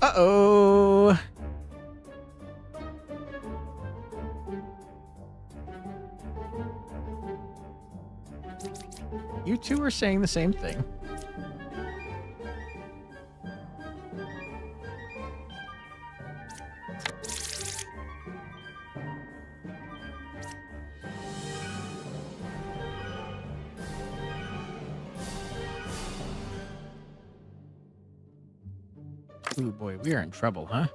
Uh-oh. You two are saying the same thing. Ooh, boy, we are in trouble, huh?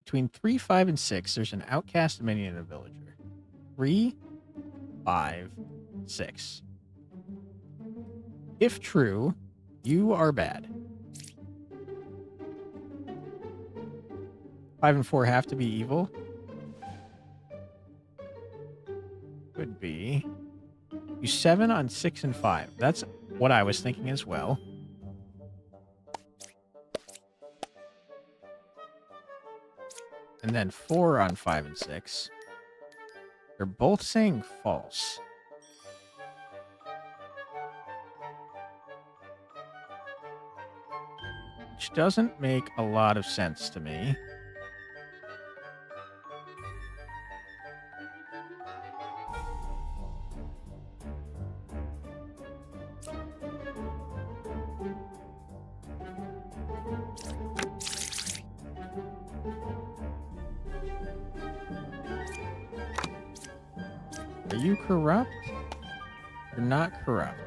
Between 3, 5, and 6, there's an outcast minion and a villager. 3, 5, 6. If true, you are bad. 5 and 4 have to be evil. Could be. You 7 on 6 and 5. That's what I was thinking as well. And then 4 on 5 and 6. They're both saying false. Which doesn't make a lot of sense to me. Are you corrupt? You're not corrupt.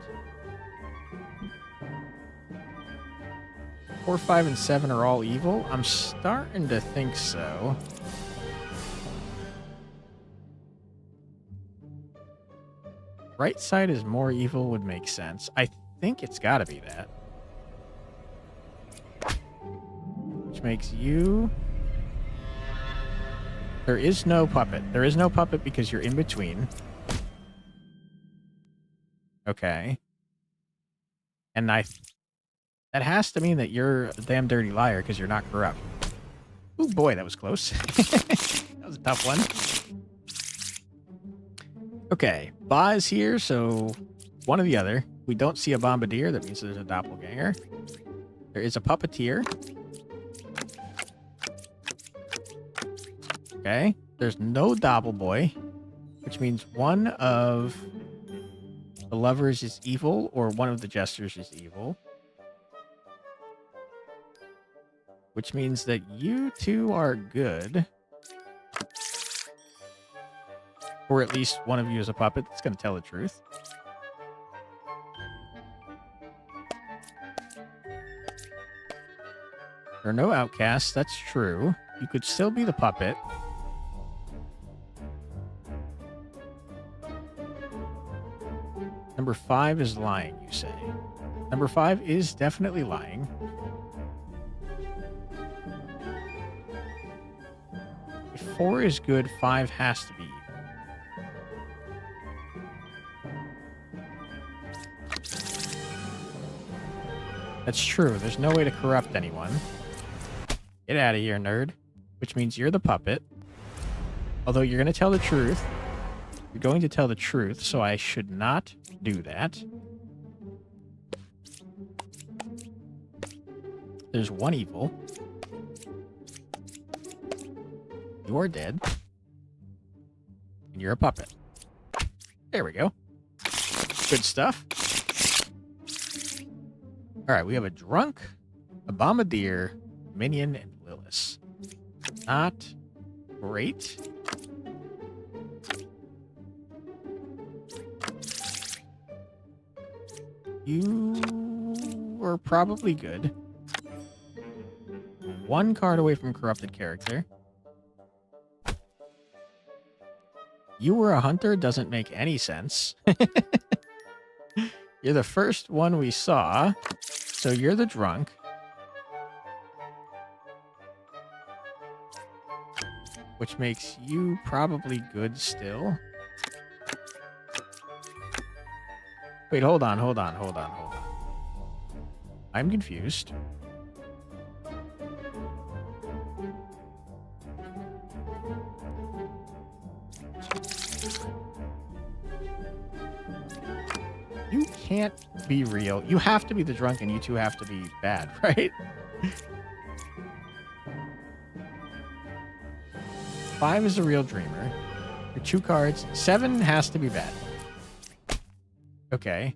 4, 5, and 7 are all evil? I'm starting to think so. Right side is more evil would make sense. I think it's got to be that. Which makes you... There is no puppet. There is no puppet because you're in between. Okay. And that has to mean that you're a damn dirty liar because you're not corrupt. Ooh, boy, that was close. That was a tough one. Okay, Ba is here, so one or the other. We don't see a bombardier. That means there's a doppelganger. There is a puppeteer. Okay, there's no doppelboy, which means one of the lovers is evil or one of the jesters is evil. Which means that you two are good. Or at least one of you is a puppet that's going to tell the truth. There are no outcasts, that's true. You could still be the puppet. Number 5 is lying, you say. Number 5 is definitely lying. If 4 is good, 5 has to be evil. That's true. There's no way to corrupt anyone. Get out of here, nerd. Which means you're the puppet. Although you're going to tell the truth. You're going to tell the truth, so I should not do that. There's one evil. You are dead. And you're a puppet. There we go. Good stuff. All right, we have a drunk, a bombardier, minion, and Lilith. Not great. You are probably good. One card away from corrupted character. You were a hunter doesn't make any sense. You're the first one we saw, so you're the drunk. Which makes you probably good still. Wait, hold on. I'm confused. You can't be real. You have to be the drunk and you two have to be bad, right? 5 is a real dreamer. Your 2 cards. 7 has to be bad. Okay.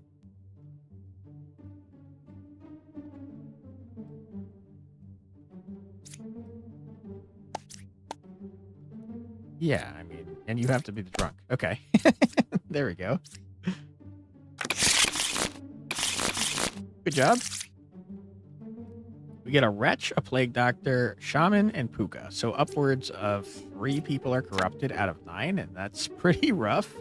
Yeah, I mean, and you have to be the drunk. Okay. There we go. Good job. We get a wretch, a plague doctor, shaman, and puka. So upwards of 3 people are corrupted out of 9, and that's pretty rough.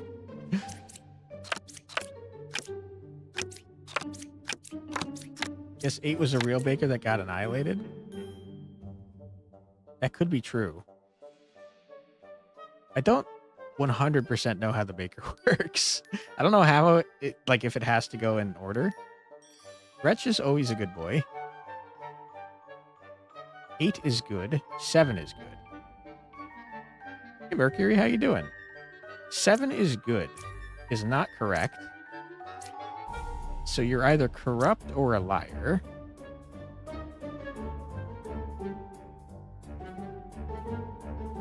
Guess 8 was a real baker that got annihilated. That could be true. I don't 100% know how the baker works. I don't know how it, like, if it has to go in order. Wretch is always a good boy. 8 is good. 7 is good. Hey, Mercury, how you doing? 7 is good. Is not correct. So you're either corrupt or a liar.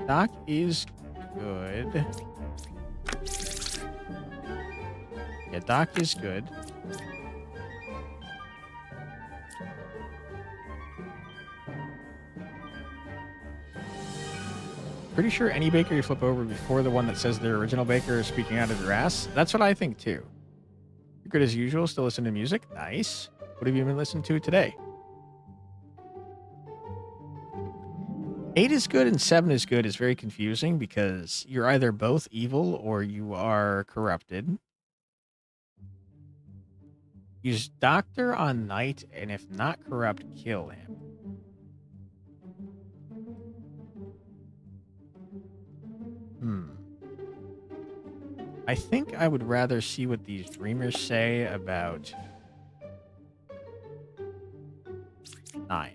Doc is good. Yeah, Doc is good. Pretty sure any baker you flip over before the one that says their original baker is speaking out of your ass. That's what I think too. You're good as usual. Still listening to music. Nice. What have you been listening to today? 8 is good and 7 is good is very confusing because you're either both evil or you are corrupted. Use Doctor on Knight, and if not corrupt, kill him. I think I would rather see what these dreamers say about 9.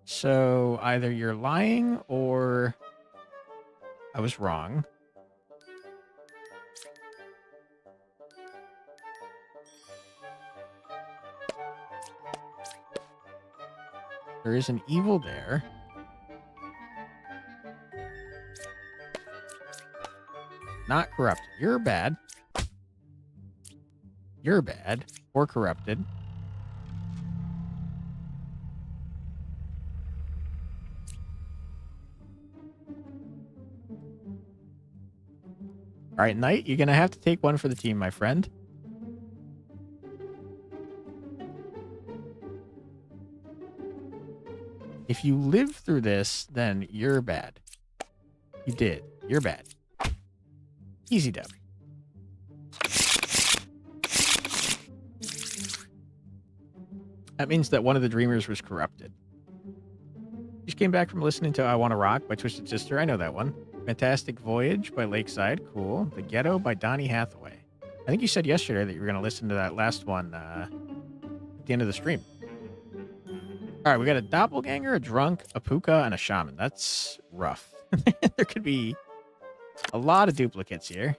So either you're lying or I was wrong. There is an evil there. Not corrupt. You're bad. You're bad. Or corrupted. All right, Knight, you're going to have to take one for the team, my friend. If you live through this, then you're bad. You did. You're bad. Easy dub. That means that one of the dreamers was corrupted. Just came back from listening to I Wanna Rock by Twisted Sister. I know that one. Fantastic Voyage by Lakeside. Cool. The Ghetto by Donny Hathaway. I think you said yesterday that you were going to listen to that last one at the end of the stream. All right, we got a doppelganger, a drunk, a puka, and a shaman. That's rough. There could be a lot of duplicates here.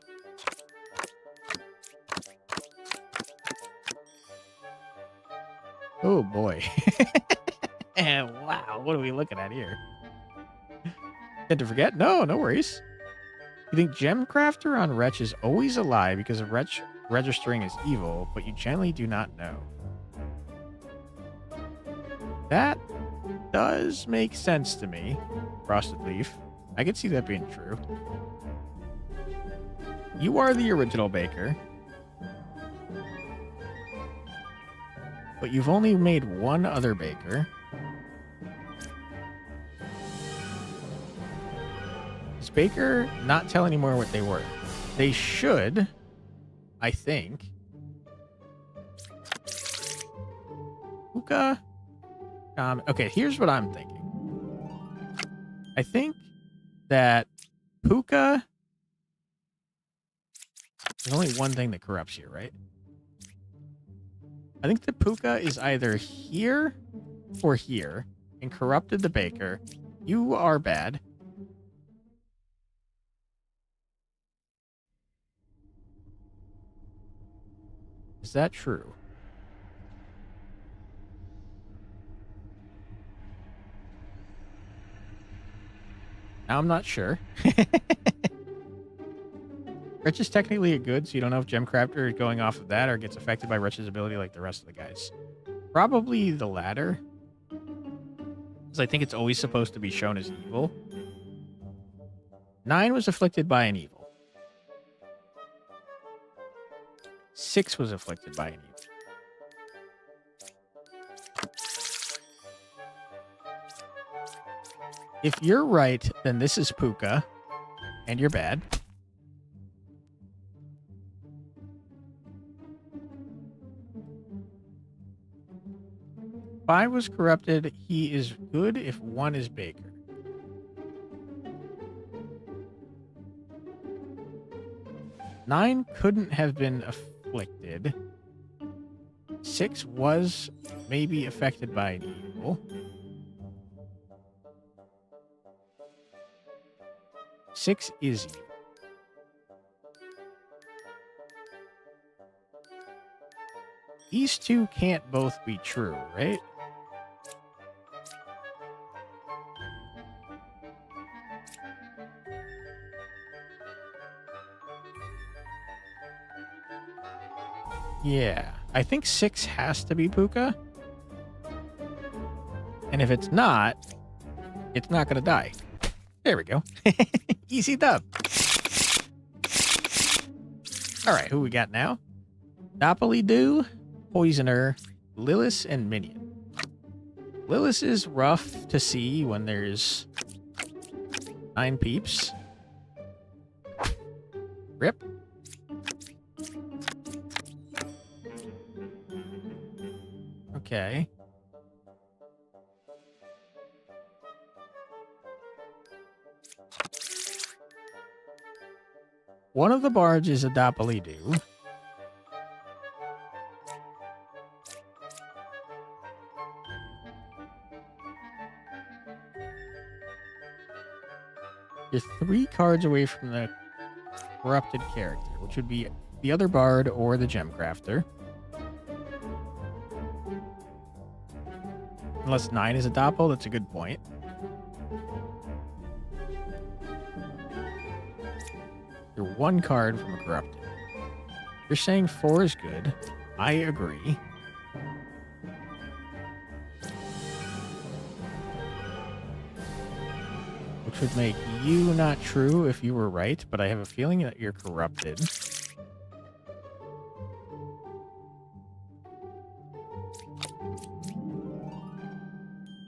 Oh, boy. And wow, what are we looking at here? Had to forget? No, no worries. You think Gem Crafter on Wretch is always a lie because of Wretch registering as evil, but you generally do not know. That does make sense to me, Frosted Leaf. I could see that being true. You are the original baker. But you've only made one other baker. Does Baker not tell anymore what they were? They should, I think. Puka. Okay, here's what I'm thinking. I think that Puka... There's only one thing that corrupts here, right? I think the Puka is either here or here and corrupted the baker. You are bad. Is that true? Now I'm not sure. Rich is technically a good, so you don't know if Gemcrafter is going off of that or gets affected by Rich's ability like the rest of the guys. Probably the latter. Because I think it's always supposed to be shown as evil. 9 was afflicted by an evil. 6 was afflicted by an evil. If you're right, then this is Puka, and you're bad. 5 was corrupted. He is good if 1 is Baker. Nine couldn't have been afflicted. 6 was maybe affected by an evil. 6 is evil. These two can't both be true, right? Yeah, I think 6 has to be Puka. And if it's not going to die. There we go. Easy dub. All right, who we got now? Doppelydoo, Poisoner, Lillis, and Minion. Lillis is rough to see when there's 9 peeps. Rip. Okay. One of the bards is a Doppelydoo. You're 3 cards away from the corrupted character, which would be the other bard or the gem crafter. Unless 9 is a Doppel, that's a good point. You're 1 card from a corrupted. You're saying 4 is good. I agree. Which would make you not true if you were right, but I have a feeling that you're corrupted.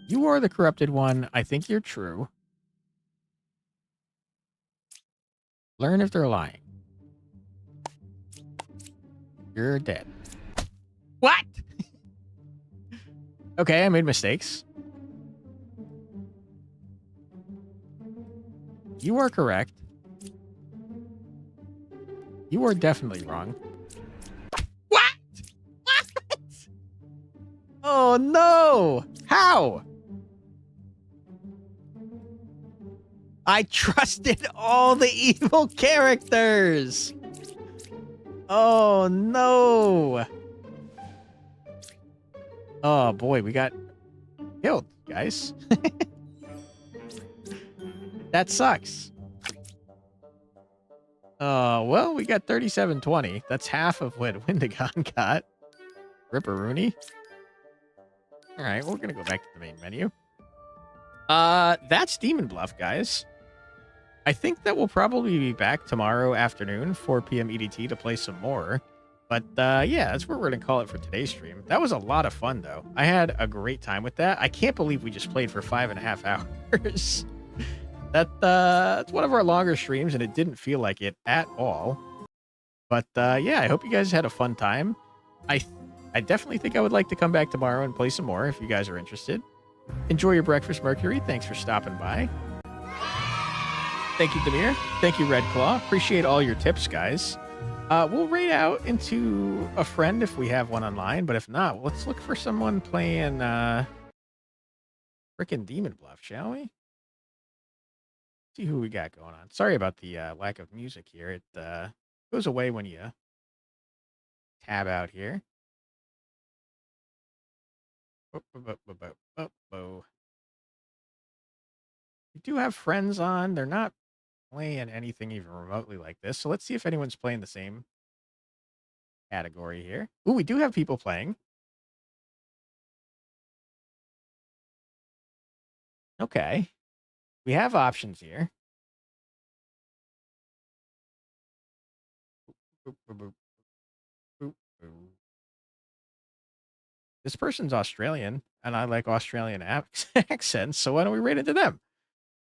You are the corrupted one. I think you're true. Learn if they're lying. You're dead. What? Okay, I made mistakes. You are correct. You are definitely wrong. What? What? Oh no! How? I trusted all the evil characters. Oh no. Oh boy, we got killed, guys. That sucks. Well, we got 3720. That's half of what Windigon got. Ripperoonie. All right, we're gonna go back to the main menu. That's Demon Bluff, guys. I think that we'll probably be back tomorrow afternoon, 4 p.m. EDT, to play some more. But yeah, that's what we're going to call it for today's stream. That was a lot of fun, though. I had a great time with that. I can't believe we just played for 5.5 hours. That's one of our longer streams, and it didn't feel like it at all. But yeah, I hope you guys had a fun time. I definitely think I would like to come back tomorrow and play some more if you guys are interested. Enjoy your breakfast, Mercury. Thanks for stopping by. Thank you, Demir. Thank you, Red Claw. Appreciate all your tips, guys. We'll raid out into a friend if we have one online, but if not, let's look for someone playing frickin' Demon Bluff, shall we? See who we got going on. Sorry about the lack of music here. It goes away when you tab out here. We do have friends on. They're not playing anything even remotely like this. So let's see if anyone's playing the same category here. Ooh, we do have people playing. Okay. We have options here. This person's Australian, and I like Australian accents, so why don't we raid into them?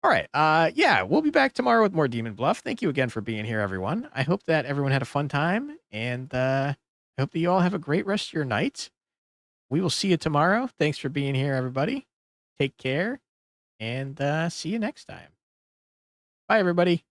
All right. Yeah, we'll be back tomorrow with more Demon Bluff. Thank you again for being here, everyone. I hope that everyone had a fun time, and I hope that you all have a great rest of your night. we will see you tomorrow. Thanks for being here, everybody. Take care, and see you next time. Bye, everybody.